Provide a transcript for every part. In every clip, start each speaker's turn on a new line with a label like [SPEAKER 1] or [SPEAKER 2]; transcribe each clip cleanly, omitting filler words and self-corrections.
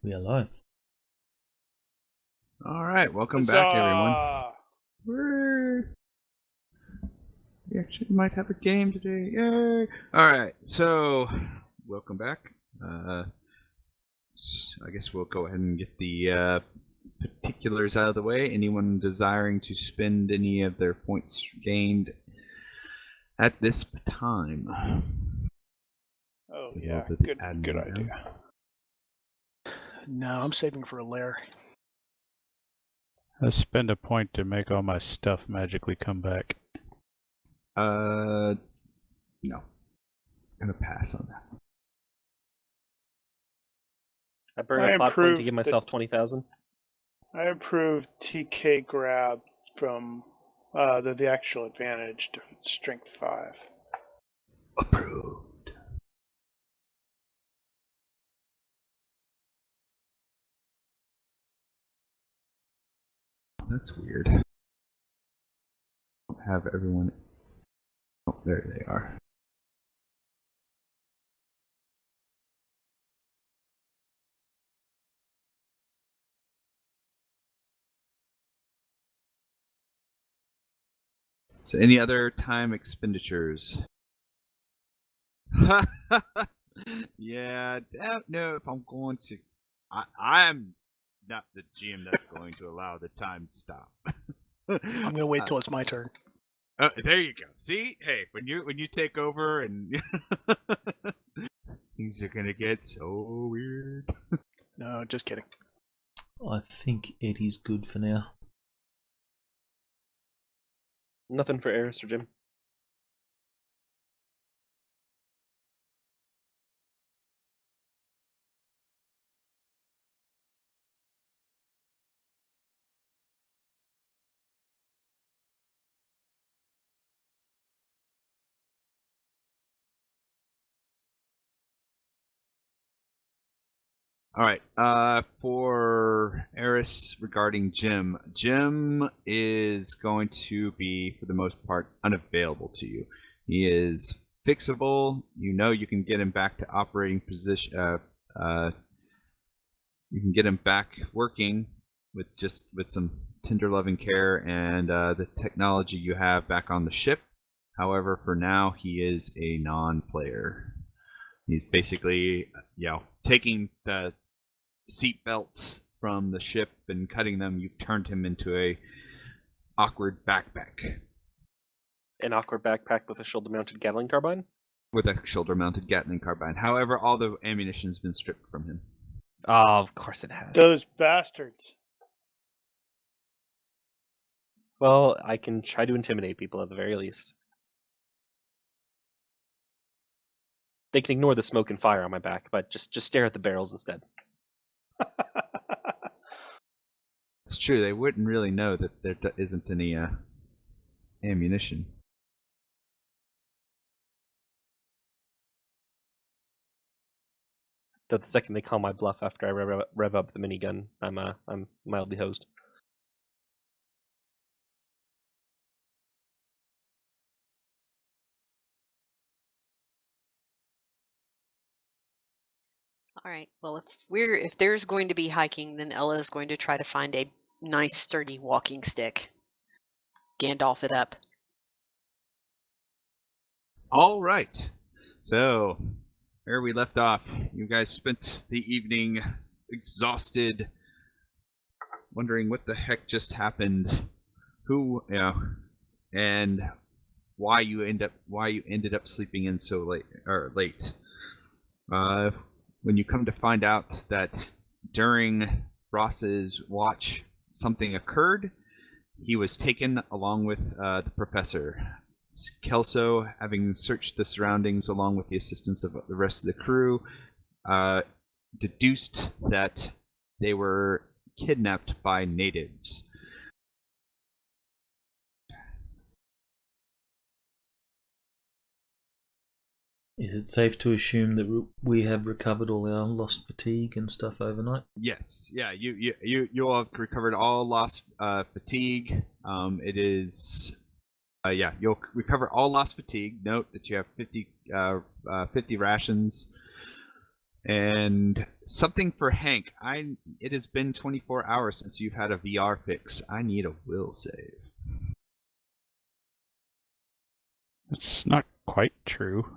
[SPEAKER 1] We are live.
[SPEAKER 2] All right, welcome back, everyone. We actually might have a game today. Yay! All right, so welcome back. I guess we'll go ahead and get the particulars out of the way. Anyone desiring to spend any of their points gained at this time?
[SPEAKER 3] Oh yeah, good idea.
[SPEAKER 4] No, I'm saving for a lair.
[SPEAKER 5] I spend a point to make all my stuff magically come back.
[SPEAKER 2] No. I'm gonna pass on that.
[SPEAKER 6] I burn a plot point to give myself 20,000.
[SPEAKER 3] I approved TK grab from the actual advantage to strength 5.
[SPEAKER 2] Approved. That's weird. I don't have everyone. Oh, there they are. So, any other time expenditures? Yeah, I don't know if I'm going to. I'm not the GM that's going to allow the time to stop.
[SPEAKER 4] I'm gonna wait till it's my turn.
[SPEAKER 2] There you go. See, hey, when you take over and things are gonna get so weird.
[SPEAKER 4] No, just kidding.
[SPEAKER 1] I think Eddie's good for now.
[SPEAKER 6] Nothing for Eris or Jim.
[SPEAKER 2] All right. For Eris regarding Jim, Jim is going to be, for the most part, unavailable to you. He is fixable. You know you can get him back to operating position. You can get him back working with some tender loving care and the technology you have back on the ship. However, for now, he is a non-player. He's basically, taking the seat belts from the ship and cutting them. You've turned him into a awkward backpack.
[SPEAKER 6] An awkward backpack with a shoulder-mounted Gatling carbine?
[SPEAKER 2] With a shoulder-mounted Gatling carbine. However, all the ammunition's been stripped from him.
[SPEAKER 6] Oh, of course it has.
[SPEAKER 3] Those bastards.
[SPEAKER 6] Well, I can try to intimidate people at the very least. They can ignore the smoke and fire on my back, but just stare at the barrels instead.
[SPEAKER 2] It's true, they wouldn't really know that there isn't any ammunition.
[SPEAKER 6] Though the second they call my bluff after I rev up the minigun, I'm mildly hosed.
[SPEAKER 7] All right. Well, if there's going to be hiking, then Ella is going to try to find a nice sturdy walking stick. Gandalf it up.
[SPEAKER 2] All right. So, where we left off, you guys spent the evening exhausted, wondering what the heck just happened, and why you ended up sleeping in so late. When you come to find out that during Ross's watch something occurred, he was taken along with the professor. Kelso, having searched the surroundings along with the assistance of the rest of the crew, deduced that they were kidnapped by natives.
[SPEAKER 1] Is it safe to assume that we have recovered all our lost fatigue and stuff overnight?
[SPEAKER 2] Yes, yeah. You all have recovered all lost fatigue. It is, you'll recover all lost fatigue. Note that you have 50 rations, And something for Hank. It has been 24 hours since you've had a VR fix. I need a will save.
[SPEAKER 5] It's not quite true.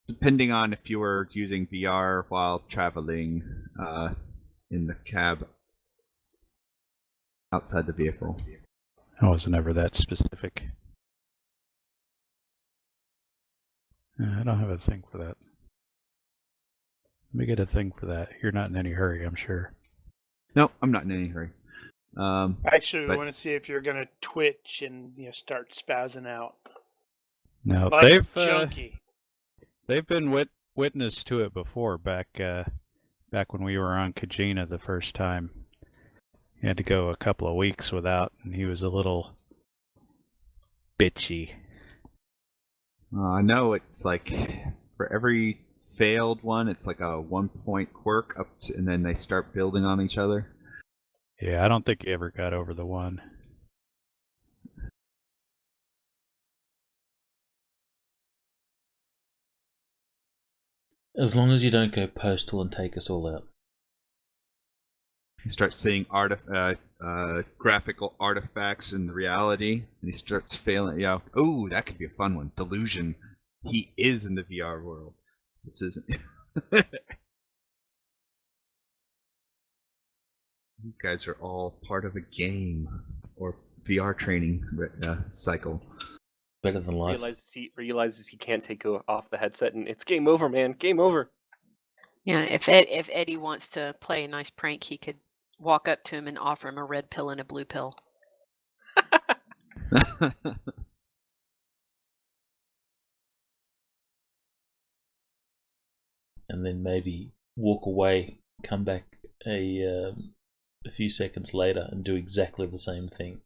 [SPEAKER 2] Depending on if you were using VR while traveling in the cab outside the vehicle.
[SPEAKER 5] I was never that specific. I don't have a thing for that. Let me get a thing for that. You're not in any hurry, I'm sure.
[SPEAKER 2] No, I'm not in any hurry.
[SPEAKER 3] Actually, we
[SPEAKER 2] but-
[SPEAKER 3] want to see if you're going to twitch and start spazzing out.
[SPEAKER 5] No,
[SPEAKER 3] Like Junkie.
[SPEAKER 5] they've been witness to it before. Back when we were on Kajina the first time, he had to go a couple of weeks without, and he was a little bitchy.
[SPEAKER 2] I know it's like for every failed one, it's like a 1-point quirk and then they start building on each other.
[SPEAKER 5] Yeah, I don't think he ever got over the one.
[SPEAKER 1] As long as you don't go postal and take us all out.
[SPEAKER 2] He starts seeing graphical artifacts in the reality, and he starts failing. Yeah, oh, that could be a fun one. Delusion. He is in the VR world. This isn't. You guys are all part of a game or VR training cycle.
[SPEAKER 1] Better than life.
[SPEAKER 6] Realizes he can't take off the headset, and it's game over, man. Game over.
[SPEAKER 7] Yeah, if Eddie wants to play a nice prank, he could walk up to him and offer him a red pill and a blue pill.
[SPEAKER 1] And then maybe walk away, come back a few seconds later and do exactly the same thing.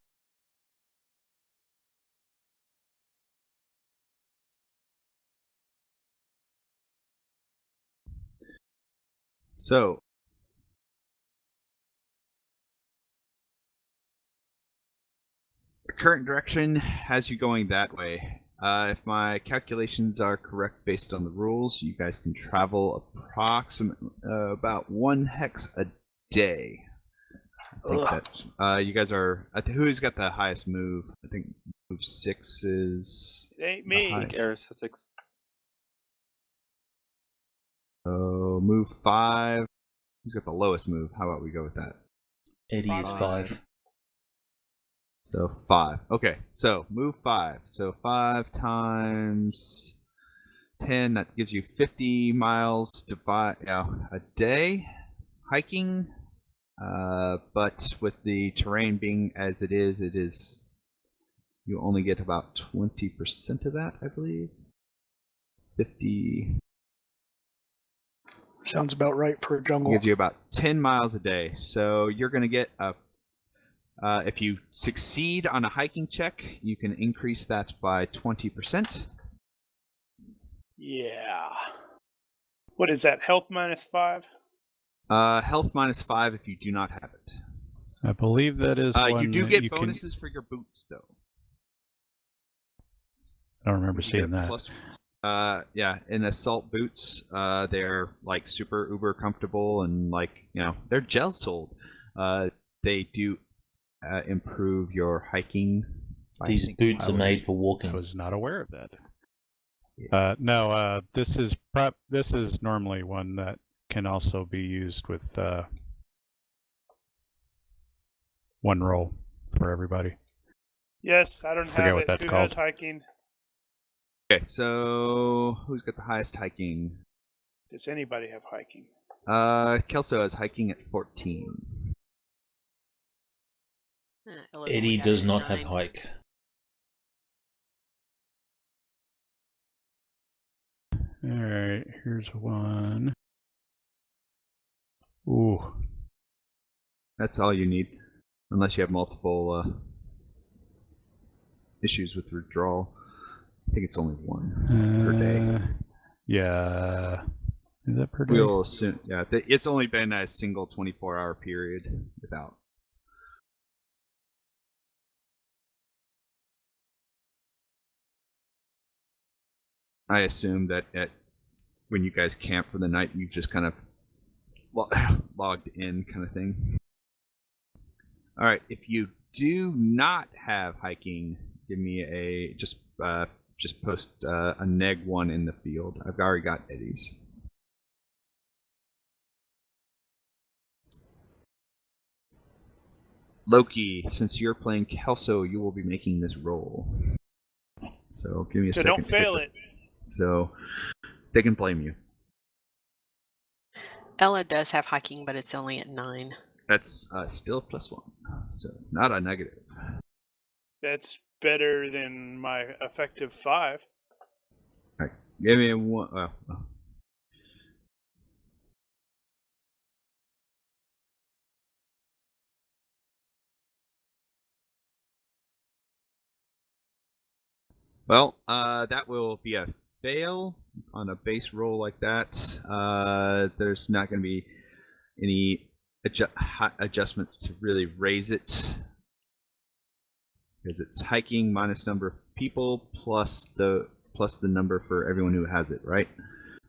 [SPEAKER 2] So, the current direction has you going that way. If my calculations are correct based on the rules, you guys can travel approximately about 1 hex a day. I think that you guys are. Who's got the highest move? I think move 6 is.
[SPEAKER 3] It ain't
[SPEAKER 2] the
[SPEAKER 3] me.
[SPEAKER 2] highest.
[SPEAKER 6] Eris has 6.
[SPEAKER 2] So move 5. Who's got the lowest move? How about we go with that?
[SPEAKER 1] Eddie is 5.
[SPEAKER 2] So 5. Okay, so move 5. So 5 times 10, that gives you 50 miles a day hiking. But with the terrain being as it is, you only get about 20% of that, I believe. 50
[SPEAKER 4] Sounds about right for a jungle.
[SPEAKER 2] gives you about 10 miles a day. So you're going to get if you succeed on a hiking check, you can increase that by 20%.
[SPEAKER 3] Yeah. What is that? Health -5?
[SPEAKER 2] Health -5 if you do not have it.
[SPEAKER 5] I believe that is one
[SPEAKER 2] you do
[SPEAKER 5] that
[SPEAKER 2] get
[SPEAKER 5] you
[SPEAKER 2] bonuses for your boots, though.
[SPEAKER 5] I don't remember
[SPEAKER 2] You
[SPEAKER 5] seeing
[SPEAKER 2] get
[SPEAKER 5] that.
[SPEAKER 2] plus- yeah, in assault boots, they're like super uber comfortable and they're gel soled. They do improve your hiking. by, I
[SPEAKER 1] These
[SPEAKER 2] think,
[SPEAKER 1] boots are
[SPEAKER 2] hours.
[SPEAKER 1] made for walking.
[SPEAKER 5] I was not aware of that.
[SPEAKER 2] Yes.
[SPEAKER 5] No, this is normally one that can also be used with one roll for everybody.
[SPEAKER 3] Yes, I don't
[SPEAKER 5] Forget
[SPEAKER 3] have
[SPEAKER 5] what
[SPEAKER 3] it.
[SPEAKER 5] that's
[SPEAKER 3] Who
[SPEAKER 5] called.
[SPEAKER 3] has hiking?
[SPEAKER 2] Okay, so who's got the highest hiking?
[SPEAKER 3] Does anybody have hiking?
[SPEAKER 2] Kelso has hiking at 14.
[SPEAKER 7] Ella's
[SPEAKER 1] Eddie
[SPEAKER 7] only got
[SPEAKER 1] does
[SPEAKER 7] it at
[SPEAKER 1] not have
[SPEAKER 7] 9.
[SPEAKER 1] hike.
[SPEAKER 5] Alright, here's one. Ooh.
[SPEAKER 2] That's all you need, unless you have multiple issues with withdrawal. I think it's only one per day.
[SPEAKER 5] Yeah. Is that per day?
[SPEAKER 2] We'll assume, yeah, it's only been a single 24-hour period without. I assume that when you guys camp for the night, you've just kind of logged in, kind of thing. All right. If you do not have hiking, give me a just post a -1 in the field. I've already got Eddie's. Loki, since you're playing Kelso, you will be making this roll. So give me a
[SPEAKER 3] So
[SPEAKER 2] second.
[SPEAKER 3] don't fail it.
[SPEAKER 2] So they can blame you.
[SPEAKER 7] Ella does have hiking, but it's only at 9.
[SPEAKER 2] That's still +1, so not a negative.
[SPEAKER 3] That's better than my effective 5.
[SPEAKER 2] All right, give me a 1. Well, that will be a fail on a base roll like that. There's not going to be any adjustments to really raise it, because it's hiking minus number of people plus the number for everyone who has it, right?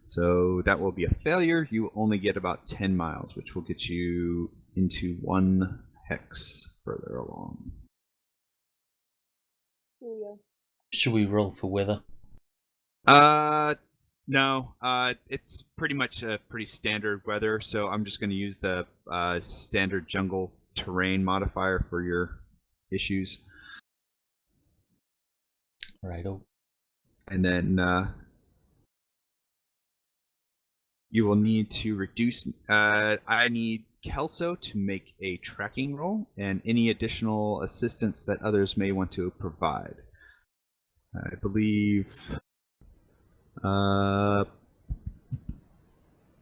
[SPEAKER 2] So that will be a failure. You only get about 10 miles, which will get you into 1 hex further along.
[SPEAKER 1] Should we roll for weather?
[SPEAKER 2] No. It's pretty much a pretty standard weather, so I'm just going to use the standard jungle terrain modifier for your issues.
[SPEAKER 1] Righto.
[SPEAKER 2] And then you will need to reduce. I need Kelso to make a tracking roll and any additional assistance that others may want to provide. I believe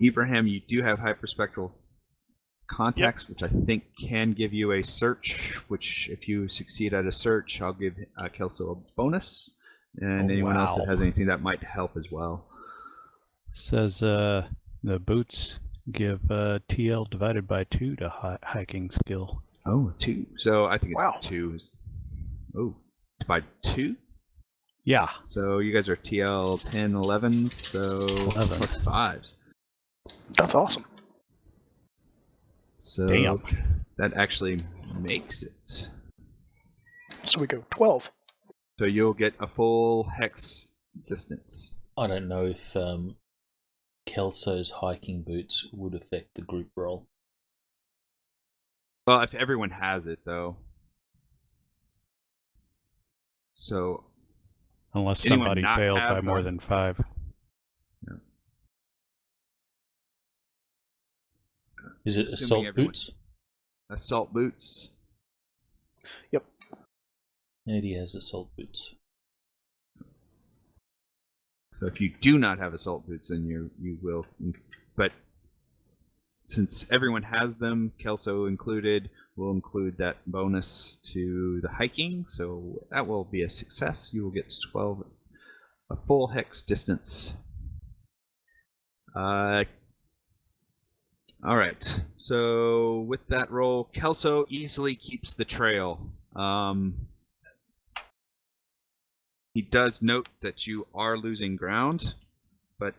[SPEAKER 2] Ibrahim, you do have hyperspectral contacts, which I think can give you a search, which if you succeed at a search, I'll give Kelso a bonus. And anyone else that has anything that might help as well.
[SPEAKER 5] Says the boots give TL divided by 2 to hiking skill.
[SPEAKER 2] Oh, 2. So I think it's
[SPEAKER 4] Wow.
[SPEAKER 2] 2. Oh, it's by 2?
[SPEAKER 5] Yeah.
[SPEAKER 2] So you guys are TL 10, 11s, so
[SPEAKER 5] 11s.
[SPEAKER 2] plus 5s.
[SPEAKER 4] That's awesome.
[SPEAKER 2] So
[SPEAKER 5] Damn.
[SPEAKER 2] that actually makes it.
[SPEAKER 4] So we go 12.
[SPEAKER 2] So you'll get a full hex distance.
[SPEAKER 1] I don't know if Kelso's hiking boots would affect the group roll.
[SPEAKER 2] Well, if everyone has it, though. So
[SPEAKER 5] Unless
[SPEAKER 2] anyone
[SPEAKER 5] somebody
[SPEAKER 2] not
[SPEAKER 5] failed
[SPEAKER 2] have
[SPEAKER 5] by more
[SPEAKER 2] them?
[SPEAKER 5] than 5.
[SPEAKER 1] Is it
[SPEAKER 2] Assuming
[SPEAKER 1] assault
[SPEAKER 2] everyone-
[SPEAKER 1] boots?
[SPEAKER 2] assault boots.
[SPEAKER 4] Yep.
[SPEAKER 1] Eddie has assault boots.
[SPEAKER 2] So if you do not have assault boots, then you will. But since everyone has them, Kelso included, we'll include that bonus to the hiking. So that will be a success. You will get 12, a full hex distance. All right. So with that roll, Kelso easily keeps the trail. He does note that you are losing ground, but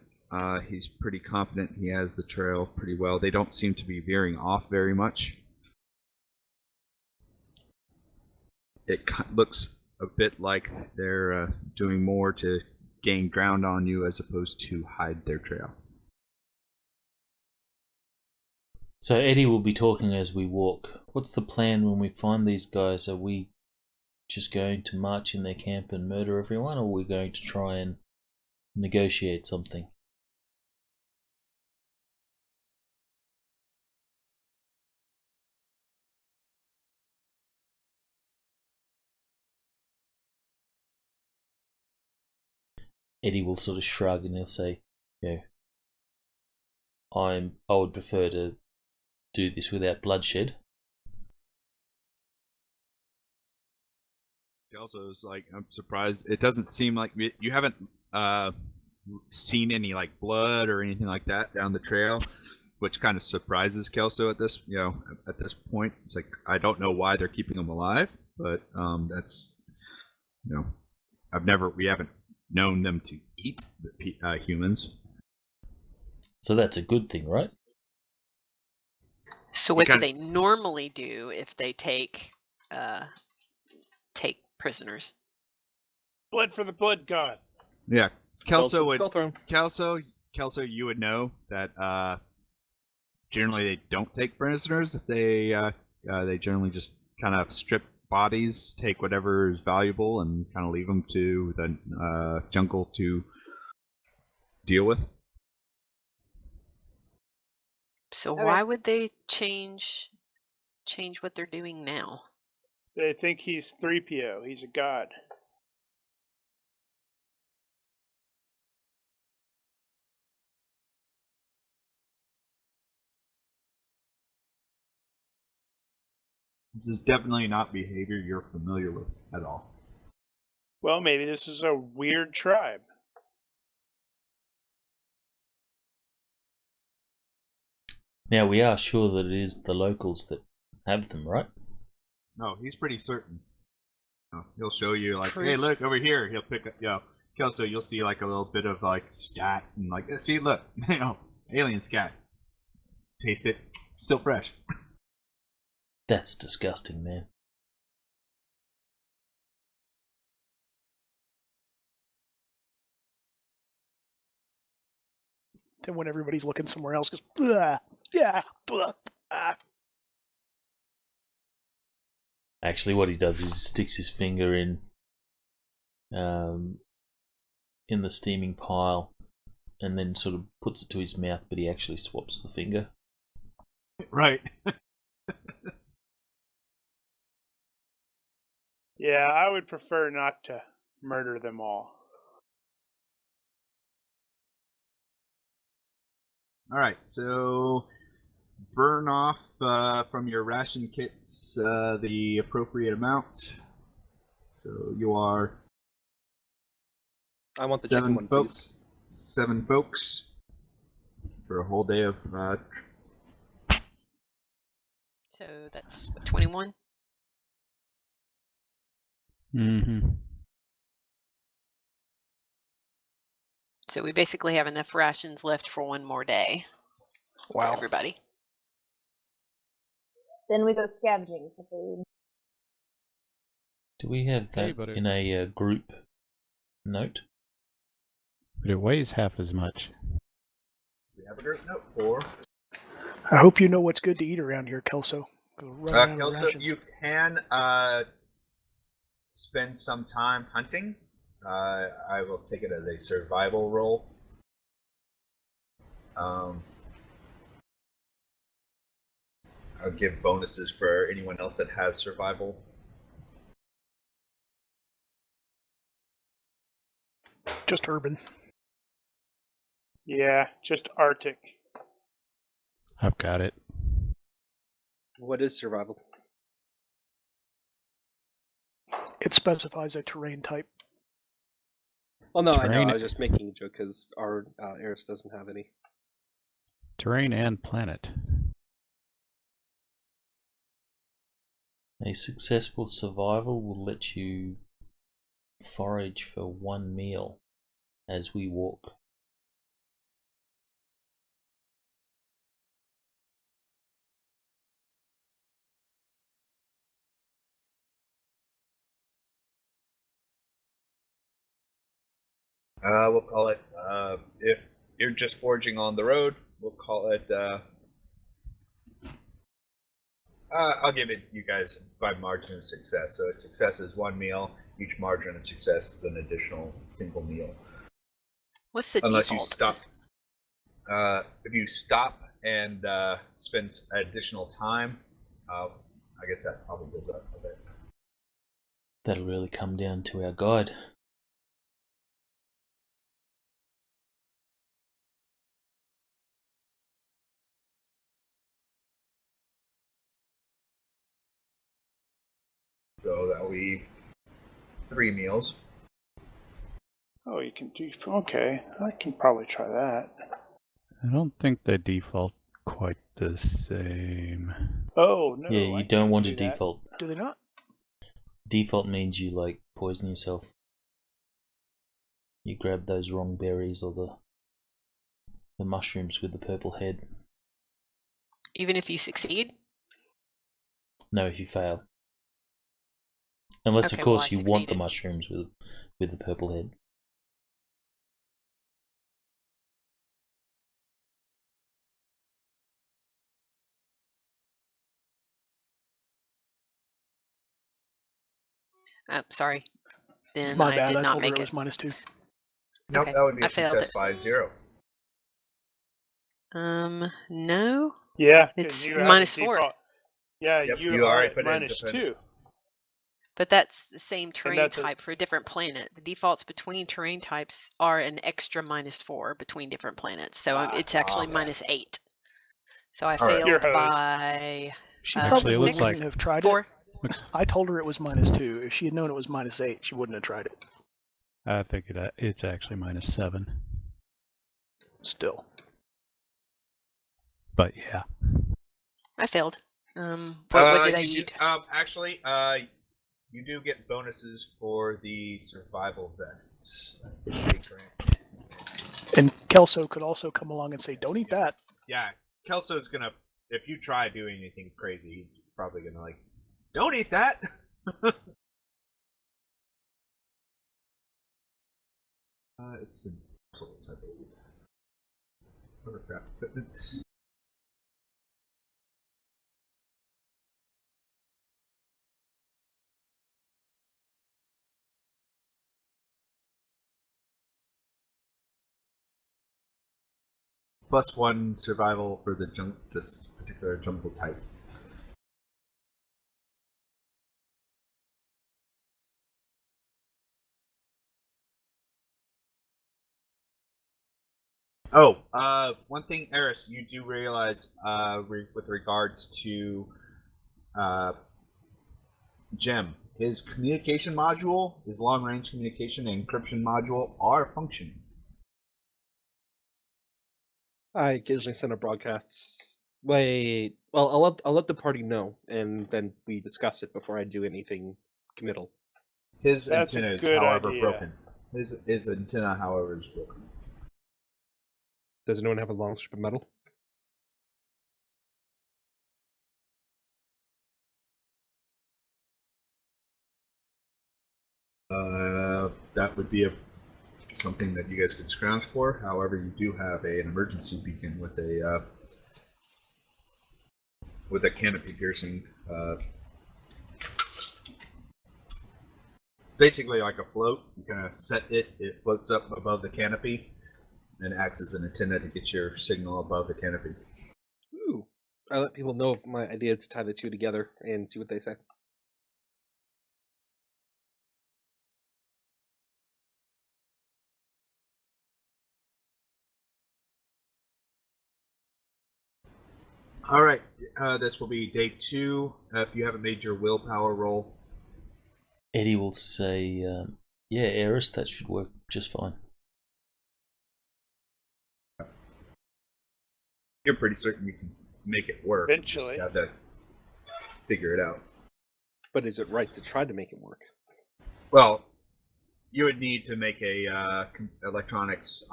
[SPEAKER 2] he's pretty confident he has the trail pretty well. They don't seem to be veering off very much. It looks a bit like they're doing more to gain ground on you as opposed to hide their trail.
[SPEAKER 1] So Eddie will be talking as we walk. What's the plan when we find these guys? Are we just going to march in their camp and murder everyone, or are we going to try and negotiate something? Eddie will sort of shrug and he'll say, I would prefer to do this without bloodshed.
[SPEAKER 2] Also, is like, I'm surprised. It doesn't seem like you haven't seen any like blood or anything like that down the trail, which kind of surprises Kelso at this point. It's like, I don't know why they're keeping him alive, but that's we haven't known them to eat the humans.
[SPEAKER 1] So that's a good thing, right?
[SPEAKER 7] So what do
[SPEAKER 2] Because-
[SPEAKER 7] they normally do if they take prisoners?
[SPEAKER 3] Blood for the blood god.
[SPEAKER 2] Yeah, Kelso would.
[SPEAKER 6] Skull throw.
[SPEAKER 2] Kelso, you would know that generally they don't take prisoners. If they generally just kind of strip bodies, take whatever is valuable, and kind of leave them to the jungle to deal with.
[SPEAKER 7] So
[SPEAKER 8] Okay.
[SPEAKER 7] why would they change what they're doing now?
[SPEAKER 3] They think he's 3PO. He's a god.
[SPEAKER 2] This is definitely not behavior you're familiar with at all.
[SPEAKER 3] Well, maybe this is a weird tribe.
[SPEAKER 1] Now we are sure that it is the locals that have them, right?
[SPEAKER 2] No, he's pretty certain. He'll show you like,
[SPEAKER 7] True.
[SPEAKER 2] hey, look over here. He'll pick up, Kelso. You'll see like a little bit of like scat and like, see, look, alien scat. Taste it, still fresh.
[SPEAKER 1] That's disgusting, man.
[SPEAKER 4] Then when everybody's looking somewhere else, goes, blah, yeah, blah, ah.
[SPEAKER 1] Actually, what he does is he sticks his finger in the steaming pile, and then sort of puts it to his mouth, but he actually swaps the finger.
[SPEAKER 2] Right.
[SPEAKER 3] Yeah, I would prefer not to murder them all.
[SPEAKER 2] All right, so burn off from your ration kits the appropriate amount. So you are
[SPEAKER 6] I want the chicken one, please.
[SPEAKER 2] 7 folks for a whole day of.
[SPEAKER 7] So that's 21.
[SPEAKER 5] Mm-hmm.
[SPEAKER 7] So we basically have enough rations left for one more day. For
[SPEAKER 4] Wow.
[SPEAKER 7] everybody.
[SPEAKER 8] Then we go scavenging for food.
[SPEAKER 1] Do we have
[SPEAKER 5] Hey,
[SPEAKER 1] that
[SPEAKER 5] but it-
[SPEAKER 1] in a group note?
[SPEAKER 5] But it weighs half as much.
[SPEAKER 2] We have a group note for.
[SPEAKER 4] I hope you know what's good to eat around here, Kelso. Go run around with
[SPEAKER 2] Kelso,
[SPEAKER 4] rations.
[SPEAKER 2] you can spend some time hunting. I will take it as a survival roll. I'll give bonuses for anyone else that has survival.
[SPEAKER 4] Just urban.
[SPEAKER 3] Yeah, just Arctic.
[SPEAKER 5] I've got it.
[SPEAKER 6] What is survival?
[SPEAKER 4] It specifies a terrain type.
[SPEAKER 6] Well, no, I
[SPEAKER 5] Terrain-
[SPEAKER 6] know. I was just making a joke because our Eris doesn't have any.
[SPEAKER 5] Terrain and planet.
[SPEAKER 1] A successful survival will let you forage for 1 meal as we walk.
[SPEAKER 2] We'll call it, if you're just foraging on the road, we'll call it, I'll give it you guys by margin of success. So success is 1 meal, each margin of success is an additional single meal.
[SPEAKER 7] What's the
[SPEAKER 2] Unless
[SPEAKER 7] default?
[SPEAKER 2] you stop. If you stop and spend additional time, I guess that probably goes up a bit.
[SPEAKER 1] That'll really come down to our guide.
[SPEAKER 2] So that'll be 3 meals.
[SPEAKER 3] Oh, you can do. Okay, I can probably try that.
[SPEAKER 5] I don't think they default quite the same.
[SPEAKER 3] Oh no.
[SPEAKER 1] Yeah,
[SPEAKER 3] I
[SPEAKER 1] you don't
[SPEAKER 3] can't
[SPEAKER 1] want
[SPEAKER 3] do
[SPEAKER 1] to
[SPEAKER 3] that.
[SPEAKER 1] default.
[SPEAKER 4] Do they not?
[SPEAKER 1] Default means you like poison yourself. you grab those wrong berries or the mushrooms with the purple head.
[SPEAKER 7] Even if you succeed?
[SPEAKER 1] No, if you fail. Unless,
[SPEAKER 7] Okay,
[SPEAKER 1] of
[SPEAKER 7] well,
[SPEAKER 1] course,
[SPEAKER 7] I
[SPEAKER 1] you want the
[SPEAKER 7] succeeded.
[SPEAKER 1] mushrooms with the purple head.
[SPEAKER 7] Sorry. Then
[SPEAKER 4] My
[SPEAKER 7] I
[SPEAKER 4] bad.
[SPEAKER 7] did
[SPEAKER 4] I
[SPEAKER 7] not
[SPEAKER 4] told her
[SPEAKER 7] make
[SPEAKER 4] it
[SPEAKER 7] it.
[SPEAKER 4] was -2.
[SPEAKER 2] Nope,
[SPEAKER 7] Okay,
[SPEAKER 2] that would be
[SPEAKER 7] I
[SPEAKER 2] a
[SPEAKER 7] failed
[SPEAKER 2] success
[SPEAKER 7] it.
[SPEAKER 2] by 0.
[SPEAKER 7] No.
[SPEAKER 3] Yeah, because
[SPEAKER 7] It's
[SPEAKER 3] you have a
[SPEAKER 7] -4.
[SPEAKER 3] default. Yeah,
[SPEAKER 2] Yep,
[SPEAKER 3] you
[SPEAKER 2] you
[SPEAKER 3] are
[SPEAKER 2] already
[SPEAKER 3] at
[SPEAKER 2] put it in
[SPEAKER 3] -2.
[SPEAKER 7] But that's the same terrain
[SPEAKER 3] that's a-
[SPEAKER 7] type for a different planet. The defaults between terrain types are an extra -4 between different planets. So it's actually
[SPEAKER 2] okay.
[SPEAKER 7] -8. So I
[SPEAKER 2] All right.
[SPEAKER 3] You're
[SPEAKER 7] failed
[SPEAKER 3] hosed.
[SPEAKER 7] by
[SPEAKER 4] She
[SPEAKER 5] Actually, it
[SPEAKER 4] probably
[SPEAKER 5] looks like-
[SPEAKER 4] wouldn't have tried
[SPEAKER 7] 4.
[SPEAKER 4] it. I told her it was -2. If she had known it was -8, she wouldn't have tried it.
[SPEAKER 5] I think it's actually -7.
[SPEAKER 4] Still.
[SPEAKER 5] But yeah.
[SPEAKER 7] I failed. What did I
[SPEAKER 2] you
[SPEAKER 7] eat?
[SPEAKER 2] Actually, you do get bonuses for the survival vests.
[SPEAKER 4] And Kelso could also come along and say, "Don't eat that."
[SPEAKER 2] Yeah, Kelso's gonna. If you try doing anything crazy, he's probably gonna like, don't eat that. It's in Souls, I believe. Hovercraft equipment. +1 survival for this particular jungle type. Oh, one thing, Eris, you do realize with regards to Gem, his communication module, his long-range communication and encryption module are functioning.
[SPEAKER 6] I occasionally send a broadcasts. Wait, well, I'll let the party know, and then we discuss it before I do anything committal.
[SPEAKER 2] His
[SPEAKER 3] That's a
[SPEAKER 2] antenna is,
[SPEAKER 3] good
[SPEAKER 2] however,
[SPEAKER 3] idea.
[SPEAKER 2] broken. His antenna, however, is broken.
[SPEAKER 6] Does anyone have a long strip of metal?
[SPEAKER 2] That would be something that you guys could scrounge for. However, you do have an emergency beacon with a canopy piercing. Basically like a float. You kind of set it, it floats up above the canopy, and acts as an antenna to get your signal above the canopy.
[SPEAKER 6] Ooh. I let people know of my idea to tie the two together and see what they say.
[SPEAKER 2] All right, this will be day 2. If you haven't made your willpower roll,
[SPEAKER 1] Eddie will say, yeah, Eris, that should work just fine.
[SPEAKER 2] you're pretty certain you can make it work.
[SPEAKER 3] Eventually.
[SPEAKER 2] You just have to figure it out.
[SPEAKER 6] But is it right to try to make it work?
[SPEAKER 2] Well, you would need to make a electronics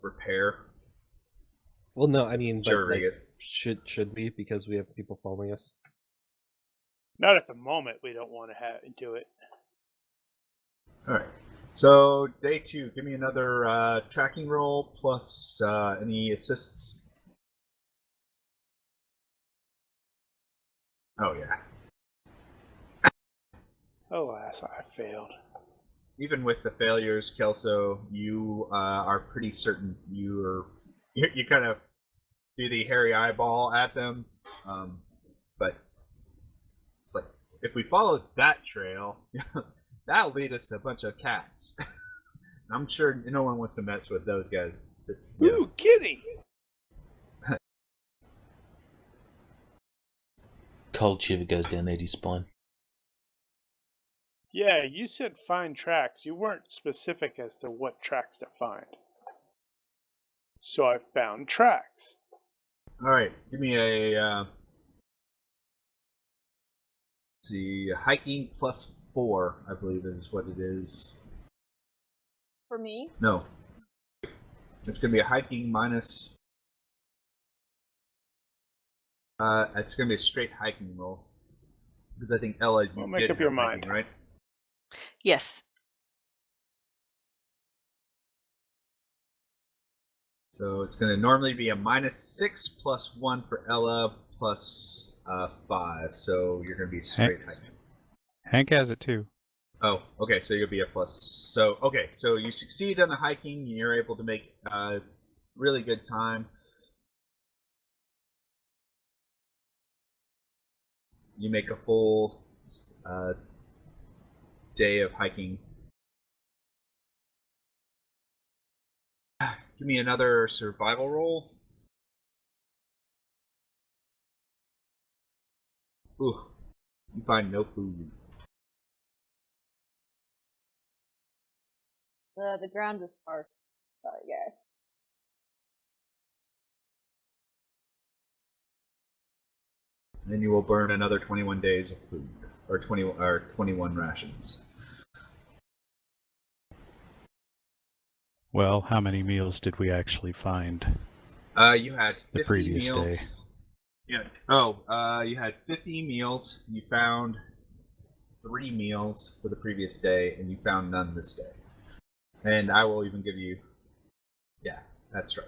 [SPEAKER 2] repair.
[SPEAKER 6] Well, no, I mean, but,
[SPEAKER 2] Sure,
[SPEAKER 6] like,
[SPEAKER 2] rig it.
[SPEAKER 6] should we, because we have people following us?
[SPEAKER 3] Not at the moment. We don't want to do it.
[SPEAKER 2] All right. So day 2, give me another tracking roll plus any assists. Oh yeah.
[SPEAKER 3] Alas, I failed.
[SPEAKER 2] Even with the failures, Kelso, you are pretty certain you kind of do the hairy eyeball at them, but it's like if we follow that trail, that'll lead us to a bunch of cats. I'm sure no one wants to mess with those guys. It's, you know.
[SPEAKER 3] Ooh, kitty!
[SPEAKER 1] Cold shiver goes down Eddie's spine.
[SPEAKER 3] Yeah, you said find tracks. You weren't specific as to what tracks to find. So I found tracks.
[SPEAKER 2] All right, give me a let's see, hiking +4, I believe is what it is.
[SPEAKER 8] For me?
[SPEAKER 2] No. It's going to be a hiking minus... it's going to be a straight hiking roll. Because I think, Ella, you
[SPEAKER 3] Well, make
[SPEAKER 2] did
[SPEAKER 3] up your
[SPEAKER 2] have hiking,
[SPEAKER 3] mind.
[SPEAKER 2] right?
[SPEAKER 7] Yes.
[SPEAKER 2] So it's going to normally be a -6 plus 1 for Ella plus 5. So you're going to be straight hiking.
[SPEAKER 5] Hank has it too.
[SPEAKER 2] Oh, okay. So you'll be a plus. So okay. So you succeed on the hiking. And you're able to make really good time. You make a full day of hiking. Give me another survival roll. Ooh, you find no food.
[SPEAKER 8] The ground is sparse. Sorry, guys.
[SPEAKER 2] Then you will burn another 21 days of food, or 21 rations.
[SPEAKER 5] Well, how many meals did we actually find
[SPEAKER 2] You had 50
[SPEAKER 5] the previous
[SPEAKER 2] meals.
[SPEAKER 5] day?
[SPEAKER 2] Yeah. Oh, you had 50 meals. You found 3 meals for the previous day, and you found none this day. And I will even give you... Yeah, that's right.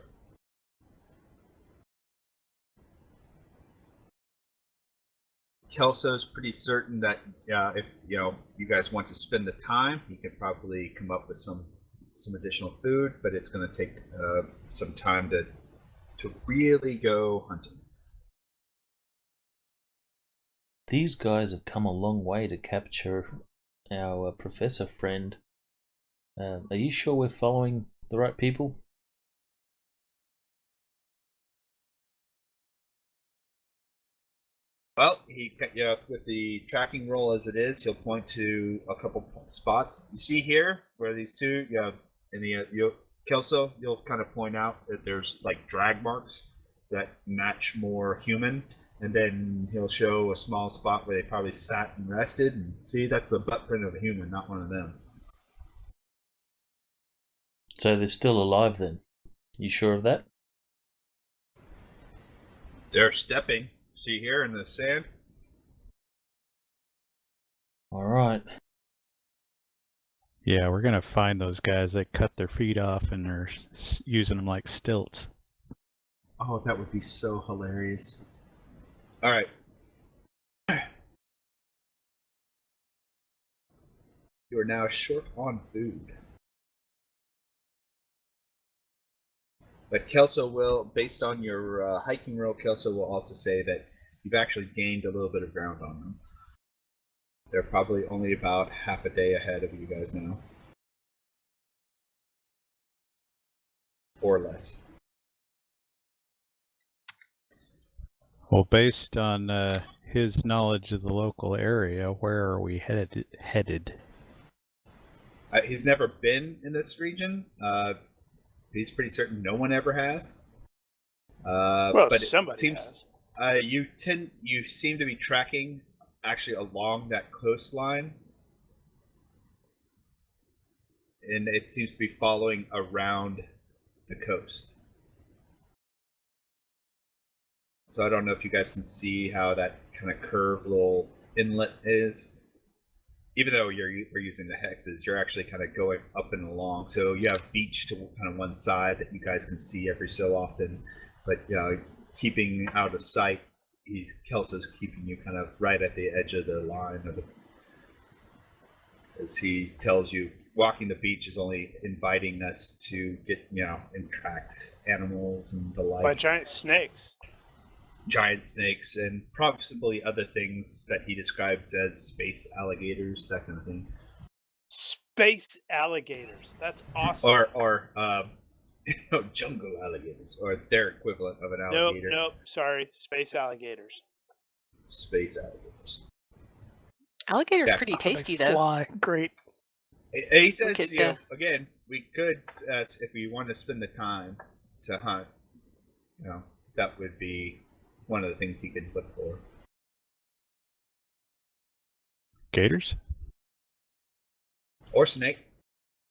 [SPEAKER 2] Kelso's pretty certain that if you guys want to spend the time, he could probably come up with some additional food, but it's going to take some time to really go hunting.
[SPEAKER 1] These guys have come a long way to capture our professor friend. Are you sure we're following the right people?
[SPEAKER 2] Well, with the tracking roll as it is, he'll point to a couple spots. You see here where these two, Kelso, you'll kind of point out that there's like drag marks that match more human, and then he'll show a small spot where they probably sat and rested. And see, that's the butt print of a human, not one of them.
[SPEAKER 1] So they're still alive then? You sure of that?
[SPEAKER 2] They're stepping. See here in the sand?
[SPEAKER 1] Alright.
[SPEAKER 5] Yeah, we're gonna find those guys that cut their feet off and are using them like stilts.
[SPEAKER 2] Oh, that would be so hilarious. Alright. You are now short on food. But Kelso will, based on your hiking roll, Kelso will also say that you've actually gained a little bit of ground on them. They're probably only about half a day ahead of you guys now. Or less.
[SPEAKER 5] Well, based on his knowledge of the local area, where are we headed?
[SPEAKER 2] He's never been in this region. He's pretty certain no one ever has.
[SPEAKER 3] Well,
[SPEAKER 2] but
[SPEAKER 3] somebody
[SPEAKER 2] it seems you seem to be tracking actually along that coastline, and it seems to be following around the coast. So I don't know if you guys can see how that kind of curved little inlet is. Even though you're using the hexes, you're actually kind of going up and along. So you have beach to kind of one side that you guys can see every so often, but keeping out of sight. Kelso's keeping you kind of right at the edge of the line as he tells you, walking the beach is only inviting us to get and track animals and the like.
[SPEAKER 3] By giant snakes.
[SPEAKER 2] Giant snakes and possibly other things that he describes as space alligators, that kind of thing.
[SPEAKER 3] Space alligators. That's awesome.
[SPEAKER 2] Or jungle alligators, or their equivalent of an alligator.
[SPEAKER 3] Nope. Sorry, space alligators.
[SPEAKER 2] Space alligators.
[SPEAKER 7] Alligator's
[SPEAKER 2] Yeah.
[SPEAKER 7] pretty tasty,
[SPEAKER 4] They
[SPEAKER 7] though.
[SPEAKER 4] fly. Great.
[SPEAKER 2] He says,
[SPEAKER 7] Look at,
[SPEAKER 2] again, we could, if we want to spend the time to hunt, that would be one of the things he could look for.
[SPEAKER 5] Gators?
[SPEAKER 2] Or snake.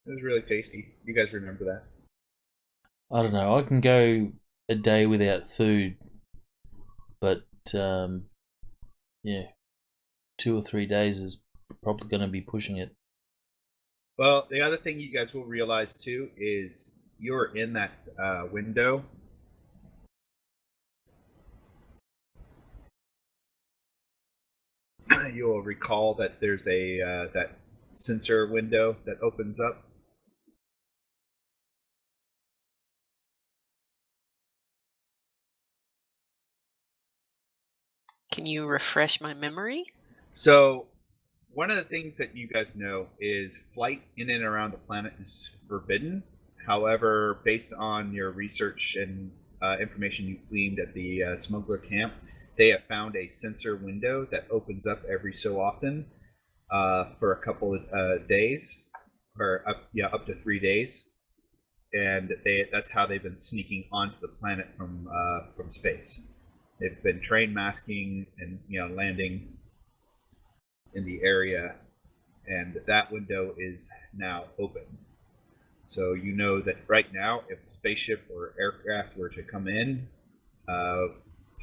[SPEAKER 2] It was really tasty. You guys remember that?
[SPEAKER 1] I don't know. I can go a day without food, but yeah, 2 or 3 days is probably going to be pushing it.
[SPEAKER 2] Well, the other thing you guys will realize too is you're in that window. You'll recall that there's a that sensor window that opens up.
[SPEAKER 7] Can you refresh my memory?
[SPEAKER 2] So, one of the things that you guys know is flight in and around the planet is forbidden. However, based on your research and information you gleaned at the smuggler camp, they have found a sensor window that opens up every so often for a couple of days, or up to 3 days, and that's how they've been sneaking onto the planet from space. They've been train masking and landing in the area, and that window is now open. So you know that right now, if a spaceship or aircraft were to come in,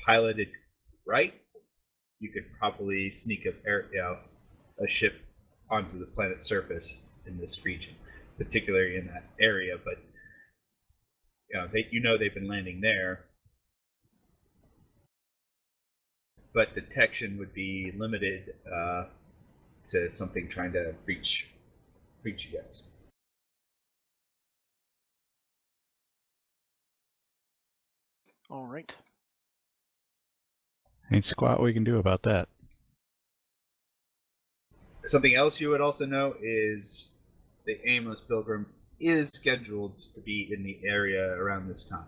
[SPEAKER 2] piloted right, you could probably sneak a ship onto the planet's surface in this region, particularly in that area. But they've been landing there. But detection would be limited to something trying to breach you guys.
[SPEAKER 4] All right.
[SPEAKER 5] Ain't squat we can do about that.
[SPEAKER 2] Something else you would also know is the Aimless Pilgrim is scheduled to be in the area around this time.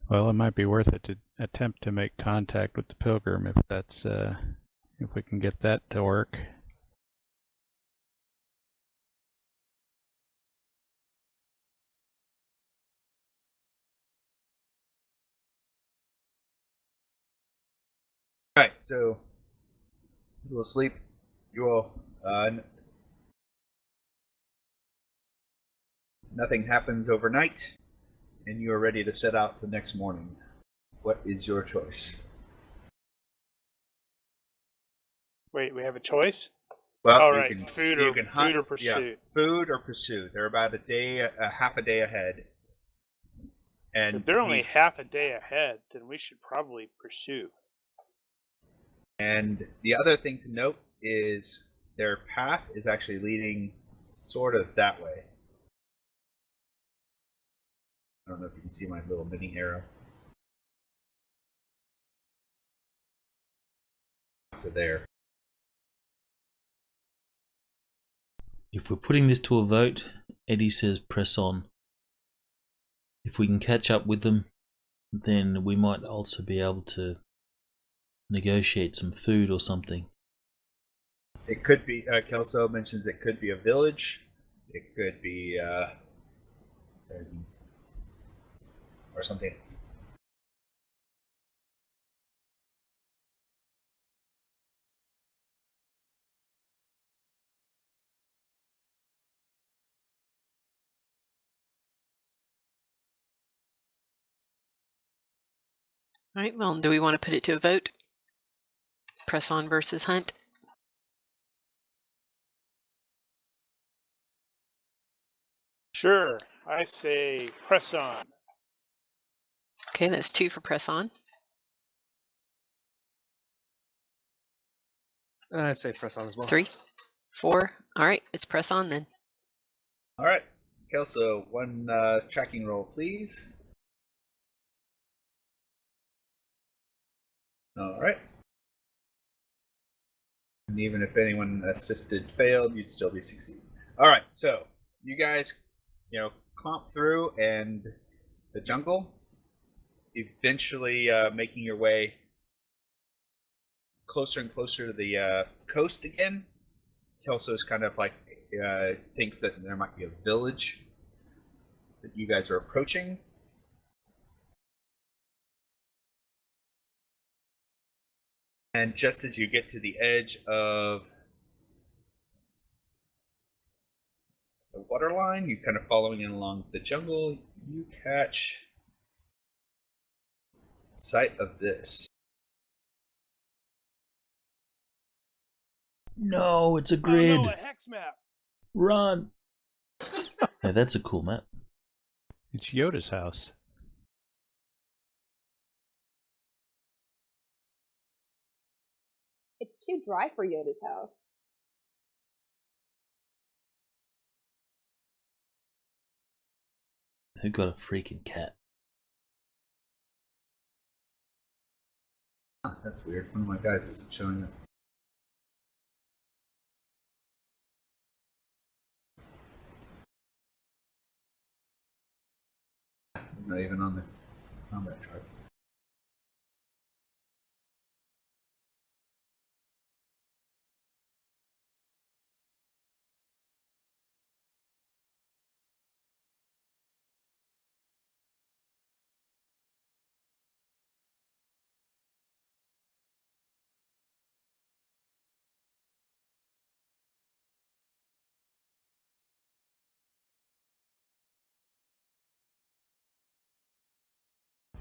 [SPEAKER 5] Well, it might be worth it to attempt to make contact with the Pilgrim if that's if we can get that to work.
[SPEAKER 2] All right, so you will sleep. You will. Nothing happens overnight, and you are ready to set out the next morning. What is your choice?
[SPEAKER 3] Wait, we have a choice?
[SPEAKER 2] Well,
[SPEAKER 3] All
[SPEAKER 2] you
[SPEAKER 3] right,
[SPEAKER 2] can
[SPEAKER 3] food
[SPEAKER 2] you
[SPEAKER 3] or
[SPEAKER 2] can hunt,
[SPEAKER 3] food or pursuit.
[SPEAKER 2] Yeah, food or pursuit. They're about half a day ahead. And
[SPEAKER 3] If they're only half a day ahead, then we should probably pursue.
[SPEAKER 2] And the other thing to note is their path is actually leading sort of that way. I don't know if you can see my little mini arrow. To there.
[SPEAKER 1] If we're putting this to a vote, Eddie says press on. If we can catch up with them, then we might also be able to negotiate some food or something.
[SPEAKER 2] It could be, Kelso mentions it could be a village. It could be, or something else.
[SPEAKER 7] All right, well, do we want to put it to a vote? Press on versus hunt?
[SPEAKER 3] Sure, I say press on.
[SPEAKER 7] Okay, that's 2 for press on.
[SPEAKER 6] I say press on as well.
[SPEAKER 7] 3, 4. All right, it's press on then.
[SPEAKER 2] All right, Kelso, one tracking roll, please. All right. And even if anyone assisted failed, you'd still be succeeding. All right, so you guys, clomp through and the jungle, eventually making your way closer and closer to the coast again. Kelso's kind of like thinks that there might be a village that you guys are approaching. And just as you get to the edge of the waterline, you kind of following in along the jungle, you catch sight of this.
[SPEAKER 1] No, it's a grid.
[SPEAKER 3] Oh no, a hex map.
[SPEAKER 1] Run. Hey, that's a cool map.
[SPEAKER 5] It's Yoda's house.
[SPEAKER 8] It's too dry for Yoda's house.
[SPEAKER 1] Who got a freaking cat?
[SPEAKER 2] Oh, that's weird. One of my guys isn't showing up. Not even on the combat chart.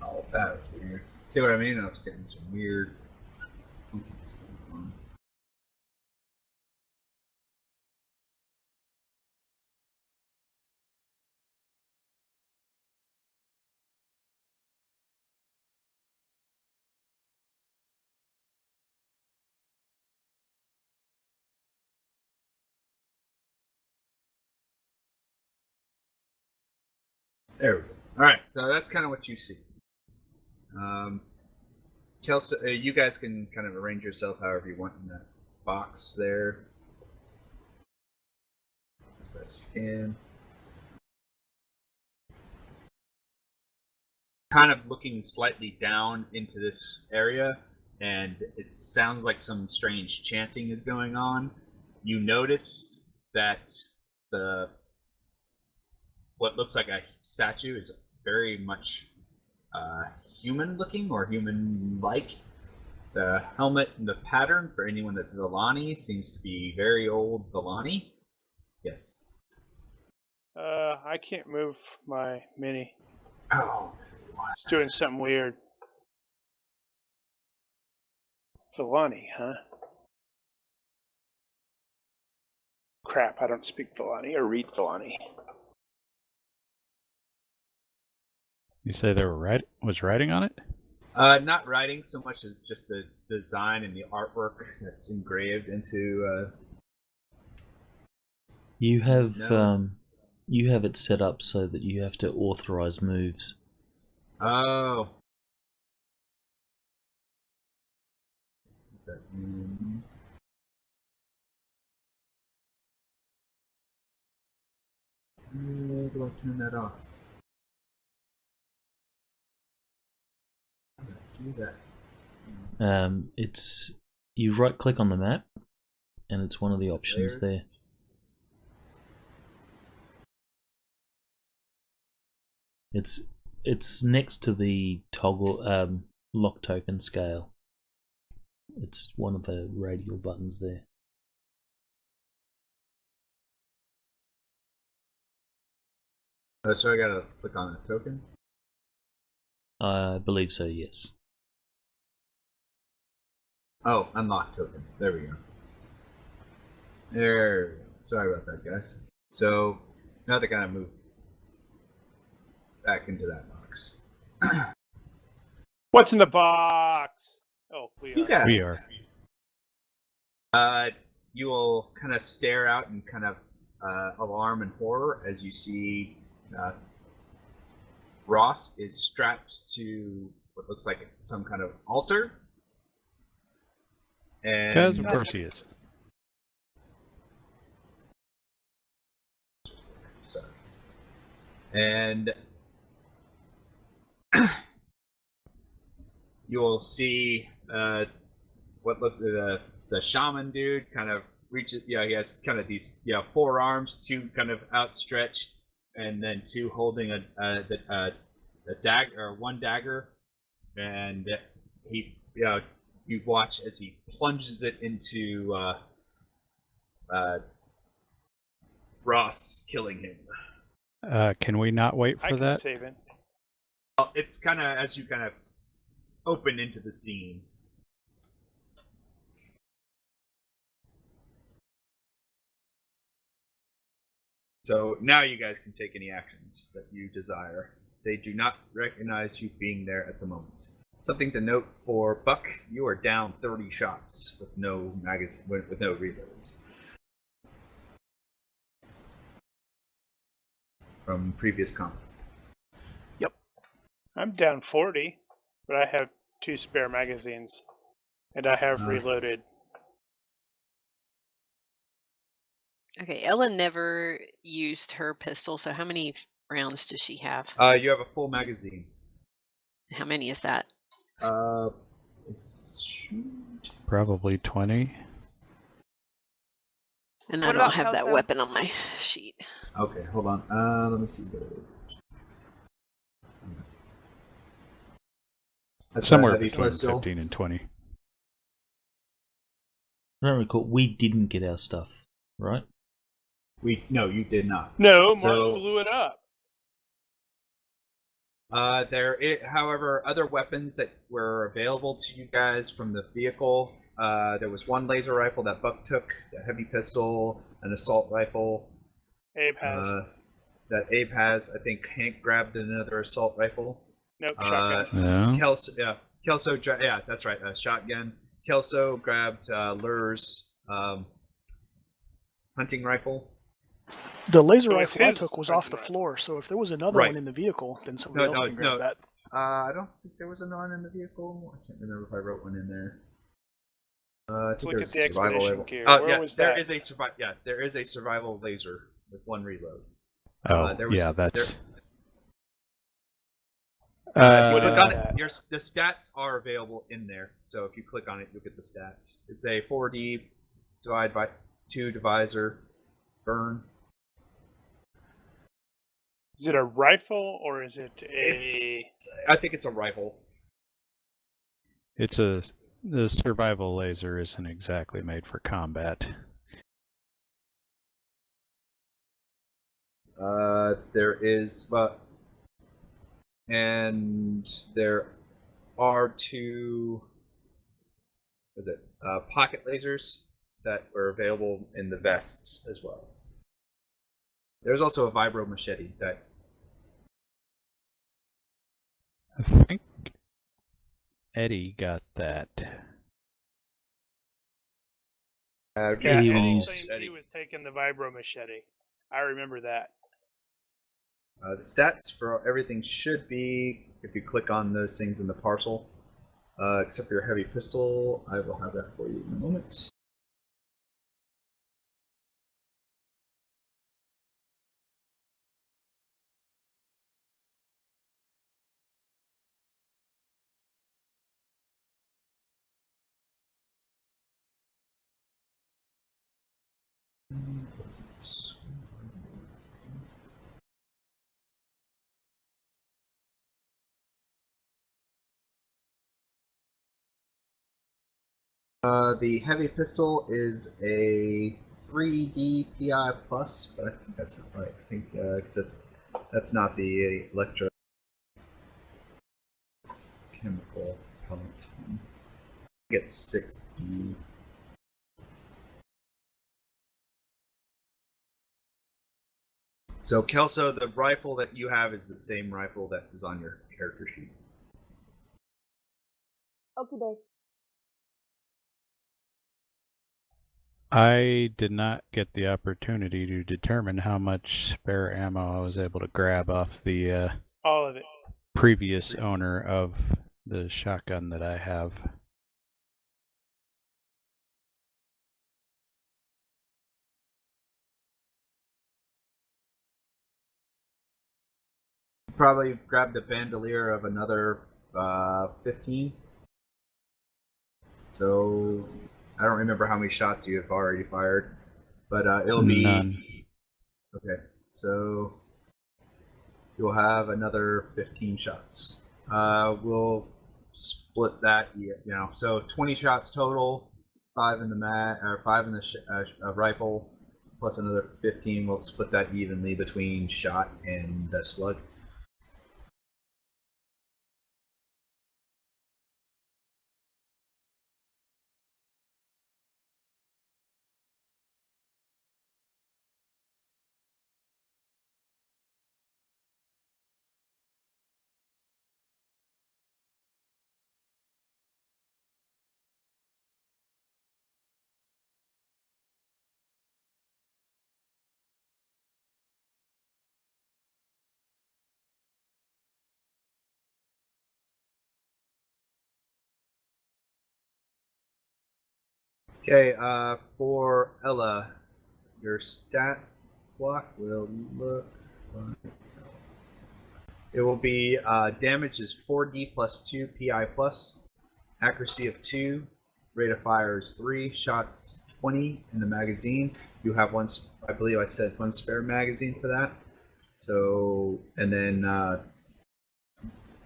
[SPEAKER 2] Oh, that was weird. See what I mean? I was getting some weird funkiness going on. There we go. Alright, so that's kind of what you see. Kelsey, you guys can kind of arrange yourself however you want in that box there. As best you can. Kind of looking slightly down into this area, and it sounds like some strange chanting is going on. You notice that what looks like a statue is very much human-looking or human-like. The helmet and the pattern, for anyone that's Villani, seems to be very old Villani. Yes.
[SPEAKER 3] I can't move my mini.
[SPEAKER 2] Oh,
[SPEAKER 3] It's doing something weird. Villani, huh? Crap, I don't speak Villani or read Villani.
[SPEAKER 5] You say there was writing on it?
[SPEAKER 2] not writing so much as just the design and the artwork that's engraved into.
[SPEAKER 1] You have
[SPEAKER 2] No.
[SPEAKER 1] you have it set up so that you have to authorize moves.
[SPEAKER 2] Oh. Is that in- How do I turn that off? How do I do that?
[SPEAKER 1] It's you right click on the map, and it's one of the options there. It's next to the toggle lock token scale. It's one of the radial buttons there.
[SPEAKER 2] Oh, so I gotta click on a token?
[SPEAKER 1] I believe so, yes.
[SPEAKER 2] Oh, unlock tokens. There we go. There we go. Sorry about that, guys. So, now they kind of move back into that box.
[SPEAKER 3] What's in the box? Oh,
[SPEAKER 2] You guys.
[SPEAKER 5] We are.
[SPEAKER 2] You will kind of stare out in kind of alarm and horror as you see Ross is strapped to what looks like some kind of altar.
[SPEAKER 5] Because
[SPEAKER 2] And
[SPEAKER 5] of course he is.
[SPEAKER 2] Sorry. And you will see what looks like the shaman dude kind of reaches. Yeah, he has kind of these 4 arms, 2 kind of outstretched, and then 2 holding a dagger or 1 dagger, and he you watch as he plunges it into Ross, killing him.
[SPEAKER 5] Can we not wait
[SPEAKER 3] I
[SPEAKER 5] for
[SPEAKER 3] can
[SPEAKER 5] that?
[SPEAKER 3] save it.
[SPEAKER 2] Well, it's kind of as you kind of open into the scene. So now you guys can take any actions that you desire. They do not recognize you being there at the moment. Something to note for Buck: you are down 30 shots with no with no reloads from previous combat.
[SPEAKER 3] I'm down 40, but I have 2 spare magazines, and I have reloaded.
[SPEAKER 7] Okay, Ella never used her pistol, so how many rounds does she have?
[SPEAKER 2] You have a full magazine.
[SPEAKER 7] How many is that?
[SPEAKER 2] It's
[SPEAKER 5] Probably 20.
[SPEAKER 7] And
[SPEAKER 8] What
[SPEAKER 7] I don't
[SPEAKER 8] about
[SPEAKER 7] have that
[SPEAKER 8] Kelso?
[SPEAKER 7] weapon on my sheet.
[SPEAKER 2] Okay, hold on. Let me see. That's
[SPEAKER 5] Somewhere
[SPEAKER 2] a heavy
[SPEAKER 5] between
[SPEAKER 2] pistol.
[SPEAKER 5] 15 and 20.
[SPEAKER 1] I don't recall. We didn't get our stuff, right?
[SPEAKER 2] No, you did not.
[SPEAKER 3] No, Mark
[SPEAKER 2] So-
[SPEAKER 3] blew it up.
[SPEAKER 2] However, other weapons that were available to you guys from the vehicle. There was one laser rifle that Buck took, a heavy pistol, an assault rifle.
[SPEAKER 3] Abe has.
[SPEAKER 2] That Abe has. I think Hank grabbed another assault rifle.
[SPEAKER 3] Nope, shotgun.
[SPEAKER 5] No.
[SPEAKER 2] Kelso, yeah, that's right, shotgun. Kelso grabbed Lur's hunting rifle.
[SPEAKER 4] The laser
[SPEAKER 3] It was
[SPEAKER 4] rifle I
[SPEAKER 3] his
[SPEAKER 4] took was off the
[SPEAKER 3] rifle.
[SPEAKER 4] floor, so if there was another
[SPEAKER 2] Right.
[SPEAKER 4] one in the vehicle, then somebody else can grab that.
[SPEAKER 2] I don't think there was a non in the vehicle. I can't remember if I wrote one in there. I think
[SPEAKER 3] Look
[SPEAKER 2] there's
[SPEAKER 3] at the
[SPEAKER 2] a survival
[SPEAKER 3] expedition
[SPEAKER 2] level.
[SPEAKER 3] gear.
[SPEAKER 2] Oh,
[SPEAKER 3] Where
[SPEAKER 2] yeah,
[SPEAKER 3] was
[SPEAKER 2] there
[SPEAKER 3] that?
[SPEAKER 2] is a there is a survival laser with 1 reload.
[SPEAKER 5] Oh,
[SPEAKER 2] there was-
[SPEAKER 5] yeah, that's...
[SPEAKER 2] If you
[SPEAKER 3] What
[SPEAKER 2] click
[SPEAKER 3] is
[SPEAKER 2] on
[SPEAKER 3] that?
[SPEAKER 2] it, the stats are available in there. So if you click on it, you'll get the stats. It's a 4D divide by 2 divisor burn.
[SPEAKER 3] Is it a rifle or is it
[SPEAKER 2] I think it's a rifle.
[SPEAKER 5] It's the survival laser isn't exactly made for combat.
[SPEAKER 2] There is, and there are 2. What is it? Pocket lasers that were available in the vests as well. There's also a vibro machete that.
[SPEAKER 5] I think Eddie got that.
[SPEAKER 3] Yeah,
[SPEAKER 1] Eddie
[SPEAKER 3] Eddie
[SPEAKER 1] was-
[SPEAKER 3] claimed he was taking the vibro machete. I remember that.
[SPEAKER 2] The stats for everything should be, if you click on those things in the parcel, except for your heavy pistol. I will have that for you in a moment. The heavy pistol is a 3D PI plus, but I think that's not right. I think because that's not the electrochemical element. I think it's 6D. So Kelso, the rifle that you have is the same rifle that is on your character sheet.
[SPEAKER 8] Okay, Dave.
[SPEAKER 5] I did not get the opportunity to determine how much spare ammo I was able to grab off the
[SPEAKER 3] All of it.
[SPEAKER 5] previous owner of the shotgun that I have.
[SPEAKER 2] Probably grabbed a bandolier of another 15. So I don't remember how many shots you have already fired, but it'll be
[SPEAKER 5] None.
[SPEAKER 2] Okay. So you'll have another 15 shots. We'll split that. So 20 shots total, 5 in the 5 in the rifle, plus another 15. We'll split that evenly between shot and the slug. Okay, for Ella, your stat block will look like... It will be damage is 4d plus 2 pi plus, accuracy of 2, rate of fire is 3, shots 20 in the magazine. You have one, I believe I said one spare magazine for that. So, and then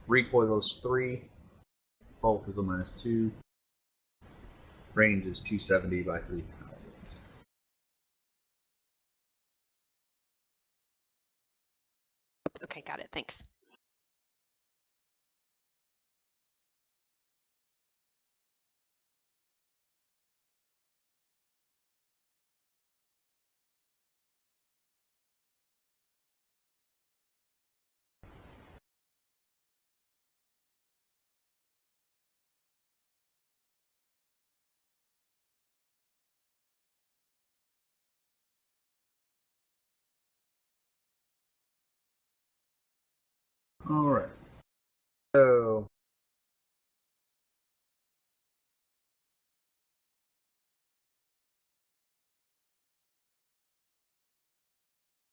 [SPEAKER 2] recoil is 3, bulk is a -2, range is 270 by 3000.
[SPEAKER 7] Okay, got it. Thanks.
[SPEAKER 2] All right. So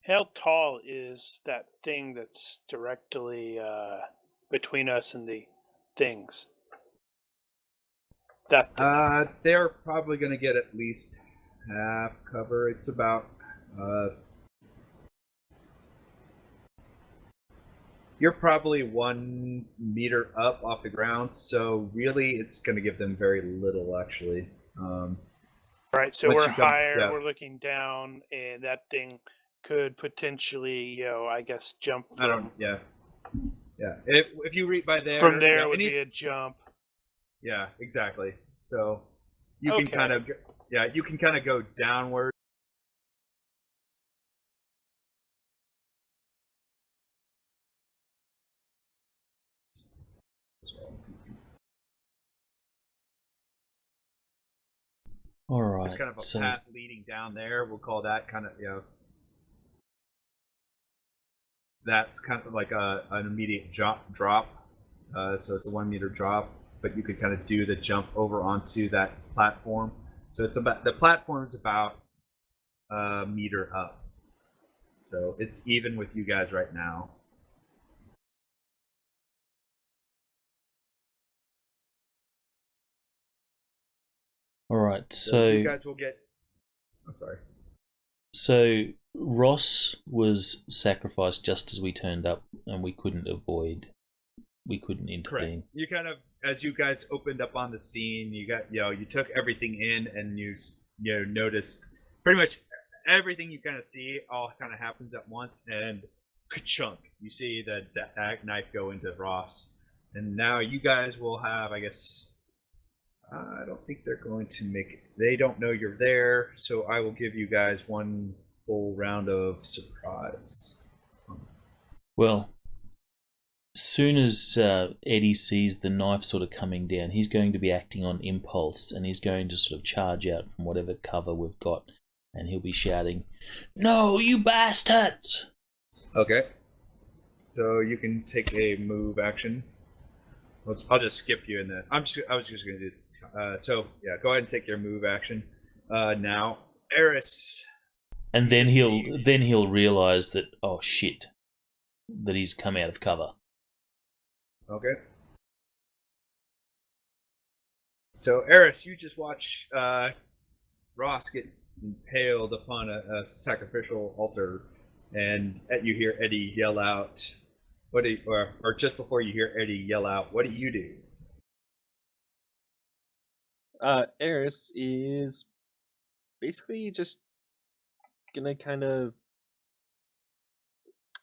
[SPEAKER 3] How tall is that thing that's directly between us and the things? That thing.
[SPEAKER 2] they're probably going to get at least half cover. It's about you're probably 1 meter up off the ground, so really it's going to give them very little, actually.
[SPEAKER 3] Right, so
[SPEAKER 2] once
[SPEAKER 3] we're
[SPEAKER 2] you come-
[SPEAKER 3] higher,
[SPEAKER 2] yeah.
[SPEAKER 3] we're looking down, and that thing could potentially, I guess, jump from...
[SPEAKER 2] I don't. Yeah. If you read by there,
[SPEAKER 3] From there
[SPEAKER 2] yeah,
[SPEAKER 3] would be a jump.
[SPEAKER 2] Yeah, exactly. So you
[SPEAKER 3] Okay.
[SPEAKER 2] can kind of go downward.
[SPEAKER 1] All right.
[SPEAKER 2] It's kind of a
[SPEAKER 1] so
[SPEAKER 2] path leading down there. We'll call that kind of, that's kind of like an immediate drop. So it's a 1 meter drop, but you could kind of do the jump over onto that platform. So the platform's about a meter up. So it's even with you guys right now.
[SPEAKER 1] all right.
[SPEAKER 2] So you guys will get. I'm sorry.
[SPEAKER 1] So Ross was sacrificed just as we turned up, and we couldn't intervene.
[SPEAKER 2] Correct. You kind of, as you guys opened up on the scene, you took everything in, and you noticed pretty much everything you kind of see all kind of happens at once, and ka-chunk, you see the knife go into Ross, and now you guys will have, I guess, I don't think they're going to make it. They don't know you're there, so I will give you guys 1 full round of surprise.
[SPEAKER 1] Well, soon as Eddie sees the knife sort of coming down, he's going to be acting on impulse, and he's going to sort of charge out from whatever cover we've got, and he'll be shouting, "No, you bastards!"
[SPEAKER 2] Okay. So you can take a move action. I'll just skip you in that. I was just going to do. So yeah, go ahead and take your move action. Now, Eris.
[SPEAKER 1] And then he'll realize that, oh shit, that he's come out of cover.
[SPEAKER 2] Okay. So Eris, you just watch Ross get impaled upon a sacrificial altar, and you hear Eddie yell out. Or just before you hear Eddie yell out, what do you do?
[SPEAKER 6] Eris is basically just gonna kind of,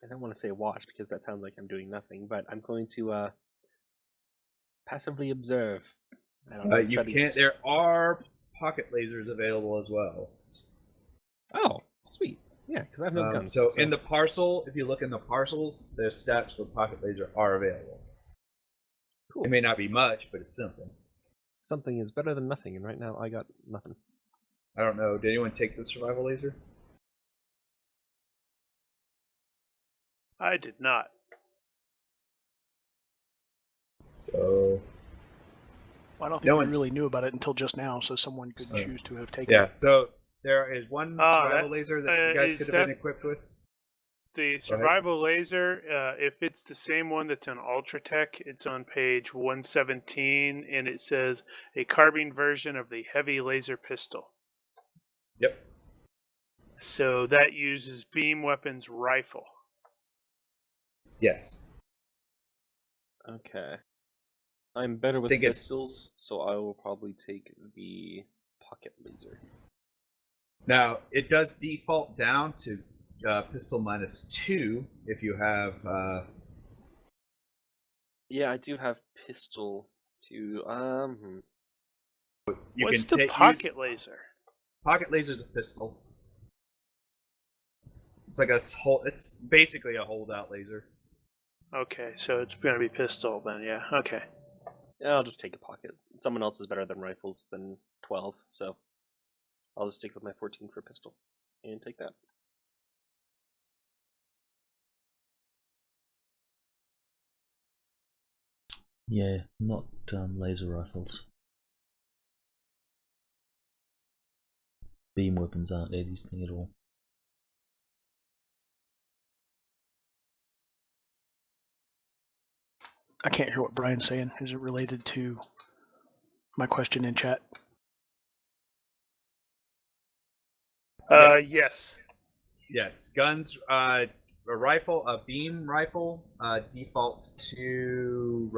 [SPEAKER 6] I don't want to say watch because that sounds like I'm doing nothing, but I'm going to passively observe. I don't know.
[SPEAKER 2] You
[SPEAKER 6] try to
[SPEAKER 2] can't.
[SPEAKER 6] just-
[SPEAKER 2] There are pocket lasers available as well.
[SPEAKER 6] Oh, sweet. Yeah, because I have no guns.
[SPEAKER 2] So in the parcel, if you look in the parcels, the stats for pocket laser are available.
[SPEAKER 6] Cool.
[SPEAKER 2] It may not be much, but it's something.
[SPEAKER 6] Something is better than nothing, and right now I got nothing.
[SPEAKER 2] I don't know. Did anyone take the survival laser?
[SPEAKER 3] I did not.
[SPEAKER 2] So
[SPEAKER 4] Well, I don't think
[SPEAKER 2] No
[SPEAKER 4] we
[SPEAKER 2] one's-
[SPEAKER 4] really knew about it until just now, so someone could
[SPEAKER 2] Oh.
[SPEAKER 4] choose to have taken
[SPEAKER 2] yeah.
[SPEAKER 4] it.
[SPEAKER 2] So there is one survival
[SPEAKER 3] that-
[SPEAKER 2] laser that you guys
[SPEAKER 3] is
[SPEAKER 2] could have been
[SPEAKER 3] that-
[SPEAKER 2] equipped with.
[SPEAKER 3] The survival laser, if it's the same one that's on Ultratech, it's on page 117, and it says a carbine version of the heavy laser pistol.
[SPEAKER 2] Yep.
[SPEAKER 3] So that uses beam weapons rifle.
[SPEAKER 2] Yes.
[SPEAKER 6] Okay. I'm better with
[SPEAKER 2] Think it-
[SPEAKER 6] pistols, so I will probably take the pocket laser.
[SPEAKER 2] Now it does default down to pistol -2 if you have.
[SPEAKER 6] Yeah, I do have pistol too.
[SPEAKER 2] You
[SPEAKER 3] What's
[SPEAKER 2] can
[SPEAKER 3] the
[SPEAKER 2] use-
[SPEAKER 3] pocket laser?
[SPEAKER 2] Pocket laser's a pistol. It's like it's basically a holdout laser.
[SPEAKER 3] Okay, so it's going to be pistol then, yeah. Okay.
[SPEAKER 6] Yeah, I'll just take a pocket. Someone else is better than rifles than 12, so I'll just stick with my 14 for pistol and take that.
[SPEAKER 1] Yeah, not laser rifles. Beam weapons aren't Eddie's thing at all.
[SPEAKER 4] I can't hear what Brian's saying. Is it related to my question in chat?
[SPEAKER 3] Yes.
[SPEAKER 2] Yes, guns. A beam rifle, defaults to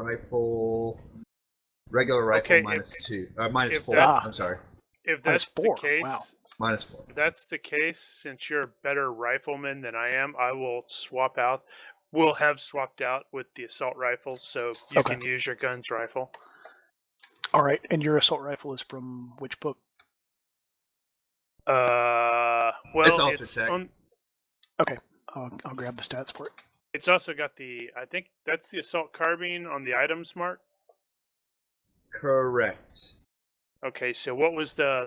[SPEAKER 2] regular rifle
[SPEAKER 3] Okay,
[SPEAKER 2] -2,
[SPEAKER 3] if
[SPEAKER 2] -4.
[SPEAKER 4] that-
[SPEAKER 2] I'm sorry,
[SPEAKER 3] If
[SPEAKER 4] Minus
[SPEAKER 3] that's
[SPEAKER 4] 4,
[SPEAKER 3] the case,
[SPEAKER 4] wow.
[SPEAKER 2] -4.
[SPEAKER 3] if that's the case, since you're a better rifleman than I am, I will swap out. We'll have swapped out with the assault rifle, so you
[SPEAKER 4] Okay.
[SPEAKER 3] can use your gun's rifle.
[SPEAKER 4] All right, and your assault rifle is from which book?
[SPEAKER 3] Well,
[SPEAKER 2] It's
[SPEAKER 3] it's
[SPEAKER 2] Ultratech.
[SPEAKER 3] on.
[SPEAKER 4] Okay, I'll grab the stats for it.
[SPEAKER 3] It's also got the. I think that's the assault carbine on the items mark.
[SPEAKER 2] Correct.
[SPEAKER 3] Okay, so what was the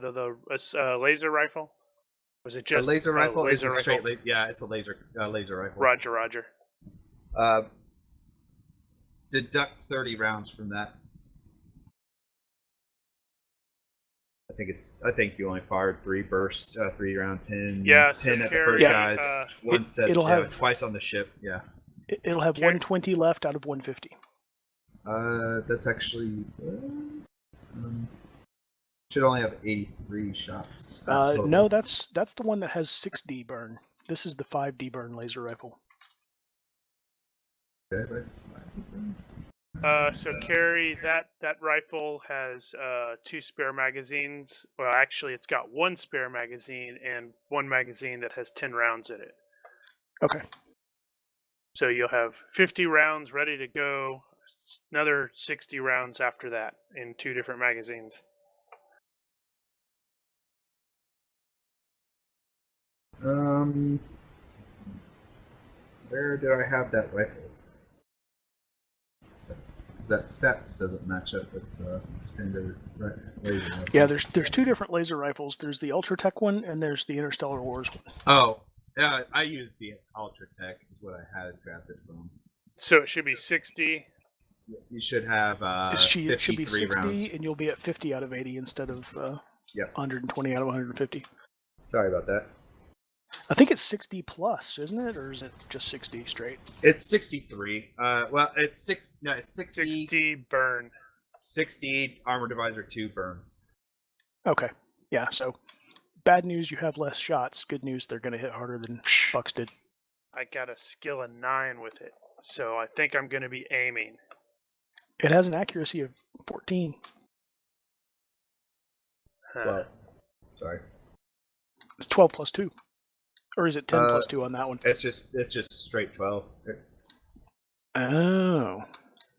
[SPEAKER 3] laser rifle? Was it
[SPEAKER 2] A
[SPEAKER 3] just
[SPEAKER 2] laser rifle is
[SPEAKER 3] laser
[SPEAKER 2] a straight.
[SPEAKER 3] rifle?
[SPEAKER 2] Yeah, it's a laser rifle.
[SPEAKER 3] Roger, Roger.
[SPEAKER 2] Deduct 30 rounds from that. I think you only fired 3 bursts, 3 round 10.
[SPEAKER 3] Yeah, so
[SPEAKER 2] 10 at the
[SPEAKER 3] Carrie,
[SPEAKER 2] first
[SPEAKER 4] Yeah.
[SPEAKER 2] guys. One set.
[SPEAKER 4] it'll have-
[SPEAKER 2] twice on the ship. Yeah.
[SPEAKER 4] It'll have
[SPEAKER 3] Okay.
[SPEAKER 4] 120 left out of 150.
[SPEAKER 2] That's actually should only have 83 shots. total.
[SPEAKER 4] No, that's the one that has 6D burn. This is the 5D burn laser rifle.
[SPEAKER 2] Okay, right.
[SPEAKER 3] So Carrie, that rifle has 2 spare magazines. Well, actually, it's got 1 spare magazine and 1 magazine that has 10 rounds in it.
[SPEAKER 4] Okay.
[SPEAKER 3] So you'll have 50 rounds ready to go. Another 60 rounds after that in 2 different magazines.
[SPEAKER 2] Where do I have that rifle? That stats doesn't match up with standard laser rifle.
[SPEAKER 4] Yeah, there's 2 different laser rifles. There's the Ultratech one, and there's the Interstellar Wars one.
[SPEAKER 2] Oh, yeah, I used the Ultratech is what I had grabbed it from.
[SPEAKER 3] So it should be 60.
[SPEAKER 2] You should have
[SPEAKER 4] it should be
[SPEAKER 2] 53
[SPEAKER 4] 60,
[SPEAKER 2] rounds.
[SPEAKER 4] and you'll be at 50 out of 80 instead of
[SPEAKER 2] Yep.
[SPEAKER 4] 120 out of 150.
[SPEAKER 2] Sorry about that.
[SPEAKER 4] I think it's 60 plus, isn't it, or is it just 60 straight?
[SPEAKER 2] It's 63. Well, it's 60.
[SPEAKER 3] 60 burn.
[SPEAKER 2] 60 armor divisor 2 burn.
[SPEAKER 4] Okay, yeah. So, bad news, you have less shots. Good news, they're going to hit harder than Bucks did.
[SPEAKER 3] I got a skill of 9 with it, so I think I'm going to be aiming.
[SPEAKER 4] It has an accuracy of 14.
[SPEAKER 2] 12. Sorry.
[SPEAKER 4] It's 12 plus 2. Or is it 10
[SPEAKER 2] Uh,
[SPEAKER 4] plus 2 on that one?
[SPEAKER 2] It's just straight 12.
[SPEAKER 4] Oh.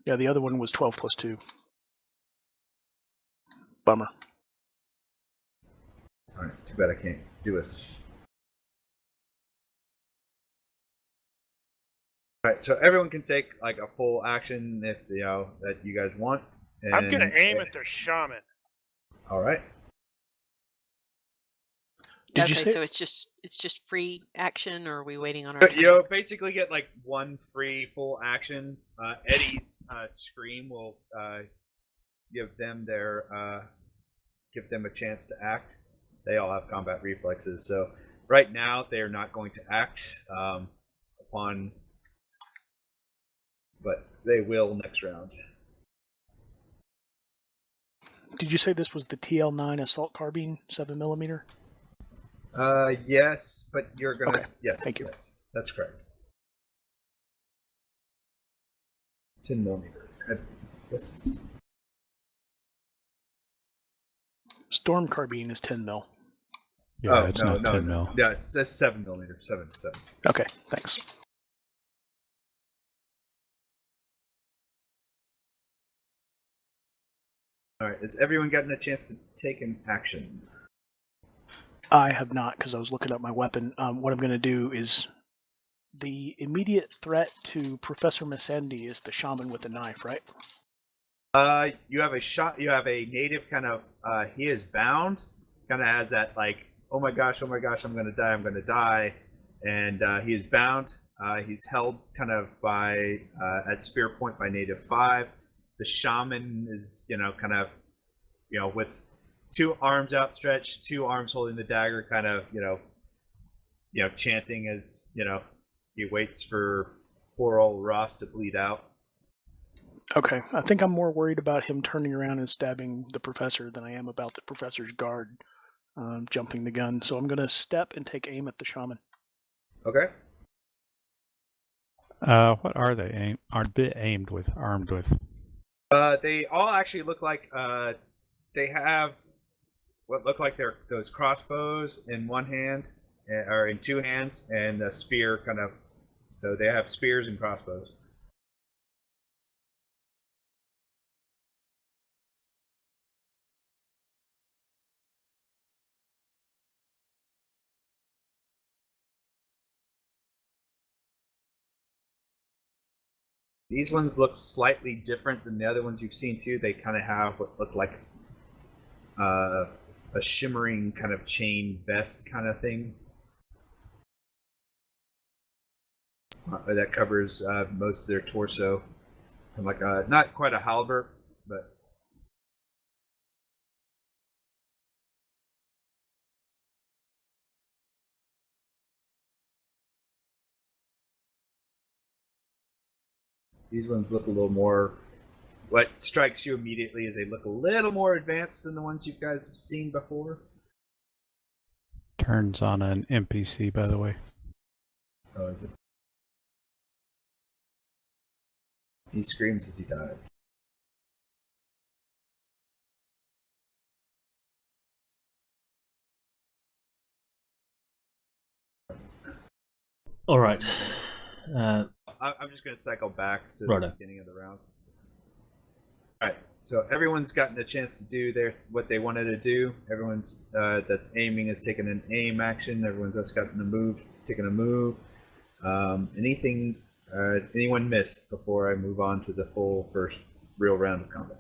[SPEAKER 4] Yeah, the other one was 12 plus 2. Bummer.
[SPEAKER 2] Alright, too bad I can't do this. Alright, so everyone can take like a full action if that you guys want. And,
[SPEAKER 3] I'm gonna aim at their shaman.
[SPEAKER 2] Alright.
[SPEAKER 4] Did you
[SPEAKER 7] Okay,
[SPEAKER 4] say?
[SPEAKER 7] so it's just free action, or are we waiting on our turn?
[SPEAKER 2] You basically get like one free full action. Eddie's scream will give them a chance to act. They all have combat reflexes, so right now they are not going to act but they will next round.
[SPEAKER 4] Did you say this was the TL9 assault carbine 7mm?
[SPEAKER 2] Yes, but you're gonna.
[SPEAKER 4] Okay,
[SPEAKER 2] Yes,
[SPEAKER 4] thank you.
[SPEAKER 2] Yes, that's correct. 10mm. Yes.
[SPEAKER 4] Storm carbine is 10 mil.
[SPEAKER 5] Yeah, it's not 10 mil.
[SPEAKER 2] Yeah, it says 7mm. 7.
[SPEAKER 4] Okay, thanks.
[SPEAKER 2] All right. Has everyone gotten a chance to take an action?
[SPEAKER 4] I have not, because I was looking up my weapon. What I'm going to do is the immediate threat to Professor Missandei is the shaman with the knife, right?
[SPEAKER 2] You have a native kind of. He is bound. Kind of has that like, oh my gosh, I'm gonna die, and he is bound. He's held kind of by at spear point by native 5. The shaman is kind of with 2 arms outstretched, 2 arms holding the dagger, kind of chanting as he waits for poor old Ross to bleed out.
[SPEAKER 4] Okay, I think I'm more worried about him turning around and stabbing the professor than I am about the professor's guard jumping the gun. So I'm going to step and take aim at the shaman.
[SPEAKER 2] Okay.
[SPEAKER 5] What are they armed with?
[SPEAKER 2] They all actually look like they have what look like those crossbows in one hand, or in 2 hands, and a spear kind of. So they have spears and crossbows. These ones look slightly different than the other ones you've seen too. They kind of have what look like a shimmering kind of chain vest kind of thing that covers most of their torso. And like not quite a halberd, but these ones look a little more. What strikes you immediately is they look a little more advanced than the ones you guys have seen before.
[SPEAKER 5] Turns on an NPC, by the way.
[SPEAKER 2] Oh, is it? He screams as he dies.
[SPEAKER 1] All right.
[SPEAKER 2] I'm just going to cycle back to
[SPEAKER 1] Righto.
[SPEAKER 2] the beginning of the round. All right. So everyone's gotten a chance to do what they wanted to do. Everyone's that's aiming has taken an aim action. Everyone's else gotten a move. Has taken a move. Anyone missed before I move on to the full first real round of combat?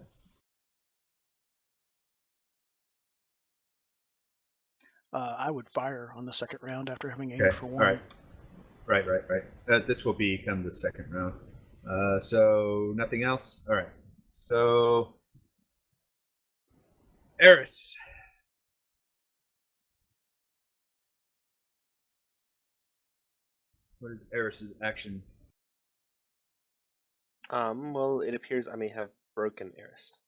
[SPEAKER 4] I would fire on the second round after having aimed for 1.
[SPEAKER 2] All right. Right. This will become the second round. So nothing else. All right. So Eris. What is Eris's action?
[SPEAKER 6] Well, it appears I may have broken Eris.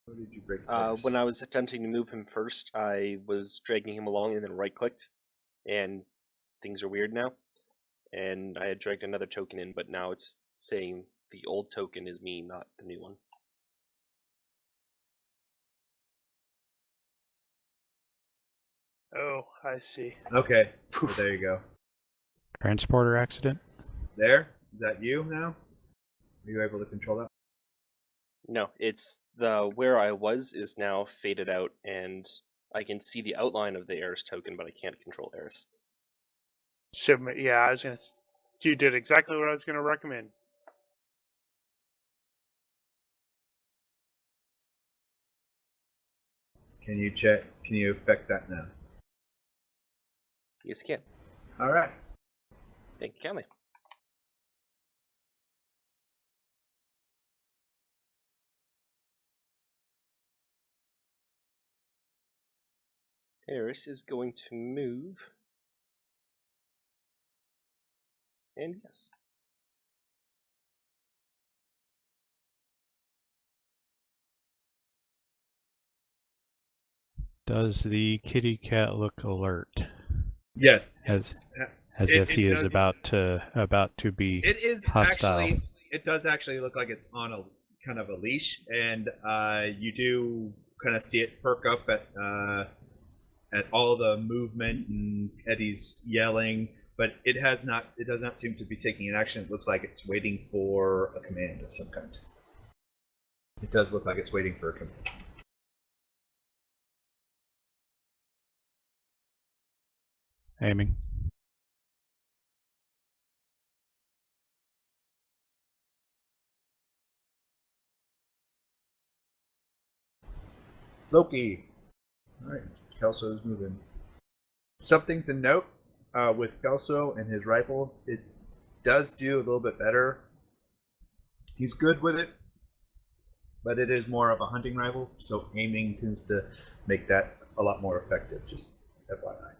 [SPEAKER 2] What did you break?
[SPEAKER 6] When I was attempting to move him first, I was dragging him along and then right-clicked, and things are weird now. And I had dragged another token in, but now it's saying the old token is me, not the new one.
[SPEAKER 3] Oh, I see.
[SPEAKER 2] Okay, so there you go.
[SPEAKER 5] Transporter accident?
[SPEAKER 2] There? Is that you now? Are you able to control that?
[SPEAKER 6] No, it's the where I was is now faded out, and I can see the outline of the Eris token, but I can't control Eris.
[SPEAKER 3] So yeah, I was gonna. You did exactly what I was gonna recommend.
[SPEAKER 2] Can you check? Can you affect that now?
[SPEAKER 6] Yes, I can.
[SPEAKER 2] All right.
[SPEAKER 6] Thank you kindly. Eris is going to move. And yes.
[SPEAKER 5] Does the kitty cat look alert?
[SPEAKER 2] Yes.
[SPEAKER 5] As
[SPEAKER 2] It-
[SPEAKER 5] if
[SPEAKER 2] it
[SPEAKER 5] he is
[SPEAKER 2] does-
[SPEAKER 5] about to be
[SPEAKER 2] It is
[SPEAKER 5] hostile.
[SPEAKER 2] actually. It does actually look like it's on a kind of a leash, and you do kind of see it perk up at all the movement and Eddie's yelling, but it does not seem to be taking an action. It looks like it's waiting for a command of some kind. It does look like it's waiting for a command.
[SPEAKER 5] Aiming.
[SPEAKER 2] Loki. All right, Kelso's moving. Something to note with Kelso and his rifle, it does do a little bit better. He's good with it, but it is more of a hunting rifle, so aiming tends to make that a lot more effective. Just FYI.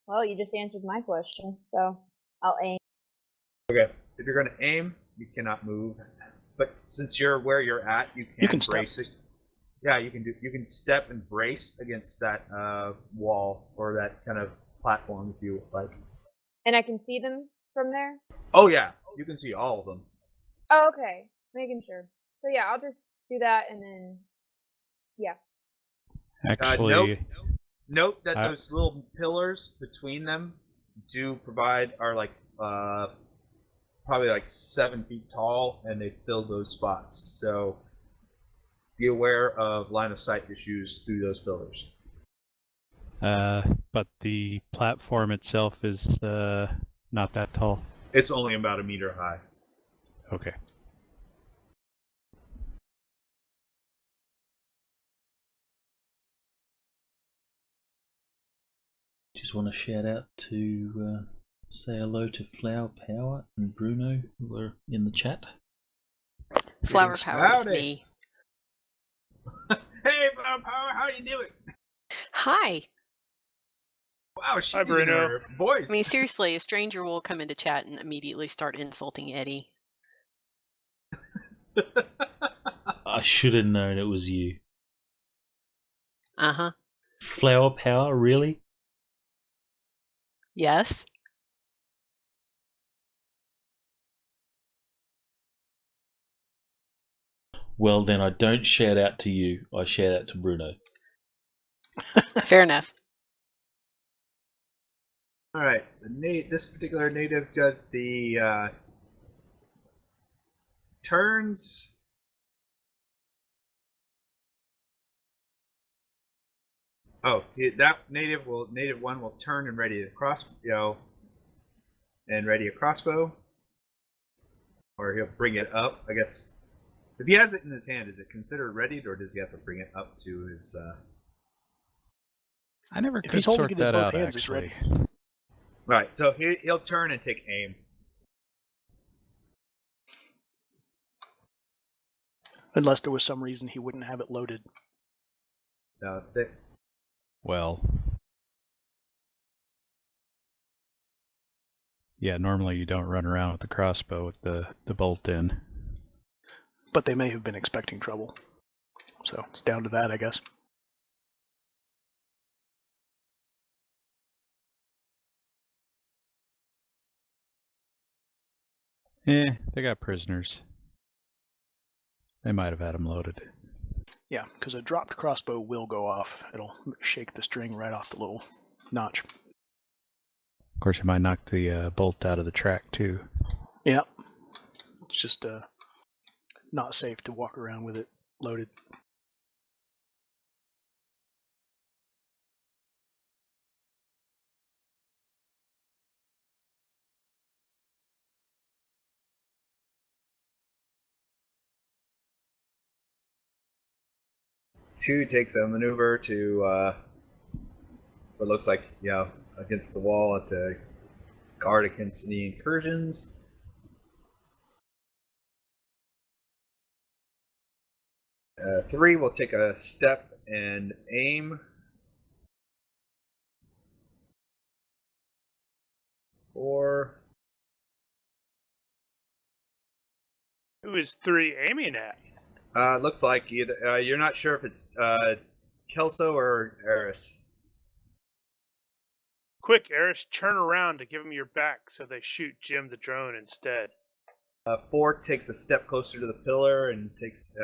[SPEAKER 8] Well, you just answered my question, so I'll aim.
[SPEAKER 2] Okay, if you're going to aim, you cannot move. But since you're where you're at, you can brace it. Yeah, you can step and brace against that wall or that kind of platform if you like.
[SPEAKER 8] And I can see them from there?
[SPEAKER 2] Oh yeah, you can see all of them.
[SPEAKER 8] Oh, okay. Making sure. So yeah, I'll just do that and then yeah.
[SPEAKER 5] Actually,
[SPEAKER 2] note that those little pillars between them are like probably like 7 feet tall, and they fill those spots. So be aware of line of sight issues through those pillars.
[SPEAKER 5] but the platform itself is not that tall.
[SPEAKER 2] It's only about 1 meter high.
[SPEAKER 5] Okay.
[SPEAKER 1] Just want to shout out to say hello to Flower Power and Bruno, who are in the chat.
[SPEAKER 7] Flower Power is
[SPEAKER 2] Howdy.
[SPEAKER 7] me.
[SPEAKER 2] Hey, Flower Power, how you doing?
[SPEAKER 7] Hi.
[SPEAKER 2] Wow, she's
[SPEAKER 3] Hi,
[SPEAKER 2] even
[SPEAKER 3] Bruno.
[SPEAKER 2] her voice.
[SPEAKER 7] I mean, seriously, a stranger will come into chat and immediately start insulting Eddie.
[SPEAKER 1] I should have known it was you.
[SPEAKER 7] Uh-huh.
[SPEAKER 1] Flower Power, really?
[SPEAKER 7] Yes.
[SPEAKER 1] Well, then I don't shout out to you. I shout out to Bruno.
[SPEAKER 7] Fair enough.
[SPEAKER 2] All right, this particular native does the turns. Oh, that native one will turn and ready a crossbow, or he'll bring it up. I guess if he has it in his hand, is it considered readied, or does he have to bring it up to his?
[SPEAKER 5] I never
[SPEAKER 4] If
[SPEAKER 5] could
[SPEAKER 4] he's holding
[SPEAKER 5] sort
[SPEAKER 4] it in
[SPEAKER 5] that
[SPEAKER 4] both
[SPEAKER 5] out,
[SPEAKER 4] hands, it's
[SPEAKER 5] actually.
[SPEAKER 4] ready.
[SPEAKER 2] Right, so he'll turn and take aim.
[SPEAKER 4] Unless there was some reason he wouldn't have it loaded.
[SPEAKER 5] Well, yeah, normally you don't run around with the crossbow with the bolt in.
[SPEAKER 4] But they may have been expecting trouble. So it's down to that, I guess.
[SPEAKER 5] They got prisoners. They might have had them loaded.
[SPEAKER 4] Yeah, because a dropped crossbow will go off. It'll shake the string right off the little notch.
[SPEAKER 5] Of course, you might knock the bolt out of the track too.
[SPEAKER 4] Yeah, it's just not safe to walk around with it loaded.
[SPEAKER 2] Two takes a maneuver to what looks like, against the wall to guard against any incursions. Three will take a step and aim. Four.
[SPEAKER 3] Who is 3 aiming at?
[SPEAKER 2] Looks like either. You're not sure if it's Kelso or Eris.
[SPEAKER 3] Quick, Eris, turn around to give them your back so they shoot Jim the drone instead.
[SPEAKER 2] Four takes a step closer to the pillar and takes.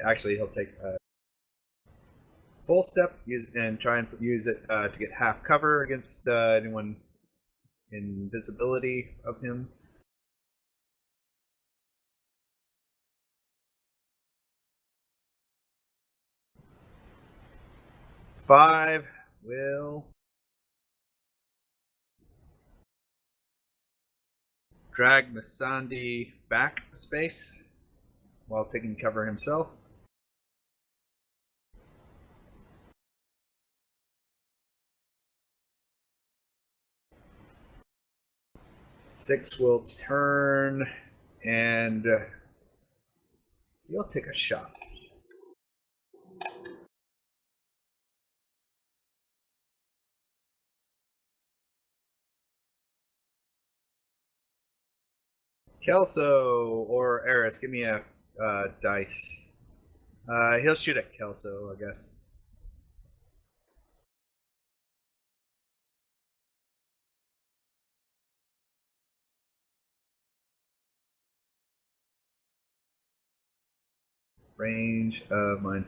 [SPEAKER 2] Actually, he'll take a full step and try and use it to get half cover against anyone in visibility of him. Five will drag Masandi back a space while taking cover himself. Six will turn and he'll take a shot. Kelso or Eris, give me a dice. He'll shoot at Kelso, I guess. Range of mine.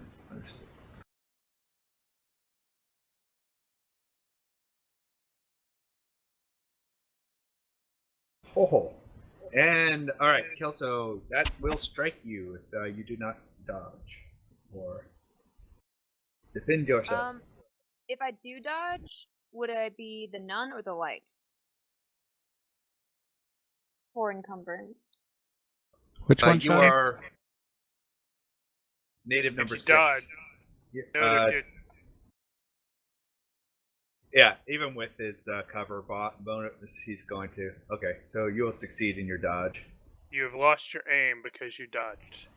[SPEAKER 2] Oh. And all right, Kelso, that will strike you if you do not dodge or defend yourself.
[SPEAKER 8] If I do dodge, would I be the nun or the light? For encumbrance.
[SPEAKER 5] Which one,
[SPEAKER 2] You
[SPEAKER 5] Johnny?
[SPEAKER 2] are native number
[SPEAKER 3] If you
[SPEAKER 2] 6.
[SPEAKER 3] dodge, note
[SPEAKER 2] Yeah, even with his cover bonus, he's going to. Okay, so you will succeed in your dodge.
[SPEAKER 3] you have lost your aim because you dodged.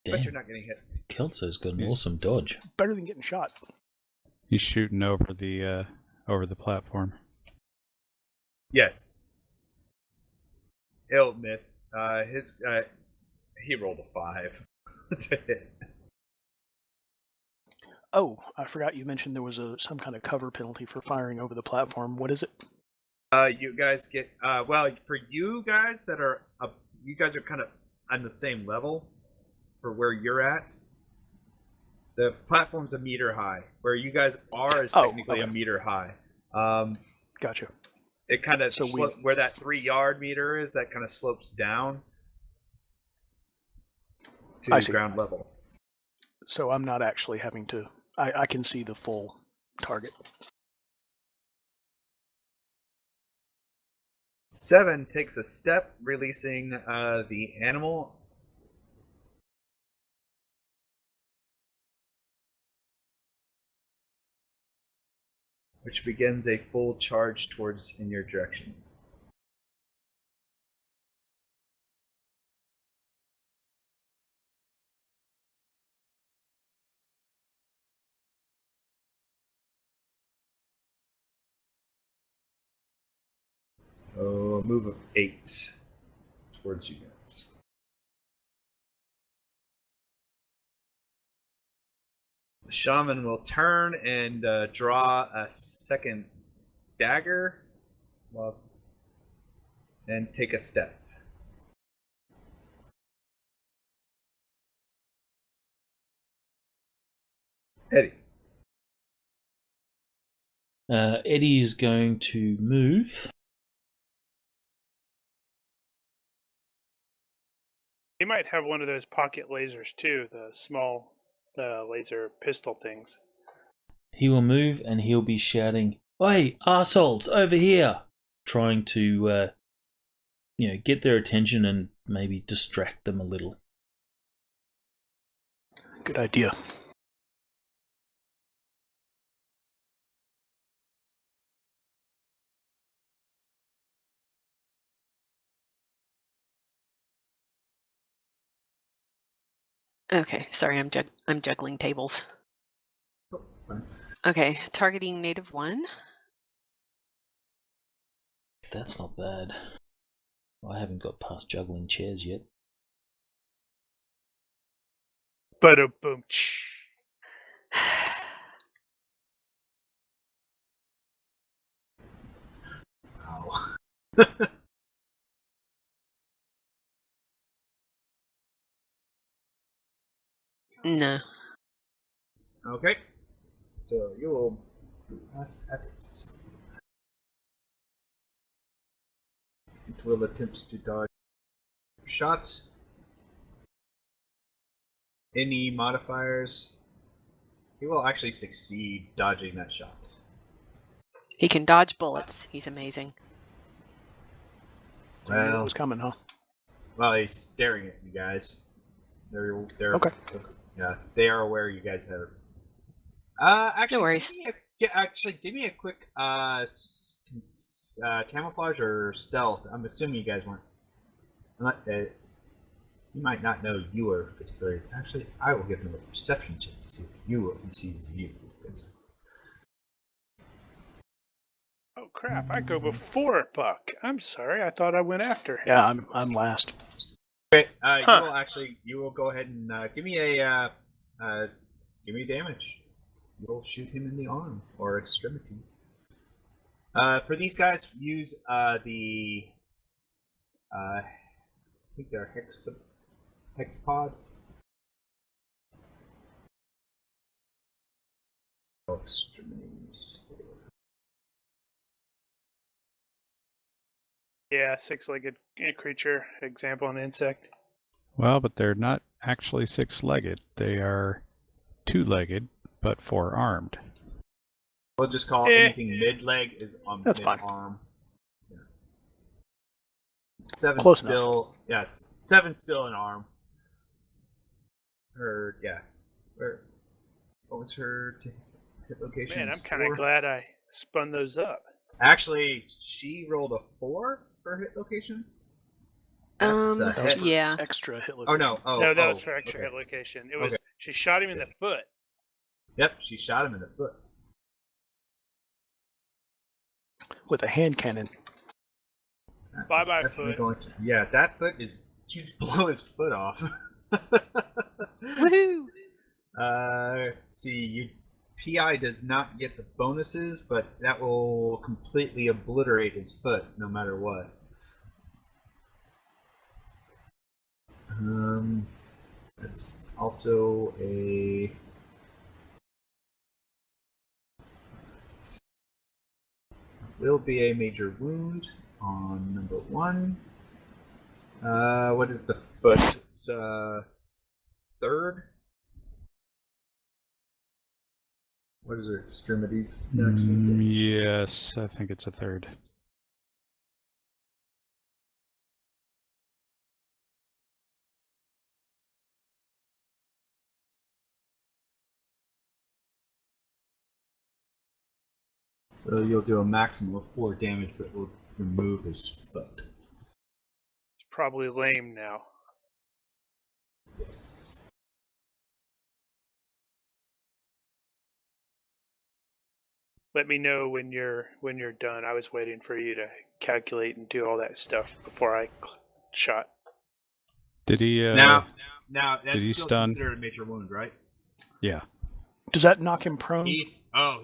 [SPEAKER 2] But you're
[SPEAKER 1] Damn,
[SPEAKER 2] not getting hit.
[SPEAKER 1] Kelso's got an
[SPEAKER 5] He's-
[SPEAKER 1] awesome dodge.
[SPEAKER 4] Better than getting shot.
[SPEAKER 5] He's shooting over the platform.
[SPEAKER 2] Yes. He'll miss. He rolled a 5 to hit.
[SPEAKER 4] Oh, I forgot you mentioned there was some kind of cover penalty for firing over the platform. What is it?
[SPEAKER 2] You guys get well for you guys that are you guys are kind of on the same level for where you're at. The platform's a meter high. Where you guys are is technically a meter high.
[SPEAKER 4] Gotcha.
[SPEAKER 2] It kind of
[SPEAKER 4] So
[SPEAKER 2] where that 3-yard meter is, that kind of slopes down to ground level.
[SPEAKER 4] So I'm not actually having to. I can see the full target.
[SPEAKER 2] 7 takes a step, releasing the animal. Which begins a full charge towards in your direction. So move of 8 towards you guys. The shaman will turn and draw a second dagger. Well, and take a step. Eddie.
[SPEAKER 1] Eddie is going to move.
[SPEAKER 3] He might have one of those pocket lasers too, the small laser pistol things.
[SPEAKER 1] He will move and he'll be shouting, "Oi, arseholes, over here!" Trying to, get their attention and maybe distract them a little.
[SPEAKER 4] Good idea.
[SPEAKER 7] Okay, sorry, I'm juggling tables.
[SPEAKER 2] Oh, fine.
[SPEAKER 7] Okay, targeting native 1.
[SPEAKER 1] That's not bad. I haven't got past juggling chairs yet.
[SPEAKER 3] Ba-da-boom.
[SPEAKER 2] Wow.
[SPEAKER 7] No.
[SPEAKER 2] Okay. So you will ask ethics. It will attempt to dodge shots. Any modifiers? He will actually succeed dodging that shot.
[SPEAKER 7] He can dodge bullets. He's amazing.
[SPEAKER 4] So you knew it was coming, huh?
[SPEAKER 2] Well, he's staring at you guys. They're
[SPEAKER 4] Okay.
[SPEAKER 2] Yeah, they are aware you guys have. Actually,
[SPEAKER 7] No worries.
[SPEAKER 2] give me a quick camouflage or stealth. I'm assuming you guys weren't. You might not know you are particularly. Actually, I will give him a perception check to see if he sees you.
[SPEAKER 3] Oh crap! I go before Buck. I'm sorry. I thought I went after him.
[SPEAKER 4] Yeah, I'm last.
[SPEAKER 2] Okay, you will go ahead and give me damage. You'll shoot him in the arm or extremity. For these guys, use I think they're hexapods. Extremities.
[SPEAKER 3] Yeah, 6-legged creature. Example, an insect.
[SPEAKER 5] Well, but they're not actually 6-legged. They are 2-legged, but 4-armed.
[SPEAKER 2] We'll just call anything mid-leg is on
[SPEAKER 4] That's fine.
[SPEAKER 2] mid-arm. Yeah. 7
[SPEAKER 4] Close
[SPEAKER 2] still.
[SPEAKER 4] enough.
[SPEAKER 2] Yeah, 7 still an arm. What was her hit location?
[SPEAKER 3] Man, I'm kind of glad I spun those up.
[SPEAKER 2] Actually, she rolled a 4 for hit location. That's
[SPEAKER 4] That was for
[SPEAKER 7] yeah.
[SPEAKER 4] extra hit
[SPEAKER 2] Oh
[SPEAKER 4] location.
[SPEAKER 2] no!
[SPEAKER 3] No, that was for extra
[SPEAKER 2] okay.
[SPEAKER 3] hit location. It was
[SPEAKER 2] Okay.
[SPEAKER 3] she shot him in the foot.
[SPEAKER 2] Yep, she shot him in the foot.
[SPEAKER 4] With a hand cannon.
[SPEAKER 3] Bye-bye,
[SPEAKER 2] Definitely
[SPEAKER 3] foot.
[SPEAKER 2] Yeah, that foot is. You blow his foot off.
[SPEAKER 7] Woohoo!
[SPEAKER 2] See, PI does not get the bonuses, but that will completely obliterate his foot no matter what. That's also a. Will be a major wound on number 1. What is the foot? It's 3rd. What is her extremities?
[SPEAKER 5] Yes, I think it's a 3rd.
[SPEAKER 2] So you'll do a maximum of 4 damage, but will remove his foot.
[SPEAKER 3] It's probably lame now.
[SPEAKER 2] Yes.
[SPEAKER 3] Let me know when you're done. I was waiting for you to calculate and do all that stuff before I shot.
[SPEAKER 5] Did he?
[SPEAKER 2] Now that's
[SPEAKER 5] did he
[SPEAKER 2] still
[SPEAKER 5] stun?
[SPEAKER 2] considered a major wound, right?
[SPEAKER 5] Yeah.
[SPEAKER 4] Does that knock him prone?
[SPEAKER 2] He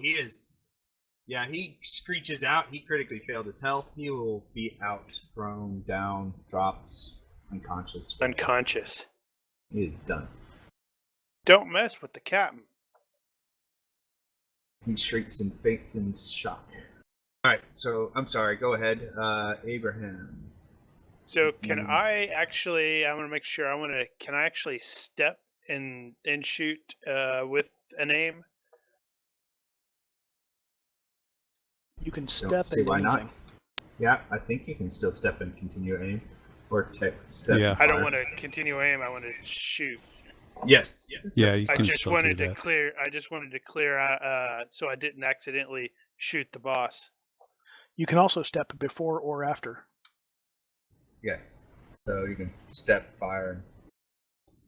[SPEAKER 2] is Yeah, he screeches out. He critically failed his health. He will be out, thrown down, dropped, unconscious.
[SPEAKER 3] Unconscious.
[SPEAKER 2] He is done.
[SPEAKER 3] Don't mess with the captain.
[SPEAKER 2] He shrieks and faints in shock. Alright, so, I'm sorry, go ahead. Abraham.
[SPEAKER 3] So can I actually? I want to make sure. Can I actually step and shoot with an aim?
[SPEAKER 4] You can
[SPEAKER 2] Don't
[SPEAKER 4] step
[SPEAKER 2] see
[SPEAKER 4] into
[SPEAKER 2] why not.
[SPEAKER 4] anything.
[SPEAKER 2] Yeah, I think you can still step and continue aim. Or step
[SPEAKER 5] Yeah.
[SPEAKER 2] and
[SPEAKER 3] I don't
[SPEAKER 2] fire.
[SPEAKER 3] want to continue aim. I want to shoot.
[SPEAKER 2] Yes.
[SPEAKER 5] Yeah, you
[SPEAKER 3] I
[SPEAKER 5] can
[SPEAKER 3] just
[SPEAKER 5] still
[SPEAKER 3] wanted
[SPEAKER 5] do
[SPEAKER 3] to
[SPEAKER 5] that.
[SPEAKER 3] clear. I just wanted to clear so I didn't accidentally shoot the boss.
[SPEAKER 4] You can also step before or after.
[SPEAKER 2] Yes. So you can step, fire.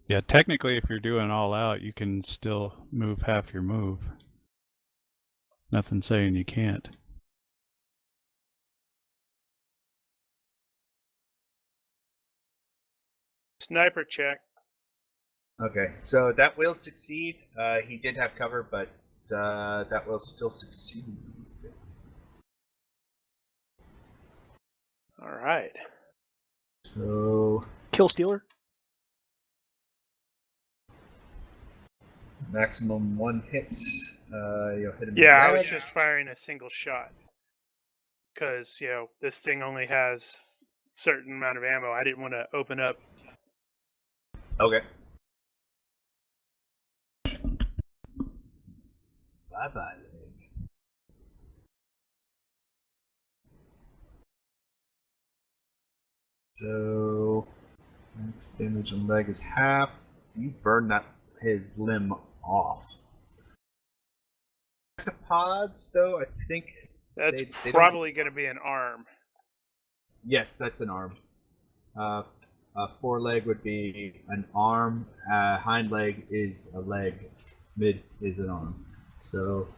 [SPEAKER 5] Yeah, technically, if you're doing all out, you can still move half your move. Nothing saying you can't.
[SPEAKER 3] Sniper check.
[SPEAKER 2] Okay, so that will succeed. He did have cover, but that will still succeed.
[SPEAKER 3] All right.
[SPEAKER 2] So
[SPEAKER 4] Kill Stealer.
[SPEAKER 2] maximum 1 hit. You'll hit him.
[SPEAKER 3] Yeah,
[SPEAKER 2] in
[SPEAKER 3] I
[SPEAKER 2] the
[SPEAKER 3] was
[SPEAKER 2] leg.
[SPEAKER 3] just firing a single shot because this thing only has certain amount of ammo. I didn't want to open up.
[SPEAKER 2] Okay. Bye bye, leg. So max damage on leg is half. You burn his limb off. Hexapods, though, I think
[SPEAKER 3] That's
[SPEAKER 2] they don't-
[SPEAKER 3] probably going to be an arm.
[SPEAKER 2] Yes, that's an arm. Foreleg would be an arm. Hind leg is a leg. Mid is an arm. So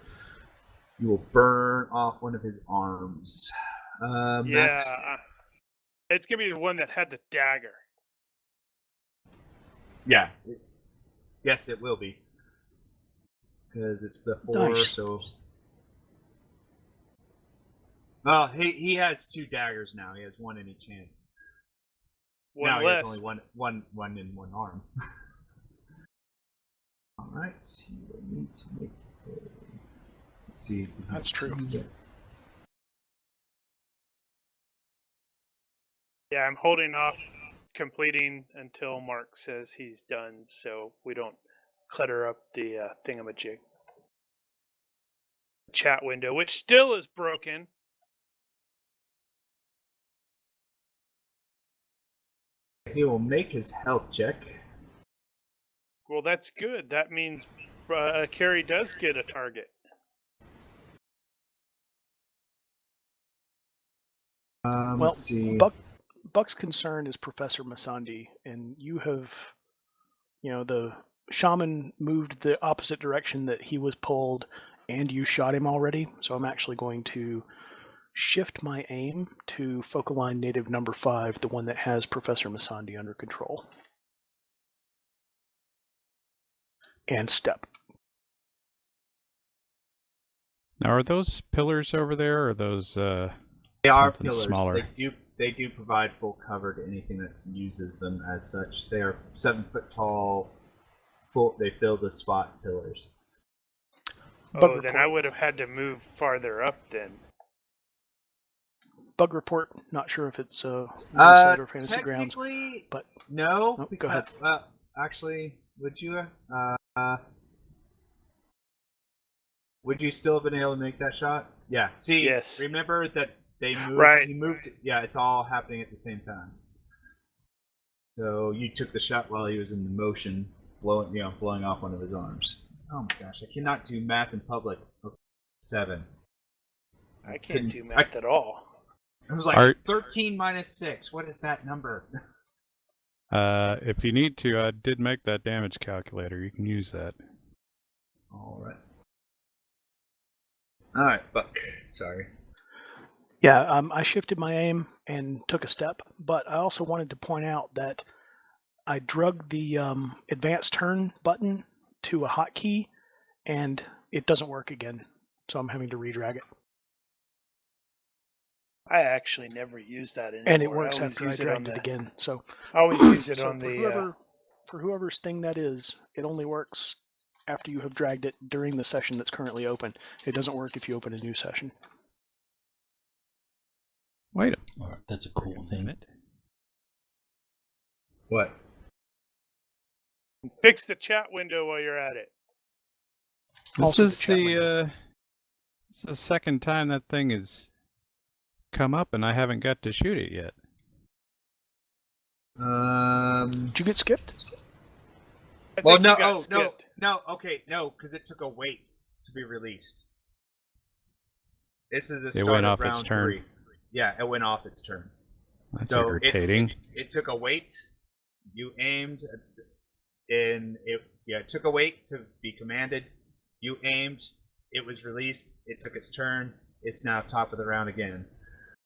[SPEAKER 2] you will burn off one of his arms. Max.
[SPEAKER 3] It's going to be the one that had the dagger.
[SPEAKER 2] Yeah. Yes, it will be. Because it's the 4,
[SPEAKER 4] Nice.
[SPEAKER 2] so. Well, he has 2 daggers now. He has 1 in each hand.
[SPEAKER 3] One
[SPEAKER 2] now
[SPEAKER 3] less.
[SPEAKER 2] he has only one in one arm. Alright, you will need to make let's see.
[SPEAKER 4] That's true.
[SPEAKER 3] Yeah, I'm holding off completing until Mark says he's done, so we don't clutter up the thingamajig. Chat window, which still is broken.
[SPEAKER 2] He will make his health check.
[SPEAKER 3] Well, that's good. That means Carrie does get a target.
[SPEAKER 4] Well,
[SPEAKER 2] Let's see.
[SPEAKER 4] Buck's concern is Professor Masandi, and you have, the shaman moved the opposite direction that he was pulled, and you shot him already. So I'm actually going to shift my aim to focal line native number 5, the one that has Professor Masandi under control. And step.
[SPEAKER 5] Now, are those pillars over there, or are those
[SPEAKER 2] They are
[SPEAKER 5] something
[SPEAKER 2] pillars.
[SPEAKER 5] smaller?
[SPEAKER 2] They do provide full cover to anything that uses them as such. They are 7 foot tall. They fill the spot pillars.
[SPEAKER 3] Oh, then I would have had to move farther up then.
[SPEAKER 4] Bug report. Not sure if it's Riverside or Fantasy Grounds.
[SPEAKER 2] Technically,
[SPEAKER 4] but
[SPEAKER 2] no.
[SPEAKER 4] Oh, go ahead.
[SPEAKER 2] Actually, would you? Would you still have been able to make that shot? Yeah. See,
[SPEAKER 3] Yes.
[SPEAKER 2] Remember that they moved.
[SPEAKER 3] Right.
[SPEAKER 2] He moved. Yeah, it's all happening at the same time. So you took the shot while he was in the motion, blowing off one of his arms. Oh my gosh, I cannot do math in public. Okay, 7.
[SPEAKER 3] I can't do math at all.
[SPEAKER 2] It was like 13 minus 6. What is that number?
[SPEAKER 5] If you need to, I did make that damage calculator. You can use that.
[SPEAKER 2] All right, Buck. Sorry.
[SPEAKER 4] Yeah, I shifted my aim and took a step, but I also wanted to point out that I drug the advanced turn button to a hotkey, and it doesn't work again, so I'm having to redrag it.
[SPEAKER 3] I actually never use that anymore.
[SPEAKER 4] And it works
[SPEAKER 3] I always
[SPEAKER 4] after I
[SPEAKER 3] use
[SPEAKER 4] dragged
[SPEAKER 3] on
[SPEAKER 4] it
[SPEAKER 3] the,
[SPEAKER 4] again. So
[SPEAKER 3] I always use it
[SPEAKER 4] so
[SPEAKER 3] on
[SPEAKER 4] for
[SPEAKER 3] the.
[SPEAKER 4] whoever's thing that is, it only works after you have dragged it during the session that's currently open. It doesn't work if you open a new session.
[SPEAKER 5] Wait
[SPEAKER 1] All right, that's a cool thing.
[SPEAKER 5] minute.
[SPEAKER 2] What?
[SPEAKER 3] Fix the chat window while you're at it.
[SPEAKER 5] This
[SPEAKER 4] Also
[SPEAKER 5] is
[SPEAKER 4] the chat window.
[SPEAKER 5] this is the second time that thing has come up, and I haven't got to shoot it yet.
[SPEAKER 4] Did you get skipped?
[SPEAKER 3] I
[SPEAKER 2] Well,
[SPEAKER 3] think
[SPEAKER 2] no,
[SPEAKER 3] you got skipped.
[SPEAKER 2] okay, no, because it took a wait to be released. This is the
[SPEAKER 5] It
[SPEAKER 2] start
[SPEAKER 5] went
[SPEAKER 2] of
[SPEAKER 5] off its
[SPEAKER 2] round
[SPEAKER 5] turn.
[SPEAKER 2] 3. Yeah, it went off its turn.
[SPEAKER 5] That's
[SPEAKER 2] So
[SPEAKER 5] irritating.
[SPEAKER 2] It took a wait. You aimed, and it took a wait to be commanded. You aimed. It was released. It took its turn. It's now top of the round again.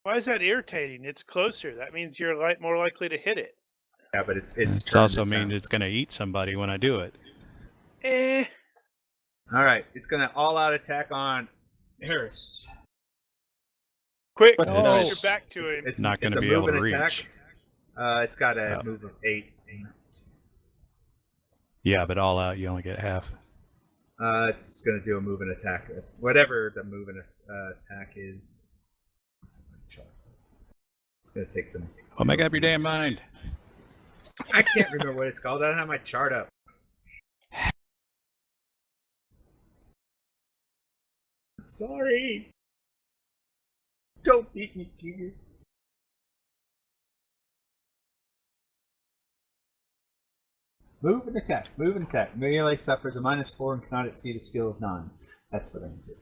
[SPEAKER 3] Why is that irritating? It's closer. That means you're more likely to hit it.
[SPEAKER 2] Yeah, but it's
[SPEAKER 5] It
[SPEAKER 2] turn
[SPEAKER 5] also
[SPEAKER 2] this
[SPEAKER 5] means
[SPEAKER 2] time.
[SPEAKER 5] it's going to eat somebody when I do it.
[SPEAKER 2] All right, it's gonna all-out attack on Eris.
[SPEAKER 3] Quick,
[SPEAKER 5] What's
[SPEAKER 3] turn
[SPEAKER 5] this?
[SPEAKER 3] your back to him.
[SPEAKER 5] It's not going
[SPEAKER 2] it's
[SPEAKER 5] to
[SPEAKER 2] a
[SPEAKER 5] be
[SPEAKER 2] move
[SPEAKER 5] able to
[SPEAKER 2] and
[SPEAKER 5] reach.
[SPEAKER 2] attack. It's got a
[SPEAKER 5] Oh.
[SPEAKER 2] move of 8.
[SPEAKER 5] Yeah, but all out, you only get half.
[SPEAKER 2] It's gonna do a move and attack. Whatever the move and attack is. It's gonna take some.
[SPEAKER 5] Oh, make up your damn mind.
[SPEAKER 2] I can't remember what it's called. I don't have my chart up. Sorry. Don't beat me, Junior. Move and attack. Move and attack. Melee suffers a -4 and cannot exceed a skill of 9. That's what I need.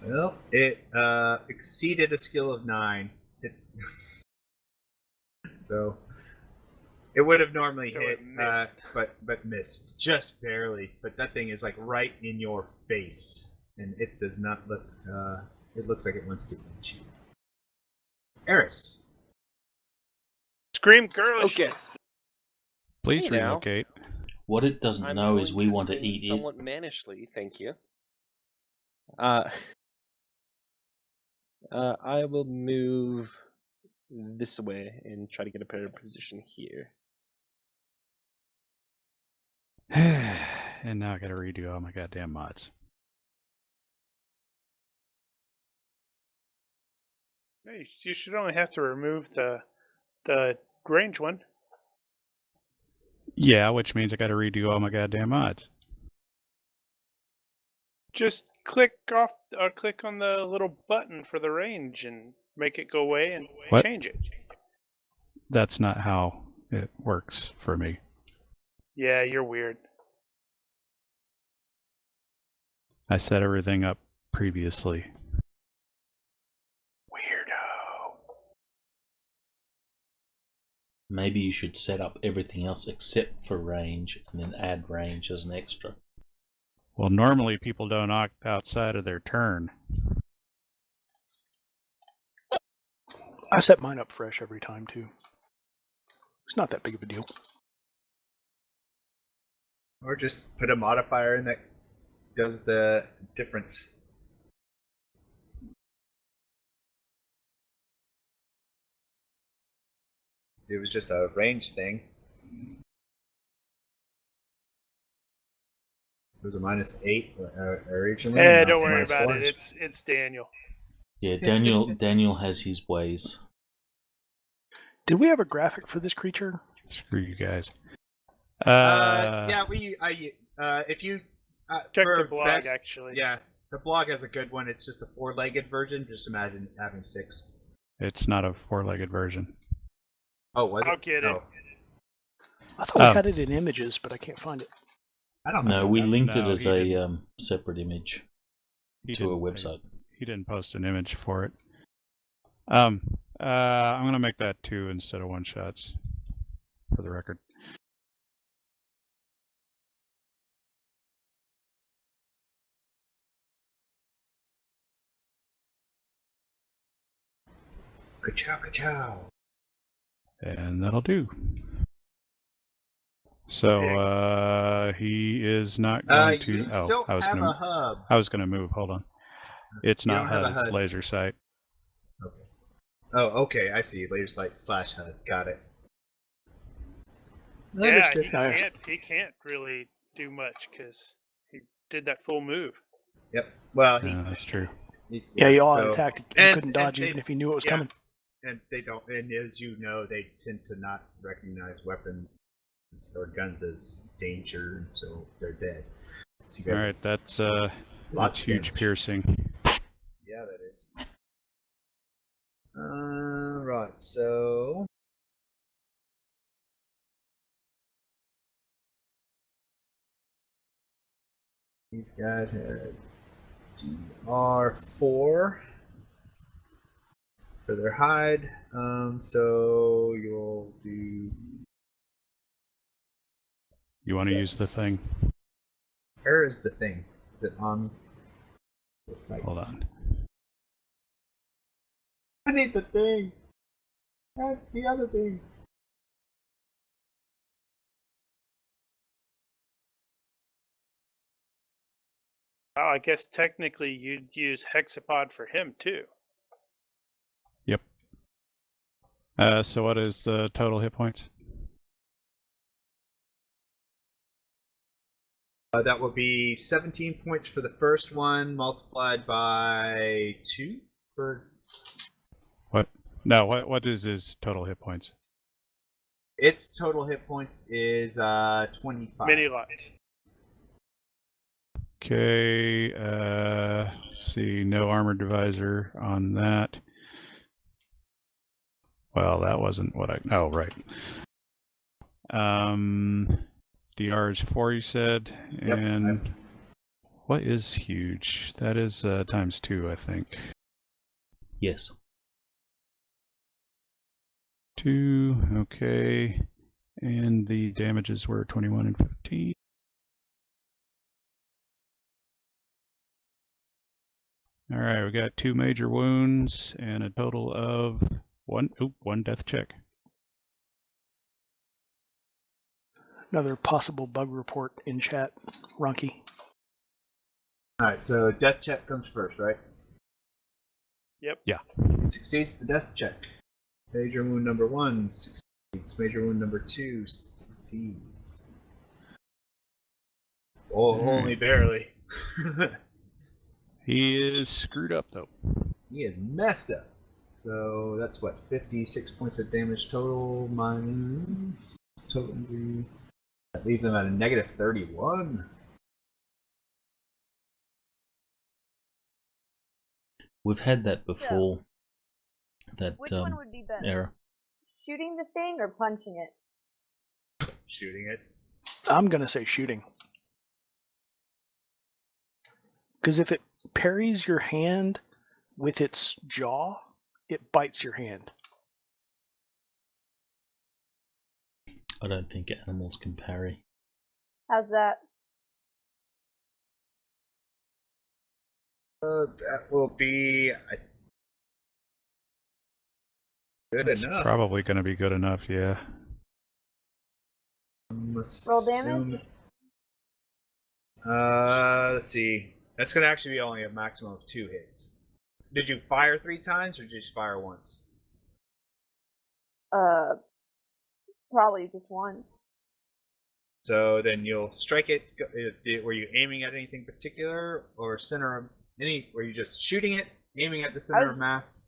[SPEAKER 2] Well, it exceeded a skill of 9. So it would have normally
[SPEAKER 3] So
[SPEAKER 2] hit,
[SPEAKER 3] it missed.
[SPEAKER 2] but missed just barely. But that thing is like right in your face, and it does not look. It looks like it wants to eat you. Eris.
[SPEAKER 3] Scream girlish.
[SPEAKER 6] Okay.
[SPEAKER 5] Please
[SPEAKER 6] Hey now.
[SPEAKER 5] relocate.
[SPEAKER 1] What it doesn't
[SPEAKER 6] I'm
[SPEAKER 1] know is
[SPEAKER 6] going
[SPEAKER 1] we
[SPEAKER 6] to
[SPEAKER 1] want to
[SPEAKER 6] swing
[SPEAKER 1] eat it.
[SPEAKER 6] somewhat mannishly, thank you. I will move this way and try to get a better position here.
[SPEAKER 5] And now I got to redo all my goddamn mods.
[SPEAKER 3] Hey, you should only have to remove the range one.
[SPEAKER 5] Yeah, which means I got to redo all my goddamn mods.
[SPEAKER 3] Just click on the little button for the range and make it go away and
[SPEAKER 5] What?
[SPEAKER 3] change it.
[SPEAKER 5] That's not how it works for me.
[SPEAKER 3] Yeah, you're weird.
[SPEAKER 5] I set everything up previously.
[SPEAKER 3] Weirdo.
[SPEAKER 1] Maybe you should set up everything else except for range and then add range as an extra.
[SPEAKER 5] Well, normally people don't act outside of their turn.
[SPEAKER 4] I set mine up fresh every time too. It's not that big of a deal.
[SPEAKER 2] Or just put a modifier in that does the difference. It was just a range thing. It was a -8 originally. and now
[SPEAKER 3] Don't
[SPEAKER 2] it's a
[SPEAKER 3] worry about
[SPEAKER 2] -4.
[SPEAKER 3] it. It's Daniel.
[SPEAKER 1] Yeah, Daniel has his ways.
[SPEAKER 4] Did we have a graphic for this creature?
[SPEAKER 5] Screw you guys.
[SPEAKER 2] Yeah, if you
[SPEAKER 3] Check
[SPEAKER 2] for
[SPEAKER 3] the blog
[SPEAKER 2] best-
[SPEAKER 3] actually.
[SPEAKER 2] Yeah, the blog has a good one. It's just a 4-legged version. Just imagine having 6.
[SPEAKER 5] It's not a 4-legged version.
[SPEAKER 2] Oh, was it?
[SPEAKER 3] I'll get it.
[SPEAKER 2] Oh,
[SPEAKER 4] I thought we had it in images, but I can't find it.
[SPEAKER 2] I don't
[SPEAKER 1] No,
[SPEAKER 2] know.
[SPEAKER 1] we linked it
[SPEAKER 5] No,
[SPEAKER 1] as
[SPEAKER 5] he
[SPEAKER 1] a
[SPEAKER 5] didn't.
[SPEAKER 1] separate image
[SPEAKER 5] He
[SPEAKER 1] to a
[SPEAKER 5] didn't
[SPEAKER 1] website.
[SPEAKER 5] He didn't post an image for it. I'm gonna make that 2 instead of 1-shots, for the record.
[SPEAKER 2] Ka-chow, ka-chow.
[SPEAKER 5] And that'll do. So he is not going to.
[SPEAKER 2] You don't
[SPEAKER 5] I was
[SPEAKER 2] have
[SPEAKER 5] gonna.
[SPEAKER 2] a hub.
[SPEAKER 5] I was gonna move. Hold on. It's
[SPEAKER 2] You
[SPEAKER 5] not
[SPEAKER 2] don't have
[SPEAKER 5] HUD.
[SPEAKER 2] a
[SPEAKER 5] It's
[SPEAKER 2] HUD.
[SPEAKER 5] laser sight.
[SPEAKER 2] Okay. Oh, okay. I see. Laser sight / HUD. Got it.
[SPEAKER 3] Yeah,
[SPEAKER 2] Understood.
[SPEAKER 3] he can't really do much because he did that full move.
[SPEAKER 2] Yep. Well,
[SPEAKER 5] Yeah, that's true.
[SPEAKER 4] Yeah, you all
[SPEAKER 2] so-
[SPEAKER 4] attacked. He
[SPEAKER 2] and-
[SPEAKER 4] couldn't dodge
[SPEAKER 2] and
[SPEAKER 4] even
[SPEAKER 2] they-
[SPEAKER 4] if he knew it was
[SPEAKER 2] yeah.
[SPEAKER 4] coming.
[SPEAKER 2] And they don't. And as you know, they tend to not recognize weapons or guns as danger, so they're dead. So you guys
[SPEAKER 5] All right, that's
[SPEAKER 2] Lots of
[SPEAKER 5] huge
[SPEAKER 2] damage.
[SPEAKER 5] piercing.
[SPEAKER 2] Yeah, that is. Right, so. These guys had DR4 for their hide. So you'll do.
[SPEAKER 5] You want to use the thing?
[SPEAKER 2] Where is the thing? Is it on the site?
[SPEAKER 5] Hold on.
[SPEAKER 2] I need the thing. That's the other thing.
[SPEAKER 3] Well, I guess technically you'd use Hexapod for him too.
[SPEAKER 5] Yep. So what is the total hit points?
[SPEAKER 2] That would be 17 points for the first one, multiplied by 2 for.
[SPEAKER 5] What? No. What is his total hit points?
[SPEAKER 2] Its total hit points is 25.
[SPEAKER 3] Mini lot.
[SPEAKER 5] Okay. Let's see. No armored divisor on that. Well, that wasn't what I. Oh, right. DR is 4, you said,
[SPEAKER 2] Yep,
[SPEAKER 5] and what is huge? That is times 2, I think.
[SPEAKER 1] Yes.
[SPEAKER 5] 2. Okay, and the damages were 21 and 15. All right, we got 2 major wounds and a total of 1 death check.
[SPEAKER 4] Another possible bug report in chat, Ronky.
[SPEAKER 2] Alright, so death check comes first, right?
[SPEAKER 3] Yep.
[SPEAKER 5] Yeah.
[SPEAKER 2] It succeeds the death check. Major wound number 1 succeeds. Major wound number 2 succeeds. Oh, only barely.
[SPEAKER 5] He is screwed up, though.
[SPEAKER 2] He is messed up. So that's what, 56 points of damage total minus total injury. That leaves him at a negative 31.
[SPEAKER 1] We've had that before. That
[SPEAKER 8] Which one would be better?
[SPEAKER 1] error.
[SPEAKER 8] Shooting the thing or punching it?
[SPEAKER 2] Shooting it.
[SPEAKER 4] I'm going to say shooting. Because if it parries your hand with its jaw, it bites your hand.
[SPEAKER 1] I don't think animals can parry.
[SPEAKER 8] How's that?
[SPEAKER 2] That will be good
[SPEAKER 5] That's
[SPEAKER 2] enough.
[SPEAKER 5] probably going to be good enough, yeah.
[SPEAKER 8] Roll damage?
[SPEAKER 2] Let's see. That's going to actually be only a maximum of 2 hits. Did you fire 3 times or did you just fire once?
[SPEAKER 8] Probably just once.
[SPEAKER 2] So then you'll strike it. Were you aiming at anything particular or center of any? Were you just shooting it, aiming at the center of mass?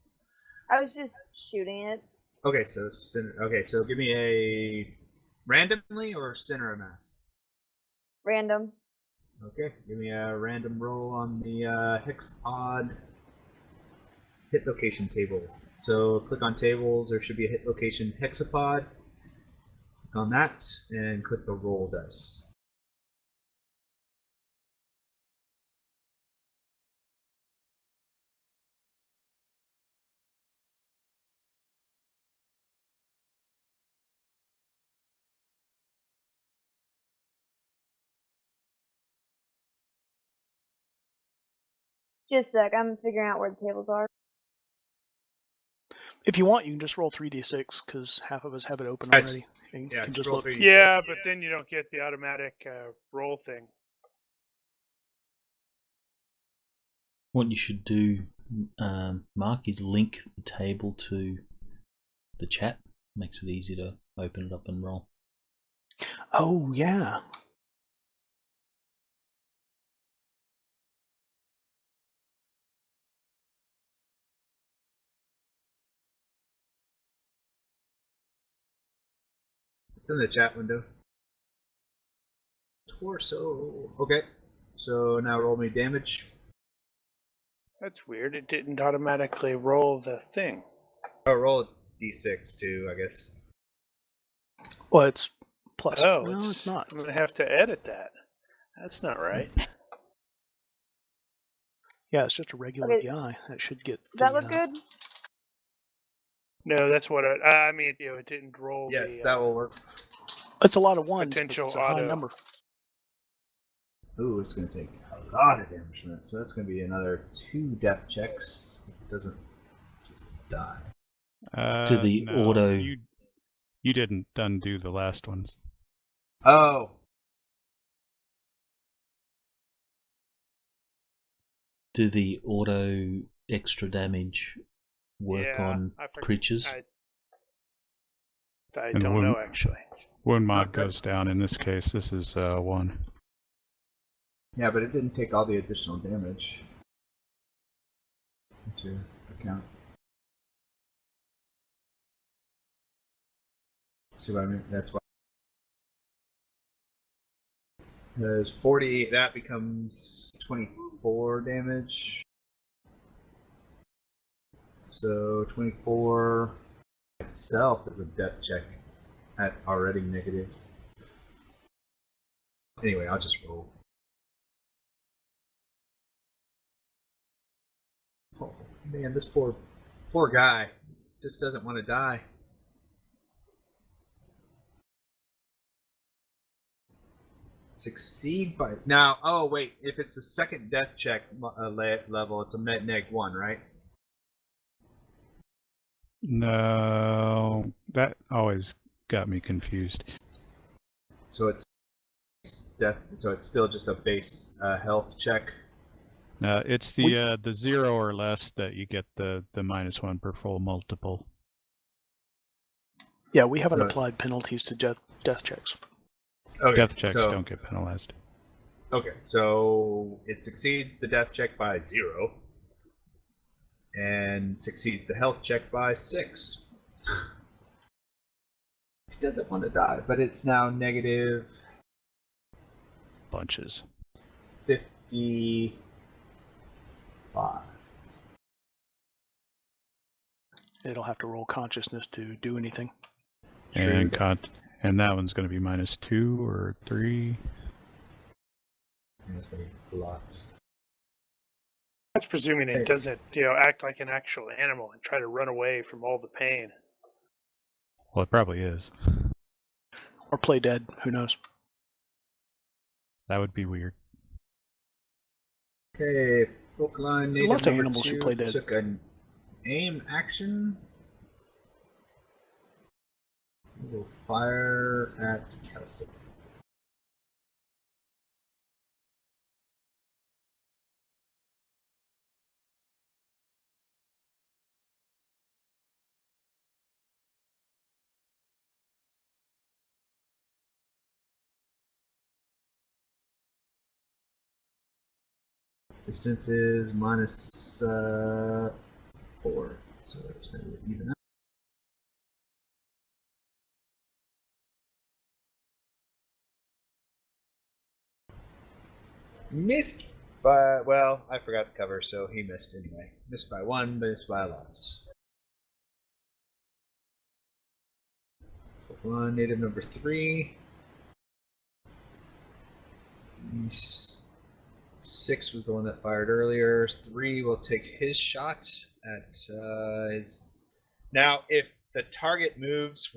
[SPEAKER 8] I was just shooting it.
[SPEAKER 2] Okay, so center. Okay, so give me a randomly or center of mass.
[SPEAKER 8] Random.
[SPEAKER 2] Okay, give me a random roll on the hexapod hit location table. So click on tables. There should be a hit location hexapod. Click on that and click the roll dice.
[SPEAKER 8] Just a sec, I'm figuring out where the tables are.
[SPEAKER 4] If you want, you can just roll 3d6 because half of us have it open
[SPEAKER 2] That's-
[SPEAKER 4] already. And
[SPEAKER 2] yeah,
[SPEAKER 4] can
[SPEAKER 2] just
[SPEAKER 4] just
[SPEAKER 2] roll
[SPEAKER 4] look.
[SPEAKER 2] 3d6.
[SPEAKER 3] Yeah, but then you don't get the automatic roll thing.
[SPEAKER 1] What you should do, Mark, is link the table to the chat. Makes it easy to open it up and roll.
[SPEAKER 4] Oh, yeah.
[SPEAKER 2] It's in the chat window. Torso. Okay. So now roll me damage.
[SPEAKER 3] That's weird. It didn't automatically roll the thing.
[SPEAKER 2] Oh, roll a d6 too, I guess.
[SPEAKER 4] Well, it's plus.
[SPEAKER 3] Oh,
[SPEAKER 4] no, it's not.
[SPEAKER 3] I'm gonna have to edit that. That's not right.
[SPEAKER 4] Yeah, it's just a regular
[SPEAKER 8] Okay.
[SPEAKER 4] guy. That should get.
[SPEAKER 8] Does that
[SPEAKER 4] the,
[SPEAKER 8] look good?
[SPEAKER 3] No, that's what I mean. It didn't roll.
[SPEAKER 2] Yes,
[SPEAKER 3] the,
[SPEAKER 2] that will work.
[SPEAKER 4] It's a lot of ones,
[SPEAKER 3] Potential
[SPEAKER 4] but it's a high
[SPEAKER 3] auto.
[SPEAKER 4] number.
[SPEAKER 2] Ooh, it's going to take a lot of damage from it. So that's going to be another 2 death checks. It doesn't just die.
[SPEAKER 1] To the
[SPEAKER 5] no,
[SPEAKER 1] auto-
[SPEAKER 5] You didn't undo the last ones.
[SPEAKER 2] Oh.
[SPEAKER 1] Do the auto extra damage work
[SPEAKER 3] Yeah,
[SPEAKER 1] on
[SPEAKER 3] I forgot-
[SPEAKER 1] creatures?
[SPEAKER 3] I
[SPEAKER 5] And
[SPEAKER 3] don't
[SPEAKER 5] wound-
[SPEAKER 3] know actually.
[SPEAKER 5] Wound mod
[SPEAKER 2] Okay.
[SPEAKER 5] goes down. In this case, this is 1.
[SPEAKER 2] Yeah, but it didn't take all the additional damage into account. See what I mean? That's why. There's 40, that becomes 24 damage. So 24 itself is a death check at already negatives. Anyway, I'll just roll. Oh man, this poor guy just doesn't want to die. Succeed by now. Oh wait, if it's the second death check level, it's a neg 1, right?
[SPEAKER 5] No, that always got me confused.
[SPEAKER 2] So it's death. So it's still just a base health check.
[SPEAKER 5] It's the 0 or less that you get the -1 per full multiple.
[SPEAKER 4] Yeah, we haven't
[SPEAKER 2] So-
[SPEAKER 4] applied penalties to death checks.
[SPEAKER 2] Okay,
[SPEAKER 5] Death checks
[SPEAKER 2] so,
[SPEAKER 5] don't get penalized.
[SPEAKER 2] Okay, so it succeeds the death check by 0, and succeeds the health check by 6. It doesn't want to die, but it's now negative
[SPEAKER 5] Bunches.
[SPEAKER 2] 55.
[SPEAKER 4] It'll have to roll consciousness to do anything.
[SPEAKER 5] And and that one's going to be -2 or 3.
[SPEAKER 2] And it's going to be lots.
[SPEAKER 3] That's presuming it doesn't, act like an actual animal and try to run away from all the pain.
[SPEAKER 5] Well, it probably is.
[SPEAKER 4] Or play dead, who knows?
[SPEAKER 5] That would be weird.
[SPEAKER 2] Okay, Folkline native
[SPEAKER 4] Lots of
[SPEAKER 2] number
[SPEAKER 4] animals who
[SPEAKER 2] 2
[SPEAKER 4] play dead.
[SPEAKER 2] took an aim action. We'll fire at Kelsey. Distance is -4, so it's going to even out. Missed by, well, I forgot the cover, so he missed anyway. Missed by 1, missed by lots. One, native number 3. 6 was the one that fired earlier. 3 will take his shot at his. Now, if the target moves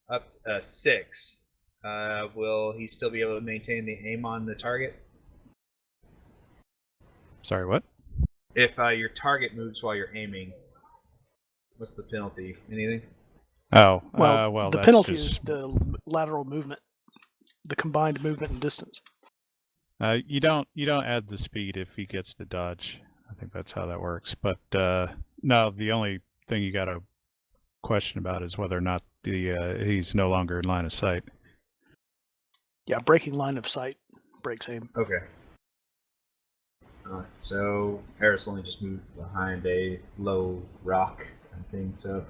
[SPEAKER 2] up 6, will he still be able to maintain the aim on the target?
[SPEAKER 5] Sorry, what?
[SPEAKER 2] If your target moves while you're aiming, What's the penalty? Anything?
[SPEAKER 5] Oh,
[SPEAKER 4] Well, the
[SPEAKER 5] that's
[SPEAKER 4] penalty
[SPEAKER 5] just,
[SPEAKER 4] is the lateral movement, the combined movement and distance.
[SPEAKER 5] you don't add the speed if he gets to dodge. I think that's how that works. But no, the only thing you got to question about is whether or not he's no longer in line of sight.
[SPEAKER 4] Yeah, breaking line of sight breaks aim.
[SPEAKER 2] Okay. So Harris only just moved behind a low rock and thing, so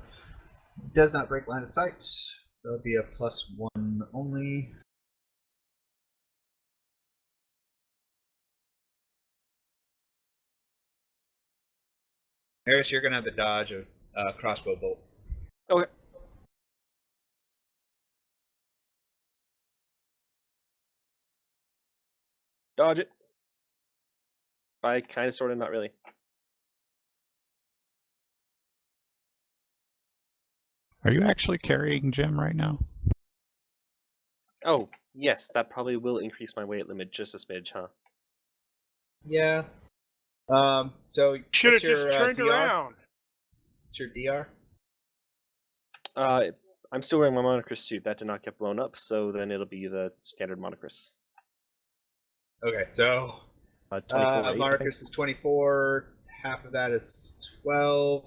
[SPEAKER 2] does not break line of sight. That'll be a +1 only. Harris, you're gonna have the dodge of crossbow bolt.
[SPEAKER 6] Okay. Dodge it. By kind of, sort of, not really.
[SPEAKER 5] Are you actually carrying Jim right now?
[SPEAKER 6] Oh, yes, that probably will increase my weight limit just a smidge, huh?
[SPEAKER 2] Yeah. So
[SPEAKER 3] Should have
[SPEAKER 2] what's your,
[SPEAKER 3] just turned
[SPEAKER 2] DR?
[SPEAKER 3] around.
[SPEAKER 2] What's your DR?
[SPEAKER 6] I'm still wearing my Monochrys suit. That did not get blown up, so then it'll be the standard Monochrys.
[SPEAKER 2] Okay, so
[SPEAKER 6] 24.
[SPEAKER 2] Monochrys is 24. Half of that is 12.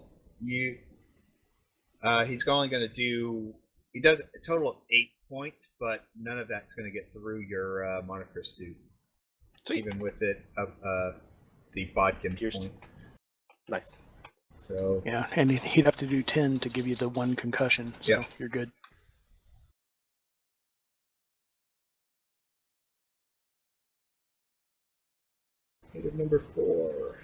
[SPEAKER 2] He's only going to do. He does a total of 8 points, but none of that's going to get through your Monochrys suit.
[SPEAKER 6] Sweet.
[SPEAKER 2] Even with it the bodkin
[SPEAKER 6] Pierced.
[SPEAKER 2] point.
[SPEAKER 6] Nice.
[SPEAKER 2] So
[SPEAKER 4] Yeah, and he'd have to do 10 to give you the 1 concussion, so
[SPEAKER 2] Yeah.
[SPEAKER 4] you're good.
[SPEAKER 2] negative number 4.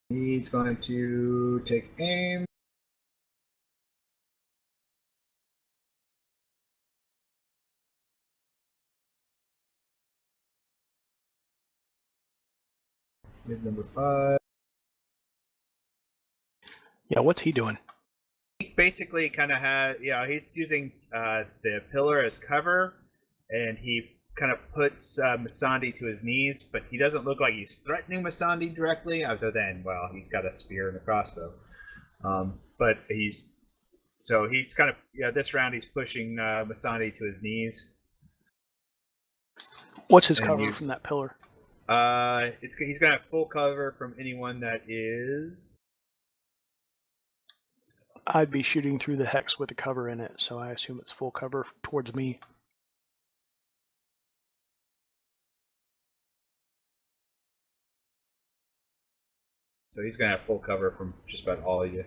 [SPEAKER 2] He's going to take aim. Mid number 5.
[SPEAKER 4] Yeah, what's he doing?
[SPEAKER 2] He basically kind of has, he's using the pillar as cover, and he kind of puts Masandi to his knees, but he doesn't look like he's threatening Masandi directly, other than, well, he's got a spear and a crossbow. But he's kind of, this round he's pushing Masandi to his knees.
[SPEAKER 4] What's his
[SPEAKER 2] And
[SPEAKER 4] cover from that pillar?
[SPEAKER 2] He's going to have full cover from anyone that is.
[SPEAKER 4] I'd be shooting through the hex with a cover in it, so I assume it's full cover towards me.
[SPEAKER 2] So he's going to have full cover from just about all of you.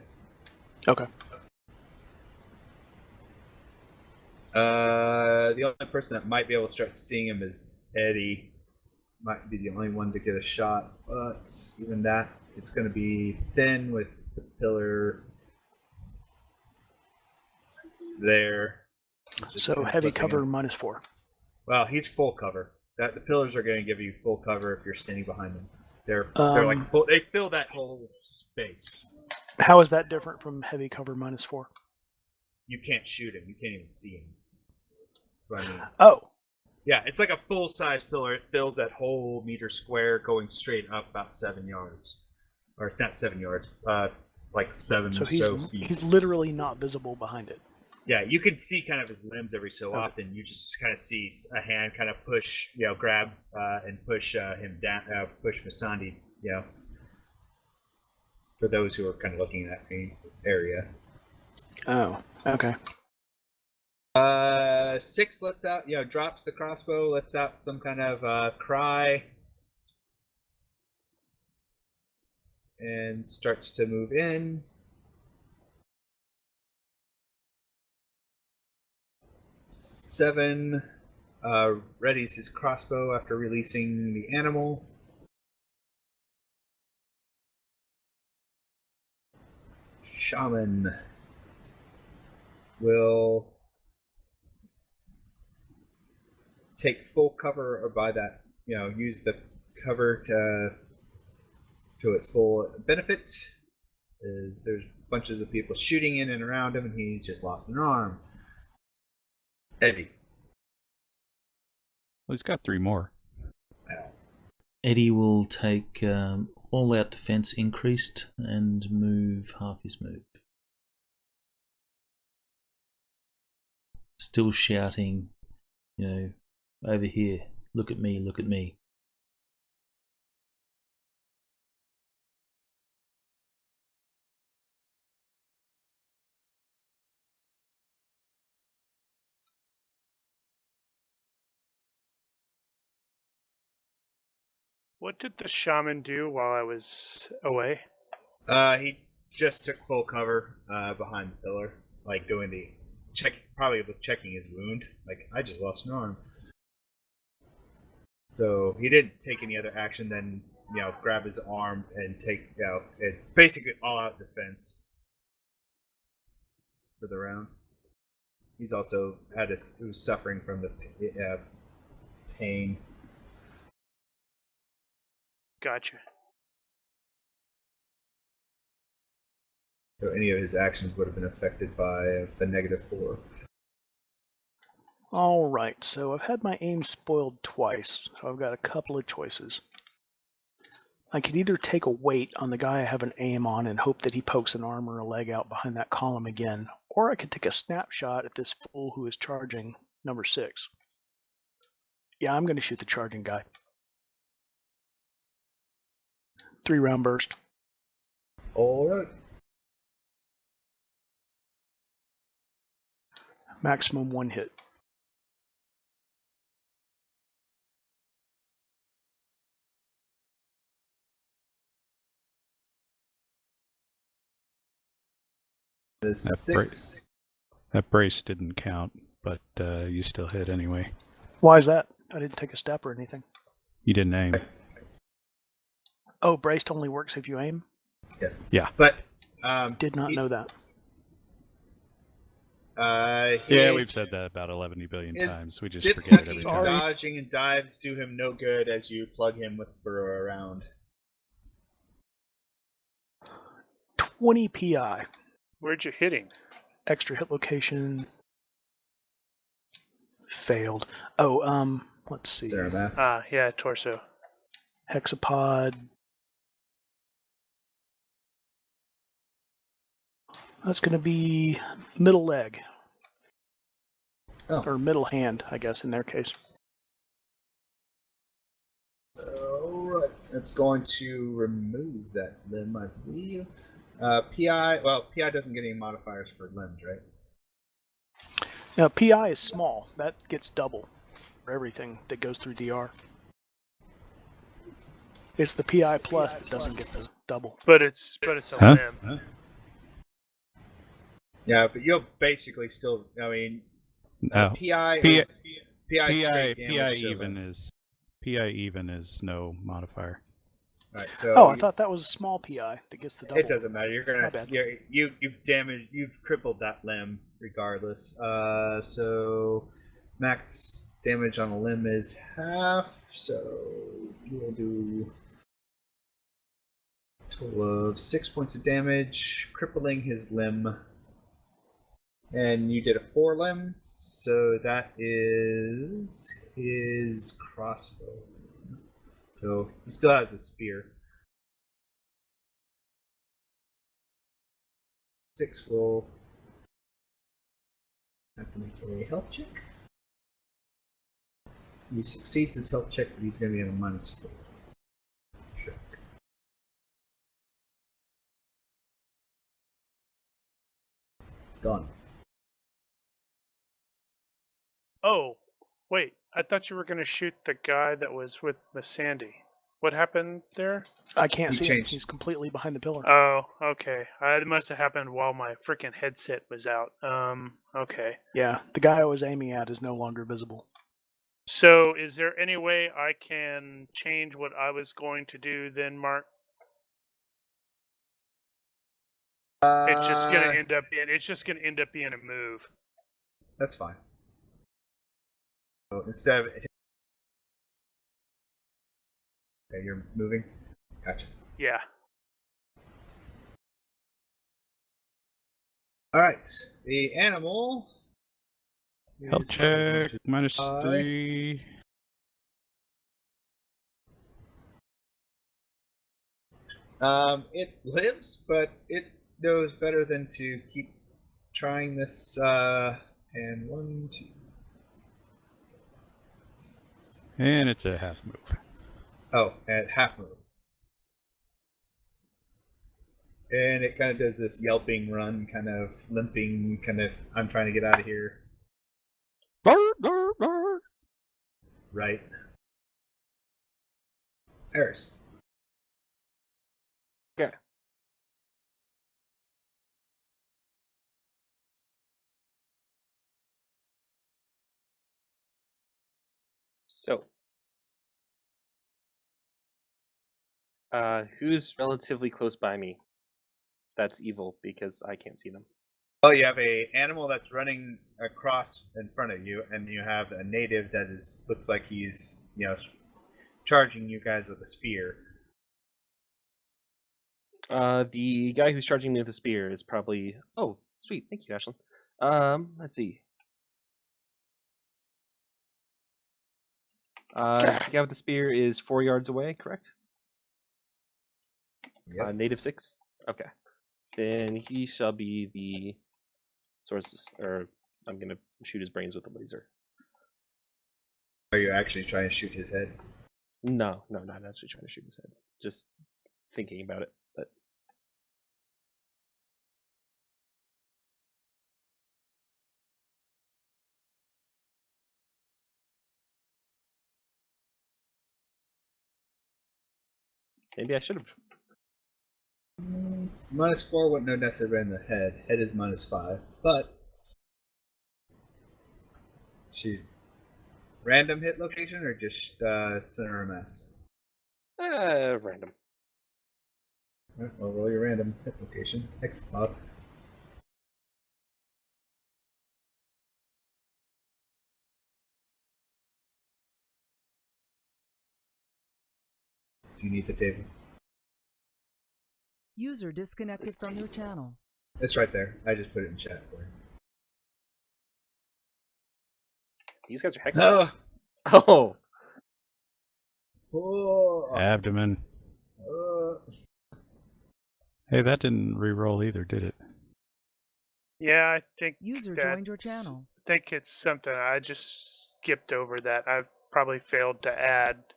[SPEAKER 4] Okay.
[SPEAKER 2] The only person that might be able to start seeing him is Eddie. Might be the only one to get a shot, but even that, it's going to be thin with the pillar there.
[SPEAKER 4] So heavy cover -4.
[SPEAKER 2] Well, he's full cover. The pillars are going to give you full cover if you're standing behind them. They're like full, they fill that whole space.
[SPEAKER 4] How is that different from heavy cover -4?
[SPEAKER 2] You can't shoot him. You can't even see him. What I mean.
[SPEAKER 4] Oh.
[SPEAKER 2] Yeah, it's like a full-size pillar. It fills that whole meter square, going straight up about 7 yards, or not 7 yards, like 7
[SPEAKER 4] So
[SPEAKER 2] or so feet.
[SPEAKER 4] he's literally not visible behind it.
[SPEAKER 2] Yeah, you can see kind of his limbs every so often. You just kind of see a hand kind of push, grab and push him down, push Masandi, for those who are kind of looking in that area.
[SPEAKER 4] Oh, okay.
[SPEAKER 2] 6 lets out, drops the crossbow, lets out some kind of cry, and starts to move in. 7 readies his crossbow after releasing the animal. Shaman will take full cover, or by that, use the cover to its full benefit. There's bunches of people shooting in and around him, and he just lost an arm. Eddie.
[SPEAKER 5] Well, he's got 3 more.
[SPEAKER 1] Eddie will take all-out defense increased and move half his move. Still shouting, over here, look at me, look at me.
[SPEAKER 3] What did the shaman do while I was away?
[SPEAKER 2] He just took full cover behind the pillar, like doing the probably checking his wound. Like, I just lost an arm. So he didn't take any other action than, grab his arm and take, basically all-out defense for the round. He's also who's suffering from the pain.
[SPEAKER 3] Gotcha.
[SPEAKER 2] So any of his actions would have been affected by the -4.
[SPEAKER 4] Alright, so I've had my aim spoiled twice, so I've got a couple of choices. I could either take a weight on the guy I have an aim on and hope that he pokes an arm or a leg out behind that column again, or I could take a snapshot at this fool who is charging number 6. Yeah, I'm going to shoot the charging guy. 3-round burst.
[SPEAKER 2] Alright.
[SPEAKER 4] Maximum 1 hit.
[SPEAKER 5] That brace didn't count, but you still hit anyway.
[SPEAKER 4] Why is that? I didn't take a step or anything.
[SPEAKER 5] You didn't aim.
[SPEAKER 4] Oh, braced only works if you aim?
[SPEAKER 2] Yes.
[SPEAKER 5] Yeah.
[SPEAKER 2] But
[SPEAKER 4] did not know that.
[SPEAKER 5] Yeah, we've said that about 11 billion times. We just forget it every
[SPEAKER 2] ducking,
[SPEAKER 5] time.
[SPEAKER 2] dodging, and dives do him no good as you plug him for a round.
[SPEAKER 4] 20 PI.
[SPEAKER 3] Where'd you hitting?
[SPEAKER 4] Extra hit location. Failed. Oh, let's see.
[SPEAKER 3] Ah, yeah, torso.
[SPEAKER 4] Hexapod. That's going to be middle leg.
[SPEAKER 2] Oh.
[SPEAKER 4] Or middle hand, I guess, in their case.
[SPEAKER 2] Alright. That's going to remove that limb, I believe. PI doesn't get any modifiers for limbs, right?
[SPEAKER 4] Now, PI is small. That gets double for everything that goes through DR. It's the PI plus that doesn't get the double.
[SPEAKER 3] But it's a limb.
[SPEAKER 5] Huh?
[SPEAKER 2] Yeah, but you'll basically still. I mean,
[SPEAKER 5] No.
[SPEAKER 2] PI
[SPEAKER 5] even is no modifier.
[SPEAKER 2] Right, so
[SPEAKER 4] oh, I thought that was a small PI that gets the double.
[SPEAKER 2] It doesn't matter. You're gonna you've crippled that limb regardless. So max damage on a limb is half. So you will do a total of 6 points of damage, crippling his limb. And you did a 4 limb, so that is his crossbow. So he still has a spear. 6 will have to make a health check. He succeeds his health check, but he's going to be at a -4. Check. Done.
[SPEAKER 3] Oh, wait. I thought you were going to shoot the guy that was with Miss Sandy. What happened there?
[SPEAKER 4] I can't
[SPEAKER 2] He
[SPEAKER 4] see him.
[SPEAKER 2] changed.
[SPEAKER 4] He's completely behind the pillar.
[SPEAKER 3] Oh, okay. It must have happened while my freaking headset was out. Okay.
[SPEAKER 4] Yeah, the guy I was aiming at is no longer visible.
[SPEAKER 3] So, is there any way I can change what I was going to do then, Mark? It's just gonna end up being a move.
[SPEAKER 2] That's fine. So instead of okay, you're moving. Gotcha.
[SPEAKER 3] Yeah.
[SPEAKER 2] All right, the animal.
[SPEAKER 5] Health check, -3.
[SPEAKER 2] It lives, but it knows better than to keep trying this. And 1, 2.
[SPEAKER 5] And it's a half move.
[SPEAKER 2] Oh, at half move. And it kind of does this yelping run, kind of limping, kind of, I'm trying to get out of here. Right. Eris.
[SPEAKER 6] Okay. So, who's relatively close by me? That's evil because I can't see them.
[SPEAKER 2] Oh, you have a animal that's running across in front of you, and you have a native that looks like he's, charging you guys with a spear.
[SPEAKER 6] The guy who's charging me with a spear is probably. Oh, sweet. Thank you, Ashlyn. Let's see. The guy with the spear is 4 yards away, correct?
[SPEAKER 2] Yep.
[SPEAKER 6] Native 6. Okay. Then he shall be the source, or I'm gonna shoot his brains with a laser.
[SPEAKER 2] Are you actually trying to shoot his head?
[SPEAKER 6] No, not actually trying to shoot his head. Just thinking about it. But maybe I should have.
[SPEAKER 2] -4 wouldn't have necessarily been the head. Head is -5, but shoot. Random hit location or just center of mass?
[SPEAKER 6] Random.
[SPEAKER 2] Alright, well, roll your random hit location. X-Cloud. Do you need the table?
[SPEAKER 9] User disconnected from your channel.
[SPEAKER 2] It's right there. I just put it in chat for you.
[SPEAKER 6] These guys are hex.
[SPEAKER 2] Oh.
[SPEAKER 6] Oh.
[SPEAKER 5] Abdomen. Hey, that didn't re-roll either, did it?
[SPEAKER 3] Yeah, I think
[SPEAKER 9] User joined your channel.
[SPEAKER 3] I think it's something I just skipped over that. I probably failed to add.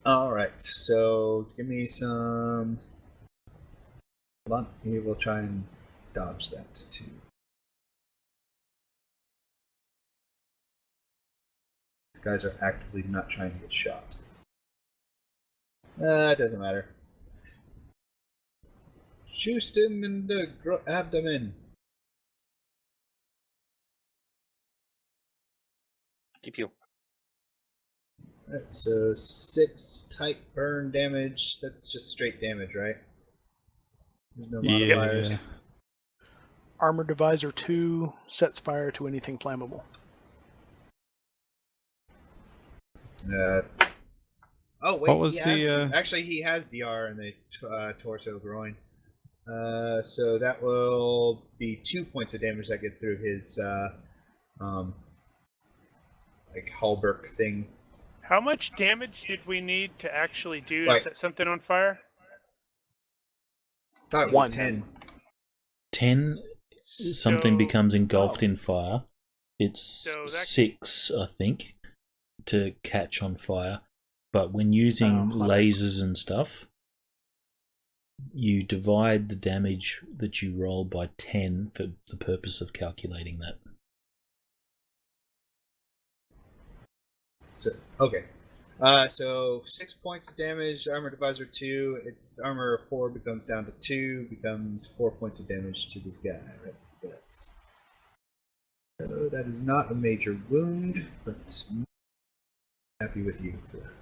[SPEAKER 2] Alright, so give me some. Hold on, we will try and dodge that too. These guys are actively not trying to get shot. It doesn't matter. Shoot him in the abdomen.
[SPEAKER 6] Keep you.
[SPEAKER 2] Alright, so 6 tight burn damage. That's just straight damage, right? There's no modifiers.
[SPEAKER 5] Yeah.
[SPEAKER 4] Armor Divisor 2 sets fire to anything flammable.
[SPEAKER 2] Oh wait,
[SPEAKER 5] What was
[SPEAKER 2] actually he has DR in the torso groin. So that will be 2 points of damage that get through his like halberd thing.
[SPEAKER 3] How much damage did we need to actually do to
[SPEAKER 2] Right.
[SPEAKER 3] set something on fire?
[SPEAKER 2] I thought it was
[SPEAKER 4] 1.
[SPEAKER 2] 10.
[SPEAKER 1] 10, something
[SPEAKER 3] So-
[SPEAKER 1] becomes engulfed in fire. It's
[SPEAKER 3] So that-
[SPEAKER 1] 6, I think, to catch on fire. But when using lasers and stuff, you divide the damage that you roll by 10 for the purpose of calculating that.
[SPEAKER 2] So okay. So 6 points of damage, armor divisor 2, its armor 4 becomes down to 2, becomes 4 points of damage to this guy, right? That's, so that is not a major wound, but I'm happy with you for that.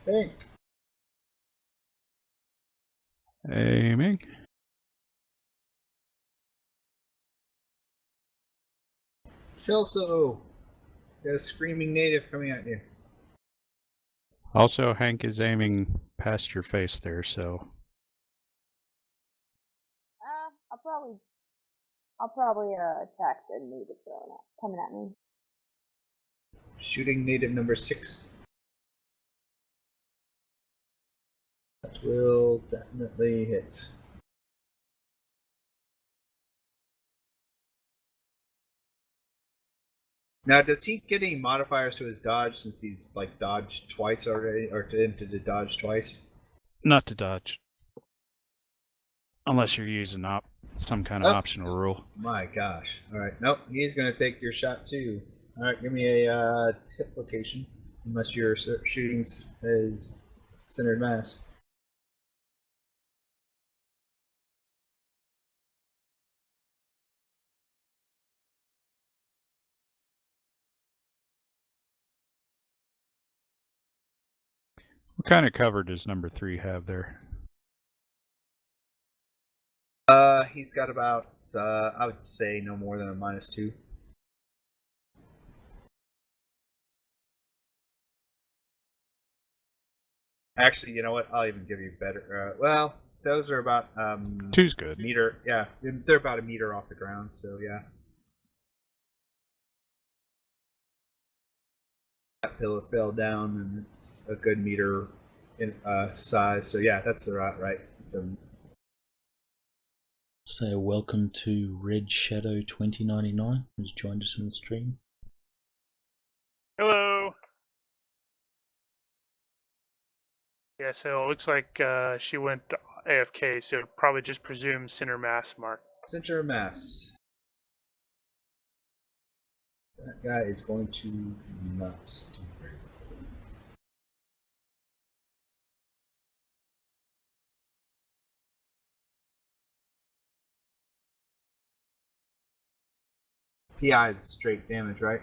[SPEAKER 2] Thank.
[SPEAKER 5] Aiming.
[SPEAKER 2] Kelso! Got a screaming native coming at you.
[SPEAKER 5] Also, Hank is aiming past your face there, so
[SPEAKER 8] I'll probably attack the native coming at me.
[SPEAKER 2] Shooting native number 6. That will definitely hit. Now, does he get any modifiers to his dodge since he's like dodged twice already, or to him to dodge twice?
[SPEAKER 5] Not to dodge. Unless you're using some kind of optional rule.
[SPEAKER 2] My gosh. Alright, nope, he's going to take your shot too. Alright, give me a hit location. Unless your shooting is centered mass.
[SPEAKER 5] What kind of cover does number 3 have there?
[SPEAKER 2] He's got about, I would say no more than a -2. Actually, you know what? I'll even give you better. Well, those are about
[SPEAKER 5] 2's good.
[SPEAKER 2] Meter, yeah, they're about a meter off the ground. So yeah. That pillar fell down, and it's a good meter in size. So yeah, that's right. It's a.
[SPEAKER 1] Say welcome to Red Shadow 2099, who's joined us on the stream.
[SPEAKER 3] Hello. Yeah, so it looks like she went AFK, so probably just presume center mass mark.
[SPEAKER 2] Center mass. That guy is going to nuts. PI is straight damage, right?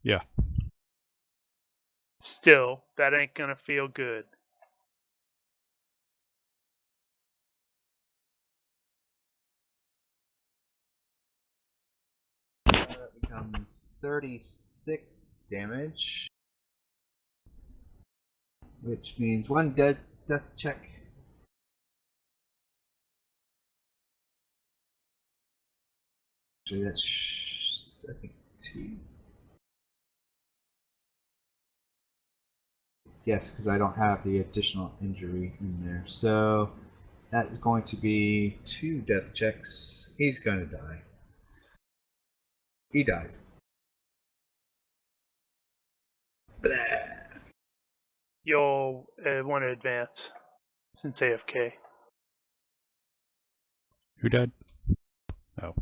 [SPEAKER 5] Yeah.
[SPEAKER 3] Still, that ain't gonna feel good.
[SPEAKER 2] That becomes 36 damage. Which means 1 death check. Actually, that's, I think, 2. Yes, because I don't have the additional injury in there. So that is going to be 2 death checks. He's going to die. He dies. Blah.
[SPEAKER 3] You'll want to advance since AFK.
[SPEAKER 5] Who died? Oh.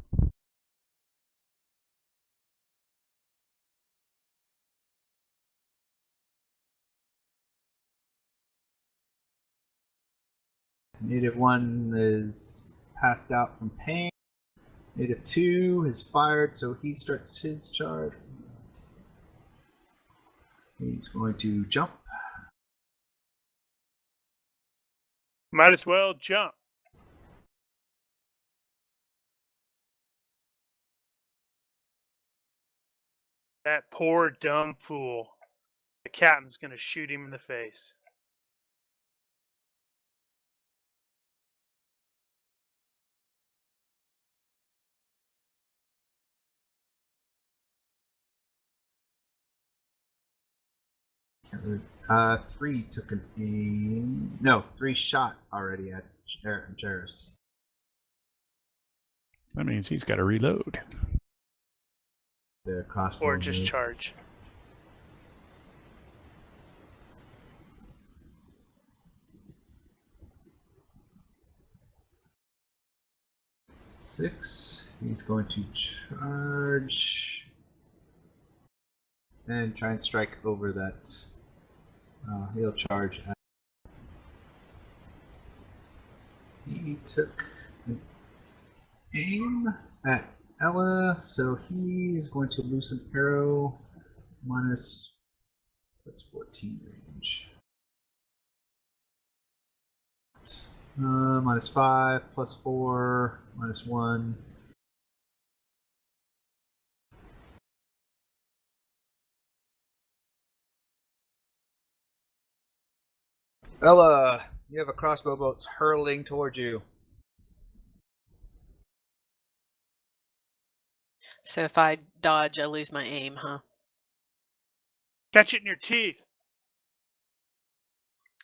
[SPEAKER 2] Native 1 is passed out from pain. Native 2 is fired, so he starts his charge. He's going to jump.
[SPEAKER 3] Might as well jump. That poor dumb fool. The captain's gonna shoot him in the face.
[SPEAKER 2] Uh, 3 took an aim. No, 3 shot already at Jairus.
[SPEAKER 5] That means he's got to reload.
[SPEAKER 2] The crossbow
[SPEAKER 3] Or just
[SPEAKER 2] move.
[SPEAKER 3] charge.
[SPEAKER 2] Six. He's going to charge and try and strike over that. He'll charge. He took an aim at Ella, so he's going to loosen arrow minus plus 14 range. Minus 5, plus 4, minus 1. Ella, you have a crossbow bolt hurling towards you.
[SPEAKER 7] So if I dodge, I lose my aim, huh?
[SPEAKER 3] Catch it in your teeth.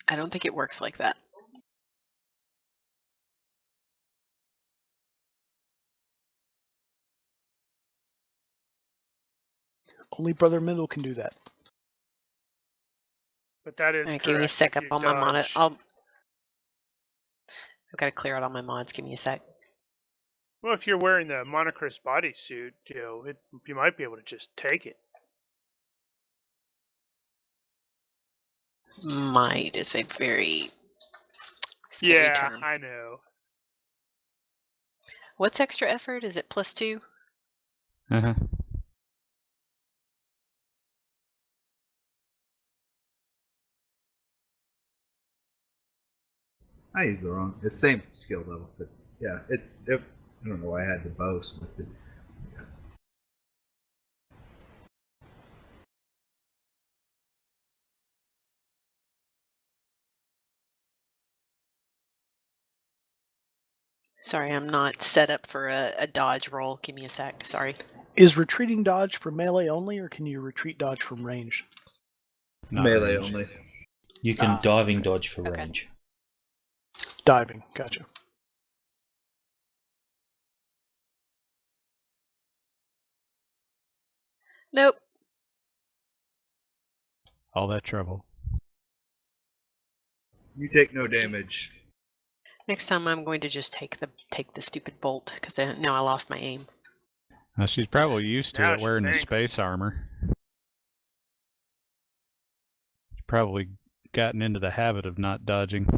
[SPEAKER 7] I don't think it works like that.
[SPEAKER 4] Only Brother Mendel can do that.
[SPEAKER 3] But that is
[SPEAKER 7] Alright, give me a
[SPEAKER 3] correct.
[SPEAKER 7] sec
[SPEAKER 3] If
[SPEAKER 7] up
[SPEAKER 3] you
[SPEAKER 7] on my mod.
[SPEAKER 3] dodge-
[SPEAKER 7] I've got to clear out all my mods. Give me a sec.
[SPEAKER 3] Well, if you're wearing the Monocris bodysuit, you might be able to just take it.
[SPEAKER 7] Might is a very scary
[SPEAKER 3] Yeah,
[SPEAKER 7] term.
[SPEAKER 3] I know.
[SPEAKER 7] What's extra effort? Is it +2?
[SPEAKER 5] Uh-huh.
[SPEAKER 2] I used the wrong. It's same skill level, but yeah, I don't know why I had the bow selected.
[SPEAKER 7] Sorry, I'm not set up for a dodge roll. Give me a sec. Sorry.
[SPEAKER 4] Is retreating dodge for melee only, or can you retreat dodge from range?
[SPEAKER 5] Not
[SPEAKER 2] Melee
[SPEAKER 5] ranged.
[SPEAKER 2] only.
[SPEAKER 1] You can
[SPEAKER 4] Ah,
[SPEAKER 1] diving
[SPEAKER 4] okay.
[SPEAKER 1] dodge for
[SPEAKER 7] Okay.
[SPEAKER 1] range.
[SPEAKER 4] Diving, gotcha.
[SPEAKER 7] Nope.
[SPEAKER 5] All that trouble.
[SPEAKER 2] You take no damage.
[SPEAKER 7] Next time I'm going to just take the stupid bolt because now I lost my aim.
[SPEAKER 5] Now, she's probably used to
[SPEAKER 3] Now
[SPEAKER 5] it wearing the
[SPEAKER 3] she's angry.
[SPEAKER 5] space armor. She's probably gotten into the habit of not dodging.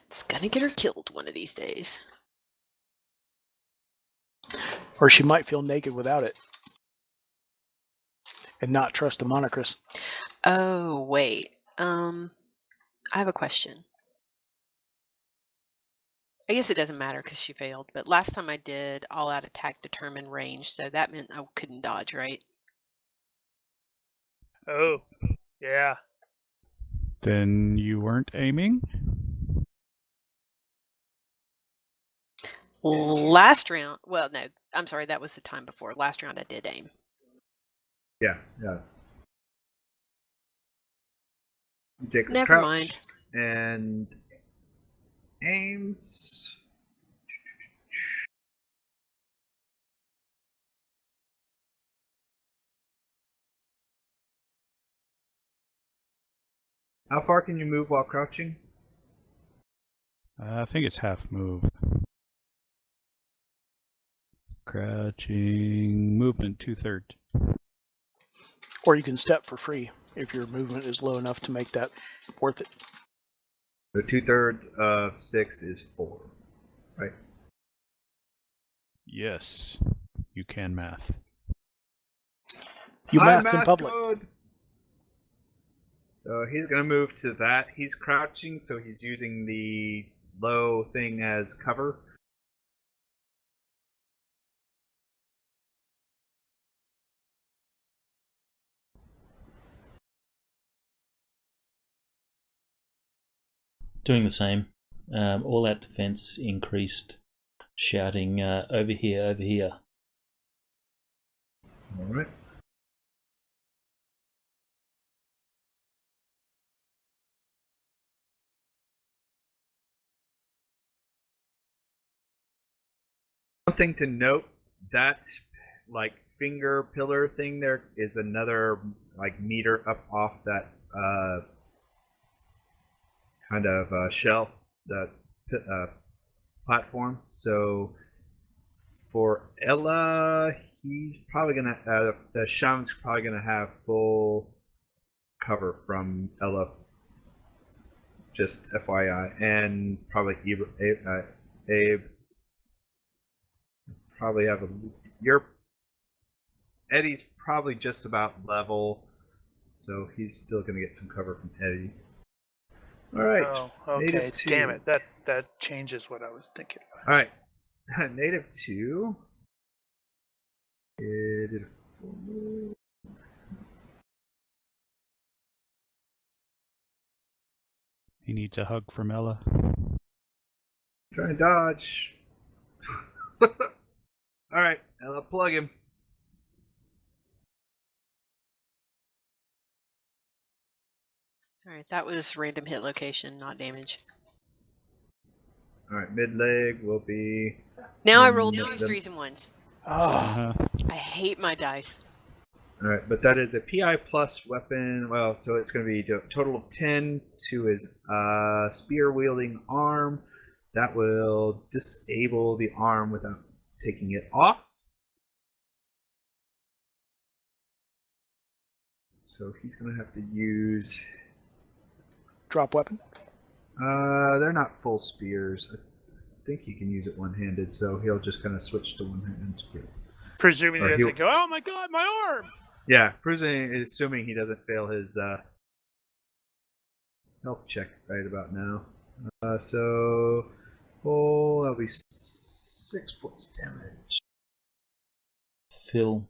[SPEAKER 7] It's gonna get her killed one of these days.
[SPEAKER 4] Or she might feel naked without it. And not trust the Monocris.
[SPEAKER 7] Oh wait. I have a question. I guess it doesn't matter because she failed. But last time I did all-out attack determine range, so that meant I couldn't dodge, right?
[SPEAKER 3] Oh, yeah.
[SPEAKER 5] Then you weren't aiming?
[SPEAKER 7] Last round. Well, no. I'm sorry. That was the time before. Last round I did aim.
[SPEAKER 2] Yeah. You take a
[SPEAKER 7] Never
[SPEAKER 2] crouch
[SPEAKER 7] mind.
[SPEAKER 2] and aims. How far can you move while crouching?
[SPEAKER 5] I think it's half move. Crouching movement 2/3.
[SPEAKER 4] Or you can step for free if your movement is low enough to make that worth it.
[SPEAKER 2] So 2/3 of 6 is 4, right?
[SPEAKER 5] Yes, you can math.
[SPEAKER 4] You
[SPEAKER 2] I'm
[SPEAKER 4] maths in
[SPEAKER 2] math
[SPEAKER 4] public.
[SPEAKER 2] good. So he's gonna move to that. He's crouching, so he's using the low thing as cover.
[SPEAKER 1] Doing the same. All out defense increased, shouting, over here, over here.
[SPEAKER 2] Alright. One thing to note, that like finger pillar thing there is another like meter up off that kind of shelf, that platform. So for Ella, he's probably gonna the shaman's probably gonna have full cover from Ella. Just FYI, and probably Abe probably have Eddie's probably just about level, so he's still gonna get some cover from Eddie. All right.
[SPEAKER 3] Oh, okay.
[SPEAKER 2] Native 2.
[SPEAKER 3] Damn it. That changes what I was thinking.
[SPEAKER 2] All right. Native 2. It did
[SPEAKER 5] He needs a hug from Ella.
[SPEAKER 2] try and dodge. All right, Ella, plug him.
[SPEAKER 7] All right, that was random hit location, not damage.
[SPEAKER 2] All right, mid leg will be.
[SPEAKER 7] Now I rolled 2s, 3s, and 1s.
[SPEAKER 4] Ah,
[SPEAKER 7] I hate my dice.
[SPEAKER 2] All right, but that is a PI plus weapon. Well, so it's going to be a total of 10 to his spear wielding arm. That will disable the arm without taking it off. So he's going to have to use.
[SPEAKER 4] drop weapon.
[SPEAKER 2] They're not full spears. I think he can use it one-handed, so he'll just kind of switch to one-handed spear.
[SPEAKER 3] Presuming he
[SPEAKER 2] Or
[SPEAKER 3] doesn't go, oh my god, my arm!
[SPEAKER 2] Yeah, assuming he doesn't fail his health check right about now. So, that'll be 6 points of damage.
[SPEAKER 1] Phil,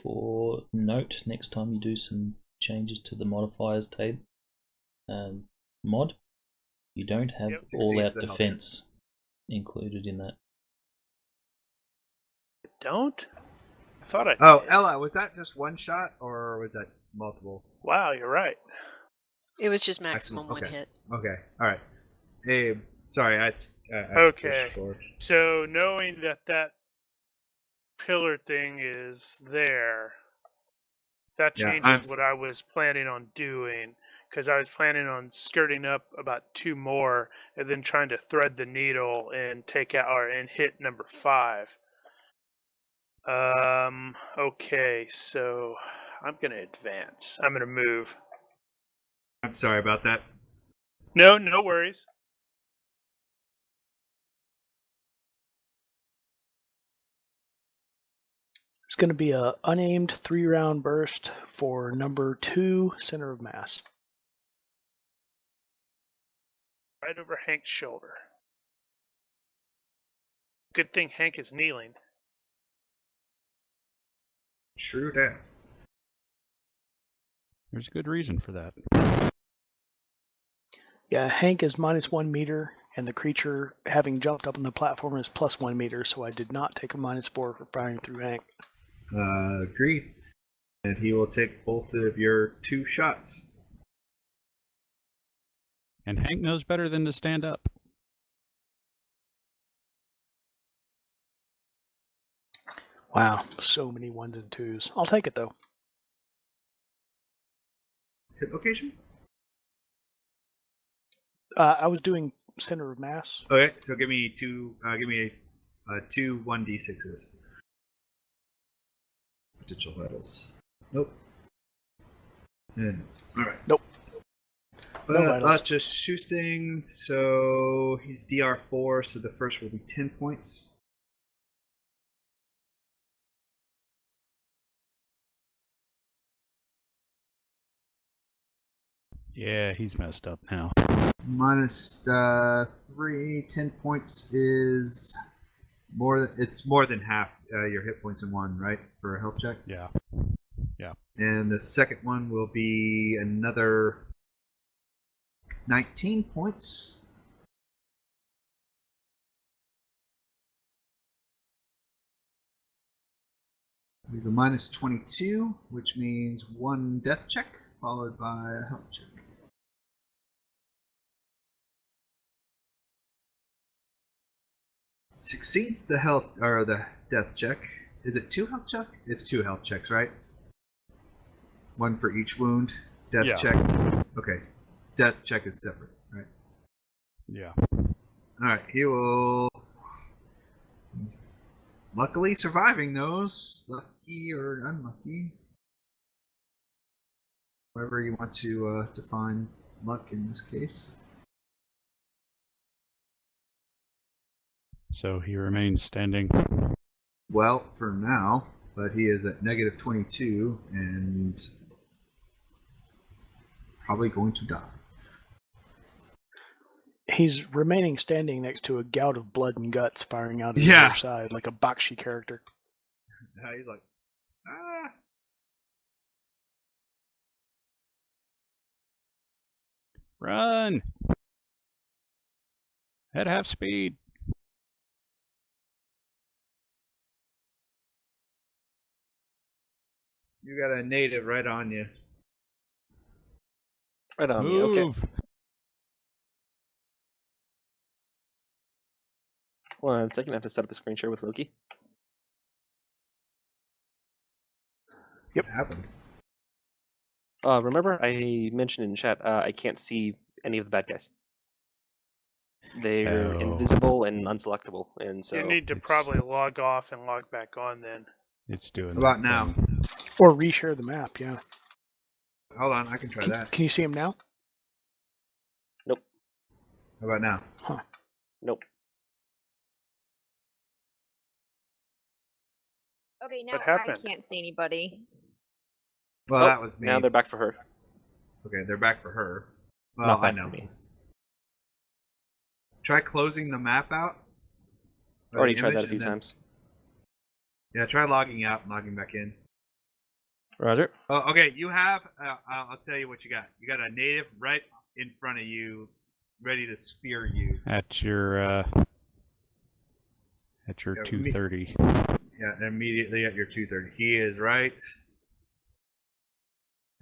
[SPEAKER 1] for note, next time you do some changes to the modifiers table, mod, you don't have
[SPEAKER 3] Yep.
[SPEAKER 1] all-out
[SPEAKER 2] Succeeds the health
[SPEAKER 1] defense included in that.
[SPEAKER 3] Don't? I thought I
[SPEAKER 2] Oh,
[SPEAKER 3] did.
[SPEAKER 2] Ella, was that just one shot or was that multiple?
[SPEAKER 3] Wow, you're right.
[SPEAKER 7] It was just maximum
[SPEAKER 2] Excellent.
[SPEAKER 7] 1 hit.
[SPEAKER 2] Okay, all right. Hey, sorry, I
[SPEAKER 3] Okay.
[SPEAKER 2] switched forward.
[SPEAKER 3] So knowing that that pillar thing is there, that
[SPEAKER 2] Yeah,
[SPEAKER 3] changes what I was planning on doing. Because I was planning on skirting up about 2 more and then trying to thread the needle and take out and hit number 5. Okay, so I'm gonna advance. I'm gonna move.
[SPEAKER 2] I'm sorry about that.
[SPEAKER 3] No worries.
[SPEAKER 4] It's going to be a unaimed 3-round burst for number 2, center of mass.
[SPEAKER 3] Right over Hank's shoulder. Good thing Hank is kneeling.
[SPEAKER 2] True that.
[SPEAKER 5] There's a good reason for that.
[SPEAKER 4] Yeah, Hank is -1 meter, and the creature, having jumped up on the platform, is +1 meter, so I did not take a -4 for firing through Hank.
[SPEAKER 2] Agreed. And he will take both of your 2 shots.
[SPEAKER 5] And Hank knows better than to stand up.
[SPEAKER 4] Wow, so many 1s and 2s. I'll take it, though.
[SPEAKER 2] Hit location?
[SPEAKER 4] I was doing center of mass.
[SPEAKER 2] Okay, so give me 2 1d6s. Potential vitals. Nope. And alright.
[SPEAKER 4] Nope. No vitals.
[SPEAKER 2] Just Shoesting, so he's DR4, so the first will be 10 points.
[SPEAKER 5] Yeah, he's messed up now.
[SPEAKER 2] Minus 3, 10 points is it's more than half your hit points in 1, right? For a health check?
[SPEAKER 5] Yeah.
[SPEAKER 2] And the second one will be another 19 points. We have a minus 22, which means 1 death check, followed by a health check. Succeeds the death check. Is it 2 health check? It's 2 health checks, right? 1 for each wound. Death check. Okay. Death check is separate, right?
[SPEAKER 5] Yeah.
[SPEAKER 2] Alright, he will. He's luckily surviving those. Lucky or unlucky. However you want to define luck in this case.
[SPEAKER 5] So he remains standing.
[SPEAKER 2] Well, for now, but he is at negative 22 and probably going to die.
[SPEAKER 4] He's remaining standing next to a gout of blood and guts firing out of the
[SPEAKER 2] Yeah.
[SPEAKER 4] other side, like a Bakshi character.
[SPEAKER 2] He's like, ah.
[SPEAKER 5] Run! At half speed.
[SPEAKER 2] You got a native right on you.
[SPEAKER 6] Right on me. Okay.
[SPEAKER 5] Move.
[SPEAKER 6] 1 second. I have to set up a screen share with Loki.
[SPEAKER 4] Yep.
[SPEAKER 2] What happened?
[SPEAKER 6] Remember, I mentioned in chat I can't see any of the bad guys. They're
[SPEAKER 5] Oh.
[SPEAKER 6] invisible and unselectable, and so
[SPEAKER 3] You need to
[SPEAKER 5] it's-
[SPEAKER 3] probably log off and log back on then.
[SPEAKER 5] It's doing
[SPEAKER 2] How about
[SPEAKER 5] that
[SPEAKER 2] now?
[SPEAKER 5] thing.
[SPEAKER 4] Or reshare the map, yeah.
[SPEAKER 2] Hold on, I can try that.
[SPEAKER 4] Can you see him now?
[SPEAKER 2] How about now?
[SPEAKER 6] nope.
[SPEAKER 8] Okay, now
[SPEAKER 3] What
[SPEAKER 8] I
[SPEAKER 3] happened?
[SPEAKER 8] can't see anybody.
[SPEAKER 2] Well,
[SPEAKER 6] Oh,
[SPEAKER 2] that was me.
[SPEAKER 6] Now they're back for her.
[SPEAKER 2] Okay, they're back for her. Well,
[SPEAKER 6] Not
[SPEAKER 2] I
[SPEAKER 6] back
[SPEAKER 2] know.
[SPEAKER 6] for me.
[SPEAKER 2] Try closing the map out. Or
[SPEAKER 6] Already
[SPEAKER 2] the
[SPEAKER 6] tried that
[SPEAKER 2] image,
[SPEAKER 6] a few
[SPEAKER 2] and then-
[SPEAKER 6] times.
[SPEAKER 2] Yeah, try logging out and logging back in.
[SPEAKER 6] Roger.
[SPEAKER 2] Oh, okay, you have. I'll tell you what you got. You got a native right in front of you, ready to spear you.
[SPEAKER 5] At your
[SPEAKER 2] Yeah,
[SPEAKER 5] 230.
[SPEAKER 2] Yeah, immediately at your 230. He is right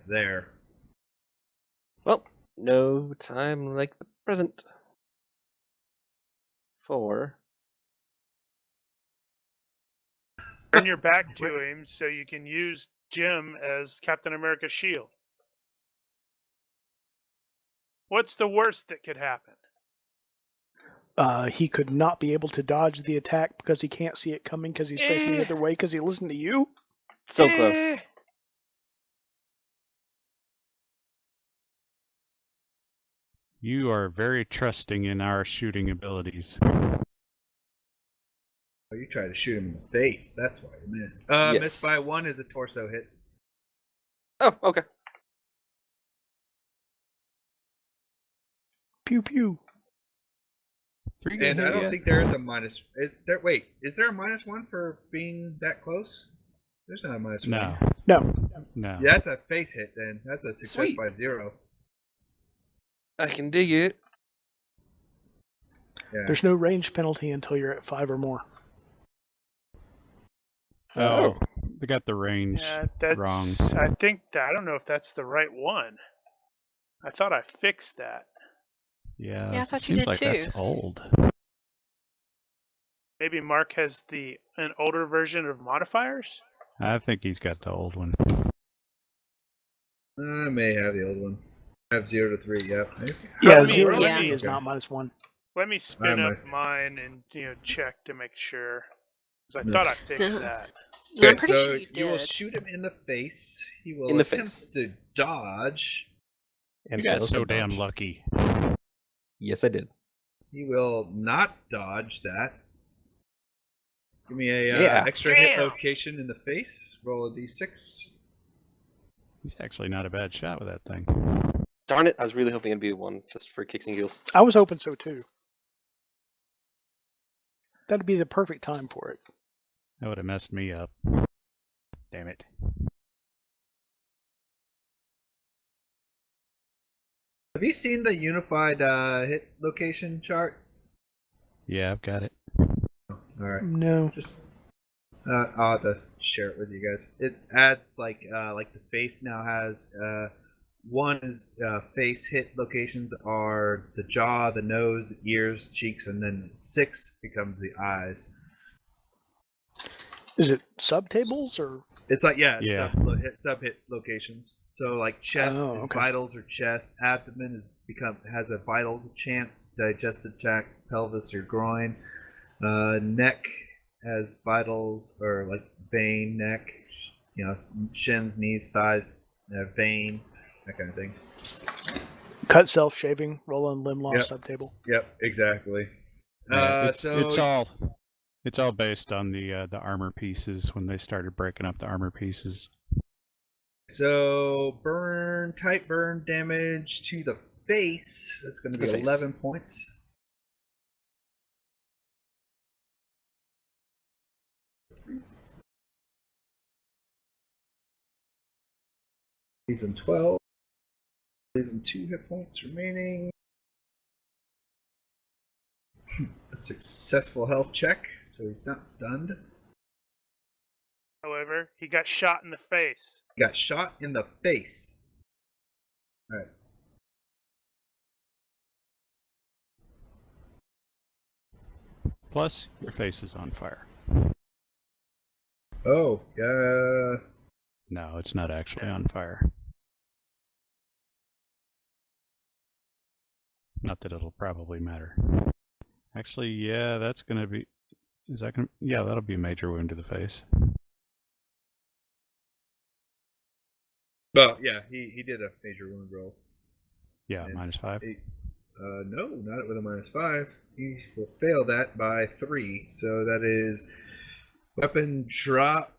[SPEAKER 2] there.
[SPEAKER 6] Well, no time like the present.
[SPEAKER 3] Turn your back to him so you can use Jim as Captain America's shield. What's the worst that could happen?
[SPEAKER 4] He could not be able to dodge the attack because he can't see it coming because he's facing the other way because he listened to you.
[SPEAKER 6] So close.
[SPEAKER 5] You are very trusting in our shooting abilities.
[SPEAKER 2] Oh, you tried to shoot him in the face. That's why you missed.
[SPEAKER 6] Yes.
[SPEAKER 2] Missed by 1 is a torso hit.
[SPEAKER 6] Oh, okay.
[SPEAKER 4] Pew pew.
[SPEAKER 5] 3
[SPEAKER 2] And I
[SPEAKER 5] hit
[SPEAKER 2] don't
[SPEAKER 5] yet?
[SPEAKER 2] think there is a minus. Is there? Wait, is there a -1 for being that close? There's not a -1.
[SPEAKER 5] No,
[SPEAKER 4] No.
[SPEAKER 5] no.
[SPEAKER 2] Yeah, that's a face hit then. That's a success
[SPEAKER 6] Sweet.
[SPEAKER 2] by 0.
[SPEAKER 6] I can dig it.
[SPEAKER 2] Yeah.
[SPEAKER 4] There's no range penalty until you're at 5 or more.
[SPEAKER 5] Oh, they got the range
[SPEAKER 3] Yeah, that's.
[SPEAKER 5] wrong.
[SPEAKER 3] I think I don't know if that's the right one. I thought I fixed that.
[SPEAKER 5] Yeah,
[SPEAKER 7] Yeah, I
[SPEAKER 5] it
[SPEAKER 7] thought you
[SPEAKER 5] seems
[SPEAKER 7] did
[SPEAKER 5] like
[SPEAKER 7] too.
[SPEAKER 5] that's old.
[SPEAKER 3] Maybe Mark has an older version of modifiers.
[SPEAKER 5] I think he's got the old one.
[SPEAKER 2] I may have the old one. I have 0 to 3. Yep.
[SPEAKER 4] Yeah,
[SPEAKER 3] me-
[SPEAKER 4] 0
[SPEAKER 3] let
[SPEAKER 4] to
[SPEAKER 3] me-
[SPEAKER 4] 3 is not -1.
[SPEAKER 3] Let me spin
[SPEAKER 2] I
[SPEAKER 3] up mine and check to make sure. Because I
[SPEAKER 2] No.
[SPEAKER 3] thought I fixed
[SPEAKER 7] No.
[SPEAKER 3] that.
[SPEAKER 7] No, I'm pretty
[SPEAKER 2] so
[SPEAKER 7] sure you
[SPEAKER 2] will
[SPEAKER 7] did.
[SPEAKER 2] shoot him in the face. He will
[SPEAKER 6] In the
[SPEAKER 2] attempt
[SPEAKER 6] face.
[SPEAKER 2] to dodge.
[SPEAKER 6] And
[SPEAKER 5] You got
[SPEAKER 6] fails
[SPEAKER 5] so
[SPEAKER 6] to
[SPEAKER 5] damn
[SPEAKER 6] dodge.
[SPEAKER 5] lucky.
[SPEAKER 6] Yes, I did.
[SPEAKER 2] He will not dodge that. Give me a
[SPEAKER 6] Yeah.
[SPEAKER 2] extra hit
[SPEAKER 3] Damn.
[SPEAKER 2] location in the face. Roll a d6.
[SPEAKER 5] He's actually not a bad shot with that thing.
[SPEAKER 6] Darn it, I was really hoping it'd be one just for kicks and giggles.
[SPEAKER 4] I was hoping so too. That'd be the perfect time for it.
[SPEAKER 5] That would have messed me up. Damn it.
[SPEAKER 2] Have you seen the unified hit location chart?
[SPEAKER 5] Yeah, I've got it.
[SPEAKER 2] All right.
[SPEAKER 4] No.
[SPEAKER 2] Just I'll have to share it with you guys. It adds like the face now has 1 is face hit locations are the jaw, the nose, the ears, cheeks, and then 6 becomes the eyes.
[SPEAKER 4] Is it subtables or?
[SPEAKER 2] It's like
[SPEAKER 5] Yeah.
[SPEAKER 2] sub hit locations. So like chest
[SPEAKER 4] Oh,
[SPEAKER 2] is
[SPEAKER 4] okay.
[SPEAKER 2] vitals or chest, abdomen has a vitals chance, digestive tract, pelvis or groin, neck has vitals or like vein, neck, shins, knees, thighs, vein, that kind of thing.
[SPEAKER 4] Cut self shaving, roll on limb loss
[SPEAKER 2] Yep.
[SPEAKER 4] subtable.
[SPEAKER 2] Yep, exactly.
[SPEAKER 5] Yeah,
[SPEAKER 2] So
[SPEAKER 5] it's all based on the armor pieces when they started breaking up the armor pieces.
[SPEAKER 2] So type burn damage to the face. That's going to
[SPEAKER 6] To
[SPEAKER 2] be
[SPEAKER 6] the face.
[SPEAKER 2] 11 points. Leaves him 12. Leaves him 2 hit points remaining. A successful health check, so he's not stunned.
[SPEAKER 3] However, he got shot in the face.
[SPEAKER 2] He got shot in the face. Alright.
[SPEAKER 5] Plus, your face is on fire.
[SPEAKER 2] Oh, yeah.
[SPEAKER 5] No, it's not actually on fire. Not that it'll probably matter. Actually, yeah, that's gonna be. Is that gonna? Yeah, that'll be a major wound to the face.
[SPEAKER 2] Well, yeah, he did a major wound roll.
[SPEAKER 5] Yeah,
[SPEAKER 2] And
[SPEAKER 5] -5.
[SPEAKER 2] No, not with a -5. He will fail that by 3. So that is weapon dropped,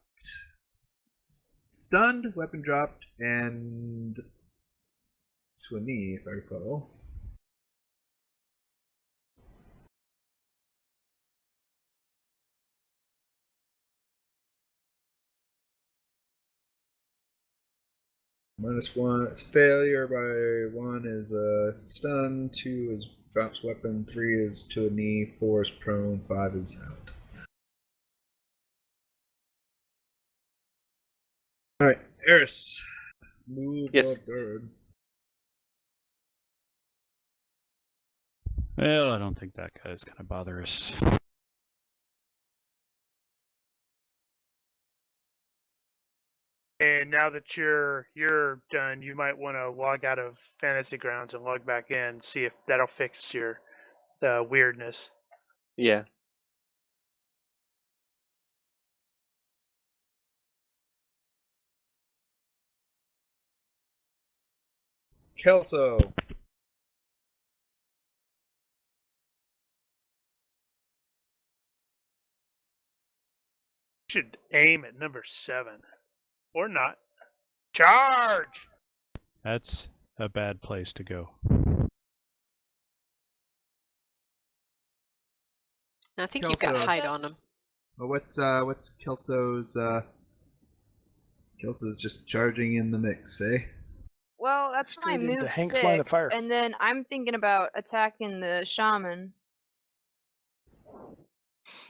[SPEAKER 2] stunned, weapon dropped, and to a knee, if I recall. -1 is failure by 1 is stun, 2 is drops weapon, 3 is to a knee, 4 is prone, 5 is out. Alright, Eris. Move
[SPEAKER 6] Yes.
[SPEAKER 2] your third.
[SPEAKER 5] Well, I don't think that guy's gonna bother us.
[SPEAKER 3] And now that you're done, you might want to log out of Fantasy Grounds and log back in, see if that'll fix your weirdness.
[SPEAKER 6] Yeah.
[SPEAKER 2] Kelso.
[SPEAKER 3] Should aim at number 7. Or not. Charge!
[SPEAKER 5] That's a bad place to go.
[SPEAKER 7] I think you've got
[SPEAKER 2] Kelso.
[SPEAKER 7] height on him.
[SPEAKER 2] Well, what's Kelso's? Kelso's just charging in the mix, eh?
[SPEAKER 8] Well, that's my
[SPEAKER 4] Straight into
[SPEAKER 8] move
[SPEAKER 4] Hank's line of
[SPEAKER 8] 6,
[SPEAKER 4] fire.
[SPEAKER 8] and then I'm thinking about attacking the shaman.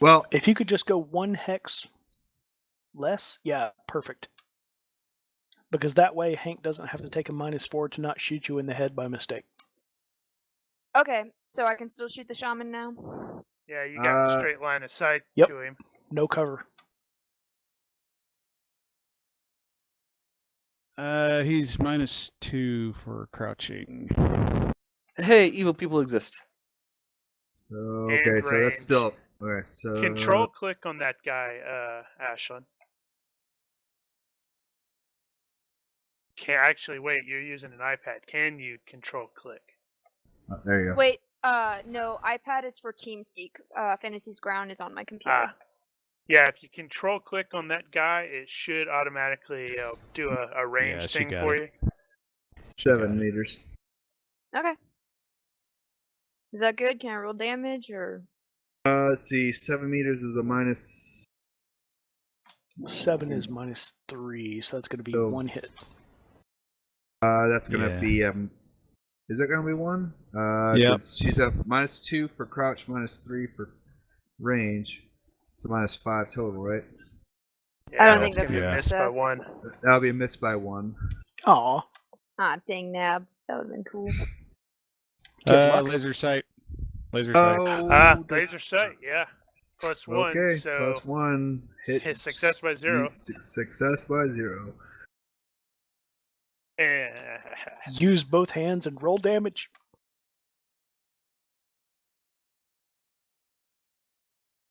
[SPEAKER 2] Well,
[SPEAKER 4] If you could just go 1 hex less, yeah, perfect. Because that way Hank doesn't have to take a -4 to not shoot you in the head by mistake.
[SPEAKER 8] Okay, so I can still shoot the shaman now?
[SPEAKER 3] Yeah, you got straight line of sight
[SPEAKER 4] Yep.
[SPEAKER 3] to him.
[SPEAKER 4] No cover.
[SPEAKER 5] He's -2 for crouching.
[SPEAKER 6] Hey, evil people exist.
[SPEAKER 2] so okay,
[SPEAKER 3] And
[SPEAKER 2] so that's
[SPEAKER 3] range.
[SPEAKER 2] still okay. So
[SPEAKER 3] Control click on that guy, Ashlyn. Actually, wait, you're using an iPad. Can you control click?
[SPEAKER 2] there you go.
[SPEAKER 8] Wait, no, iPad is for TeamSpeak. Fantasy's Ground is on my computer.
[SPEAKER 3] Yeah, if you control click on that guy, it should automatically do a range
[SPEAKER 5] Yeah, she
[SPEAKER 3] thing
[SPEAKER 5] got
[SPEAKER 3] for
[SPEAKER 5] it.
[SPEAKER 3] you.
[SPEAKER 2] 7 meters.
[SPEAKER 8] Okay. Is that good? Can I roll damage, or...?
[SPEAKER 2] Let's see. 7 meters is a minus.
[SPEAKER 4] 7 is -3, so that's going to be
[SPEAKER 2] So-
[SPEAKER 4] 1 hit.
[SPEAKER 2] That's gonna
[SPEAKER 5] Yeah.
[SPEAKER 2] be Is it gonna be 1?
[SPEAKER 5] Yep.
[SPEAKER 2] 'Cause she's at -2 for crouch, -3 for range. It's a -5 total, right?
[SPEAKER 8] I don't
[SPEAKER 3] Yeah,
[SPEAKER 8] think
[SPEAKER 3] that's
[SPEAKER 8] that's
[SPEAKER 3] gonna
[SPEAKER 5] a
[SPEAKER 3] be missed by
[SPEAKER 8] success.
[SPEAKER 3] 1.
[SPEAKER 2] That'll be a miss by 1.
[SPEAKER 4] Aw.
[SPEAKER 8] Ah, dang nab. That would have been cool.
[SPEAKER 4] Good luck.
[SPEAKER 5] Laser sight. Laser sight.
[SPEAKER 2] Oh,
[SPEAKER 3] Laser sight, yeah. +1,
[SPEAKER 2] okay,
[SPEAKER 3] so
[SPEAKER 2] +1.
[SPEAKER 3] hit success by 0.
[SPEAKER 2] Success by 0.
[SPEAKER 4] Use both hands and roll damage.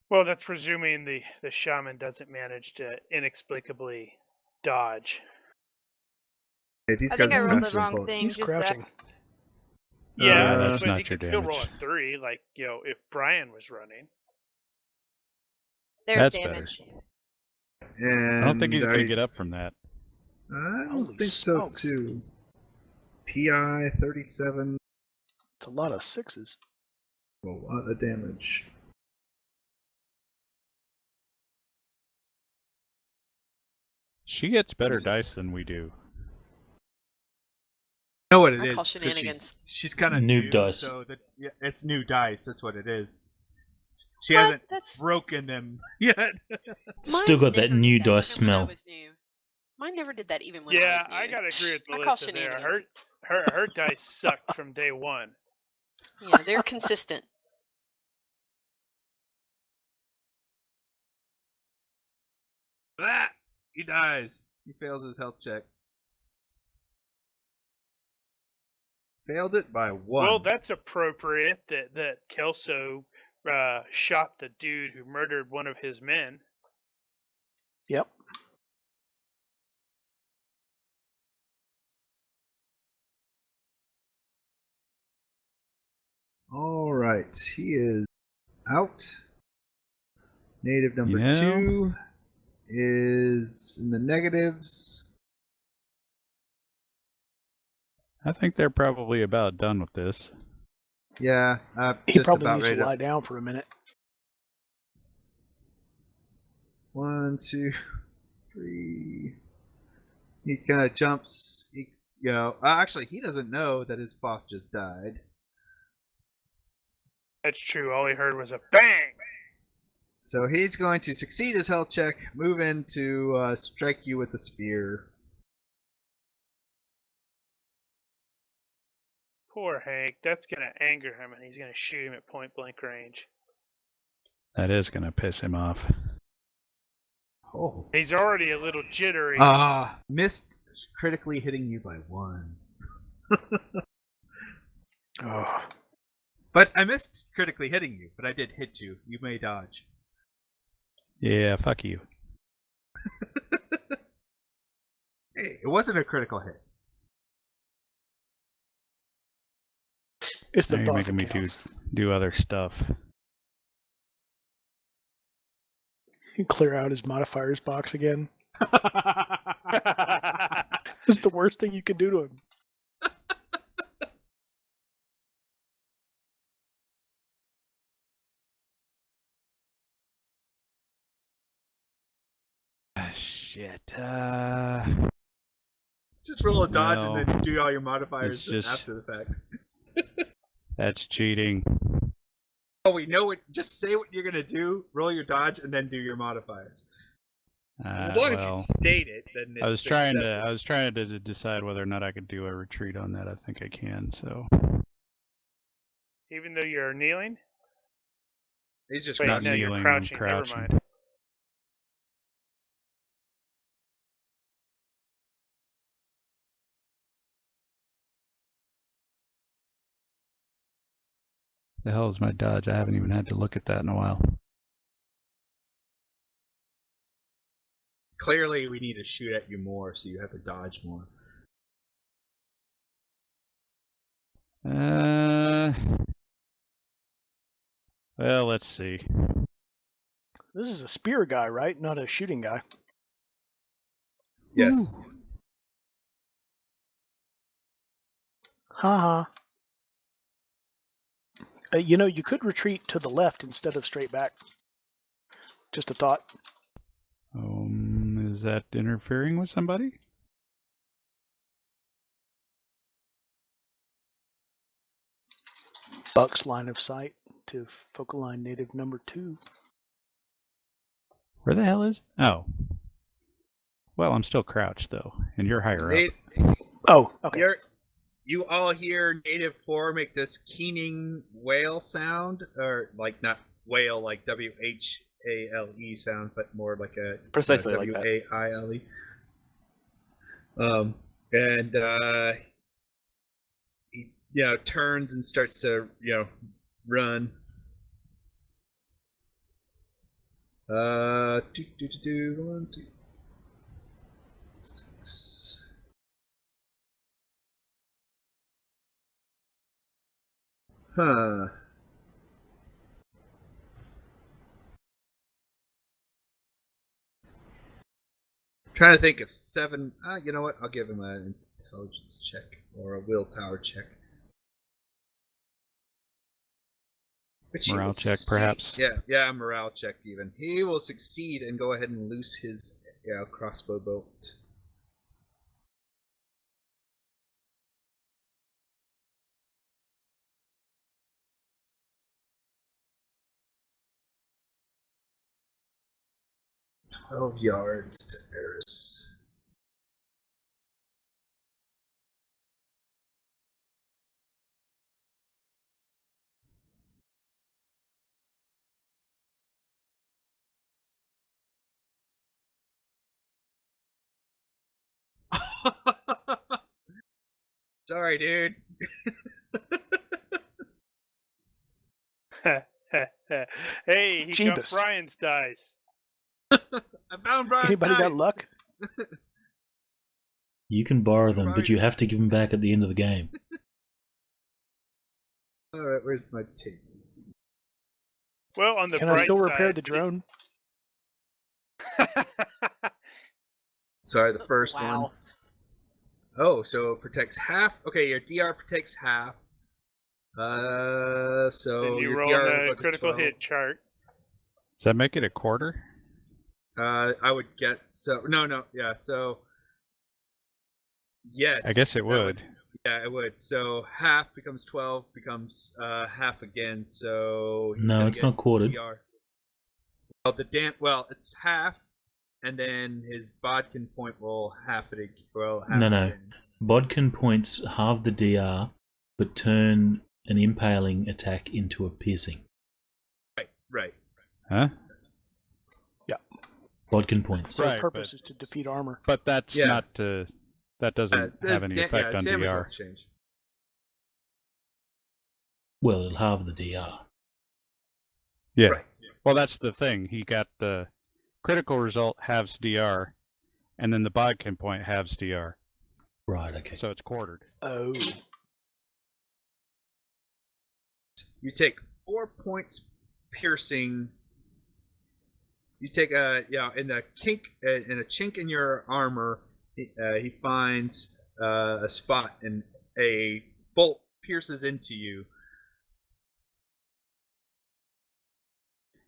[SPEAKER 3] Well, that's presuming the shaman doesn't manage to inexplicably dodge.
[SPEAKER 2] Hey, these
[SPEAKER 8] I think
[SPEAKER 2] guys
[SPEAKER 8] I
[SPEAKER 2] are
[SPEAKER 8] rolled the
[SPEAKER 2] actually
[SPEAKER 8] wrong
[SPEAKER 2] important.
[SPEAKER 8] thing.
[SPEAKER 4] He's
[SPEAKER 8] Just a sec.
[SPEAKER 4] crouching.
[SPEAKER 3] Yeah,
[SPEAKER 5] that's
[SPEAKER 3] but
[SPEAKER 5] not
[SPEAKER 3] he
[SPEAKER 5] your
[SPEAKER 3] could still roll a
[SPEAKER 5] damage.
[SPEAKER 3] 3, like, if Brian was running.
[SPEAKER 8] There's
[SPEAKER 5] That's
[SPEAKER 8] damage.
[SPEAKER 2] And
[SPEAKER 5] I don't think he's gonna get up from that.
[SPEAKER 2] I don't
[SPEAKER 4] Holy
[SPEAKER 2] think so
[SPEAKER 4] smokes.
[SPEAKER 2] too. PI 37.
[SPEAKER 4] It's a lot of 6s.
[SPEAKER 2] A lot of damage.
[SPEAKER 5] She gets better dice than we do.
[SPEAKER 10] You know what it
[SPEAKER 7] I
[SPEAKER 10] is?
[SPEAKER 7] call
[SPEAKER 10] It's 'cause
[SPEAKER 7] shenanigans.
[SPEAKER 10] She's kind of
[SPEAKER 1] Noob
[SPEAKER 10] new,
[SPEAKER 1] dice.
[SPEAKER 10] so it's new dice. That's what it is. She
[SPEAKER 7] What?
[SPEAKER 10] hasn't
[SPEAKER 7] That's-
[SPEAKER 10] broken them yet.
[SPEAKER 1] Still got that
[SPEAKER 7] Mine
[SPEAKER 1] new
[SPEAKER 7] never did
[SPEAKER 1] dice
[SPEAKER 7] even when I
[SPEAKER 1] smell.
[SPEAKER 7] was new. Mine never did that even when I
[SPEAKER 3] Yeah,
[SPEAKER 7] was new.
[SPEAKER 3] I gotta agree with
[SPEAKER 7] I call
[SPEAKER 3] Melissa there.
[SPEAKER 7] shenanigans.
[SPEAKER 3] Her dice sucked from day 1.
[SPEAKER 7] Yeah, they're consistent.
[SPEAKER 2] Ah! He dies. He fails his health check. Failed it by 1.
[SPEAKER 3] Well, that's appropriate that Kelso shot the dude who murdered one of his men.
[SPEAKER 4] Yep.
[SPEAKER 2] All right, he is out. Native number
[SPEAKER 5] You know,
[SPEAKER 2] 2 is in the negatives.
[SPEAKER 5] I think they're probably about done with this.
[SPEAKER 2] Yeah,
[SPEAKER 4] He
[SPEAKER 2] just
[SPEAKER 4] probably
[SPEAKER 2] about
[SPEAKER 4] needs
[SPEAKER 2] ready
[SPEAKER 4] to lie down for a minute.
[SPEAKER 2] 1, 2, 3. He kind of jumps. Actually, he doesn't know that his boss just died.
[SPEAKER 3] That's true. All he heard was a bang.
[SPEAKER 2] So he's going to succeed his health check, move in to strike you with the spear.
[SPEAKER 3] Poor Hank. That's gonna anger him, and he's gonna shoot him at point blank range.
[SPEAKER 5] That is going to piss him off.
[SPEAKER 2] Oh.
[SPEAKER 3] He's already a little jittery.
[SPEAKER 2] Missed critically hitting you by 1.
[SPEAKER 4] Oh.
[SPEAKER 2] But I missed critically hitting you, but I did hit you. You may dodge.
[SPEAKER 5] Yeah, fuck you.
[SPEAKER 2] Hey, it wasn't a critical hit.
[SPEAKER 4] It's the
[SPEAKER 5] Now you're
[SPEAKER 4] thought
[SPEAKER 5] making me
[SPEAKER 4] that counts.
[SPEAKER 5] do other stuff.
[SPEAKER 4] He clear out his modifiers box again. It's the worst thing you can do to him.
[SPEAKER 5] Shit.
[SPEAKER 2] Just roll a dodge
[SPEAKER 5] No.
[SPEAKER 2] and then do all your modifiers
[SPEAKER 5] It's just-
[SPEAKER 2] after the fact.
[SPEAKER 5] That's cheating.
[SPEAKER 2] Oh, we know it. Just say what you're gonna do, roll your dodge, and then do your modifiers. As long as you state it, then it's
[SPEAKER 5] I was trying
[SPEAKER 2] acceptable.
[SPEAKER 5] to decide whether or not I could do a retreat on that. I think I can. So
[SPEAKER 3] Even though you're kneeling?
[SPEAKER 2] He's just
[SPEAKER 3] Wait,
[SPEAKER 5] not
[SPEAKER 3] no,
[SPEAKER 5] kneeling,
[SPEAKER 3] you're
[SPEAKER 5] I'm
[SPEAKER 3] crouching.
[SPEAKER 5] crouching.
[SPEAKER 3] Never mind.
[SPEAKER 5] the hell is my dodge? I haven't even had to look at that in a while.
[SPEAKER 2] Clearly, we need to shoot at you more, so you have to dodge more.
[SPEAKER 5] Well, let's see.
[SPEAKER 4] This is a spear guy, right? Not a shooting guy.
[SPEAKER 2] Yes.
[SPEAKER 4] Haha. You could retreat to the left instead of straight back. Just a thought.
[SPEAKER 5] Is that interfering with somebody?
[SPEAKER 4] Buck's line of sight to focal line native number 2.
[SPEAKER 5] Where the hell is? Oh. Well, I'm still crouched though, and you're higher up.
[SPEAKER 4] Oh, okay.
[SPEAKER 2] You all hear Native 4 make this keening wail sound, or like not wail like WHALE sound, but more like a
[SPEAKER 6] Precisely like that.
[SPEAKER 2] WAILE. He turns and starts to run. 1, 2, 6. Huh. Trying to think of 7. You know what? I'll give him an intelligence check or a willpower check. Which he
[SPEAKER 5] Morale
[SPEAKER 2] will
[SPEAKER 5] check,
[SPEAKER 2] succeed.
[SPEAKER 5] perhaps?
[SPEAKER 2] Yeah, morale check even. He will succeed and go ahead and loose his crossbow bolt. "12 yards to Eris." Sorry, dude.
[SPEAKER 3] Hey, he got
[SPEAKER 4] Jeebus.
[SPEAKER 3] Brian's dice.
[SPEAKER 2] I found Brian's
[SPEAKER 4] Anybody got
[SPEAKER 2] dice.
[SPEAKER 4] luck?
[SPEAKER 1] You can borrow them, but you have to give them back at the end of the game.
[SPEAKER 2] All right, where's my tables?
[SPEAKER 3] Well, on the
[SPEAKER 4] Can I
[SPEAKER 3] bright
[SPEAKER 4] still
[SPEAKER 3] side,
[SPEAKER 4] repair the drone?
[SPEAKER 2] Sorry, the first
[SPEAKER 4] Wow.
[SPEAKER 2] one. Oh, so it protects half. Okay, your DR protects half. So
[SPEAKER 3] then you
[SPEAKER 2] your
[SPEAKER 3] roll
[SPEAKER 2] DR
[SPEAKER 3] a
[SPEAKER 2] would go to
[SPEAKER 3] critical
[SPEAKER 2] 12.
[SPEAKER 3] hit chart.
[SPEAKER 5] Does that make it a quarter?
[SPEAKER 2] I would get so no, yeah. So yes,
[SPEAKER 5] I guess it
[SPEAKER 2] that
[SPEAKER 5] would.
[SPEAKER 2] Yeah, it would. So half becomes 12, becomes half again. So he's
[SPEAKER 1] No,
[SPEAKER 2] gonna
[SPEAKER 1] it's
[SPEAKER 2] get
[SPEAKER 1] not quartered.
[SPEAKER 2] DR. Well, it's half, and then his Bodkin point will half it. Well, half
[SPEAKER 1] No,
[SPEAKER 2] it
[SPEAKER 1] no.
[SPEAKER 2] again.
[SPEAKER 1] Bodkin points halve the DR, but turn an impaling attack into a piercing.
[SPEAKER 2] Right.
[SPEAKER 5] Huh?
[SPEAKER 1] Bodkin points.
[SPEAKER 4] The
[SPEAKER 5] Right,
[SPEAKER 4] purpose is to defeat armor.
[SPEAKER 5] But that's
[SPEAKER 2] Yeah.
[SPEAKER 5] not that doesn't have any effect
[SPEAKER 2] its
[SPEAKER 5] on
[SPEAKER 2] damage
[SPEAKER 5] DR.
[SPEAKER 2] won't change.
[SPEAKER 1] Well, it'll halve the DR.
[SPEAKER 5] Yeah.
[SPEAKER 2] Right.
[SPEAKER 5] Well, that's the thing. He got the critical result halves DR, and then the Bodkin point halves DR.
[SPEAKER 1] Right, okay.
[SPEAKER 5] So it's quartered.
[SPEAKER 4] Oh.
[SPEAKER 2] You take 4 points piercing. You take in a chink in your armor. He finds a spot, and a bolt pierces into you.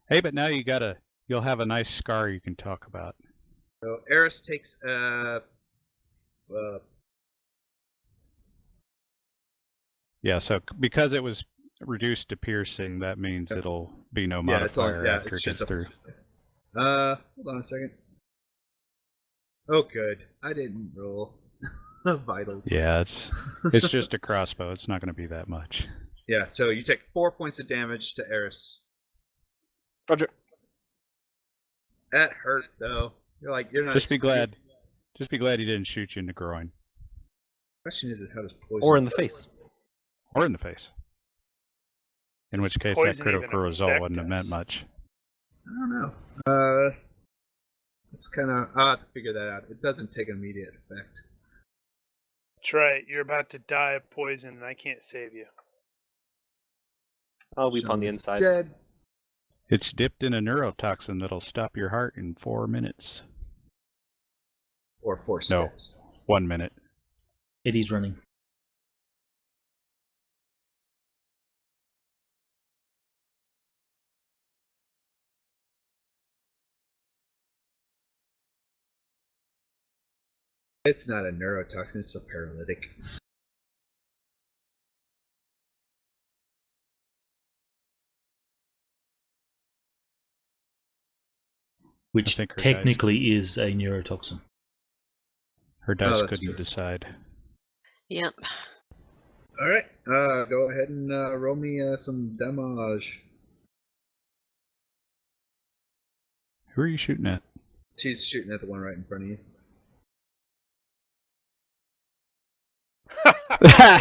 [SPEAKER 5] Hey, but now you'll have a nice scar you can talk about.
[SPEAKER 2] So Eris takes
[SPEAKER 5] Yeah, so because it was reduced to piercing, that means it'll be no modifier after it gets through.
[SPEAKER 2] Hold on a second. Oh, good. I didn't roll vitals.
[SPEAKER 5] Yeah, it's just a crossbow. It's not going to be that much.
[SPEAKER 2] Yeah, so you take 4 points of damage to Eris.
[SPEAKER 6] Roger.
[SPEAKER 2] That hurt though. You're not.
[SPEAKER 5] Just be glad he didn't shoot you in the groin
[SPEAKER 2] Question is, how does poison?
[SPEAKER 6] Or in the face.
[SPEAKER 5] or in the face. In which case, that
[SPEAKER 3] Poison even
[SPEAKER 5] critical result
[SPEAKER 3] affect
[SPEAKER 5] wouldn't have
[SPEAKER 3] us?
[SPEAKER 5] meant much.
[SPEAKER 2] I don't know. It's kind of. I'll have to figure that out. It doesn't take immediate effect.
[SPEAKER 3] That's right. You're about to die of poison, and I can't save you.
[SPEAKER 6] I'll weep on the
[SPEAKER 2] Sean's
[SPEAKER 6] inside.
[SPEAKER 2] Dead.
[SPEAKER 5] It's dipped in a neurotoxin that'll stop your heart in 4 minutes.
[SPEAKER 2] Or 4
[SPEAKER 5] No.
[SPEAKER 2] steps.
[SPEAKER 5] 1 minute.
[SPEAKER 1] Eddie's running.
[SPEAKER 2] It's not a neurotoxin. It's a paralytic.
[SPEAKER 1] Which
[SPEAKER 5] think her dice-
[SPEAKER 1] technically is a neurotoxin.
[SPEAKER 5] Her dice
[SPEAKER 2] that's
[SPEAKER 5] couldn't
[SPEAKER 2] true.
[SPEAKER 5] decide.
[SPEAKER 7] Yep.
[SPEAKER 2] All right. Go ahead and roll me some damage.
[SPEAKER 5] Who are you shooting at?
[SPEAKER 2] She's shooting at the one right in front of you.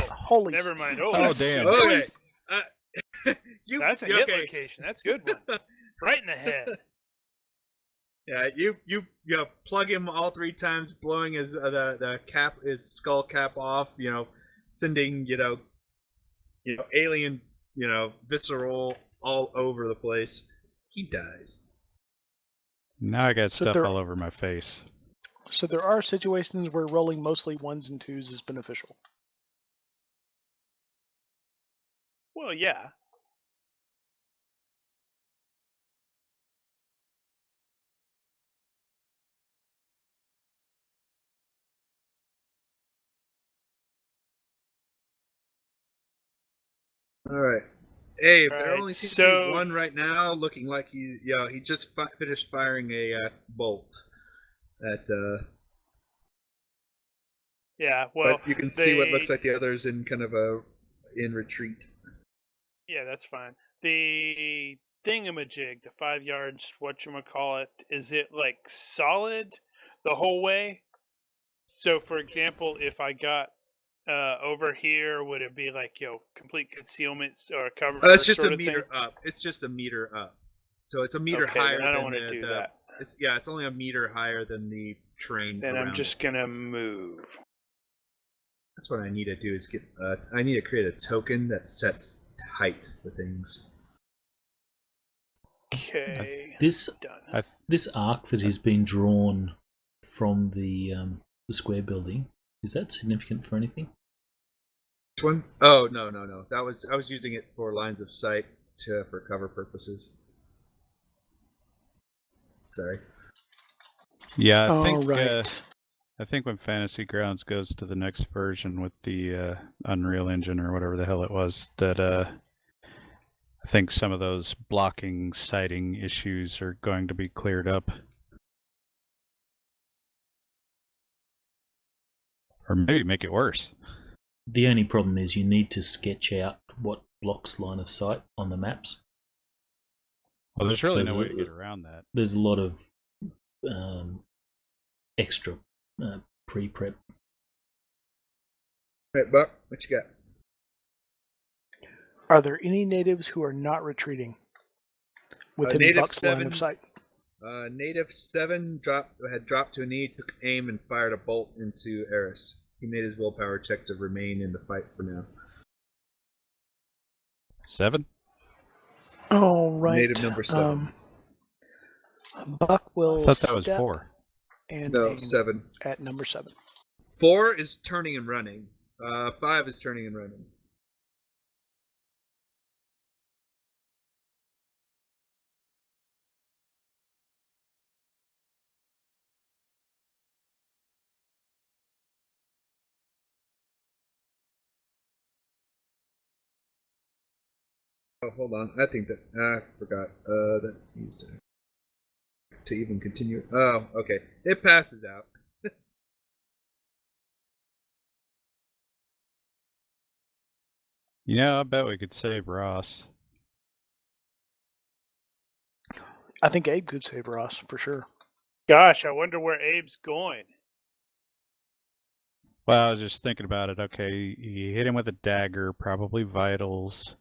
[SPEAKER 4] Holy
[SPEAKER 3] Never mind. Oh,
[SPEAKER 5] Oh,
[SPEAKER 3] that's
[SPEAKER 5] damn.
[SPEAKER 3] good.
[SPEAKER 2] Okay.
[SPEAKER 3] That's a hit location. That's a good one. Right in the head.
[SPEAKER 2] Yeah, you plug him all 3 times, blowing his his skull cap off. Sending alien visceral all over the place. He dies.
[SPEAKER 5] Now I got
[SPEAKER 4] So
[SPEAKER 5] stuff
[SPEAKER 4] there-
[SPEAKER 5] all over my face.
[SPEAKER 4] So there are situations where rolling mostly 1s and 2s is beneficial.
[SPEAKER 3] Well, yeah.
[SPEAKER 2] All right. Hey, there
[SPEAKER 3] Right,
[SPEAKER 2] only seems to
[SPEAKER 3] so-
[SPEAKER 2] be one right now, looking like he just finished firing a bolt at.
[SPEAKER 3] Yeah, well,
[SPEAKER 2] but you can see what
[SPEAKER 3] they-
[SPEAKER 2] looks like the others in kind of in retreat.
[SPEAKER 3] Yeah, that's fine. The thingamajig, the 5 yards, whatchamacallit, is it like solid the whole way? So, for example, if I got over here, would it be like complete concealment or cover?
[SPEAKER 2] It's just
[SPEAKER 3] sort
[SPEAKER 2] a
[SPEAKER 3] of
[SPEAKER 2] meter
[SPEAKER 3] thing?
[SPEAKER 2] up. It's just a meter up. So it's a meter
[SPEAKER 3] Okay,
[SPEAKER 2] higher
[SPEAKER 3] then I don't
[SPEAKER 2] than
[SPEAKER 3] want to do that.
[SPEAKER 2] It's only a meter higher than the terrain
[SPEAKER 3] Then
[SPEAKER 2] around
[SPEAKER 3] I'm just gonna move.
[SPEAKER 2] That's what I need to do is get. I need to create a token that sets height for things.
[SPEAKER 3] Okay.
[SPEAKER 1] This
[SPEAKER 3] Done.
[SPEAKER 1] this arc that has been drawn from the square building, is that significant for anything?
[SPEAKER 2] Which one? Oh no. I was using it for lines of sight for cover purposes. Sorry.
[SPEAKER 5] Yeah, I think when Fantasy Grounds goes to the next version with the Unreal Engine or whatever the hell it was, that I think some of those blocking sighting issues are going to be cleared up. Or maybe make it worse.
[SPEAKER 1] The only problem is you need to sketch out what blocks line of sight on the maps.
[SPEAKER 5] Well, there's really no way to get around that.
[SPEAKER 1] There's a lot of extra pre-prep.
[SPEAKER 2] Right, Buck, what you got?
[SPEAKER 4] Are there any natives who are not retreating within Buck's line of sight?
[SPEAKER 2] Native 7 had dropped to a knee, took aim, and fired a bolt into Eris. He made his willpower check to remain in the fight for now.
[SPEAKER 5] 7?
[SPEAKER 4] Oh, right.
[SPEAKER 2] Native number 7.
[SPEAKER 4] Buck will.
[SPEAKER 5] I thought that was 4.
[SPEAKER 4] And
[SPEAKER 2] no, 7.
[SPEAKER 4] At number 7.
[SPEAKER 2] 4 is turning and running. 5 is turning and running. Oh, hold on. I think that I forgot that needs to even continue. Oh, okay. It passes out.
[SPEAKER 5] I bet we could save Ross.
[SPEAKER 4] I think Abe could save Ross for sure.
[SPEAKER 3] Gosh, I wonder where Abe's going.
[SPEAKER 5] Well, I was just thinking about it. Okay, you hit him with a dagger, probably vitals.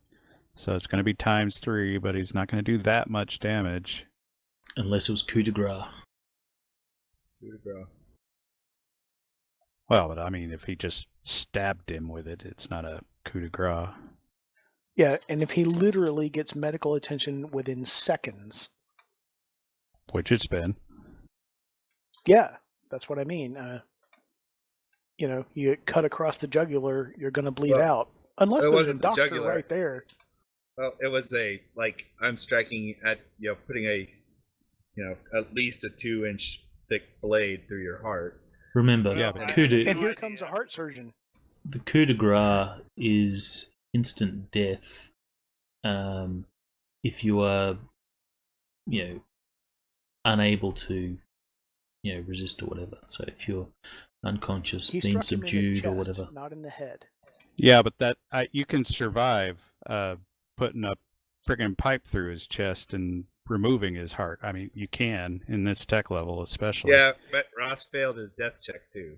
[SPEAKER 5] So it's going to be ×3, but he's not going to do that much damage.
[SPEAKER 1] Unless it was coup de grace.
[SPEAKER 2] Coup de grace.
[SPEAKER 5] Well, but I mean, if he just stabbed him with it, it's not a coup de grace.
[SPEAKER 4] Yeah, and if he literally gets medical attention within seconds.
[SPEAKER 5] Which it's been.
[SPEAKER 4] Yeah, that's what I mean. You get cut across the jugular, you're going to bleed out. Unless there's a doctor right there.
[SPEAKER 2] Well, it was I'm striking at, putting at least a 2-inch thick blade through your heart.
[SPEAKER 1] Remember,
[SPEAKER 4] and here comes a heart surgeon.
[SPEAKER 1] The coup de grace is instant death if you are, unable to, resist or whatever. So if you're unconscious, being subdued or whatever.
[SPEAKER 4] Not in the head.
[SPEAKER 5] Yeah, but you can survive putting a friggin' pipe through his chest and removing his heart. I mean, you can in this tech level, especially.
[SPEAKER 2] Yeah, but Ross failed his death check too.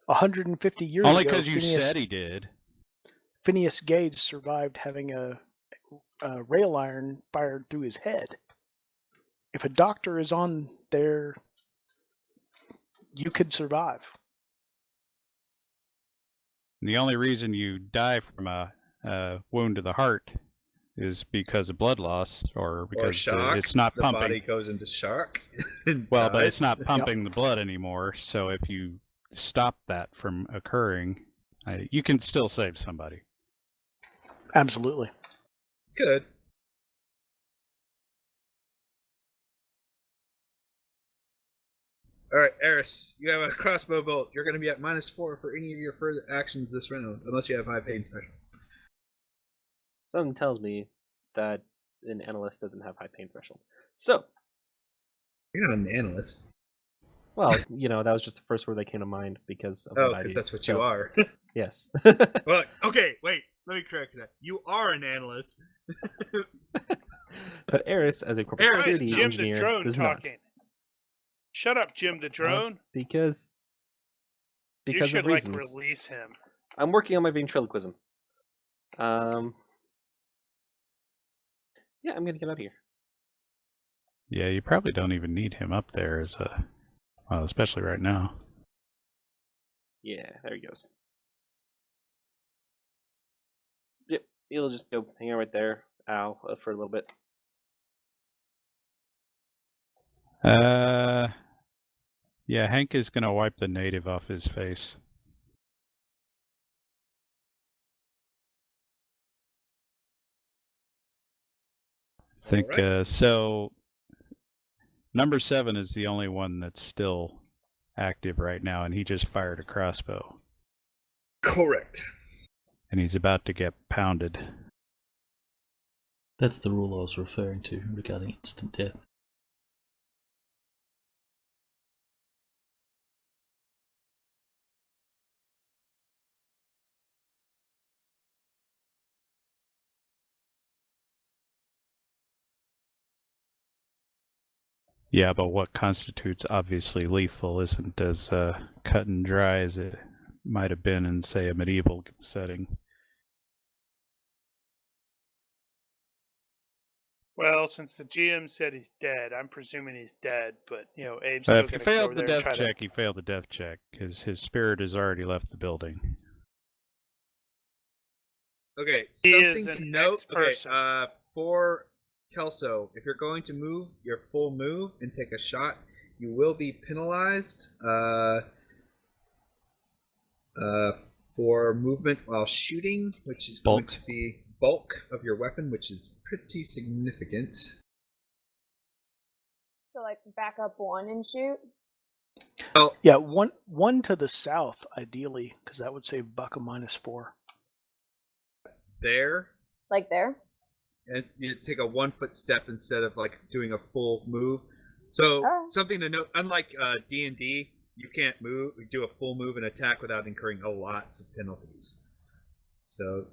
[SPEAKER 4] 150 years ago.
[SPEAKER 5] Only because you said he did.
[SPEAKER 4] Phineas Gage survived having a rail iron fired through his head. If a doctor is on there, you could survive.
[SPEAKER 5] And the only reason you die from a wound to the heart is because of blood loss or because
[SPEAKER 2] shock.
[SPEAKER 5] It's not pumping.
[SPEAKER 2] The body goes into shock.
[SPEAKER 5] Well, but it's not pumping the blood anymore. So if you stop that from occurring, you can still save somebody.
[SPEAKER 4] Absolutely.
[SPEAKER 2] Good. All right, Eris, you have a crossbow bolt. You're going to be at -4 for any of your further actions this round, unless you have high pain threshold.
[SPEAKER 6] Something tells me that an analyst doesn't have high pain threshold. So.
[SPEAKER 2] You're not an analyst.
[SPEAKER 6] Well, that was just the first word that came to mind because of what I do.
[SPEAKER 2] Because that's what you are.
[SPEAKER 6] Yes.
[SPEAKER 10] Well, okay, wait. Let me correct that. You are an analyst.
[SPEAKER 6] But Eris, as a corporate security engineer, does not.
[SPEAKER 3] Shut up, Jim the drone.
[SPEAKER 6] Because
[SPEAKER 3] You should
[SPEAKER 6] of reasons.
[SPEAKER 3] release him.
[SPEAKER 6] I'm working on my ventriloquism. Yeah, I'm gonna get out of here.
[SPEAKER 5] Yeah, you probably don't even need him up there as a, well, especially right now.
[SPEAKER 6] Yeah, there he goes. Yep, he'll just go hang out right there, for a little bit.
[SPEAKER 5] Yeah, Hank is gonna wipe the native off his face. I think so. Number 7 is the only one that's still active right now, and he just fired a crossbow.
[SPEAKER 11] Correct.
[SPEAKER 5] And he's about to get pounded.
[SPEAKER 1] That's the rule I was referring to regarding instant death.
[SPEAKER 5] Yeah, but what constitutes obviously lethal isn't as cut and dry as it might have been in, say, a medieval setting.
[SPEAKER 3] Well, since the GM said he's dead, I'm presuming he's dead. But Abe's still
[SPEAKER 5] If he
[SPEAKER 3] going to go
[SPEAKER 5] failed
[SPEAKER 3] over
[SPEAKER 5] the
[SPEAKER 3] there and
[SPEAKER 5] death
[SPEAKER 3] try
[SPEAKER 5] check, he failed the death check because his spirit has already left the building.
[SPEAKER 11] Okay,
[SPEAKER 3] He
[SPEAKER 11] something
[SPEAKER 3] is
[SPEAKER 11] to
[SPEAKER 3] an
[SPEAKER 11] note. Okay,
[SPEAKER 3] ex-person.
[SPEAKER 11] for Kelso, if you're going to move your full move and take a shot, you will be penalized for movement while shooting, which is going to be bulk of your weapon, which is pretty significant.
[SPEAKER 8] So like back up 1 and shoot.
[SPEAKER 11] Oh
[SPEAKER 4] Yeah, one to the south, ideally, because that would save Buck a -4.
[SPEAKER 11] there.
[SPEAKER 8] Like there?
[SPEAKER 11] And you take a 1-foot step instead of like doing a full move. So something to note: unlike D&D, you can't do a full move and attack without incurring lots of penalties. So.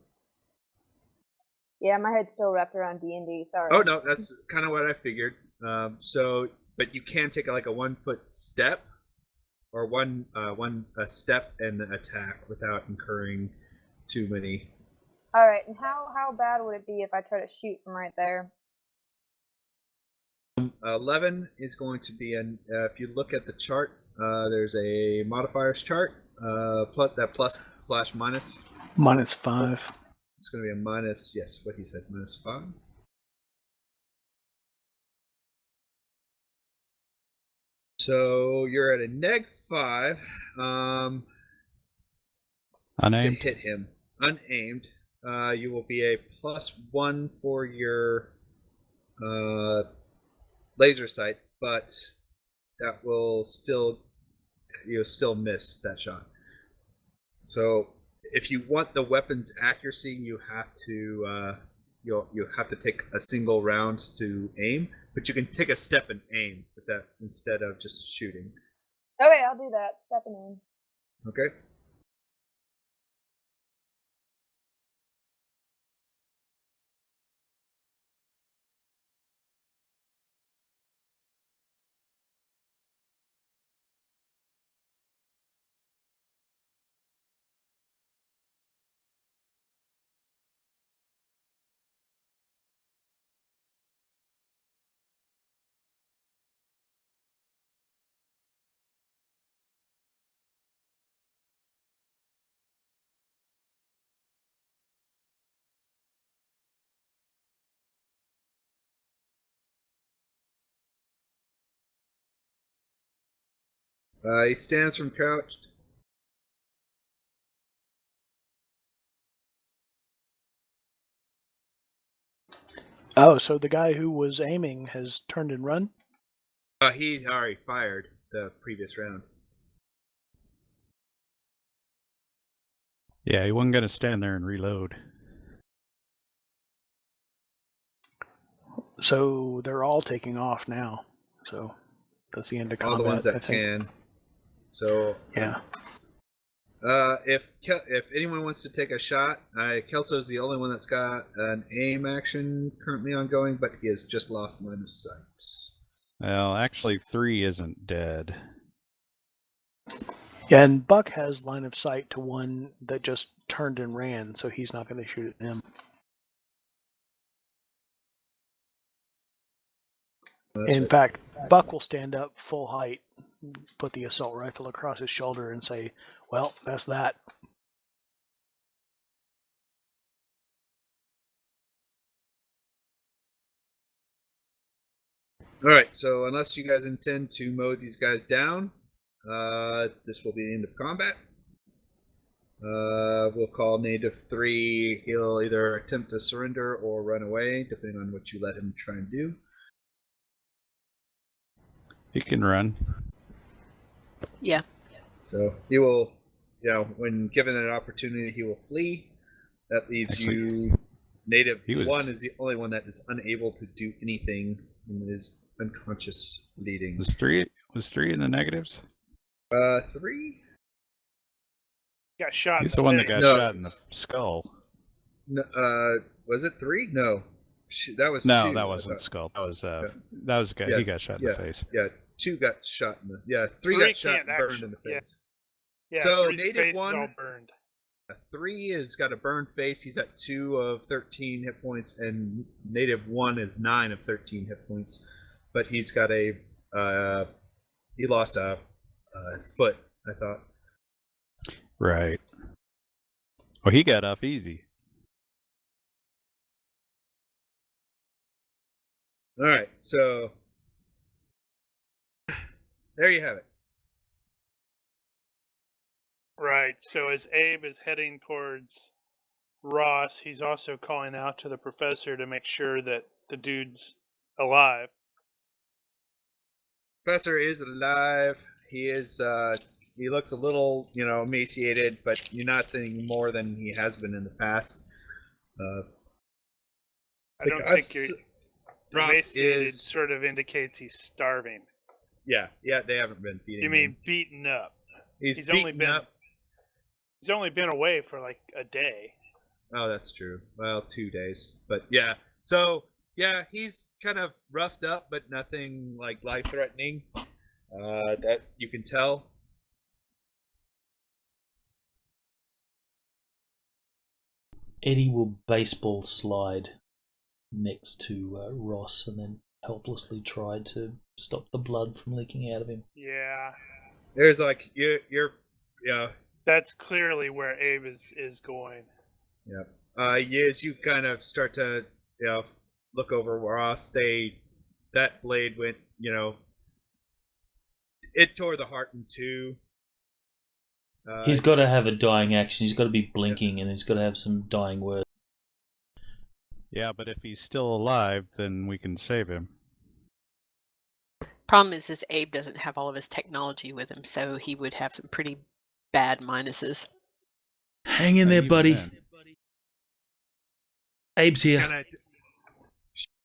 [SPEAKER 8] Yeah, my head's still wrapped around D&D. Sorry.
[SPEAKER 11] Oh no, that's kind of what I figured. But you can take like a 1-foot step, or one step and attack without incurring too many.
[SPEAKER 8] All right, and how bad would it be if I try to shoot from right there?
[SPEAKER 11] 11 is going to be if you look at the chart, there's a modifiers chart. +/-.
[SPEAKER 4] -5.
[SPEAKER 11] It's going to be a minus. Yes, what he said, -5. So you're at a -5.
[SPEAKER 5] Unaimed.
[SPEAKER 11] To hit him, unaimed. You will be a +1 for your laser sight, but that will you'll still miss that shot. So if you want the weapon's accuracy, you have to you'll have to take a single round to aim, but you can take a step and aim with that instead of just shooting.
[SPEAKER 8] Okay, I'll do that. Stepping in.
[SPEAKER 11] Okay. He stands from crouched.
[SPEAKER 4] Oh, so the guy who was aiming has turned and run?
[SPEAKER 11] He already fired the previous round.
[SPEAKER 5] Yeah, he wasn't going to stand there and reload.
[SPEAKER 4] So they're all taking off now. So that's the end of combat.
[SPEAKER 11] All the ones that can. So
[SPEAKER 4] yeah.
[SPEAKER 11] If anyone wants to take a shot, Kelso's the only one that's got an aim action currently ongoing, but he has just lost line of sight.
[SPEAKER 5] Well, actually, 3 isn't dead.
[SPEAKER 4] Yeah, and Buck has line of sight to one that just turned and ran, so he's not going to shoot at him. In fact, Buck will stand up full height, put the assault rifle across his shoulder, and say, "Well, that's that."
[SPEAKER 11] All right. So unless you guys intend to mow these guys down, this will be the end of combat. We'll call Native 3. He'll either attempt to surrender or run away, depending on what you let him try and do.
[SPEAKER 5] He can run.
[SPEAKER 7] Yeah.
[SPEAKER 11] So he will, when given an opportunity, he will flee. That leaves
[SPEAKER 5] Actually,
[SPEAKER 11] you. Native
[SPEAKER 5] he was-
[SPEAKER 11] 1 is the only one that is unable to do anything and is unconscious, bleeding.
[SPEAKER 5] Was 3 in the negatives?
[SPEAKER 11] 3?
[SPEAKER 3] Got shot.
[SPEAKER 5] He's
[SPEAKER 3] in
[SPEAKER 5] the one that
[SPEAKER 3] face.
[SPEAKER 5] got
[SPEAKER 11] No.
[SPEAKER 5] shot in the skull.
[SPEAKER 11] No, was it 3? No, that was
[SPEAKER 5] No,
[SPEAKER 11] 2.
[SPEAKER 5] that
[SPEAKER 11] I
[SPEAKER 5] wasn't
[SPEAKER 11] thought.
[SPEAKER 5] skull. That was
[SPEAKER 11] Yeah.
[SPEAKER 5] that was
[SPEAKER 11] Yeah,
[SPEAKER 5] he got shot in the face.
[SPEAKER 11] Yeah, 2 got shot in the. Yeah, 3
[SPEAKER 3] Three
[SPEAKER 11] got shot and
[SPEAKER 3] can't
[SPEAKER 11] burned
[SPEAKER 3] actu-
[SPEAKER 11] in the
[SPEAKER 3] yeah.
[SPEAKER 11] face.
[SPEAKER 3] Yeah,
[SPEAKER 11] So,
[SPEAKER 3] three's
[SPEAKER 11] Native
[SPEAKER 3] face is
[SPEAKER 11] 1
[SPEAKER 3] all burned.
[SPEAKER 11] 3 has got a burned face. He's at 2 of 13 hit points, and Native 1 is 9 of 13 hit points. But he's got a. He lost a foot, I thought.
[SPEAKER 5] Right. Well, he got off easy.
[SPEAKER 11] All right, so there you have it.
[SPEAKER 3] Right. So as Abe is heading towards Ross, he's also calling out to the professor to make sure that the dude's alive.
[SPEAKER 11] Professor is alive. He is. He looks a little, emaciated, but nothing more than he has been in the past.
[SPEAKER 3] I don't think you're.
[SPEAKER 11] Ross
[SPEAKER 3] Emaciated
[SPEAKER 11] is.
[SPEAKER 3] sort of indicates he's starving.
[SPEAKER 11] Yeah, they haven't been feeding
[SPEAKER 3] You mean
[SPEAKER 11] him.
[SPEAKER 3] beaten up?
[SPEAKER 11] He's
[SPEAKER 3] only
[SPEAKER 11] beaten
[SPEAKER 3] been
[SPEAKER 11] up.
[SPEAKER 3] He's only been away for like a day.
[SPEAKER 11] Oh, that's true. Well, 2 days, but yeah. So yeah, he's kind of roughed up, but nothing like life-threatening. That you can tell.
[SPEAKER 1] Eddie will baseball slide next to Ross and then helplessly try to stop the blood from leaking out of him.
[SPEAKER 3] Yeah.
[SPEAKER 11] There's like you're
[SPEAKER 3] That's clearly where Abe is going.
[SPEAKER 11] Yep. As you kind of start to, look over Ross, that blade went, it tore the heart in two.
[SPEAKER 1] He's got to have a dying action. He's got to be blinking, and he's got to have some dying words.
[SPEAKER 5] Yeah, but if he's still alive, then we can save him.
[SPEAKER 7] Problem is Abe doesn't have all of his technology with him, so he would have some pretty bad minuses.
[SPEAKER 1] Hang in there, buddy. Abe's here.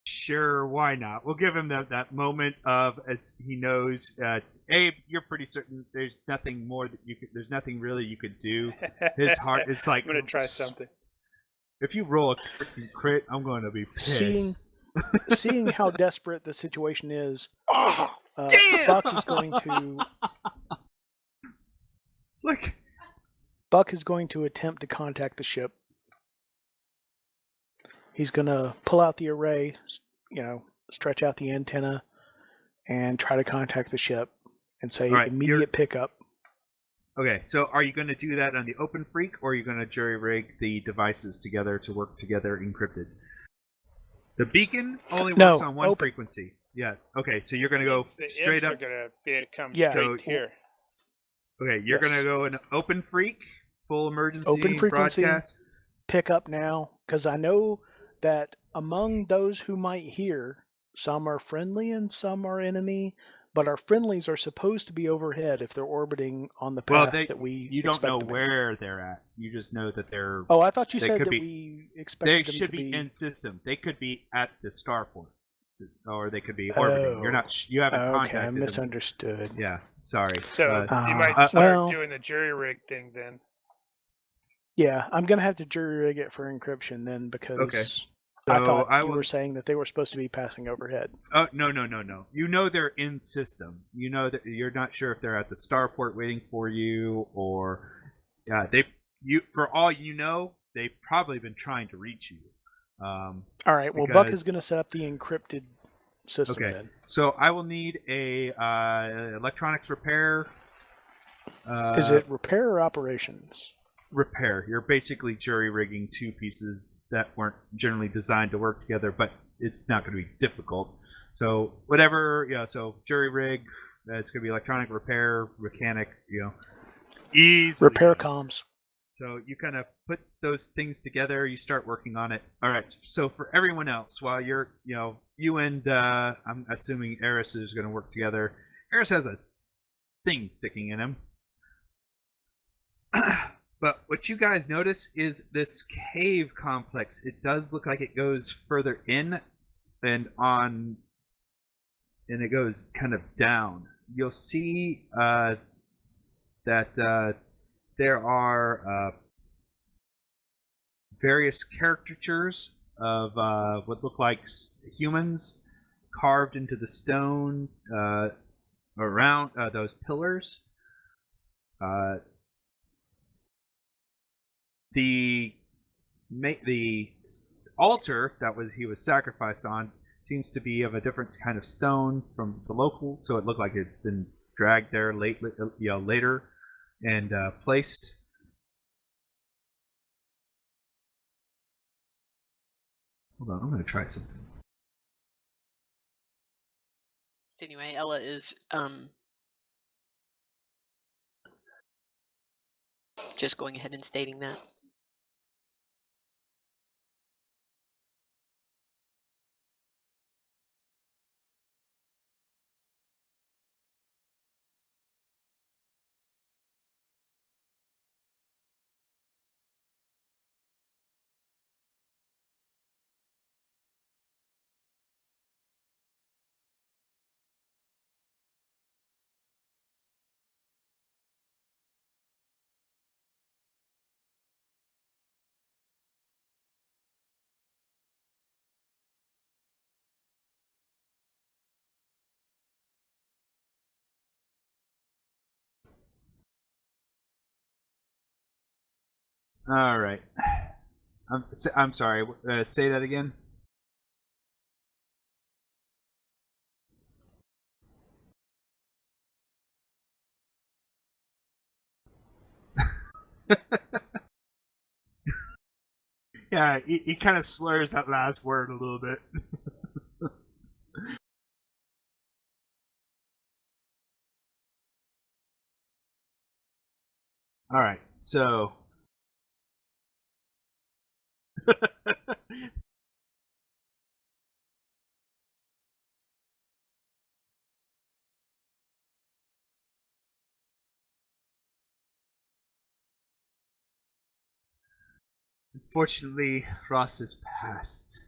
[SPEAKER 10] Sure, why not? We'll give him that moment of, as he knows, Abe, you're pretty certain there's nothing more that you could. There's nothing really you could do. His heart, it's like
[SPEAKER 3] I'm gonna try something.
[SPEAKER 10] If you roll a freaking crit, I'm going to be pissed.
[SPEAKER 4] Seeing how desperate the situation is,
[SPEAKER 3] Damn!
[SPEAKER 4] Buck is going to.
[SPEAKER 10] Like,
[SPEAKER 4] Buck is going to attempt to contact the ship. He's going to pull out the array, stretch out the antenna, and try to contact the ship and say immediate pickup.
[SPEAKER 10] Okay, so are you going to do that on the open freak, or are you going to jury-rig the devices together to work together encrypted? The beacon only works on one
[SPEAKER 4] open.
[SPEAKER 10] frequency. Yeah. Okay, so you're going to go straight up.
[SPEAKER 3] Are going to come
[SPEAKER 4] Yeah.
[SPEAKER 3] straight here.
[SPEAKER 10] Okay, you're going to go an open freak, full emergency
[SPEAKER 4] Open frequency.
[SPEAKER 10] broadcast.
[SPEAKER 4] Pick up now, because I know that among those who might hear, some are friendly and some are enemy, but our friendlies are supposed to be overhead if they're orbiting on the path that we
[SPEAKER 10] you don't
[SPEAKER 4] expect
[SPEAKER 10] know
[SPEAKER 4] them in.
[SPEAKER 10] where they're at. You just know that they're.
[SPEAKER 4] Oh, I thought you
[SPEAKER 10] they
[SPEAKER 4] said
[SPEAKER 10] could
[SPEAKER 4] that
[SPEAKER 10] be-
[SPEAKER 4] we
[SPEAKER 10] They
[SPEAKER 4] expected them
[SPEAKER 10] should
[SPEAKER 4] to
[SPEAKER 10] be
[SPEAKER 4] be
[SPEAKER 10] in system. They could be at the starport, or they could be orbiting. You're not. You haven't
[SPEAKER 4] okay,
[SPEAKER 10] contacted
[SPEAKER 4] I
[SPEAKER 10] them.
[SPEAKER 4] misunderstood.
[SPEAKER 10] Yeah, sorry.
[SPEAKER 3] So you might start
[SPEAKER 4] well-
[SPEAKER 3] doing the jury rig thing then.
[SPEAKER 4] Yeah, I'm gonna have to jury rig it for encryption then because
[SPEAKER 11] Okay.
[SPEAKER 4] I
[SPEAKER 10] So
[SPEAKER 4] thought
[SPEAKER 10] I
[SPEAKER 4] you
[SPEAKER 10] will.
[SPEAKER 4] were saying that they were supposed to be passing overhead.
[SPEAKER 10] Oh no. You know they're in system. You know that you're not sure if they're at the starport waiting for you, or for all you know, they've probably been trying to reach you.
[SPEAKER 4] All right. Well, Buck is going to set up the encrypted system
[SPEAKER 10] Okay.
[SPEAKER 4] then.
[SPEAKER 10] So I will need a electronics repair.
[SPEAKER 4] Is it repair or operations?
[SPEAKER 10] Repair? You're basically jury rigging two pieces that weren't generally designed to work together, but it's not going to be difficult. So whatever, so jury rig, it's going to be electronic repair, mechanic, easily
[SPEAKER 4] Repair
[SPEAKER 10] done.
[SPEAKER 4] comms.
[SPEAKER 10] So you kind of put those things together, you start working on it. All right, so for everyone else, while you're, you and I'm assuming Eris is going to work together. Eris has a thing sticking in him. But what you guys notice is this cave complex. It does look like it goes further in and it goes kind of down. You'll see that there are various caricatures of what look like humans carved into the stone around those pillars. The altar that he was sacrificed on seems to be of a different kind of stone from the local, so it looked like it's been dragged there later and placed. Hold on, I'm going to try something.
[SPEAKER 7] So anyway, Ella is just going ahead and stating that.
[SPEAKER 10] All right. I'm sorry. Say that again. Yeah, he kind of slurs that last word a little bit. All right, so. Unfortunately, Ross has passed.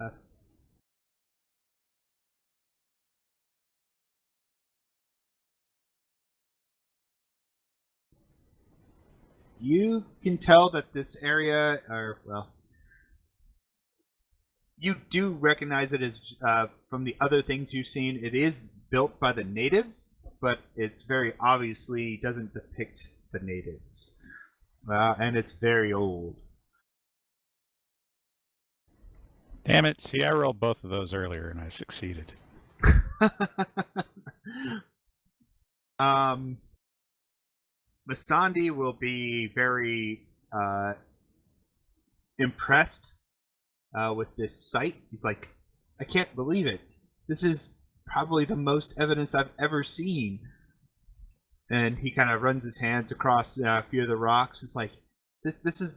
[SPEAKER 10] Us. You can tell that this area, you do recognize it as from the other things you've seen. It is built by the natives, but it's very obviously doesn't depict the natives, and it's very old.
[SPEAKER 5] Damn it! See, I rolled both of those earlier and I succeeded.
[SPEAKER 10] Masandi will be very impressed with this site. He's like, I can't believe it. This is probably the most evidence I've ever seen. And he kind of runs his hands across a few of the rocks. It's like, this is,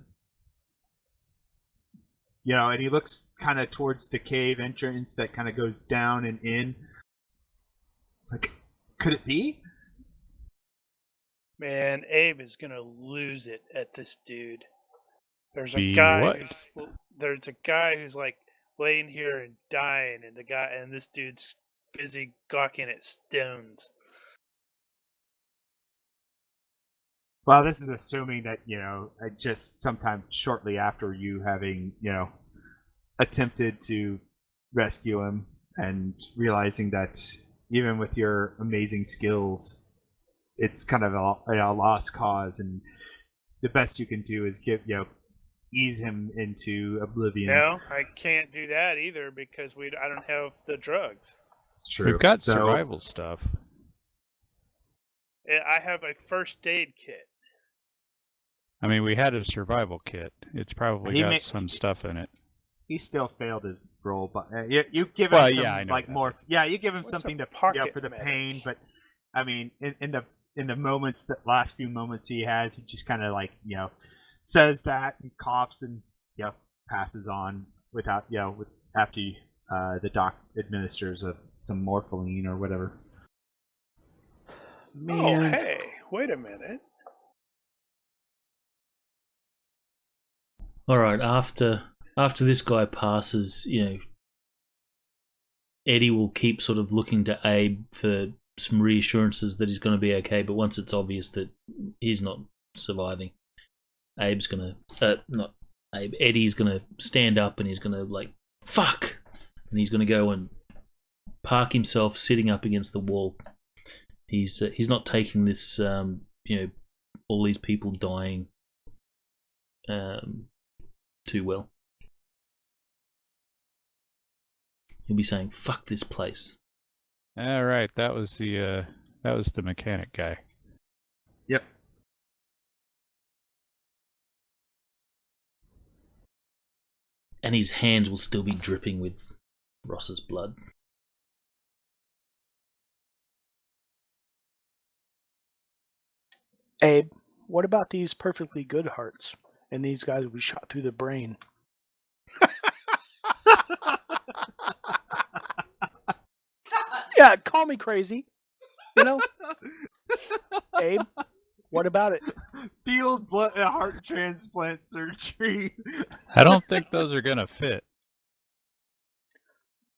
[SPEAKER 10] and he looks kind of towards the cave entrance that kind of goes down and in. It's like, could it be?
[SPEAKER 3] Man, Abe is gonna lose it at this dude. There's a
[SPEAKER 5] Be
[SPEAKER 3] guy
[SPEAKER 5] what?
[SPEAKER 3] who's like laying here and dying, and this dude's busy gawking at stones.
[SPEAKER 10] Well, this is assuming that, just sometime shortly after you having, attempted to rescue him and realizing that even with your amazing skills, it's kind of a lost cause, and the best you can do is ease him into oblivion.
[SPEAKER 3] No, I can't do that either because I don't have the drugs.
[SPEAKER 10] It's true.
[SPEAKER 5] We've got survival stuff.
[SPEAKER 3] I have a first aid kit.
[SPEAKER 5] I mean, we had a survival kit. It's probably got some stuff in it.
[SPEAKER 10] He still failed his roll, but you give him some,
[SPEAKER 5] I know
[SPEAKER 10] like
[SPEAKER 5] that.
[SPEAKER 10] more. Yeah, you give him
[SPEAKER 3] What's
[SPEAKER 10] something
[SPEAKER 3] a
[SPEAKER 10] to
[SPEAKER 3] pocket
[SPEAKER 10] for the
[SPEAKER 3] medic?
[SPEAKER 10] pain. But I mean, in the moments, the last few moments he has, he just kind of like says that and coughs and passes on without after the doc administers some morphine or whatever.
[SPEAKER 4] Man.
[SPEAKER 3] Oh, hey, wait a minute.
[SPEAKER 1] All right, after this guy passes, Eddie will keep sort of looking to Abe for some reassurances that he's going to be okay. But once it's obvious that he's not surviving, Eddie's going to stand up and he's going to like fuck, and he's going to go and park himself sitting up against the wall. He's not taking this, all these people dying, too well. He'll be saying, "Fuck this place."
[SPEAKER 5] All right, that was the mechanic guy.
[SPEAKER 10] Yep.
[SPEAKER 1] And his hands will still be dripping with Ross's blood.
[SPEAKER 4] Abe, what about these perfectly good hearts? And these guys will be shot through the brain. Yeah, call me crazy. Abe, what about it?
[SPEAKER 10] Field heart transplant surgery.
[SPEAKER 5] I don't think those are gonna fit.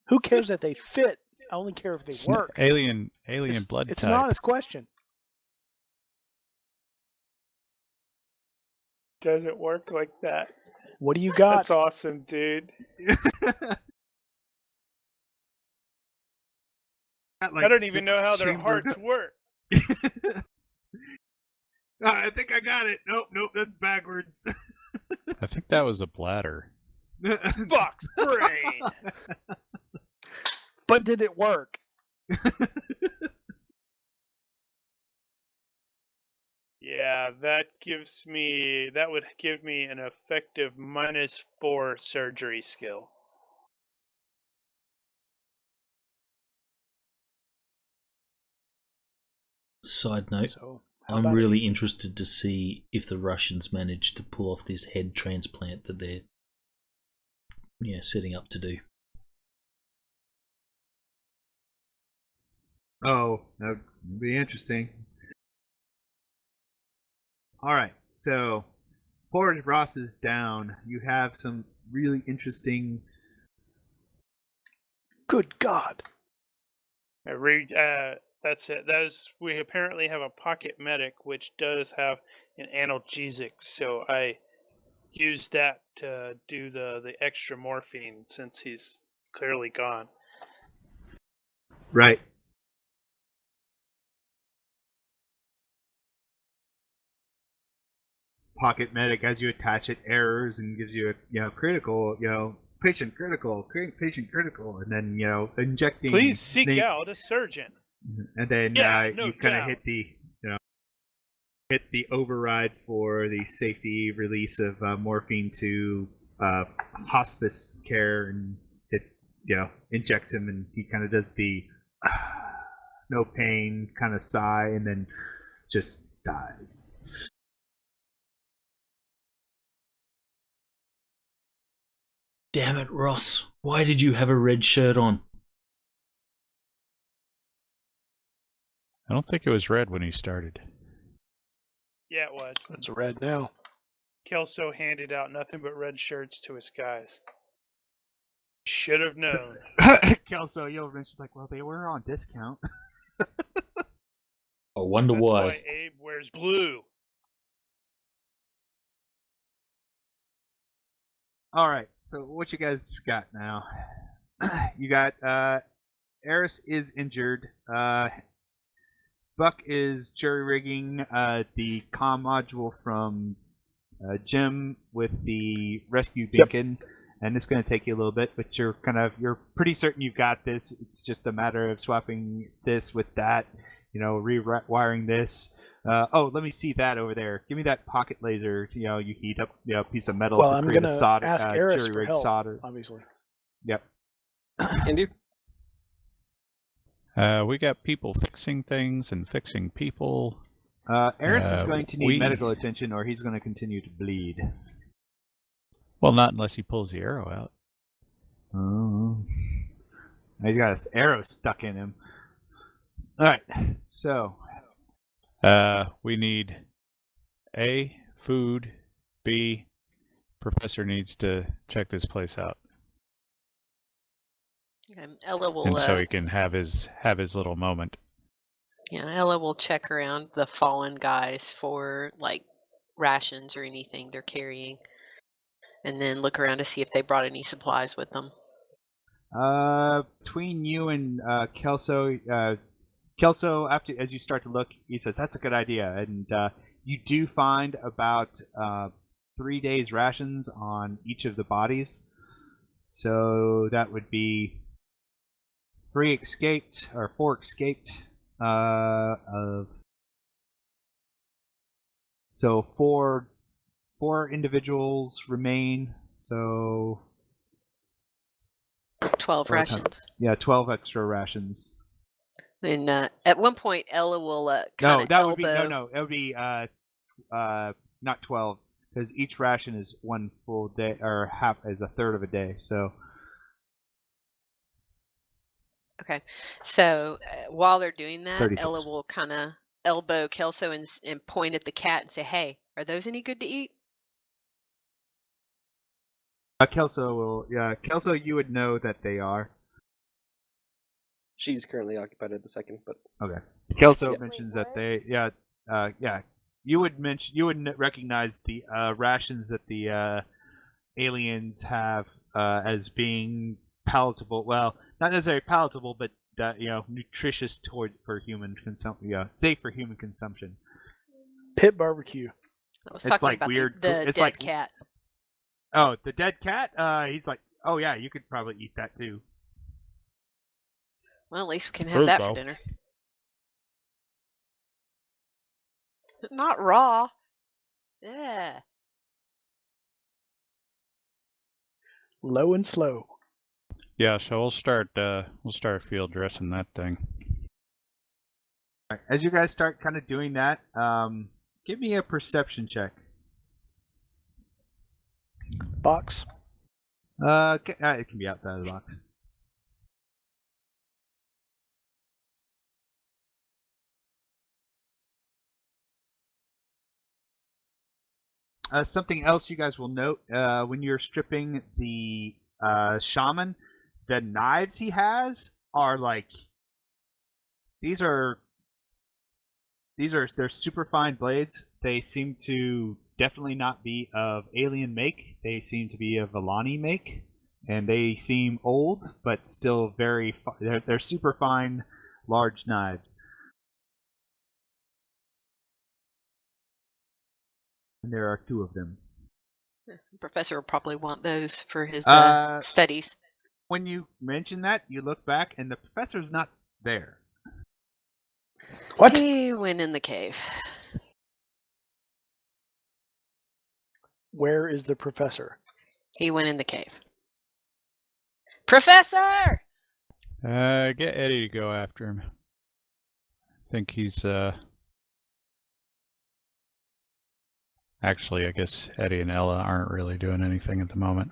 [SPEAKER 4] Who cares that they fit? I only care if they work.
[SPEAKER 5] Alien blood
[SPEAKER 4] It's
[SPEAKER 5] type.
[SPEAKER 4] an honest question.
[SPEAKER 3] Does it work like that?
[SPEAKER 4] What do you got?
[SPEAKER 3] That's awesome, dude. I don't even know how their hearts work.
[SPEAKER 10] I think I got it. Nope, that's backwards.
[SPEAKER 5] I think that was a bladder.
[SPEAKER 3] Fox brain.
[SPEAKER 4] But did it work?
[SPEAKER 3] Yeah, that would give me an effective -4 surgery skill.
[SPEAKER 1] Side note,
[SPEAKER 4] So,
[SPEAKER 1] I'm really interested to see if the Russians manage to pull off this head transplant that they're setting up to do.
[SPEAKER 10] Oh, that would be interesting. Alright, so before Ross is down, you have some really interesting...
[SPEAKER 4] Good God.
[SPEAKER 3] That's it. We apparently have a pocket medic, which does have an analgesic, so I use that to do the extra morphine since he's clearly gone.
[SPEAKER 10] Right. Pocket medic, as you attach it, errors and gives you a critical, patient critical, and then injecting.
[SPEAKER 3] Please seek out a surgeon.
[SPEAKER 10] And then you kind of hit the override for the safety release of morphine to hospice care, and it injects him, and he kind of does the no pain kind of sigh, and then just dies.
[SPEAKER 1] Damn it, Ross. Why did you have a red shirt on?
[SPEAKER 5] I don't think it was red when he started.
[SPEAKER 3] Yeah, it was.
[SPEAKER 4] It's red now.
[SPEAKER 3] Kelso handed out nothing but red shirts to his guys. Should have known.
[SPEAKER 10] Kelso, just like, well, they were on discount.
[SPEAKER 1] I wonder
[SPEAKER 3] That's
[SPEAKER 1] why.
[SPEAKER 3] why Abe wears blue.
[SPEAKER 10] All right. So what you guys got now? You got Eris is injured. Buck is jury rigging the comm module from Jim with the rescue beacon, and it's going to take you a little bit, but you're pretty certain you've got this. It's just a matter of swapping this with that, rewiring this. Oh, let me see that over there. Give me that pocket laser. You heat up a piece of metal
[SPEAKER 4] Well,
[SPEAKER 10] to
[SPEAKER 4] I'm
[SPEAKER 10] create
[SPEAKER 4] gonna
[SPEAKER 10] a solder,
[SPEAKER 4] ask Eris
[SPEAKER 10] jury
[SPEAKER 4] for
[SPEAKER 10] rig
[SPEAKER 4] help,
[SPEAKER 10] solder.
[SPEAKER 4] obviously.
[SPEAKER 10] Yep.
[SPEAKER 6] Can do.
[SPEAKER 5] We got people fixing things and fixing people.
[SPEAKER 10] Eris is going to need
[SPEAKER 5] we-
[SPEAKER 10] medical attention, or he's going to continue to bleed.
[SPEAKER 5] Well, not unless he pulls the arrow out.
[SPEAKER 10] Oh. He's got an arrow stuck in him. All right. So.
[SPEAKER 5] We need A, food. B, Professor needs to check this place out,
[SPEAKER 7] Ella will.
[SPEAKER 5] and so he can have his little moment.
[SPEAKER 7] Yeah, Ella will check around the fallen guys for like rations or anything they're carrying, and then look around to see if they brought any supplies with them.
[SPEAKER 10] Between you and Kelso, after as you start to look, he says that's a good idea, and you do find about 3 days rations on each of the bodies. So that would be 4 escaped of. So four individuals remain. So
[SPEAKER 7] 12 rations.
[SPEAKER 10] Yeah, 12 extra rations.
[SPEAKER 7] And at one point, Ella will kind of
[SPEAKER 10] That would be no. It would be not 12, because each ration is 1 full day, or half is a third of a day. So.
[SPEAKER 7] Okay, so while they're doing that,
[SPEAKER 10] 36.
[SPEAKER 7] Ella will kind of elbow Kelso and point at the cat and say, "Hey, are those any good to eat?"
[SPEAKER 10] Kelso, you would know that they are.
[SPEAKER 6] She's currently occupied at the second, but
[SPEAKER 10] Okay. Kelso
[SPEAKER 6] Yep.
[SPEAKER 10] mentions
[SPEAKER 8] Wait,
[SPEAKER 10] that they, you would recognize the rations that the aliens have as being palatable. Well, not necessarily palatable, but nutritious for human consumption. Yeah, safe for human consumption.
[SPEAKER 4] Pit barbecue.
[SPEAKER 7] I was
[SPEAKER 10] It's
[SPEAKER 7] talking
[SPEAKER 10] like
[SPEAKER 7] about
[SPEAKER 10] weird-
[SPEAKER 7] the
[SPEAKER 10] it's
[SPEAKER 7] dead
[SPEAKER 10] like-
[SPEAKER 7] cat.
[SPEAKER 10] Oh, the dead cat. He's like, oh yeah, you could probably eat that too.
[SPEAKER 7] Well, at least we can have that for
[SPEAKER 5] go.
[SPEAKER 7] dinner. Not raw. Yeah.
[SPEAKER 4] Low and slow.
[SPEAKER 5] Yeah, so we'll start field dressing that thing.
[SPEAKER 10] All right, as you guys start kind of doing that, give me a perception check.
[SPEAKER 4] Box.
[SPEAKER 10] It can be outside of the box. Something else you guys will note when you're stripping the shaman, the knives he has are like they're super fine blades. They seem to definitely not be of alien make. They seem to be of Alani make, and they seem old but still very. They're super fine, large knives. And there are 2 of them.
[SPEAKER 7] The professor will probably want those for his
[SPEAKER 10] Uh,
[SPEAKER 7] studies.
[SPEAKER 10] When you mention that, you look back, and the professor's not there.
[SPEAKER 4] What?
[SPEAKER 7] He went in the cave.
[SPEAKER 4] Where is the professor?
[SPEAKER 7] He went in the cave. Professor!
[SPEAKER 5] Get Eddie to go after him. I think he's Actually, I guess Eddie and Ella aren't really doing anything at the moment.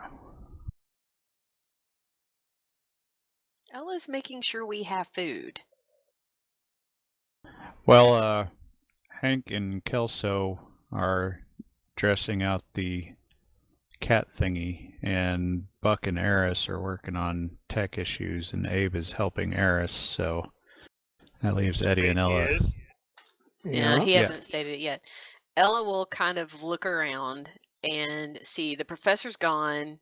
[SPEAKER 7] Ella's making sure we have food.
[SPEAKER 5] Well, Hank and Kelso are dressing out the cat thingy, and Buck and Eris are working on tech issues, and Abe is helping Eris, so that leaves Eddie and Ella.
[SPEAKER 3] He is.
[SPEAKER 7] Yeah, he
[SPEAKER 5] Yeah.
[SPEAKER 7] hasn't stated it yet. Ella will kind of look around and see the professor's gone.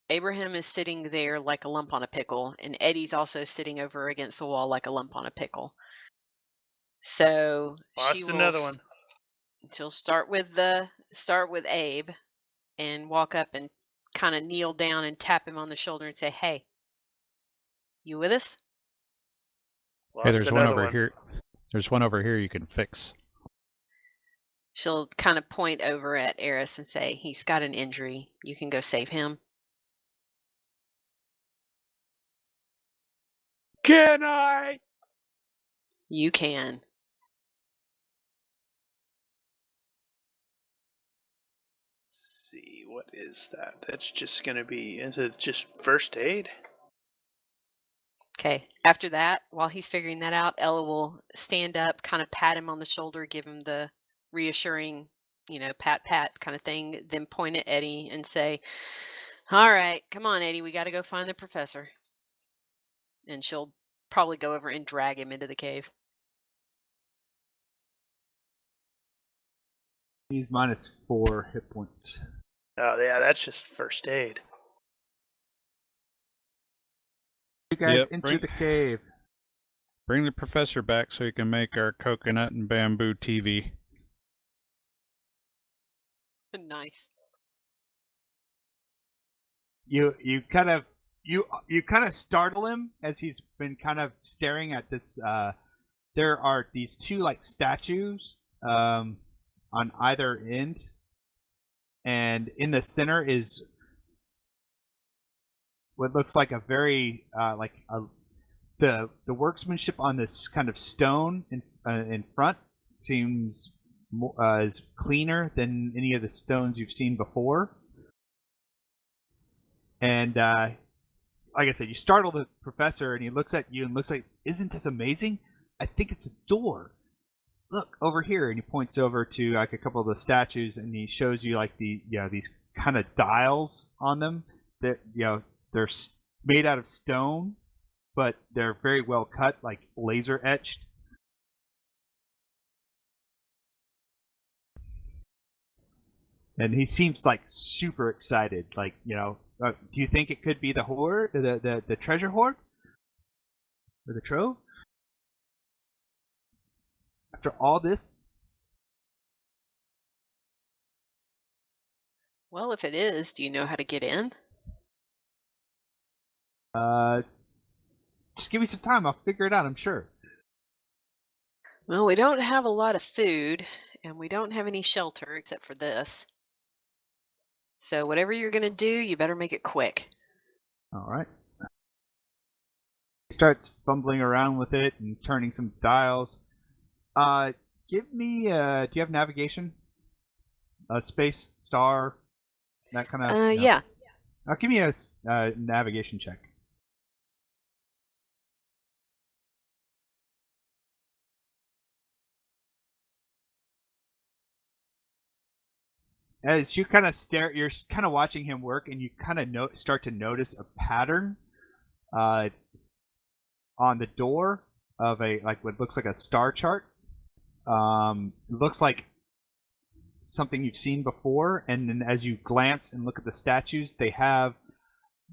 [SPEAKER 7] Abraham is sitting there like a lump on a pickle, and Eddie's also sitting over against the wall like a lump on a pickle. So
[SPEAKER 3] Lost another one.
[SPEAKER 7] she'll start with Abe and walk up and kind of kneel down and tap him on the shoulder and say, "Hey, you with us?"
[SPEAKER 5] Hey,
[SPEAKER 3] Lost
[SPEAKER 5] there's one
[SPEAKER 3] another
[SPEAKER 5] over here. There's one over here you can fix.
[SPEAKER 7] She'll kind of point over at Eris and say, "He's got an injury. You can go save him."
[SPEAKER 3] Can I?
[SPEAKER 7] You can.
[SPEAKER 3] Let's see, what is that? That's just going to be, is it just first aid?
[SPEAKER 7] Okay. After that, while he's figuring that out, Ella will stand up, kind of pat him on the shoulder, give him the reassuring, pat, pat kind of thing, then point at Eddie and say, "All right, come on, Eddie, we got to go find the professor." And she'll probably go over and drag him into the cave.
[SPEAKER 10] He's -4 hit points.
[SPEAKER 3] Oh, yeah, that's just first aid.
[SPEAKER 10] You guys
[SPEAKER 5] Yep,
[SPEAKER 10] into the cave.
[SPEAKER 5] Bring the professor back so he can make our coconut and bamboo TV.
[SPEAKER 7] Nice.
[SPEAKER 10] You kind of startle him as he's been kind of staring at this. There are these two like statues on either end, and in the center is what looks like a very the workmanship on this kind of stone in front seems is cleaner than any of the stones you've seen before. And like I said, you startle the professor, and he looks at you and looks like, "Isn't this amazing? I think it's a door. Look over here." And he points over to like a couple of the statues, and he shows you like these kind of dials on them that they're made out of stone, but they're very well cut, like laser etched. And he seems like super excited. Like, do you think it could be the hoard, the treasure hoard, or the trove? After all this,
[SPEAKER 7] Well, if it is, do you know how to get in?
[SPEAKER 10] just give me some time. I'll figure it out. I'm sure.
[SPEAKER 7] Well, we don't have a lot of food, and we don't have any shelter except for this. So whatever you're going to do, you better make it quick.
[SPEAKER 10] All right. He starts fumbling around with it and turning some dials. Give me. Do you have navigation? Space, star, that kind of.
[SPEAKER 7] Yeah.
[SPEAKER 10] Give me a navigation check. As you kind of stare, you're kind of watching him work, and you kind of start to notice a pattern on the door of what looks like a star chart. It looks like something you've seen before, and then as you glance and look at the statues, they have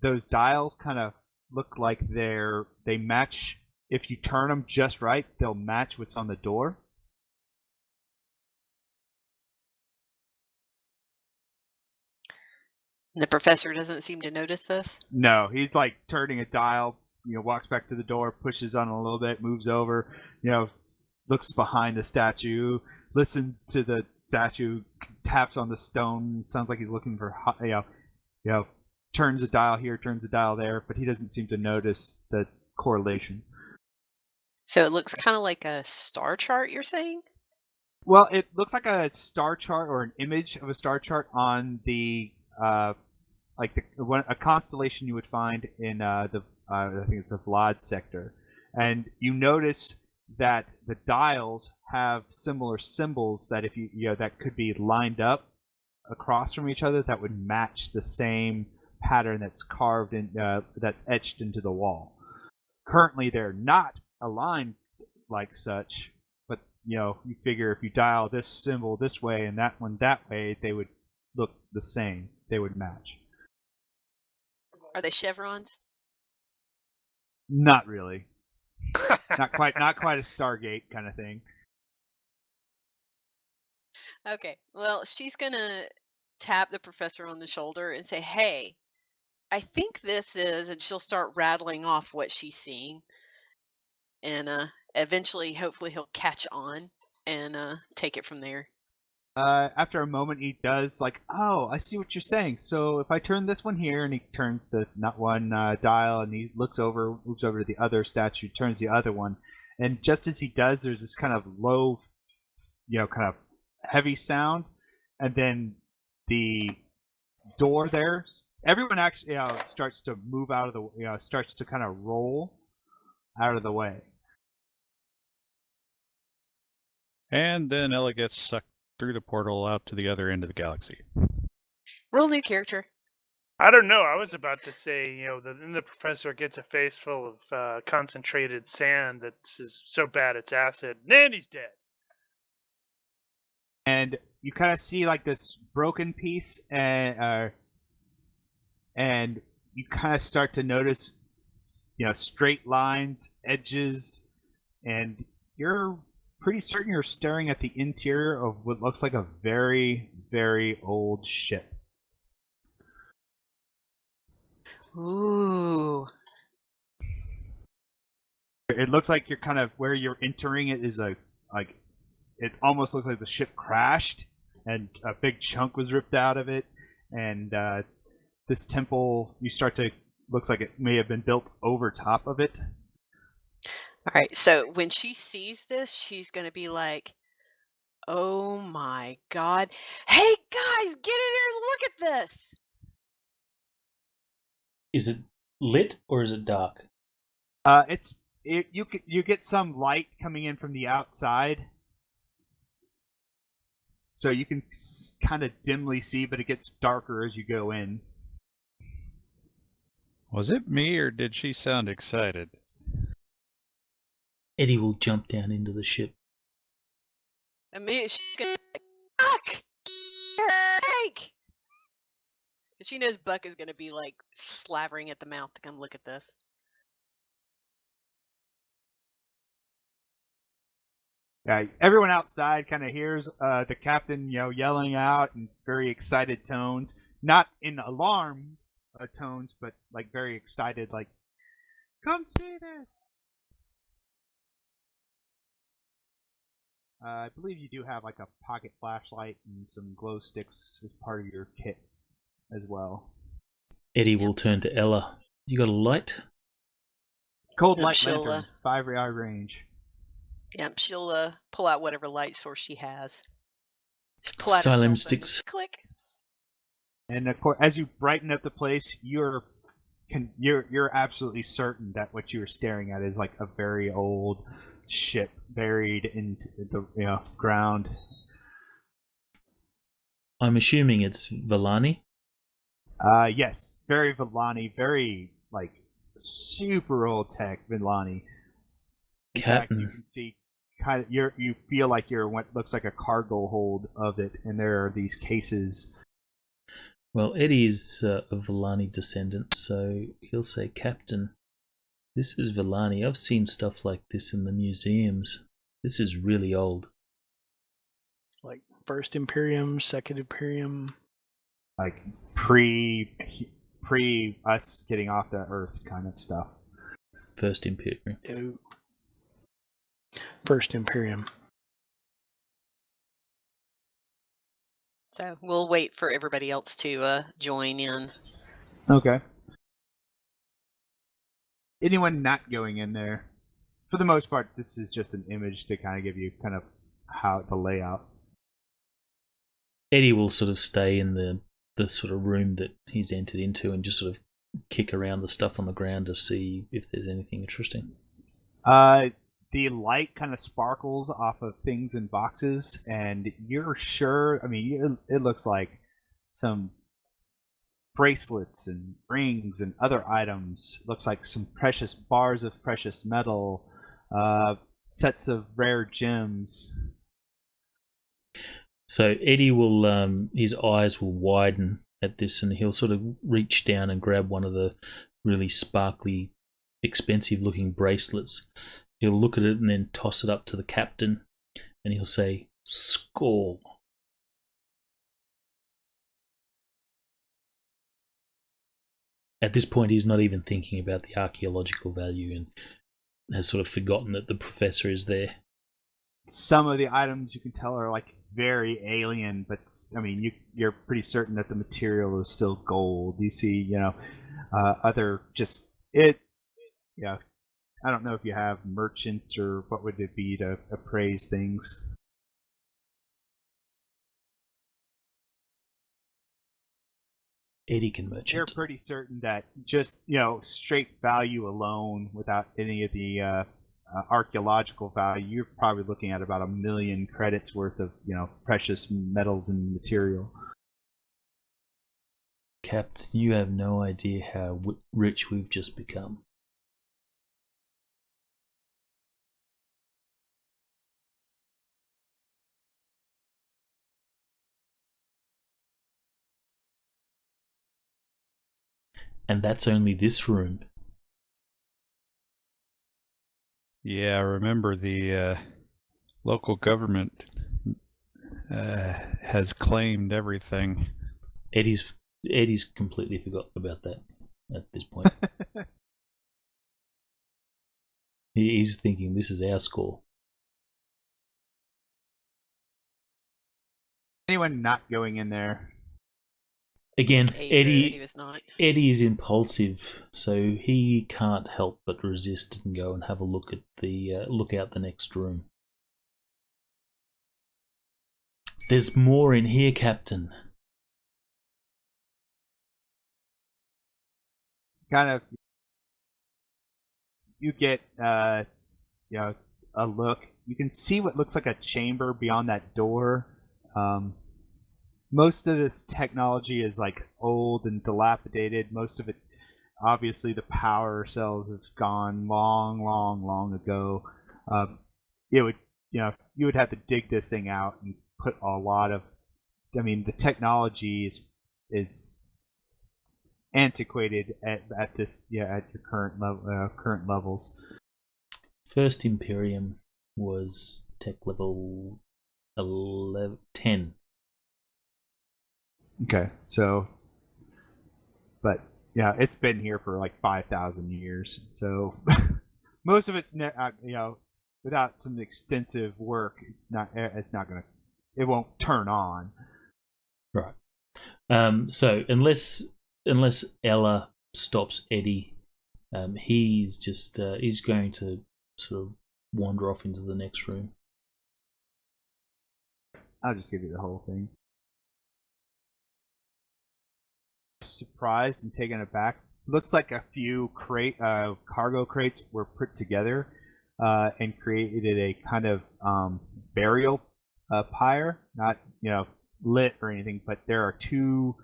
[SPEAKER 10] those dials kind of look like they match. If you turn them just right, they'll match what's on the door.
[SPEAKER 7] The professor doesn't seem to notice this?
[SPEAKER 10] No, he's like turning a dial, walks back to the door, pushes on it a little bit, moves over, looks behind the statue, listens to the statue, taps on the stone, sounds like he's looking for, turns a dial here, turns a dial there, but he doesn't seem to notice the correlation.
[SPEAKER 7] So it looks kind of like a star chart, you're saying?
[SPEAKER 10] Well, it looks like a star chart or an image of a star chart on the a constellation you would find in I think it's the Vlad sector, and you notice that the dials have similar symbols that if that could be lined up across from each other that would match the same pattern that's carved in that's etched into the wall. Currently, they're not aligned like such, but you figure if you dial this symbol this way and that one that way, they would look the same. They would match.
[SPEAKER 7] Are they chevrons?
[SPEAKER 10] Not really. Not quite a Stargate kind of thing.
[SPEAKER 7] Okay. Well, she's gonna tap the professor on the shoulder and say, "Hey, I think this is," and she'll start rattling off what she's seeing, and eventually, hopefully, he'll catch on and take it from there.
[SPEAKER 10] After a moment, he does oh, I see what you're saying. So if I turn this one here, and he turns the not one dial, and he moves over to the other statue, turns the other one, and just as he does, there's this kind of low, kind of heavy sound, and then the door there, everyone actually starts to move out of the, starts to kind of roll out of the way.
[SPEAKER 5] And then Ella gets sucked through the portal out to the other end of the galaxy.
[SPEAKER 7] Roll new character.
[SPEAKER 3] I don't know. I was about to say, then the professor gets a face full of concentrated sand that's so bad it's acid. And he's dead.
[SPEAKER 10] And you kind of see this broken piece, and you kind of start to notice, straight lines, edges, and you're pretty certain you're staring at the interior of what looks like a very, very old ship.
[SPEAKER 7] Ooh.
[SPEAKER 10] It looks like you're kind of where you're entering it is it almost looks like the ship crashed and a big chunk was ripped out of it, and this temple looks like it may have been built over top of it.
[SPEAKER 7] All right, so when she sees this, she's going to be like, "Oh my God. Hey guys, get in here and look at this."
[SPEAKER 1] Is it lit or is it dark?
[SPEAKER 10] You get some light coming in from the outside, so you can kind of dimly see, but it gets darker as you go in.
[SPEAKER 5] Was it me, or did she sound excited?
[SPEAKER 1] Eddie will jump down into the ship.
[SPEAKER 7] And me, she's going to be like, "Fuck! Hank!" She knows Buck is going to be slavering at the mouth to come look at this.
[SPEAKER 10] Yeah, everyone outside kind of hears the captain, yelling out in very excited tones, not in alarm tones, but very excited, "Come see this!" I believe you do have a pocket flashlight and some glow sticks as part of your kit as well.
[SPEAKER 1] Eddie will turn to Ella. You got a light?
[SPEAKER 10] Cold light lantern, 5-yard range.
[SPEAKER 7] Yep, she'll pull out whatever light source she has.
[SPEAKER 1] Silent sticks.
[SPEAKER 7] Click.
[SPEAKER 10] And of course, as you brighten up the place, you're absolutely certain that what you're staring at is a very old ship buried into the ground.
[SPEAKER 1] I'm assuming it's Villani.
[SPEAKER 10] Yes, very Villani, very super old tech Villani. In fact, you can see you feel like you're what looks like a cargo hold of it, and there are these cases.
[SPEAKER 1] Well, Eddie is a Villani descendant, so he'll say, "Captain, this is Villani. I've seen stuff like this in the museums. This is really old."
[SPEAKER 4] First Imperium, Second Imperium.
[SPEAKER 10] Pre us getting off the Earth kind of stuff.
[SPEAKER 1] First Imperium.
[SPEAKER 4] No. First Imperium.
[SPEAKER 7] So we'll wait for everybody else to join in.
[SPEAKER 10] Okay. Anyone not going in there? For the most part, this is just an image to kind of give you kind of how the layout.
[SPEAKER 1] Eddie will sort of stay in the sort of room that he's entered into and just sort of kick around the stuff on the ground to see if there's anything interesting.
[SPEAKER 10] The light kind of sparkles off of things in boxes, and you're sure, it looks like some bracelets and rings and other items. Looks like some precious bars of precious metal, sets of rare gems.
[SPEAKER 1] So Eddie will, his eyes will widen at this, and he'll sort of reach down and grab one of the really sparkly, expensive-looking bracelets. He'll look at it and then toss it up to the captain, and he'll say, "Score." At this point, he's not even thinking about the archaeological value and has sort of forgotten that the professor is there.
[SPEAKER 10] Some of the items you can tell are like very alien, but I mean, you're pretty certain that the material is still gold. You see, other just it's I don't know if you have merchant or what would it be to appraise things.
[SPEAKER 1] Eddie can merchant.
[SPEAKER 10] You're pretty certain that just straight value alone, without any of the archaeological value, you're probably looking at about 1 million credits worth of precious metals and material.
[SPEAKER 1] Captain, you have no idea how rich we've just become. And that's only this room.
[SPEAKER 5] Yeah, remember the local government has claimed everything.
[SPEAKER 1] Eddie's completely forgotten about that at this point. He's thinking this is our score.
[SPEAKER 10] Anyone not going in there?
[SPEAKER 1] Again,
[SPEAKER 7] Eddie was not.
[SPEAKER 1] Eddie is impulsive, so he can't help but resist and go and have a look at look out the next room. There's more in here, Captain.
[SPEAKER 10] Kind of, you get a look. You can see what looks like a chamber beyond that door. Most of this technology is like old and dilapidated. Most of it, obviously, the power cells have gone long ago. You would have to dig this thing out and put a lot of. I mean, the technology is antiquated at your current levels.
[SPEAKER 1] First Imperium was tech level 10.
[SPEAKER 10] Okay, so, but yeah, it's been here for like 5,000 years. So most of it's without some extensive work, it won't turn on.
[SPEAKER 1] Right. So unless Ella stops Eddie, he's going to sort of wander off into the next room.
[SPEAKER 10] I'll just give you the whole thing. Surprised and taken aback. Looks like a few cargo crates were put together and created a kind of burial pyre. Not lit or anything, but there are two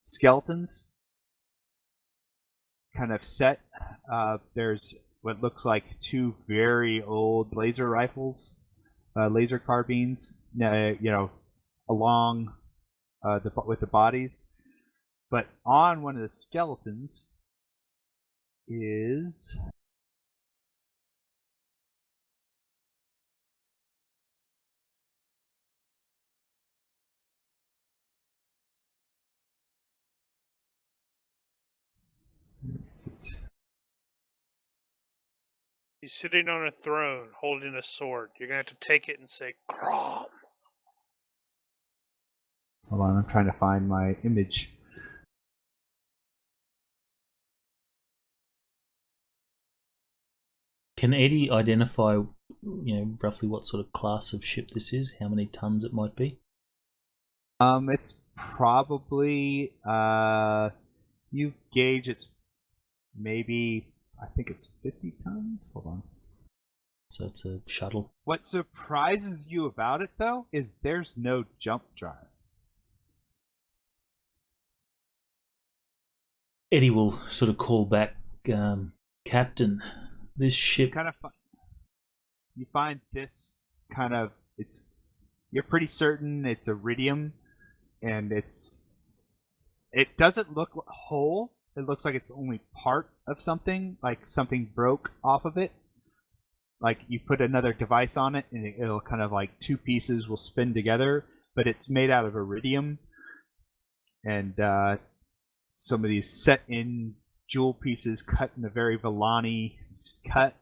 [SPEAKER 10] skeletons kind of set. There's what looks like two very old laser rifles, laser carbines, along with the bodies. But on one of the skeletons is
[SPEAKER 3] He's sitting on a throne holding a sword. You're going to have to take it and say, "Crom."
[SPEAKER 10] Hold on, I'm trying to find my image.
[SPEAKER 1] Can Eddie identify, roughly what sort of class of ship this is? How many tons it might be?
[SPEAKER 10] It's probably you gauge it's maybe, I think it's 50 tons. Hold on.
[SPEAKER 1] So it's a shuttle.
[SPEAKER 10] What surprises you about it, though, is there's no jump drive.
[SPEAKER 1] Eddie will sort of call back, Captain, this ship...
[SPEAKER 10] You find this kind of, you're pretty certain it's iridium, and it doesn't look whole. It looks like it's only part of something, like something broke off of it. Like you put another device on it, and it'll kind of like two pieces will spin together, but it's made out of iridium, and some of these set-in jewel pieces cut in a very Villani cut,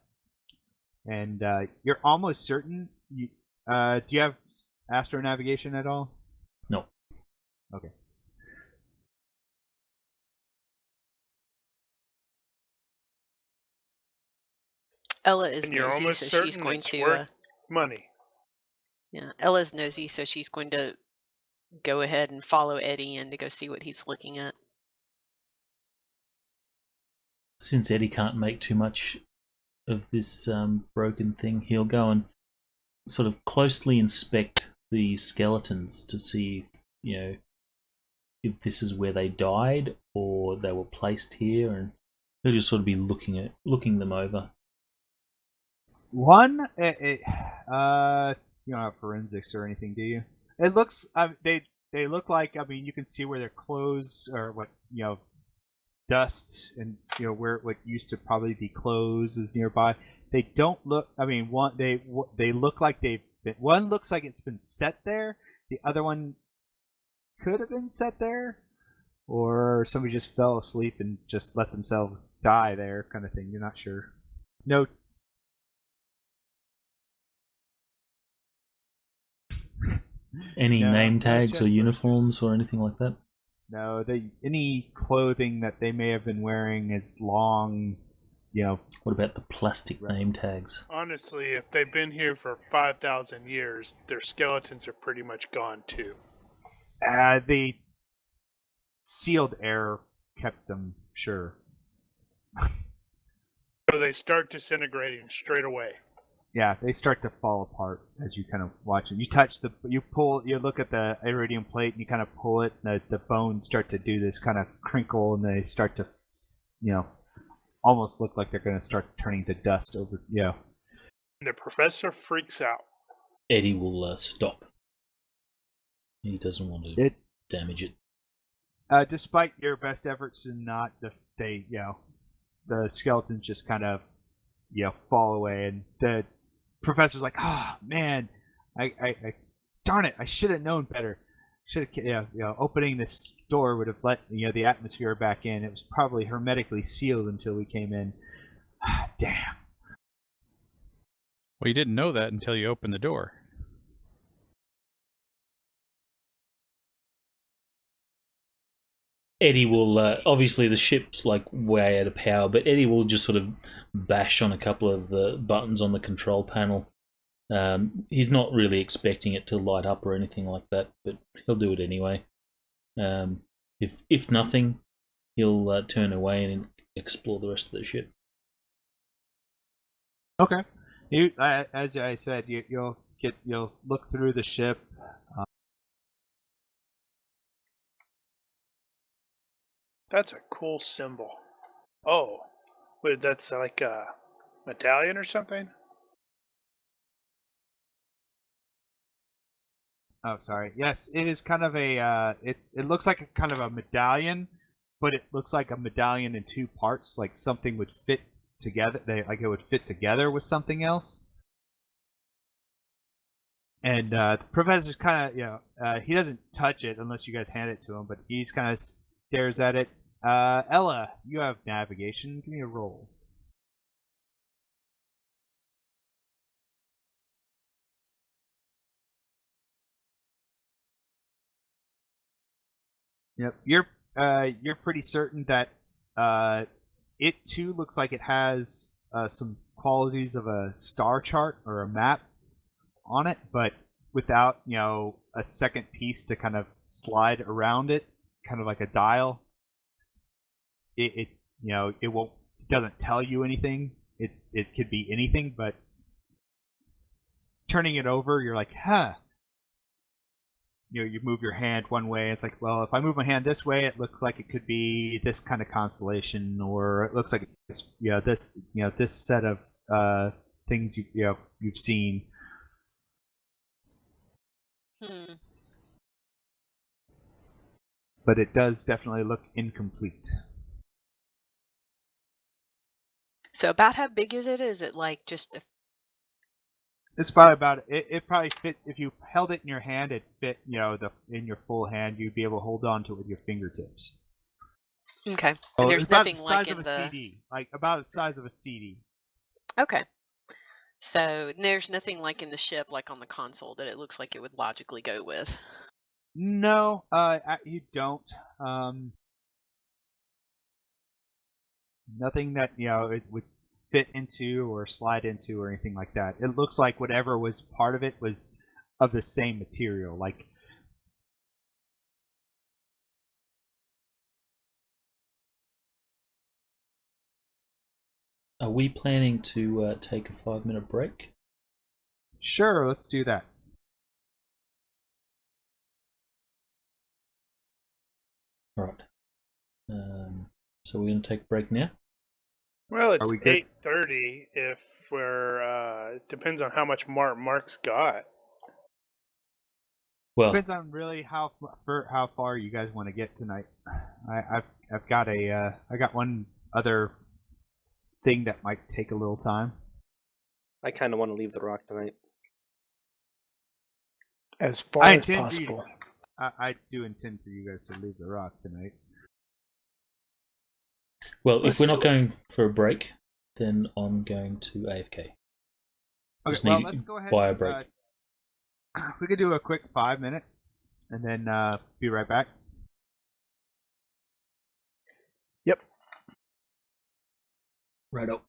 [SPEAKER 10] and you're almost certain. Do you have astronavigation at all?
[SPEAKER 1] No.
[SPEAKER 10] Okay.
[SPEAKER 7] Ella is
[SPEAKER 3] And you're
[SPEAKER 7] nosy,
[SPEAKER 3] almost
[SPEAKER 7] so
[SPEAKER 3] certain
[SPEAKER 7] she's going
[SPEAKER 3] it's
[SPEAKER 7] to.
[SPEAKER 3] worth money.
[SPEAKER 7] Yeah, Ella's nosy, so she's going to go ahead and follow Eddie in to go see what he's looking at.
[SPEAKER 1] Since Eddie can't make too much of this broken thing, he'll go and sort of closely inspect the skeletons to see, if this is where they died or they were placed here, and he'll just sort of be looking them over.
[SPEAKER 10] One, you don't have forensics or anything, do you? It looks, they look like, you can see where their clothes or what, dust and where what used to probably be clothes is nearby. They don't look. One they look like they've been. One looks like it's been set there. The other one could have been set there, or somebody just fell asleep and just let themselves die there, kind of thing. You're not sure. No.
[SPEAKER 1] Any name tags or uniforms or anything like that?
[SPEAKER 10] No, any clothing that they may have been wearing is long,
[SPEAKER 1] What about the plastic name tags?
[SPEAKER 3] Honestly, if they've been here for 5,000 years, their skeletons are pretty much gone too.
[SPEAKER 10] The sealed air kept them, sure.
[SPEAKER 3] So they start disintegrating straight away.
[SPEAKER 10] Yeah, they start to fall apart as you kind of watch it. You look at the iridium plate and you kind of pull it, and the bones start to do this kind of crinkle, and they start to, almost look like they're going to start turning to dust over,
[SPEAKER 3] And the professor freaks out.
[SPEAKER 1] Eddie will stop. He doesn't want to damage it.
[SPEAKER 10] Despite your best efforts to not, the skeletons just kind of, fall away, and the professor's like, man, I darn it, I should have known better. Should have, opening this door would have let the atmosphere back in. It was probably hermetically sealed until we came in. Damn.
[SPEAKER 5] Well, you didn't know that until you opened the door.
[SPEAKER 1] Eddie will obviously the ship's like way out of power, but Eddie will just sort of bash on a couple of the buttons on the control panel. He's not really expecting it to light up or anything like that, but he'll do it anyway. If nothing, he'll turn away and explore the rest of the ship.
[SPEAKER 10] Okay. As I said, you'll look through the ship.
[SPEAKER 3] That's a cool symbol. Oh, wait, that's like a medallion or something?
[SPEAKER 10] Oh, sorry. Yes, it is kind of a. It looks like a kind of a medallion, but it looks like a medallion in two parts. Like something would fit together. It would fit together with something else. And the professor's kind of, he doesn't touch it unless you guys hand it to him, but he's kind of stares at it. Ella, you have navigation. Give me a roll. Yep, you're pretty certain that it too looks like it has some qualities of a star chart or a map on it, but without a second piece to kind of slide around it, kind of like a dial. It doesn't tell you anything. It could be anything, but turning it over, you're like, huh. You move your hand one way. It's like, well, if I move my hand this way, it looks like it could be this kind of constellation, or it looks like it's, this set of things you've seen. but it does definitely look incomplete.
[SPEAKER 7] So about how big is it? Is it like just a...
[SPEAKER 10] It's probably about it probably fit if you held it in your hand. It fit, in your full hand. You'd be able to hold on to it with your fingertips.
[SPEAKER 7] Okay.
[SPEAKER 10] So
[SPEAKER 7] And there's
[SPEAKER 10] it's about
[SPEAKER 7] nothing
[SPEAKER 10] the
[SPEAKER 7] like
[SPEAKER 10] size
[SPEAKER 7] in
[SPEAKER 10] of a
[SPEAKER 7] the...
[SPEAKER 10] CD, like about the size of a CD.
[SPEAKER 7] Okay. So there's nothing like in the ship, like on the console, that it looks like it would logically go with.
[SPEAKER 10] No, you don't. Nothing that it would fit into or slide into or anything like that. It looks like whatever was part of it was of the same material. Like
[SPEAKER 1] Are we planning to take a 5-minute break?
[SPEAKER 10] Sure, let's do that.
[SPEAKER 1] All right. So we're going to take a break now?
[SPEAKER 3] Well, it's
[SPEAKER 10] Are we good?
[SPEAKER 3] 8:30. If we're it depends on how much Mark's got.
[SPEAKER 1] Well,
[SPEAKER 10] Depends on really how far you guys want to get tonight. I've got I got one other thing that might take a little time.
[SPEAKER 6] I kind of want to leave the rock tonight.
[SPEAKER 4] As far as
[SPEAKER 10] I
[SPEAKER 4] possible.
[SPEAKER 10] do intend for you guys to leave the rock tonight.
[SPEAKER 1] well, if
[SPEAKER 4] Let's
[SPEAKER 1] we're
[SPEAKER 4] do
[SPEAKER 1] not
[SPEAKER 4] it.
[SPEAKER 1] going for a break, then I'm going to AFK. Just
[SPEAKER 10] Okay, well,
[SPEAKER 1] need
[SPEAKER 10] let's go ahead.
[SPEAKER 1] buy a break.
[SPEAKER 10] We could do a quick 5-minute, and then be right back.
[SPEAKER 4] Yep.
[SPEAKER 1] Right up.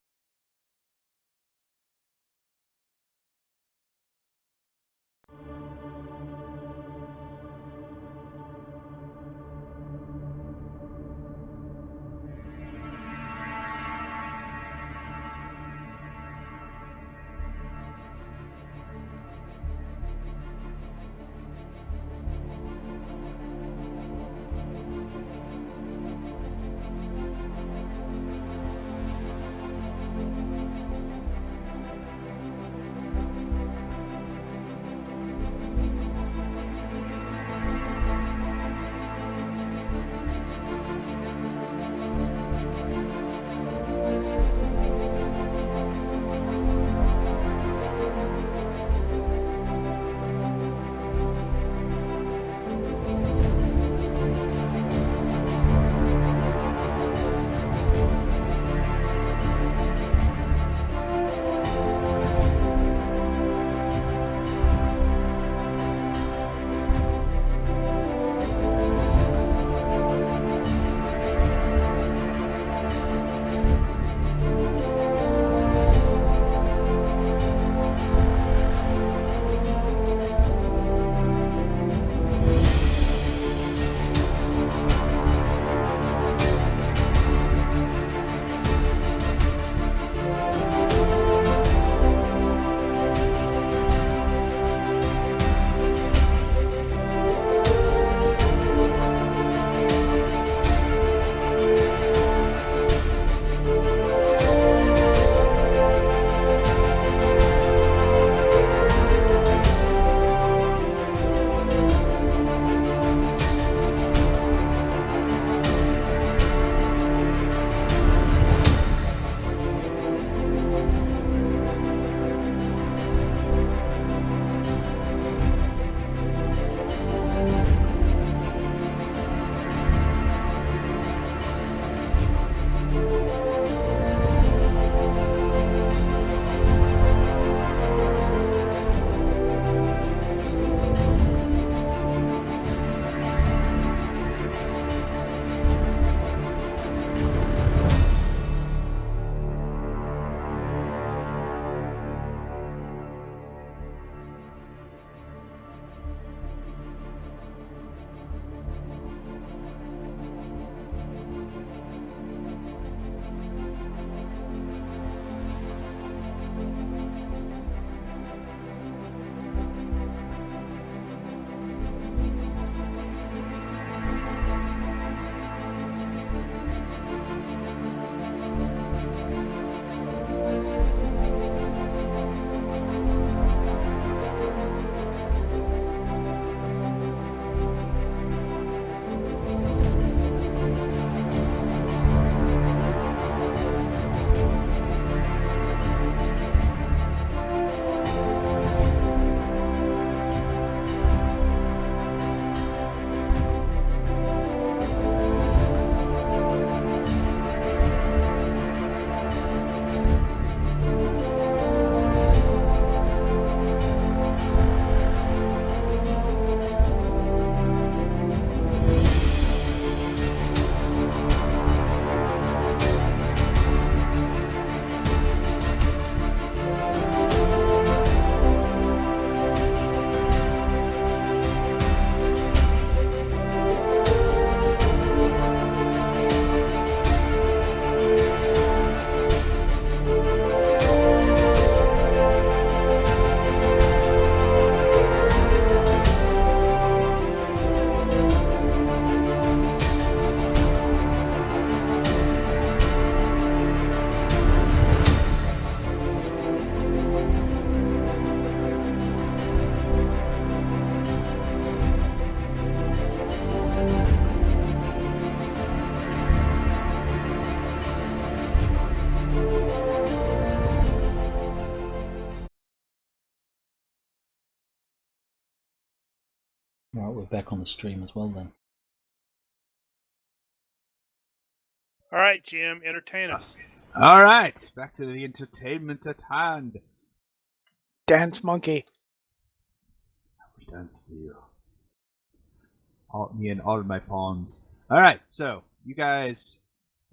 [SPEAKER 1] Right, we're back on the stream as well then.
[SPEAKER 3] All right, Jim, entertain us.
[SPEAKER 10] All right, back to the entertainment at hand.
[SPEAKER 4] Dance monkey.
[SPEAKER 10] We dance for you. Me and all of my pawns. All right, so you guys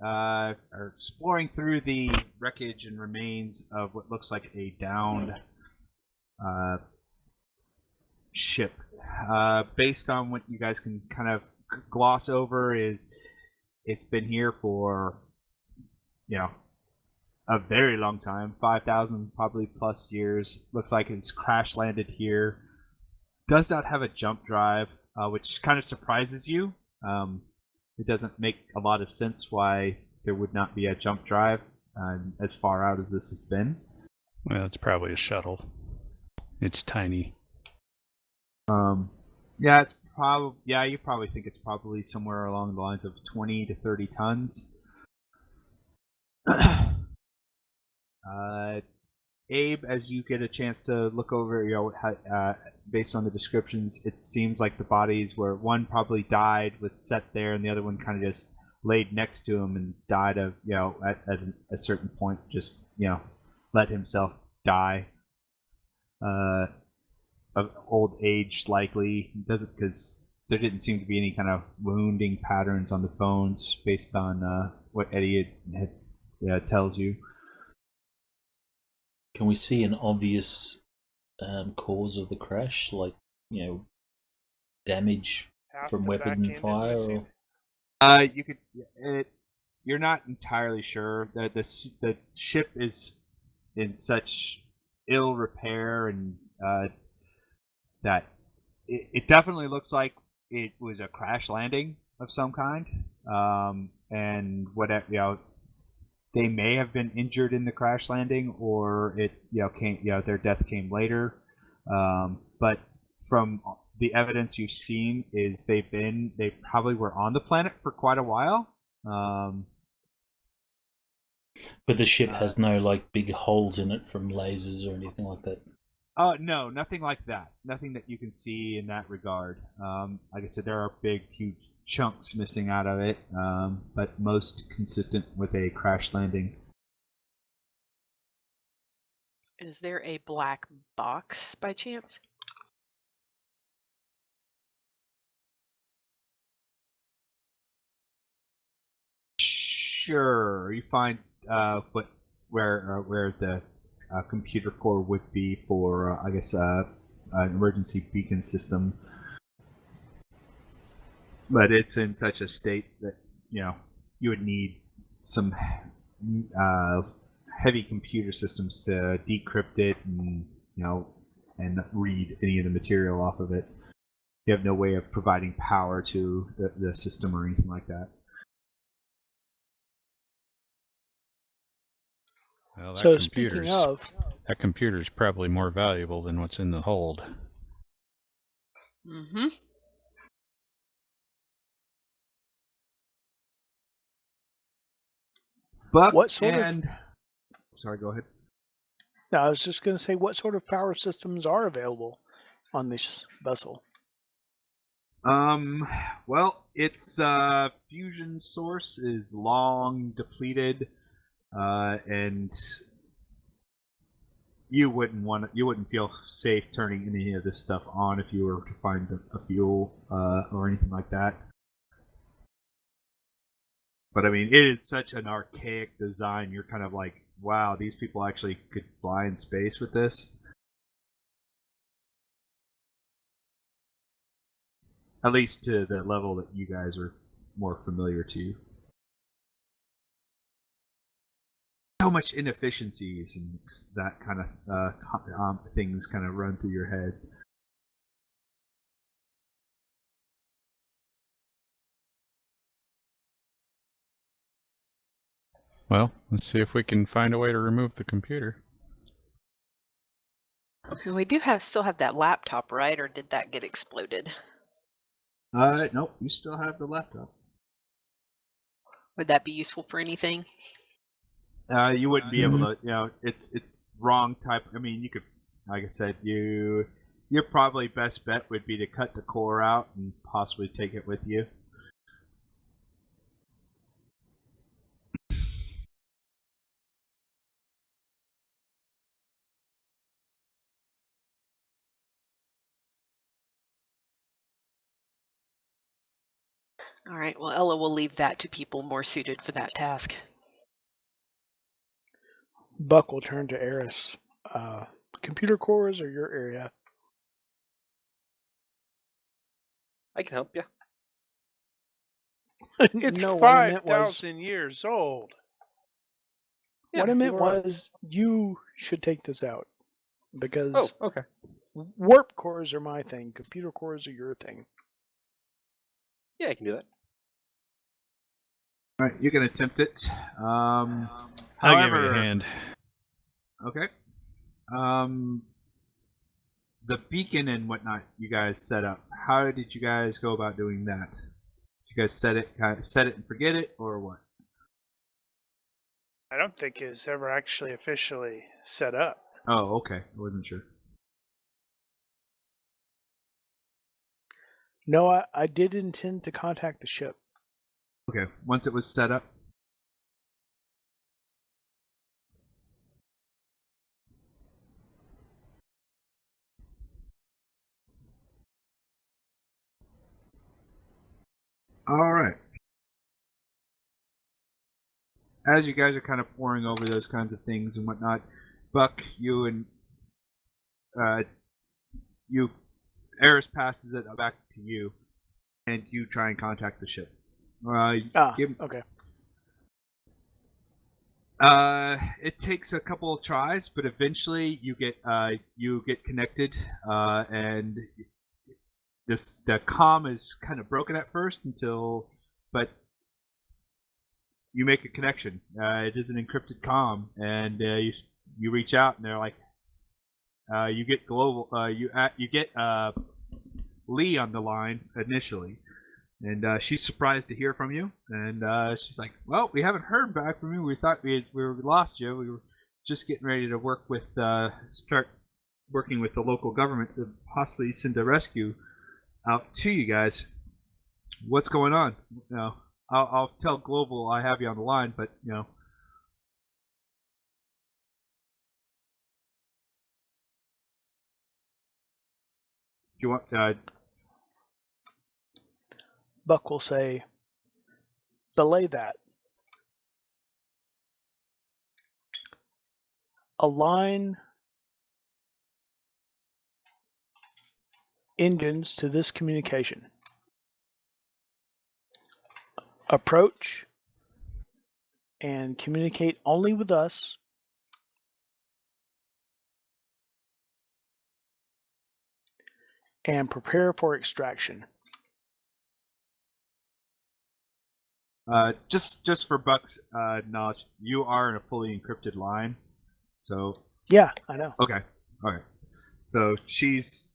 [SPEAKER 10] are exploring through the wreckage and remains of what looks like a downed ship. Based on what you guys can kind of gloss over, is it's been here for, a very long time, 5,000 probably plus years. Looks like it's crash landed here. Does not have a jump drive, which kind of surprises you. It doesn't make a lot of sense why there would not be a jump drive as far out as this has been.
[SPEAKER 5] Well, it's probably a shuttle. It's tiny.
[SPEAKER 10] Yeah, it's probably you probably think it's probably somewhere along the lines of 20 to 30 tons. Abe, as you get a chance to look over, based on the descriptions, it seems like the bodies where one probably died, was set there, and the other one kind of just laid next to him and died of, at a certain point, just, let himself die. Of old age, likely. Doesn't, because there didn't seem to be any kind of wounding patterns on the bones based on what Eddie tells you.
[SPEAKER 1] Can we see an obvious cause of the crash, like damage
[SPEAKER 3] Half
[SPEAKER 1] from
[SPEAKER 3] the
[SPEAKER 1] weapon
[SPEAKER 3] back end is
[SPEAKER 1] fire?
[SPEAKER 3] missing.
[SPEAKER 10] You could. You're not entirely sure. The ship is in such ill repair, and that it definitely looks like it was a crash landing of some kind. And whatever, they may have been injured in the crash landing, or it their death came later. But from the evidence you've seen, is they probably were on the planet for quite a while.
[SPEAKER 1] But the ship has no big holes in it from lasers or anything like that.
[SPEAKER 10] No, nothing like that. Nothing that you can see in that regard. Like I said, there are big, huge chunks missing out of it, but most consistent with a crash landing.
[SPEAKER 7] Is there a black box by chance?
[SPEAKER 10] Sure, you find where the computer core would be for, I guess, an emergency beacon system. But it's in such a state that you would need some heavy computer systems to decrypt it and and read any of the material off of it. You have no way of providing power to the system or anything like that.
[SPEAKER 5] Well,
[SPEAKER 4] So speaking of,
[SPEAKER 5] that computer's probably more valuable than what's in the hold.
[SPEAKER 7] Mm-hmm.
[SPEAKER 10] Buck
[SPEAKER 4] what sort
[SPEAKER 10] and
[SPEAKER 4] of?
[SPEAKER 10] sorry, go ahead.
[SPEAKER 4] No, I was just going to say, what sort of power systems are available on this vessel?
[SPEAKER 10] Well, its fusion source is long depleted, and you wouldn't feel safe turning any of this stuff on if you were to find a fuel or anything like that. But I mean, it is such an archaic design. You're kind of like, wow, these people actually could fly in space with this. At least to the level that you guys are more familiar to. So much inefficiencies and that kind of things kind of run through your head.
[SPEAKER 5] Well, let's see if we can find a way to remove the computer.
[SPEAKER 7] We still have that laptop, right? Or did that get exploded?
[SPEAKER 10] Nope, you still have the laptop.
[SPEAKER 7] Would that be useful for anything?
[SPEAKER 10] You wouldn't be able to, it's wrong type. I mean, you could, like I said, your probably best bet would be to cut the core out and possibly take it with you.
[SPEAKER 7] All right. Well, Ella will leave that to people more suited for that task.
[SPEAKER 4] Buck will turn to Eris. Computer cores are your area.
[SPEAKER 6] I can help you.
[SPEAKER 3] It's
[SPEAKER 4] No, what I meant was
[SPEAKER 3] 5,000 years old.
[SPEAKER 4] what I meant
[SPEAKER 6] you are-
[SPEAKER 4] was you should take this out because
[SPEAKER 6] Oh, okay.
[SPEAKER 4] warp cores are my thing. Computer cores are your thing.
[SPEAKER 6] Yeah, I can do that.
[SPEAKER 10] All right, you can attempt it.
[SPEAKER 5] I'll give
[SPEAKER 10] However,
[SPEAKER 5] you a hand.
[SPEAKER 10] Okay. The beacon and whatnot you guys set up. How did you guys go about doing that? Did you guys set it and forget it, or what?
[SPEAKER 3] I don't think it's ever actually officially set up.
[SPEAKER 10] Oh, okay. I wasn't sure.
[SPEAKER 4] No, I did intend to contact the ship.
[SPEAKER 10] Okay. Once it was set up. All right. As you guys are kind of poring over those kinds of things and whatnot, Buck, Eris passes it back to you, and you try and contact the ship.
[SPEAKER 4] Okay.
[SPEAKER 10] It takes a couple of tries, but eventually you get connected, and the comm is kind of broken at first but you make a connection. It is an encrypted comm, and you reach out, and they're like, you get global. You get Lee on the line initially, and she's surprised to hear from you. And she's like, "Well, we haven't heard back from you. We thought we lost you. We were just getting ready to start working with the local government to possibly send a rescue out to you guys. What's going on? You know, I'll tell Global I have you on the line, but you know." Do you want?
[SPEAKER 4] Buck will say, belay that. Align engines to this communication. Approach and communicate only with us. And prepare for extraction.
[SPEAKER 10] Just for Buck's knowledge, you are in a fully encrypted line, so.
[SPEAKER 4] Yeah, I know.
[SPEAKER 10] Okay, all right. So she's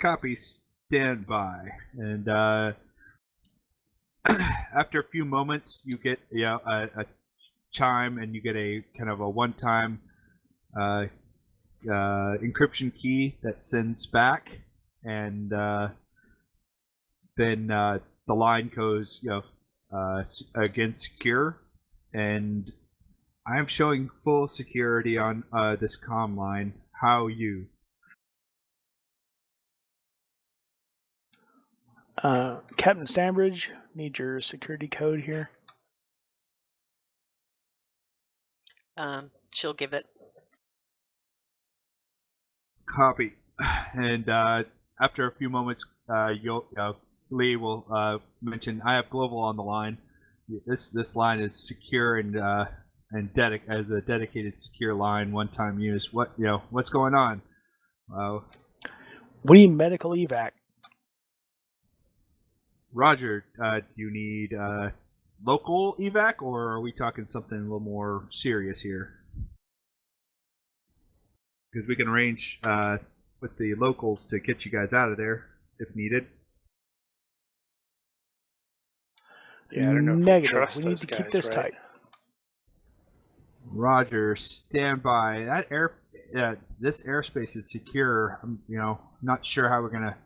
[SPEAKER 10] copy standby, and after a few moments, you get a chime, and you get a kind of a one-time encryption key that sends back, and then the line goes again secure, and I am showing full security on this comm line. How you?
[SPEAKER 4] Captain Stambridge, need your security code here.
[SPEAKER 7] She'll give it.
[SPEAKER 10] Copy. And after a few moments, Lee will mention, "I have Global on the line. This line is secure and as a dedicated secure line, one-time use. What's going on?
[SPEAKER 4] We need medical evac.
[SPEAKER 10] Roger. Do you need local evac, or are we talking something a little more serious here? Because we can arrange with the locals to get you guys out of there if needed."
[SPEAKER 3] Yeah, I don't know if
[SPEAKER 4] Negative.
[SPEAKER 3] we trust
[SPEAKER 4] We need
[SPEAKER 3] those
[SPEAKER 4] to
[SPEAKER 3] guys,
[SPEAKER 4] keep this
[SPEAKER 3] right?
[SPEAKER 4] tight.
[SPEAKER 10] Roger, stand by. That this airspace is secure. I'm, not sure how we're gonna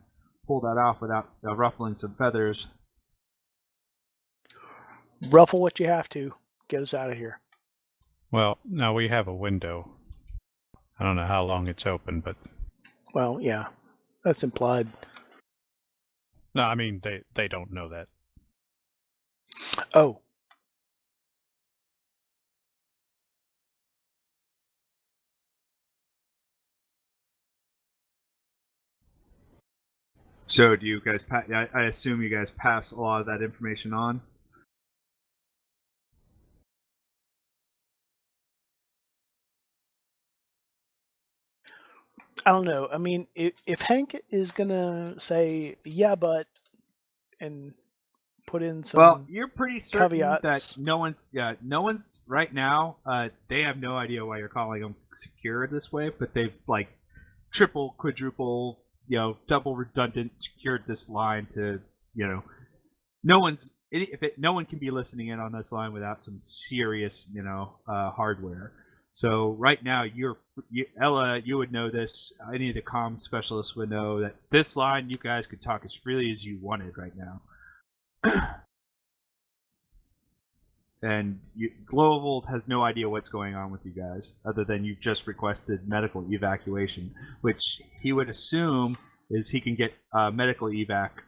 [SPEAKER 10] pull that off without ruffling some feathers.
[SPEAKER 4] Ruffle what you have to. Get us out of here.
[SPEAKER 5] Well, now we have a window. I don't know how long it's open, but
[SPEAKER 4] Well, yeah, that's implied.
[SPEAKER 5] no, I mean they don't know that.
[SPEAKER 4] Oh,
[SPEAKER 10] So do you guys? I assume you guys pass a lot of that information on.
[SPEAKER 4] I don't know. I mean, if Hank is gonna say yeah, but and put in some
[SPEAKER 10] Well, you're pretty certain
[SPEAKER 4] caveats.
[SPEAKER 10] that no one's right now. They have no idea why you're calling them secure this way, but they've like triple, quadruple, double redundant secured this line to, no one can be listening in on this line without some serious, hardware. So right now, Ella, you would know this. Any of the comm specialists would know that this line, you guys could talk as freely as you wanted right now. And Global has no idea what's going on with you guys, other than you've just requested medical evacuation, which he would assume is he can get medical evac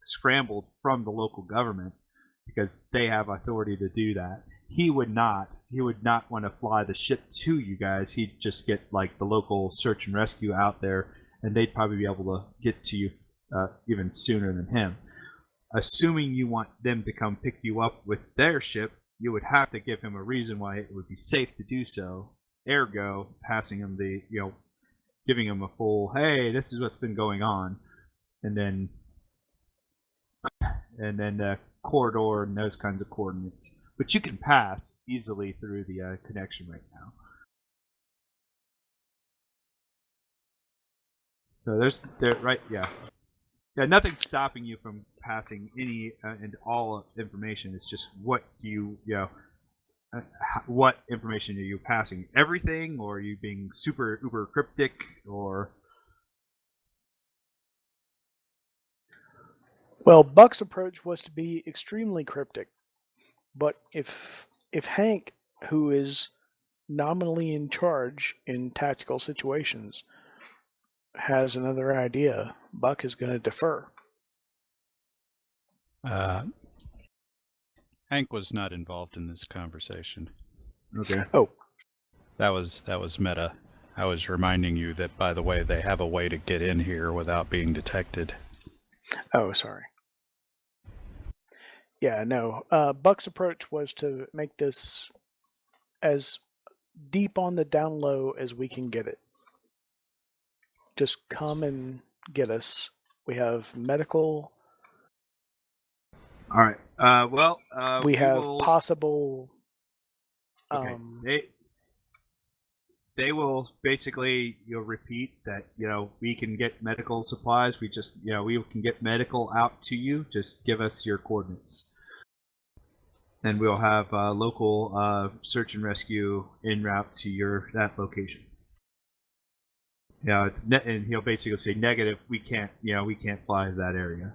[SPEAKER 10] scrambled from the local government because they have authority to do that. He would not. He would not want to fly the ship to you guys. He'd just get like the local search and rescue out there, and they'd probably be able to get to you even sooner than him. Assuming you want them to come pick you up with their ship, you would have to give him a reason why it would be safe to do so. Ergo, passing him giving him a full, hey, this is what's been going on, and then the corridor and those kinds of coordinates, which you can pass easily through the connection right now. So Yeah, nothing's stopping you from passing any and all information. It's just what do what information are you passing? Everything, or are you being super uber cryptic, or?
[SPEAKER 4] Well, Buck's approach was to be extremely cryptic, but if Hank, who is nominally in charge in tactical situations, has another idea, Buck is going to defer.
[SPEAKER 5] Hank was not involved in this conversation.
[SPEAKER 10] Okay.
[SPEAKER 4] Oh,
[SPEAKER 5] that was meta. I was reminding you that, by the way, they have a way to get in here without being detected.
[SPEAKER 4] Oh, sorry. Yeah, no. Buck's approach was to make this as deep on the down low as we can get it. Just come and get us. We have medical.
[SPEAKER 10] All right.
[SPEAKER 4] We have possible.
[SPEAKER 10] Okay. They will basically repeat that we can get medical supplies. We can get medical out to you. Just give us your coordinates, and we'll have local search and rescue en route to that location. Yeah, and he'll basically say negative. We can't fly to that area.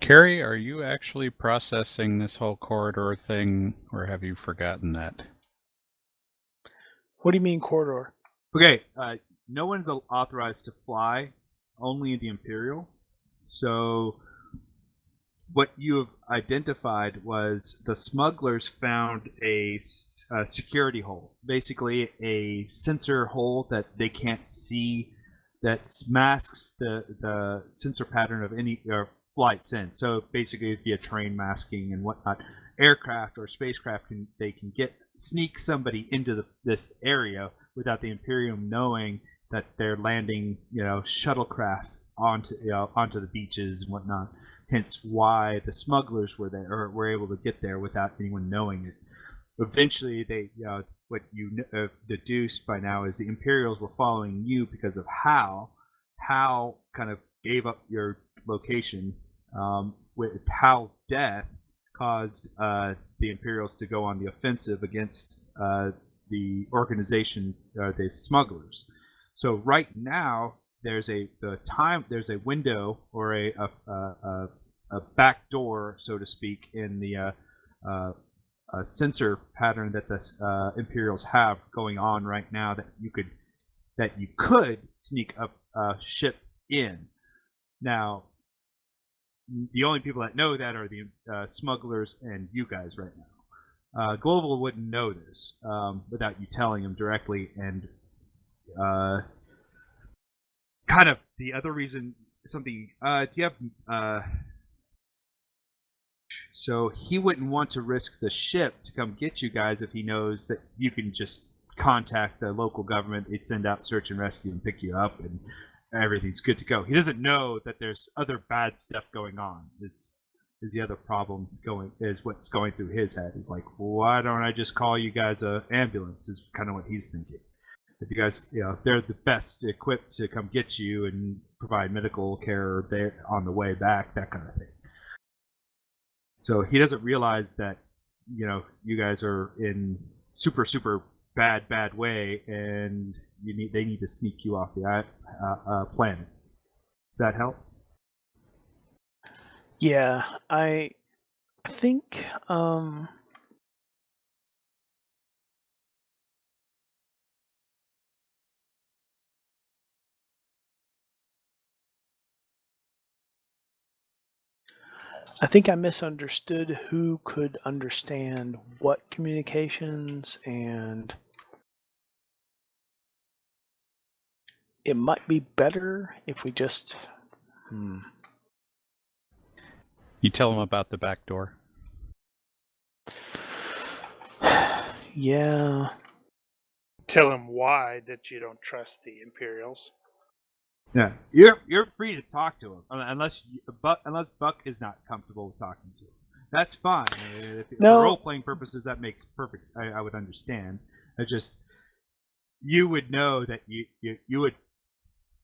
[SPEAKER 5] Carrie, are you actually processing this whole corridor thing, or have you forgotten that?
[SPEAKER 4] What do you mean corridor?
[SPEAKER 10] Okay, no one's authorized to fly, only the Imperial. So what you have identified was the smugglers found a security hole, basically a sensor hole that they can't see, that masks the sensor pattern of any flight sense. So basically via terrain masking and whatnot, aircraft or spacecraft can sneak somebody into this area without the Imperium knowing that they're landing shuttlecraft onto the beaches and whatnot. Hence why the smugglers were there, or were able to get there without anyone knowing it. Eventually, they what you have deduced by now is the Imperials were following you because of Hal. Hal kind of gave up your location. With Hal's death, caused the Imperials to go on the offensive against the organization, the smugglers. So right now there's a window or a back door, so to speak, in the a sensor pattern that the Imperials have going on right now that you could sneak a ship in. Now, the only people that know that are the smugglers and you guys right now. Global wouldn't know this without you telling him directly, and kind of the other reason, something. Do you have? So he wouldn't want to risk the ship to come get you guys if he knows that you can just contact the local government. They'd send out search and rescue and pick you up, and everything's good to go. He doesn't know that there's other bad stuff going on. Is the other problem is what's going through his head. He's like, why don't I just call you guys an ambulance? Is kind of what he's thinking. If you guys, they're the best equipped to come get you and provide medical care there on the way back, that kind of thing. So he doesn't realize that, you guys are in super, super bad way, and they need to sneak you off the planet. Does that help?
[SPEAKER 4] Yeah, I think I misunderstood who could understand what communications, and it might be better if we just
[SPEAKER 5] You tell him about the back door.
[SPEAKER 4] Yeah.
[SPEAKER 3] Tell him why that you don't trust the Imperials.
[SPEAKER 10] Yeah, you're free to talk to him unless Buck is not comfortable with talking to him. That's fine.
[SPEAKER 4] No.
[SPEAKER 10] For role-playing purposes, that makes perfect. I would understand. You would know that you would,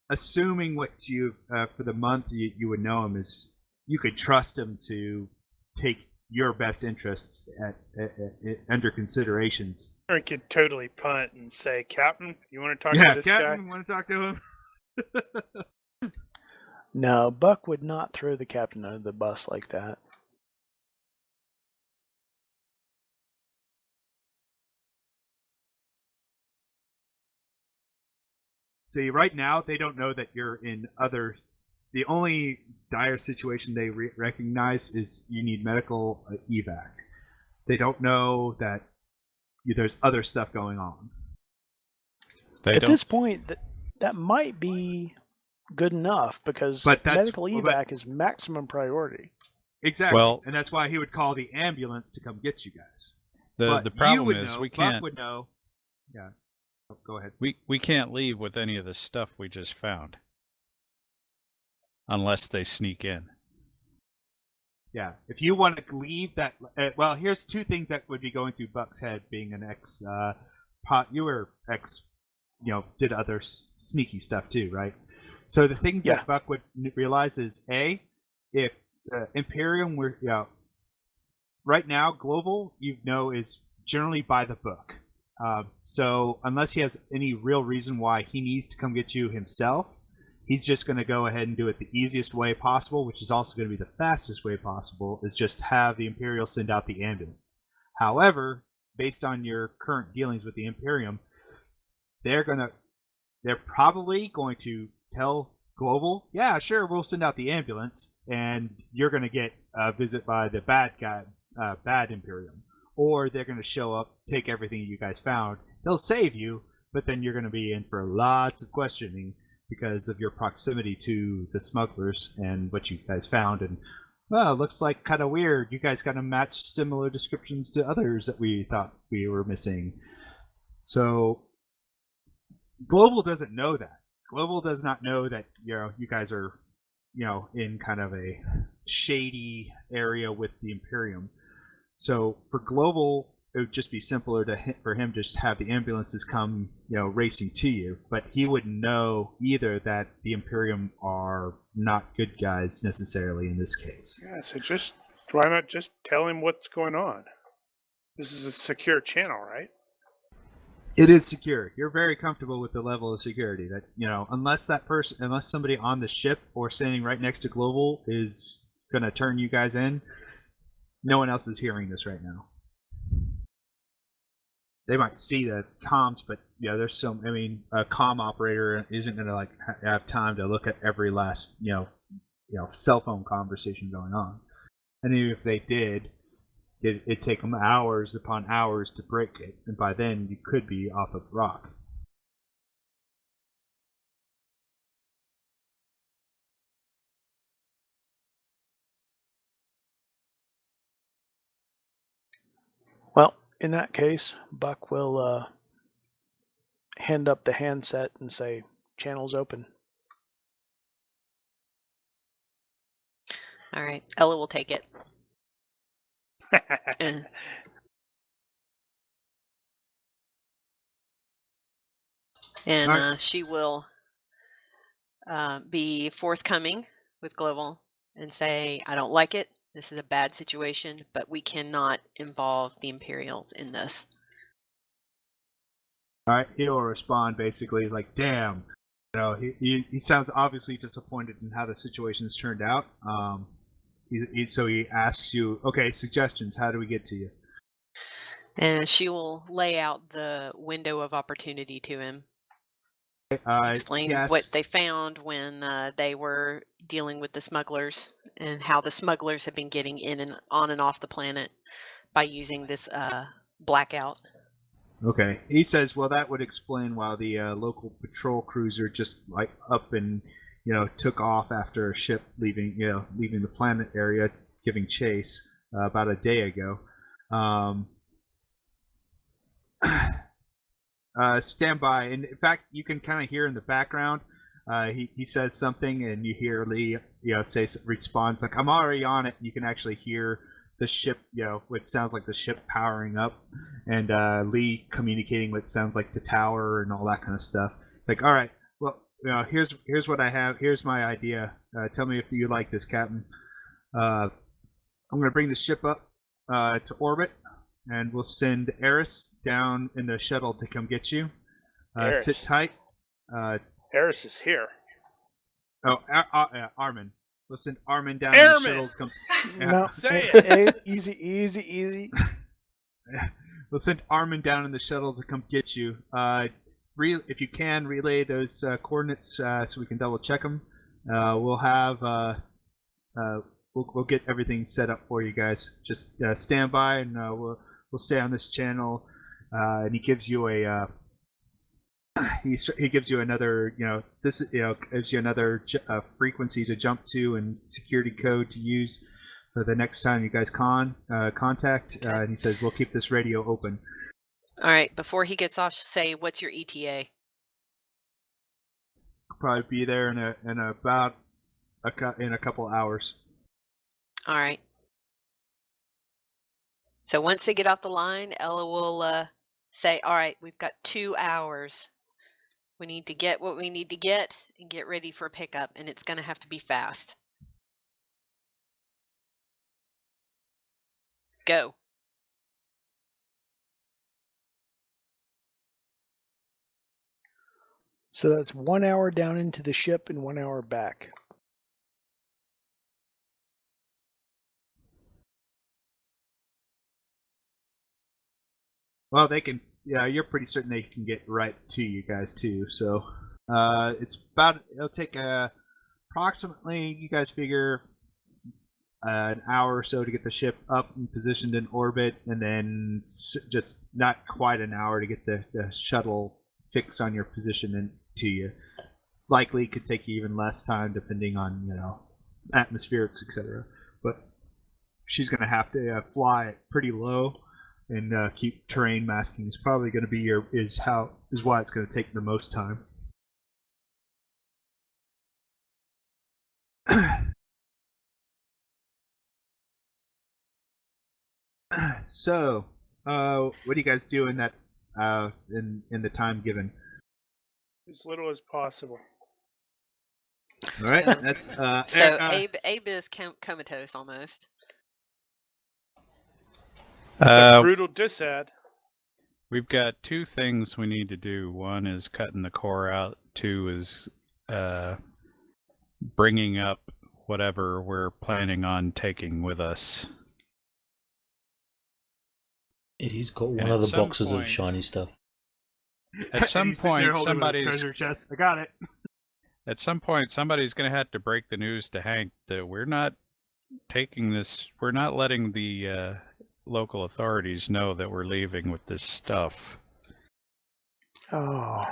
[SPEAKER 10] assuming what you've for the month you would know him, is you could trust him to take your best interests under considerations.
[SPEAKER 3] Or he could totally punt and say, Captain, you want to talk to this
[SPEAKER 10] Captain,
[SPEAKER 3] guy?
[SPEAKER 10] you want to talk to him?
[SPEAKER 4] No, Buck would not throw the captain under the bus like that.
[SPEAKER 10] See, right now they don't know that you're in other. The only dire situation they recognize is you need medical evac. They don't know that there's other stuff going on.
[SPEAKER 4] At this point, that might be good enough, because medical evac is maximum priority.
[SPEAKER 10] Exactly, and that's why he would call the ambulance to come get you guys.
[SPEAKER 5] The problem is we can't.
[SPEAKER 10] Buck would know. Yeah, go ahead.
[SPEAKER 5] We can't leave with any of the stuff we just found, unless they sneak in.
[SPEAKER 10] Yeah, if you want to leave that, well, here's two things that would be going through Buck's head, being an ex. You were ex. Did other sneaky stuff too, right? So the things that Buck would realize is if Imperium were, right now Global, is generally by the book. So unless he has any real reason why he needs to come get you himself, he's just going to go ahead and do it the easiest way possible, which is also going to be the fastest way possible, is just have the Imperial send out the ambulance. However, based on your current dealings with the Imperium, they're probably going to tell Global, yeah, sure, we'll send out the ambulance, and you're going to get a visit by the bad Imperium. Or they're going to show up, take everything you guys found. They'll save you, but then you're going to be in for lots of questioning because of your proximity to the smugglers and what you guys found. And, well, it looks like kind of weird. You guys kind of match similar descriptions to others that we thought we were missing. So Global doesn't know that. Global does not know that you guys are in kind of a shady area with the Imperium. So for Global, it would just be simpler for him just have the ambulances come racing to you. But he wouldn't know either that the Imperium are not good guys necessarily in this case.
[SPEAKER 3] Yeah, so why not just tell him what's going on? This is a secure channel, right?
[SPEAKER 10] It is secure. You're very comfortable with the level of security. That unless somebody on the ship or standing right next to Global is gonna turn you guys in, no one else is hearing this right now. They might see the comms, but there's some. I mean, a comm operator isn't gonna have time to look at every last cell phone conversation going on. And even if they did, it'd take them hours upon hours to break it, and by then you could be off of rock.
[SPEAKER 4] Well, in that case, Buck will hand up the handset and say, "Channel's open."
[SPEAKER 7] All right, Ella will take it. And she will be forthcoming with Global and say, I don't like it. This is a bad situation, but we cannot involve the Imperials in this.
[SPEAKER 10] All right, he'll respond basically like, "Damn." He sounds obviously disappointed in how the situation's turned out. So he asks you, "Okay, suggestions. How do we get to you?"
[SPEAKER 7] And she will lay out the window of opportunity to him. Explain what they found when they were dealing with the smugglers and how the smugglers have been getting in and on and off the planet by using this blackout.
[SPEAKER 10] Okay. He says, well, that would explain why the local patrol cruiser just up and took off after a ship leaving the planet area, giving chase about a day ago. Stand by. And in fact, you can kind of hear in the background, he says something, and you hear Lee, responds like, "I'm already on it." You can actually hear the ship, what sounds like the ship powering up, and Lee communicating what sounds like the tower and all that kind of stuff. It's like, all right, well, here's what I have. Here's my idea. Tell me if you like this, Captain. I'm going to bring the ship up to orbit. And we'll send Eris down in the shuttle to come get you. Sit tight.
[SPEAKER 3] Eris is here.
[SPEAKER 10] Oh, Armin. We'll send Armin down in the shuttle to come.
[SPEAKER 4] No, say it. Easy.
[SPEAKER 10] We'll send Armin down in the shuttle to come get you. If you can, relay those coordinates so we can double check them. We'll have. We'll get everything set up for you guys. Just stand by, and we'll stay on this channel. And he gives you a he gives you another gives you another frequency to jump to and security code to use for the next time you guys contact.
[SPEAKER 7] Okay.
[SPEAKER 10] And he says we'll keep this radio open.
[SPEAKER 7] All right. Before he gets off, say what's your ETA?
[SPEAKER 10] I'll probably be there in about a couple hours.
[SPEAKER 7] All right. So once they get off the line, Ella will say, all right, we've got 2 hours. We need to get what we need to get and get ready for a pickup, and it's going to have to be fast. Go.
[SPEAKER 4] So that's 1 hour down into the ship and 1 hour back.
[SPEAKER 10] Well, they can. Yeah, you're pretty certain they can get right to you guys too. So it'll take approximately, you guys figure, an hour or so to get the ship up and positioned in orbit, and then just not quite an hour to get the shuttle fixed on your position and to you. Likely could take you even less time depending on atmospherics, etc. But she's gonna have to fly it pretty low and keep terrain masking. Is probably going to be why it's going to take the most time. So, what do you guys do in that in the time given?
[SPEAKER 3] As little as possible.
[SPEAKER 10] All right, that's
[SPEAKER 7] so Abe is comatose almost.
[SPEAKER 3] It's a brutal disad.
[SPEAKER 5] We've got two things we need to do. One is cutting the core out. Two is bringing up whatever we're planning on taking with us.
[SPEAKER 1] Eddie's got
[SPEAKER 5] And
[SPEAKER 1] one of
[SPEAKER 5] at
[SPEAKER 1] the
[SPEAKER 5] some
[SPEAKER 1] boxes of
[SPEAKER 5] point-
[SPEAKER 1] shiny stuff.
[SPEAKER 5] At some
[SPEAKER 10] He's sitting there
[SPEAKER 5] point,
[SPEAKER 10] holding the
[SPEAKER 5] somebody's
[SPEAKER 10] treasure chest. I got it.
[SPEAKER 5] At some point, somebody's going to have to break the news to Hank that we're not taking this. We're not letting the local authorities know that we're leaving with this stuff.
[SPEAKER 4] Oh,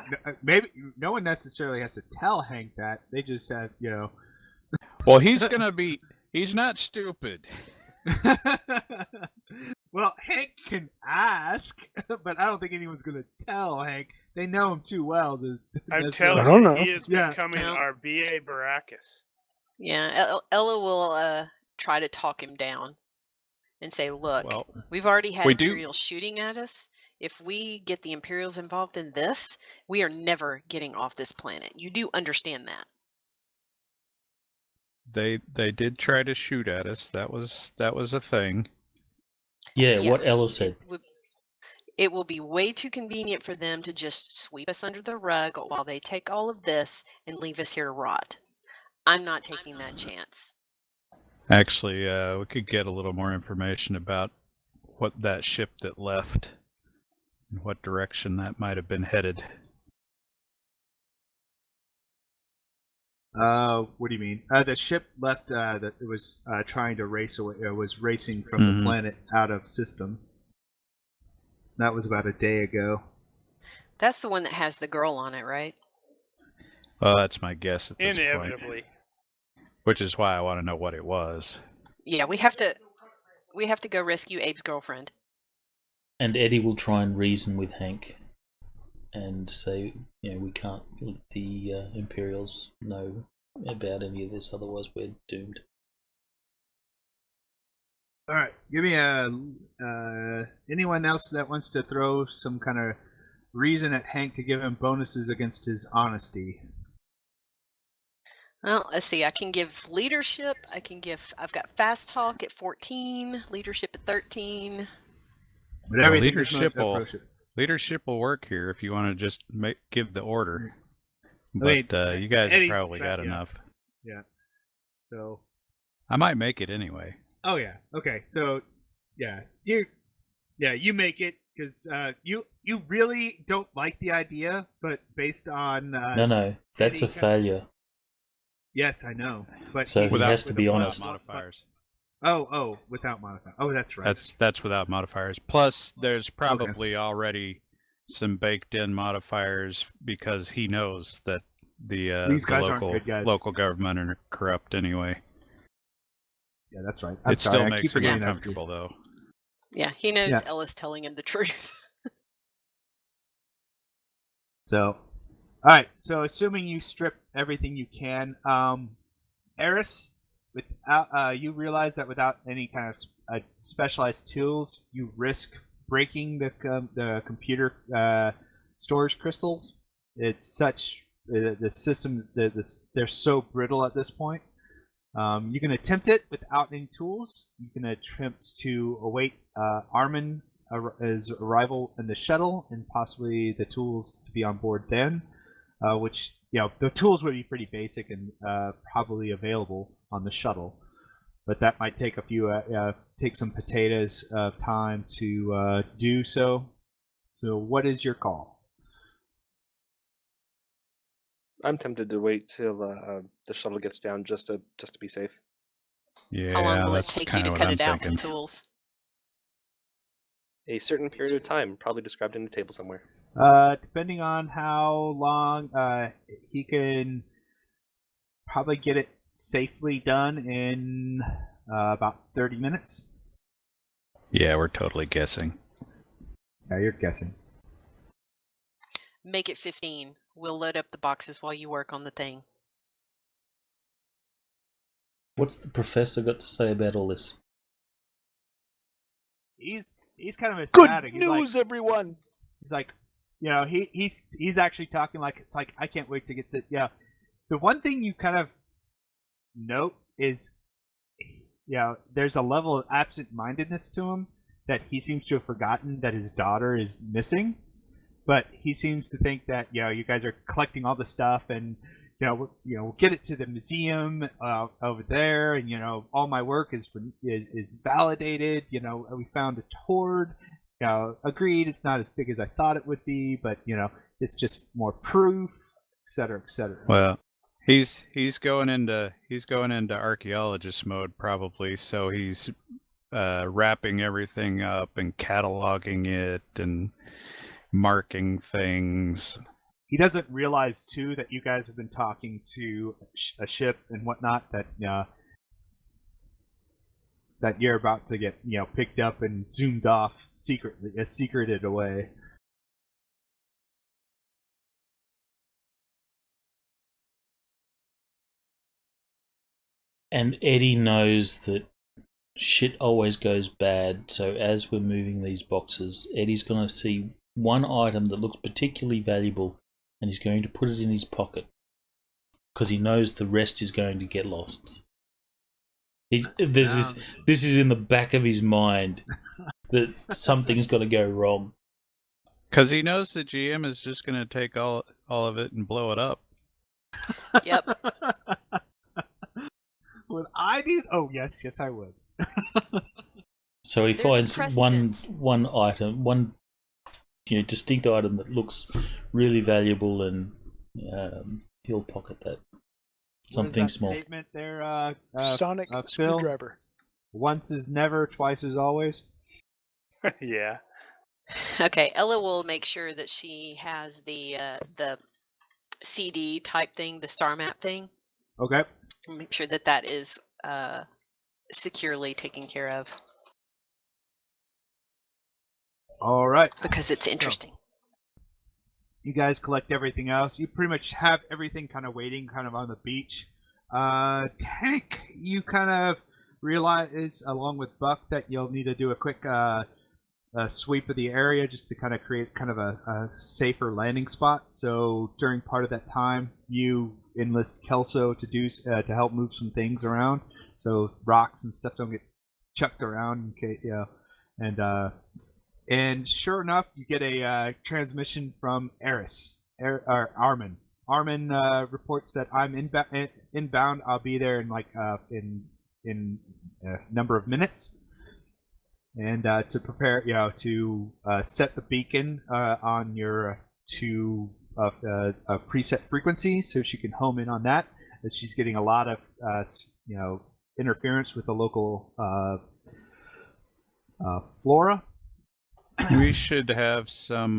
[SPEAKER 10] Maybe no one necessarily has to tell Hank that. They just have,
[SPEAKER 5] Well, he's going to be. He's not stupid.
[SPEAKER 10] Well, Hank can ask, but I don't think anyone's going to tell Hank. They know him too well.
[SPEAKER 3] I'm
[SPEAKER 10] necessarily-
[SPEAKER 4] I
[SPEAKER 3] telling
[SPEAKER 4] don't
[SPEAKER 3] you,
[SPEAKER 4] know.
[SPEAKER 3] he is
[SPEAKER 10] Yeah.
[SPEAKER 3] becoming
[SPEAKER 7] No.
[SPEAKER 3] our BA Baracus.
[SPEAKER 7] Yeah, Ella will try to talk him down and say, look,
[SPEAKER 5] Well,
[SPEAKER 7] we've already had
[SPEAKER 5] we do-
[SPEAKER 7] Imperials shooting at us. If we get the Imperials involved in this, we are never getting off this planet. You do understand that.
[SPEAKER 5] They did try to shoot at us. That was a thing.
[SPEAKER 1] Yeah,
[SPEAKER 7] Yeah.
[SPEAKER 1] what Ella said.
[SPEAKER 7] It will be way too convenient for them to just sweep us under the rug while they take all of this and leave us here to rot. I'm not taking that chance.
[SPEAKER 5] Actually, we could get a little more information about what that ship that left and what direction that might have been headed.
[SPEAKER 10] What do you mean? The ship left. That it was trying to race away. Was racing from the
[SPEAKER 5] Mhm.
[SPEAKER 10] planet out of system. That was about a day ago.
[SPEAKER 7] That's the one that has the girl on it, right?
[SPEAKER 5] Well, that's my guess at this point.
[SPEAKER 3] Inevitably.
[SPEAKER 5] Which is why I want to know what it was.
[SPEAKER 7] Yeah, we have to go rescue Abe's girlfriend.
[SPEAKER 1] And Eddie will try and reason with Hank and say, we can't let the Imperials know about any of this, otherwise we're doomed.
[SPEAKER 10] All right, give me a anyone else that wants to throw some kind of reason at Hank to give him bonuses against his honesty.
[SPEAKER 7] Well, let's see. I can give leadership. I've got fast talk at 14, leadership at 13.
[SPEAKER 10] Whatever you think is
[SPEAKER 5] leadership
[SPEAKER 10] most
[SPEAKER 5] will
[SPEAKER 10] appropriate.
[SPEAKER 5] leadership will work here if you want to just give the order.
[SPEAKER 10] I mean,
[SPEAKER 5] But you guys have
[SPEAKER 10] Eddie's
[SPEAKER 5] probably got
[SPEAKER 10] yeah.
[SPEAKER 5] enough.
[SPEAKER 10] Yeah. So.
[SPEAKER 5] I might make it anyway.
[SPEAKER 10] Oh yeah. Okay. So, yeah, you make it because you really don't like the idea, but based on
[SPEAKER 1] No, that's a
[SPEAKER 10] Eddie-
[SPEAKER 1] failure.
[SPEAKER 10] Yes, I know, but
[SPEAKER 1] So he has to be honest.
[SPEAKER 5] Modifiers.
[SPEAKER 10] Oh, without modifiers. Oh, that's right.
[SPEAKER 5] That's without modifiers. Plus, there's probably already some baked-in modifiers because he knows that
[SPEAKER 10] These
[SPEAKER 5] the
[SPEAKER 10] guys aren't
[SPEAKER 5] local
[SPEAKER 10] good guys.
[SPEAKER 5] local government are corrupt anyway.
[SPEAKER 10] Yeah, that's right.
[SPEAKER 5] It
[SPEAKER 10] sorry,
[SPEAKER 5] still
[SPEAKER 10] I
[SPEAKER 5] makes
[SPEAKER 10] keep
[SPEAKER 5] him
[SPEAKER 10] forgetting that.
[SPEAKER 5] uncomfortable, though.
[SPEAKER 7] Yeah, he knows
[SPEAKER 10] Yeah.
[SPEAKER 7] Ella's telling him the truth.
[SPEAKER 10] So, all right. So, assuming you strip everything you can, Eris, without you realize that without any kind of specialized tools, you risk breaking the computer storage crystals. It's such the systems they're so brittle at this point. You can attempt it without any tools. You can attempt to await Armin's arrival in the shuttle and possibly the tools to be on board then, which the tools would be pretty basic and probably available on the shuttle, but that might take take some potatoes of time to do so. So, what is your call?
[SPEAKER 6] I'm tempted to wait till the shuttle gets down just to be safe.
[SPEAKER 5] Yeah,
[SPEAKER 7] How long will it
[SPEAKER 5] that's
[SPEAKER 7] take you
[SPEAKER 5] kind
[SPEAKER 7] to
[SPEAKER 5] of what
[SPEAKER 7] cut
[SPEAKER 5] I'm
[SPEAKER 7] it out
[SPEAKER 5] thinking.
[SPEAKER 7] with tools?
[SPEAKER 6] A certain period of time, probably described in the table somewhere.
[SPEAKER 10] Depending on how long he can probably get it safely done in about 30 minutes.
[SPEAKER 5] Yeah, we're totally guessing.
[SPEAKER 10] Yeah, you're guessing.
[SPEAKER 7] Make it 15. We'll load up the boxes while you work on the thing.
[SPEAKER 1] What's the professor got to say about all this?
[SPEAKER 10] He's kind of
[SPEAKER 4] good
[SPEAKER 10] ecstatic.
[SPEAKER 4] news, everyone.
[SPEAKER 10] He's like, he's actually talking like it's like I can't wait to get the The one thing you kind of note is, there's a level of absent-mindedness to him that he seems to have forgotten that his daughter is missing. But he seems to think that you guys are collecting all the stuff, and we'll get it to the museum over there, and all my work is validated. We found a hoard. Agreed, it's not as big as I thought it would be, but it's just more proof, etc., etc.
[SPEAKER 5] Well, he's going into archaeologist mode probably, so he's wrapping everything up and cataloging it and marking things.
[SPEAKER 10] He doesn't realize too that you guys have been talking to a ship and whatnot, that you're about to get picked up and zoomed off secreted away.
[SPEAKER 1] And Eddie knows that shit always goes bad, so as we're moving these boxes, Eddie's going to see one item that looks particularly valuable, and he's going to put it in his pocket because he knows the rest is going to get lost. This is in the back of his mind that something's got to go wrong.
[SPEAKER 5] Because he knows the GM is just going to take all of it and blow it up.
[SPEAKER 7] Yep.
[SPEAKER 10] Would I do? Oh yes, I would.
[SPEAKER 1] So he
[SPEAKER 7] There's
[SPEAKER 1] finds one item, one distinct item that looks really valuable, and he'll pocket that. Something
[SPEAKER 10] what is that
[SPEAKER 1] small.
[SPEAKER 10] Statement there,
[SPEAKER 4] Sonic
[SPEAKER 10] Phil?
[SPEAKER 4] screwdriver.
[SPEAKER 10] Once is never, twice is always.
[SPEAKER 3] Yeah.
[SPEAKER 7] Okay, Ella will make sure that she has the CD type thing, the star map thing.
[SPEAKER 10] Okay.
[SPEAKER 7] Make sure that is securely taken care of.
[SPEAKER 10] All right.
[SPEAKER 7] Because it's interesting.
[SPEAKER 10] You guys collect everything else. You pretty much have everything kind of waiting kind of on the beach. Tank, you kind of realize, along with Buck, that you'll need to do a quick sweep of the area just to kind of create kind of a safer landing spot. So during part of that time, you enlist Kelso to help move some things around, so rocks and stuff don't get chucked around. And sure enough, you get a transmission from Armin. Armin reports that I'm inbound. I'll be there in in a number of minutes. And to prepare, to set the beacon on your two preset frequencies, so she can home in on that, as she's getting a lot of interference with the local flora.
[SPEAKER 5] We should have some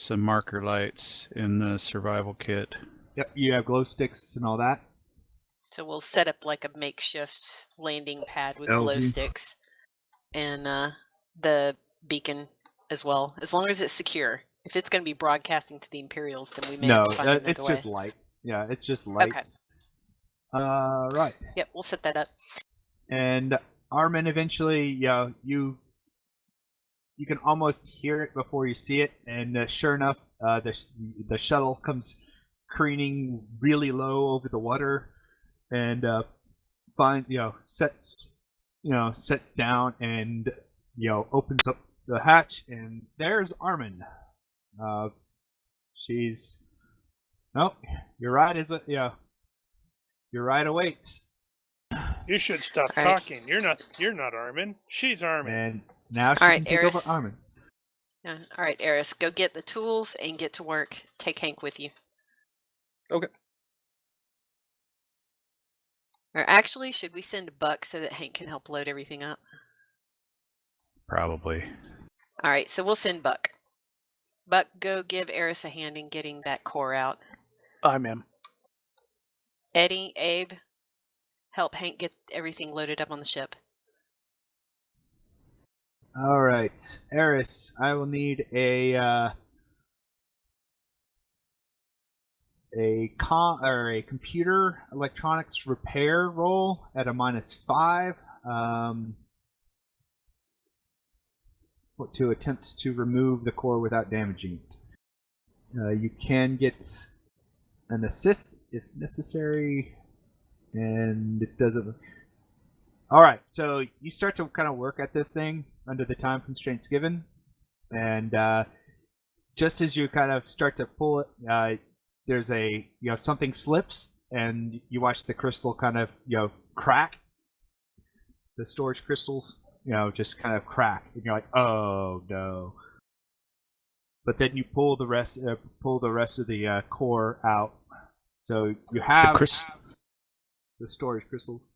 [SPEAKER 5] marker lights in the survival kit.
[SPEAKER 10] Yep, you have glow sticks and all that.
[SPEAKER 7] So we'll set up like a makeshift landing pad with
[SPEAKER 10] LZ.
[SPEAKER 7] glow sticks and the beacon as well, as long as it's secure. If it's going to be broadcasting to the Imperials, then we may have to find another
[SPEAKER 10] it's
[SPEAKER 7] way.
[SPEAKER 10] just light. Yeah, it's just light.
[SPEAKER 7] Okay.
[SPEAKER 10] Right.
[SPEAKER 7] Yep, we'll set that up.
[SPEAKER 10] And Armin, eventually, you can almost hear it before you see it, and sure enough, the shuttle comes careening really low over the water, and sets down and opens up the hatch, and there's Armin. She's your ride your ride awaits.
[SPEAKER 3] You should stop
[SPEAKER 7] All right.
[SPEAKER 3] talking. You're not Armin. She's Armin.
[SPEAKER 10] And now she
[SPEAKER 7] All
[SPEAKER 10] can
[SPEAKER 7] right,
[SPEAKER 10] take over
[SPEAKER 7] Eris.
[SPEAKER 10] Armin.
[SPEAKER 7] Yeah. All right, Eris, go get the tools and get to work. Take Hank with you.
[SPEAKER 6] Okay.
[SPEAKER 7] Or actually, should we send Buck so that Hank can help load everything up?
[SPEAKER 5] Probably.
[SPEAKER 7] All right, so we'll send Buck. Buck, go give Eris a hand in getting that core out.
[SPEAKER 4] I'm in.
[SPEAKER 7] Eddie, Abe, help Hank get everything loaded up on the ship.
[SPEAKER 10] All right, Eris, I will need a computer electronics repair roll at a -5 to attempt to remove the core without damaging it. You can get an assist if necessary, and it doesn't. All right, so you start to kind of work at this thing, under the time constraints given, and just as you kind of start to pull it, there's a something slips, and you watch the crystal kind of crack. The storage crystals just kind of crack, and you're like, oh no. But then you pull the rest of the core out, so you have the storage crystals.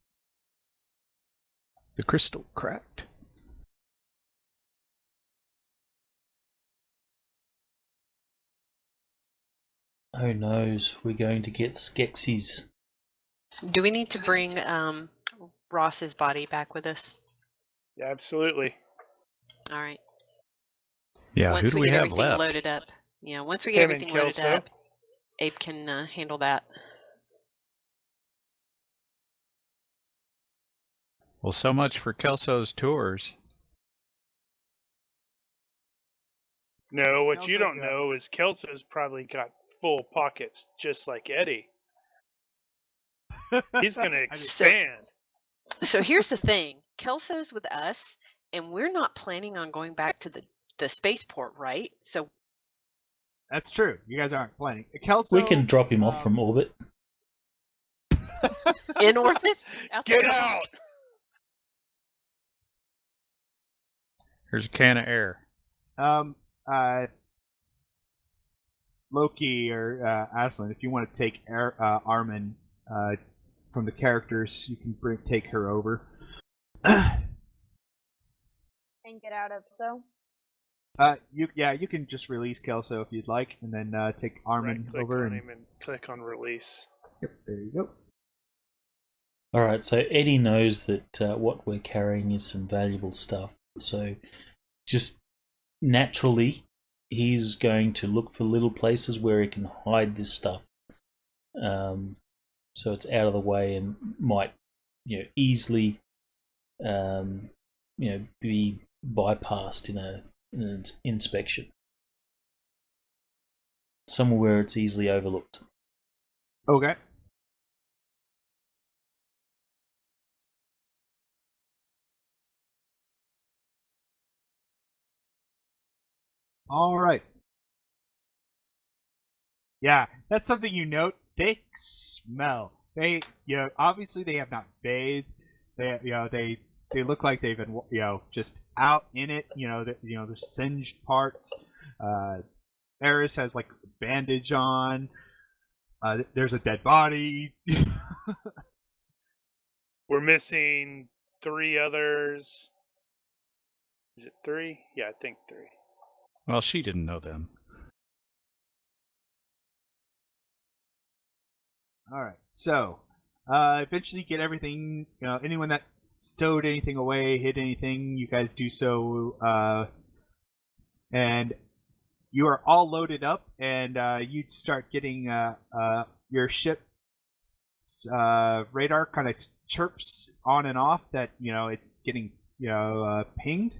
[SPEAKER 5] The crystal cracked.
[SPEAKER 1] Oh noes, we're going to get Skeksis.
[SPEAKER 7] Do we need to bring Ross's body back with us?
[SPEAKER 3] Yeah, absolutely.
[SPEAKER 7] All right.
[SPEAKER 5] Yeah,
[SPEAKER 7] Once
[SPEAKER 5] who do
[SPEAKER 7] we
[SPEAKER 5] we
[SPEAKER 7] get
[SPEAKER 5] have
[SPEAKER 7] everything
[SPEAKER 5] left?
[SPEAKER 7] loaded up. Yeah, once we get
[SPEAKER 3] Him and
[SPEAKER 7] everything loaded
[SPEAKER 3] Kelso.
[SPEAKER 7] up, Abe can handle that.
[SPEAKER 5] Well, so much for Kelso's tours.
[SPEAKER 3] No, what you
[SPEAKER 10] Kelso,
[SPEAKER 3] don't know is Kelso's probably got full pockets, just like Eddie. He's going to expand.
[SPEAKER 7] So here's the thing. Kelso's with us, and we're not planning on going back to the spaceport, right? So
[SPEAKER 10] That's true. You guys aren't planning. Kelso,
[SPEAKER 1] We can drop him off from orbit.
[SPEAKER 7] in orbit?
[SPEAKER 3] Get out!
[SPEAKER 5] Here's a can of air.
[SPEAKER 10] Loki or Aslan, if you want to take Armin from the characters, you can take her over.
[SPEAKER 8] And get out of so.
[SPEAKER 10] You can just release Kelso if you'd like, and then take Armin
[SPEAKER 3] Right-click
[SPEAKER 10] over.
[SPEAKER 3] on him and click on release.
[SPEAKER 10] Yep, there you go.
[SPEAKER 1] Alright, so Eddie knows that what we're carrying is some valuable stuff. So just naturally, he's going to look for little places where he can hide this stuff. So it's out of the way and might easily be bypassed in an inspection. Somewhere where it's easily overlooked.
[SPEAKER 10] Okay. All right. Yeah, that's something you note. They smell. They, obviously they have not bathed. They look like they've been, just out in it. There's singed parts. Eris has like a bandage on. There's a dead body.
[SPEAKER 3] We're missing 3 others. Is it 3? Yeah, I think 3.
[SPEAKER 5] Well, she didn't know them.
[SPEAKER 10] All right. So, eventually get everything. Anyone that stowed anything away, hid anything, you guys do so, and you are all loaded up, and you start getting your ship's radar kind of chirps on and off that it's getting pinged.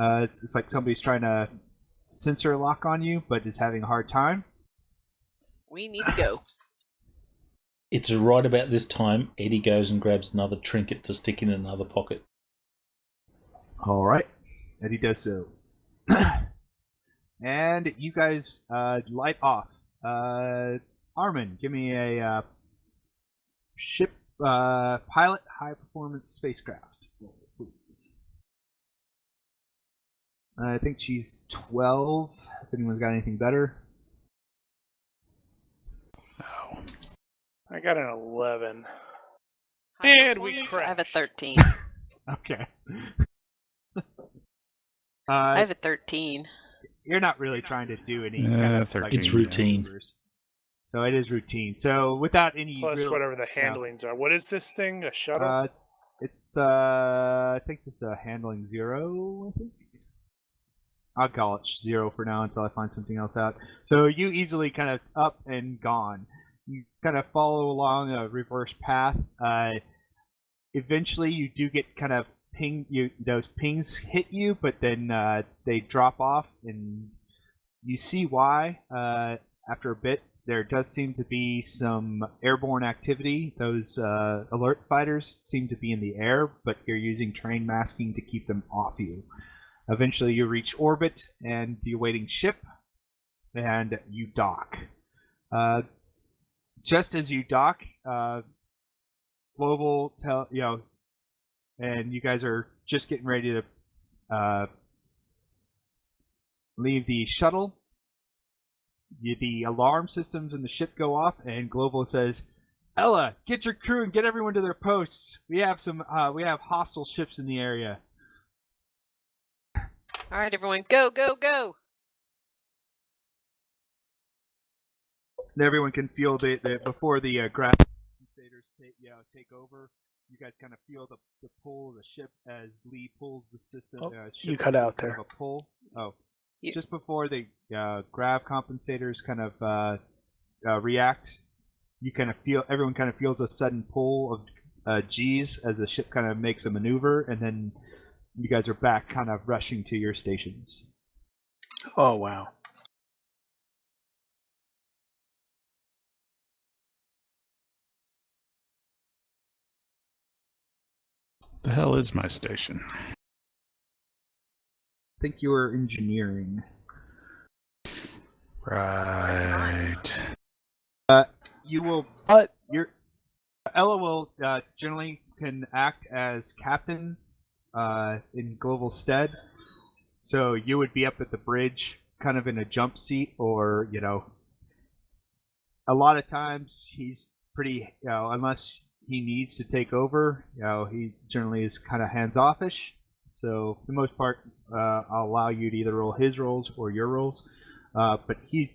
[SPEAKER 10] It's like somebody's trying to sensor lock on you, but is having a hard time.
[SPEAKER 7] We need to go.
[SPEAKER 1] It's right about this time Eddie goes and grabs another trinket to stick in another pocket.
[SPEAKER 10] All right. Eddie does so. And you guys light off. Armin, give me a ship pilot high performance spacecraft, please. I think she's 12. If anyone's got anything better.
[SPEAKER 5] Oh.
[SPEAKER 3] I got an 11.
[SPEAKER 7] High
[SPEAKER 3] And we
[SPEAKER 7] performance, I have a
[SPEAKER 3] crashed.
[SPEAKER 7] 13.
[SPEAKER 10] Okay.
[SPEAKER 7] I have a 13.
[SPEAKER 10] You're not really trying to do any kind of
[SPEAKER 5] 13,
[SPEAKER 10] like,
[SPEAKER 1] It's routine.
[SPEAKER 10] maneuvers. So it is routine. So without any
[SPEAKER 3] Plus
[SPEAKER 10] real,
[SPEAKER 3] whatever the handlings are. What is this thing? A shuttle?
[SPEAKER 10] it's I think this is a handling 0. I think I'll call it 0 for now until I find something else out. So you easily kind of up and gone. You kind of follow along a reverse path. Eventually, you do get kind of ping. Those pings hit you, but then they drop off, and you see why. after a bit, there does seem to be some airborne activity. Those alert fighters seem to be in the air, but you're using terrain masking to keep them off you. Eventually, you reach orbit and the awaiting ship, and you dock. Just as you dock, Global and you guys are just getting ready to leave the shuttle. The alarm systems in the ship go off, and Global says, "Ella, get your crew and get everyone to their posts. We have hostile ships in the area."
[SPEAKER 7] All right, everyone, go, go, go!
[SPEAKER 10] And everyone can feel the before the gravity compensators take over. You guys kind of feel the pull of the ship as Lee pulls the system.
[SPEAKER 4] You cut out there.
[SPEAKER 10] A pull. Oh. Just before the grav compensators kind of react, everyone kind of feels a sudden pull of G's as the ship kind of makes a maneuver, and then you guys are back kind of rushing to your stations.
[SPEAKER 4] Oh, wow.
[SPEAKER 5] The hell is my station?
[SPEAKER 10] I think you were engineering.
[SPEAKER 5] Right.
[SPEAKER 10] You will. Ella will generally can act as captain in Global's stead. So you would be up at the bridge, kind of in a jump seat, or a lot of times he's pretty. Unless he needs to take over, he generally is kind of hands-offish. So for the most part, I'll allow you to either roll his rolls or your rolls. But he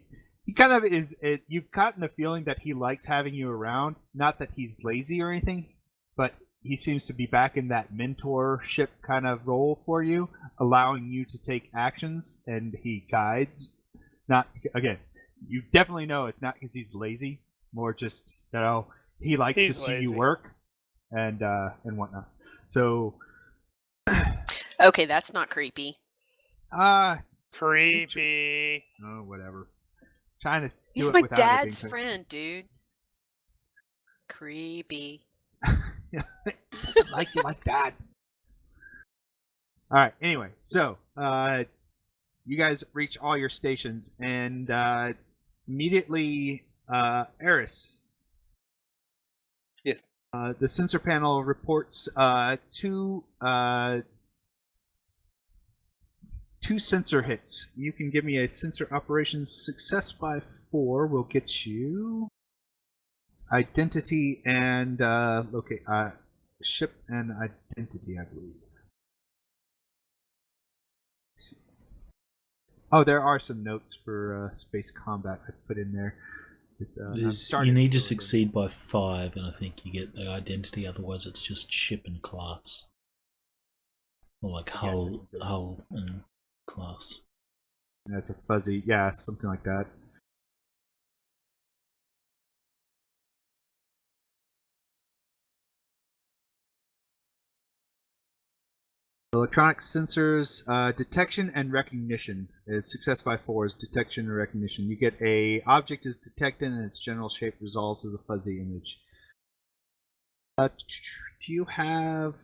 [SPEAKER 10] kind of is. You've gotten the feeling that he likes having you around. Not that he's lazy or anything, but he seems to be back in that mentorship kind of role for you, allowing you to take actions, and he guides. Not again. You definitely know it's not because he's lazy. More just he likes to see you work, and whatnot. So.
[SPEAKER 7] Okay, that's not creepy.
[SPEAKER 3] Creepy.
[SPEAKER 10] Oh, whatever. Trying to.
[SPEAKER 7] He's my dad's friend, dude. Creepy.
[SPEAKER 10] Doesn't like you like that. All right. Anyway, so you guys reach all your stations, and immediately, Eris.
[SPEAKER 6] Yes.
[SPEAKER 10] The sensor panel reports two sensor hits. You can give me a sensor operations success by 4. We'll get you identity and ship and identity, I believe. Oh, there are some notes for space combat I've put in there.
[SPEAKER 1] You need to succeed by 5, and I think you get the identity. Otherwise, it's just ship and class, or like hull and class.
[SPEAKER 10] That's a fuzzy, something like that. Electronic sensors, detection and recognition is success by 4 is detection and recognition. You get a object is detected and its general shape resolves as a fuzzy image. Do you have?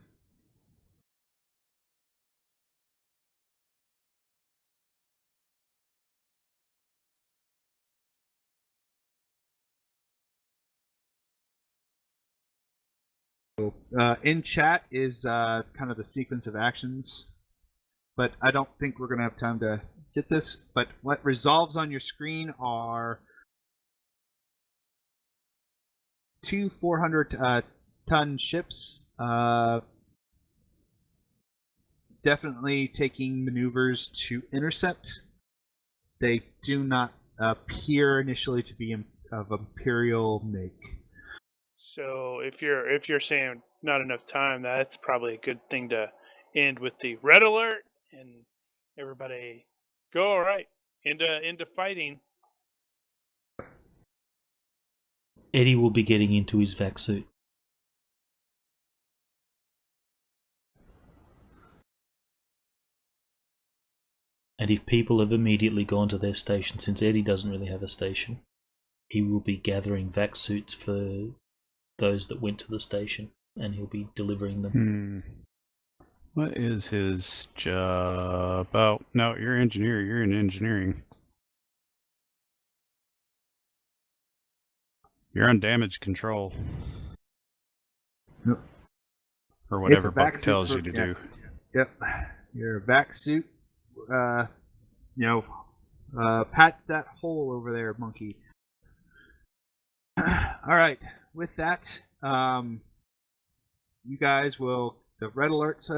[SPEAKER 10] In chat is kind of the sequence of actions, but I don't think we're going to have time to get this. But what resolves on your screen are 2 400-ton ships, definitely taking maneuvers to intercept. They do not appear initially to be of Imperial make.
[SPEAKER 3] So if you're saying not enough time, that's probably a good thing to end with the red alert and everybody go all right into fighting.
[SPEAKER 1] Eddie will be getting into his vac suit. And if people have immediately gone to their station, since Eddie doesn't really have a station, he will be gathering vac suits for those that went to the station, and he'll be delivering them.
[SPEAKER 5] What is his job? Oh, no, you're an engineer. You're in engineering. You're on damage control.
[SPEAKER 10] Yep.
[SPEAKER 5] Or whatever
[SPEAKER 10] It's a vac
[SPEAKER 5] book
[SPEAKER 10] suit
[SPEAKER 5] tells
[SPEAKER 10] for-
[SPEAKER 5] you to
[SPEAKER 10] yeah.
[SPEAKER 5] do.
[SPEAKER 10] Yep. Your vac suit, patch that hole over there, monkey. All right. With that, you guys will the red alerts.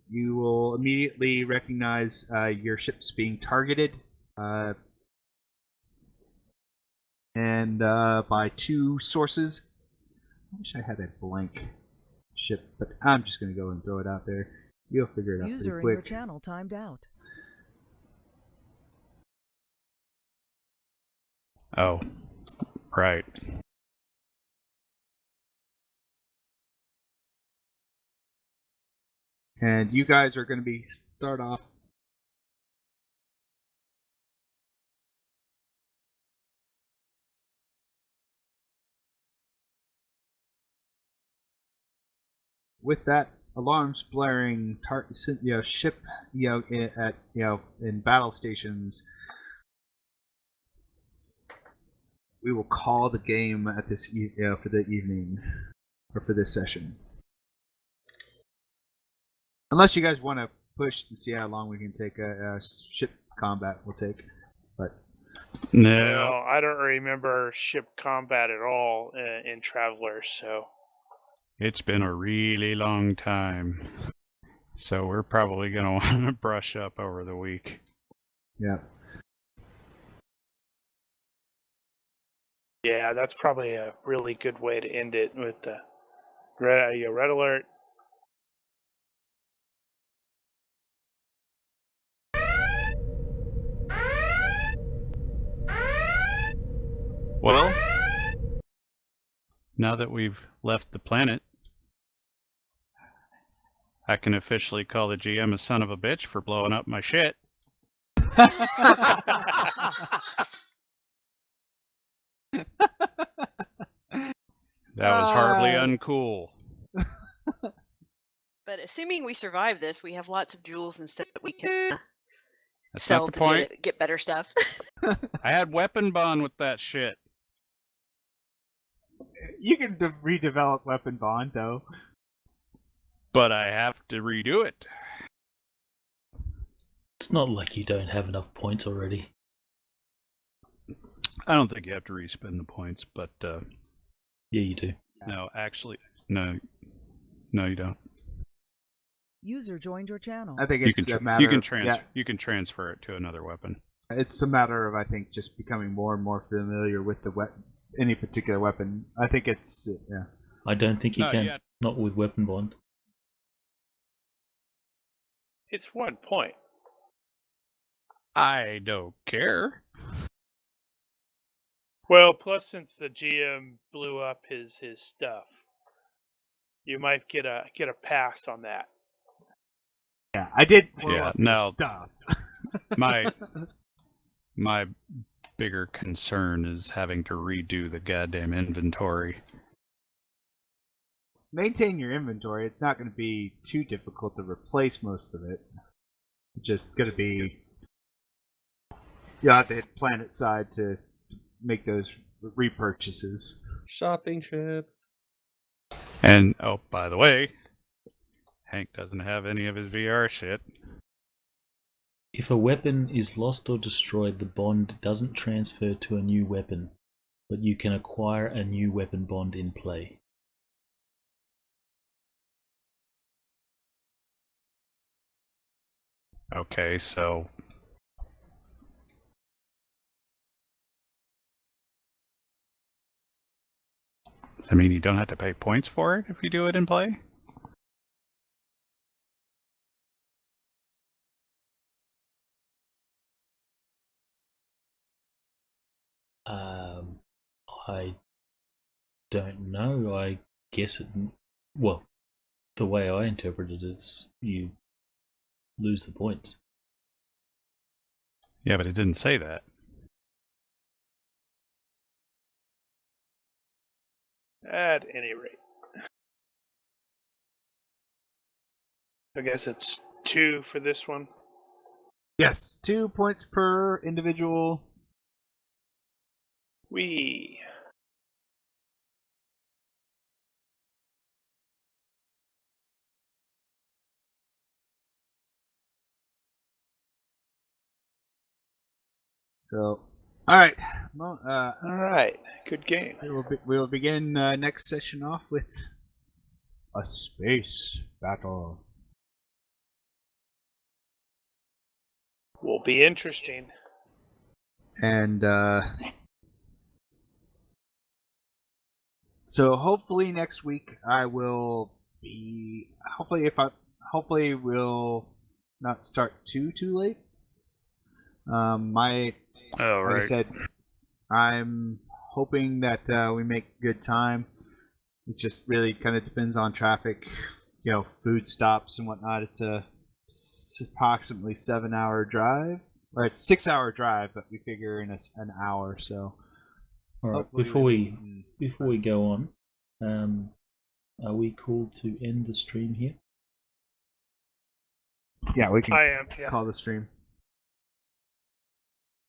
[SPEAKER 10] You will immediately recognize your ships being targeted, and by two sources. I wish I had a blank ship, but I'm just going to go and throw it out there. You'll figure it out
[SPEAKER 9] User
[SPEAKER 10] pretty
[SPEAKER 9] in your
[SPEAKER 10] quick.
[SPEAKER 9] channel timed out.
[SPEAKER 5] Oh, right.
[SPEAKER 10] And you guys are going to start off. With that, alarms blaring, ship, in battle stations. We will call the game at this, for the evening, or for this session. Unless you guys want to push to see how long we can take a ship combat will take, but
[SPEAKER 5] No.
[SPEAKER 3] I don't remember ship combat at all in Traveller, so.
[SPEAKER 5] It's been a really long time. So we're probably going to want to brush up over the week.
[SPEAKER 10] Yeah.
[SPEAKER 3] Yeah, that's probably a really good way to end it with the red alert.
[SPEAKER 5] Well, now that we've left the planet, I can officially call the GM a son of a bitch for blowing up my shit. That was horribly uncool.
[SPEAKER 7] But assuming we survive this, we have lots of jewels and stuff that we can
[SPEAKER 5] That's
[SPEAKER 7] sell
[SPEAKER 5] not the
[SPEAKER 7] to
[SPEAKER 5] point.
[SPEAKER 7] get better stuff.
[SPEAKER 5] I had weapon bond with that shit.
[SPEAKER 10] You can redevelop Weapon Bond, though.
[SPEAKER 5] But I have to redo it.
[SPEAKER 1] It's not like you don't have enough points already.
[SPEAKER 5] I don't think you have to respend the points, but
[SPEAKER 1] Yeah, you do.
[SPEAKER 5] no, actually, no, you don't.
[SPEAKER 9] User joined your channel.
[SPEAKER 10] I think
[SPEAKER 5] You
[SPEAKER 10] it's
[SPEAKER 5] can
[SPEAKER 10] a matter.
[SPEAKER 5] you can transfer it to another weapon.
[SPEAKER 10] It's a matter of, I think, just becoming more and more familiar with any particular weapon. I think it's
[SPEAKER 1] I don't think you
[SPEAKER 5] Not
[SPEAKER 1] can.
[SPEAKER 5] yet.
[SPEAKER 1] Not with weapon bond.
[SPEAKER 3] It's 1 point.
[SPEAKER 5] I don't care.
[SPEAKER 3] Well, plus since the GM blew up his stuff, you might get a pass on that.
[SPEAKER 10] Yeah, I did blow
[SPEAKER 5] Yeah,
[SPEAKER 10] up
[SPEAKER 5] no.
[SPEAKER 10] his stuff.
[SPEAKER 5] My bigger concern is having to redo the goddamn inventory.
[SPEAKER 10] Maintain your inventory. It's not going to be too difficult to replace most of it. It's just going to be you have to hit planet side to make those repurchases.
[SPEAKER 6] Shopping trip.
[SPEAKER 5] And oh, by the way, Hank doesn't have any of his VR shit.
[SPEAKER 1] If a weapon is lost or destroyed, the bond doesn't transfer to a new weapon, but you can acquire a new weapon bond in play.
[SPEAKER 5] Okay, so I mean, you don't have to pay points for it if you do it in play?
[SPEAKER 1] I don't know. I guess it. Well, the way I interpret it is you lose the points.
[SPEAKER 5] Yeah, but it didn't say that.
[SPEAKER 3] At any rate. I guess it's 2 for this one.
[SPEAKER 2] Yes, 2 points per individual.
[SPEAKER 3] Wee.
[SPEAKER 2] So, all right.
[SPEAKER 3] All right. Good game.
[SPEAKER 2] We will begin next session off with a space battle.
[SPEAKER 3] Will be interesting.
[SPEAKER 2] And so hopefully next week I will be hopefully we'll not start too late. Like I said, I'm hoping that we make good time. It just really kind of depends on traffic, food stops and whatnot. It's approximately 7-hour drive, or it's 6-hour drive, but we figure in an hour. So,
[SPEAKER 1] all right. Before we go on, are we cool to end the stream here?
[SPEAKER 2] Yeah, we can
[SPEAKER 3] I am. Yeah.
[SPEAKER 2] call the stream.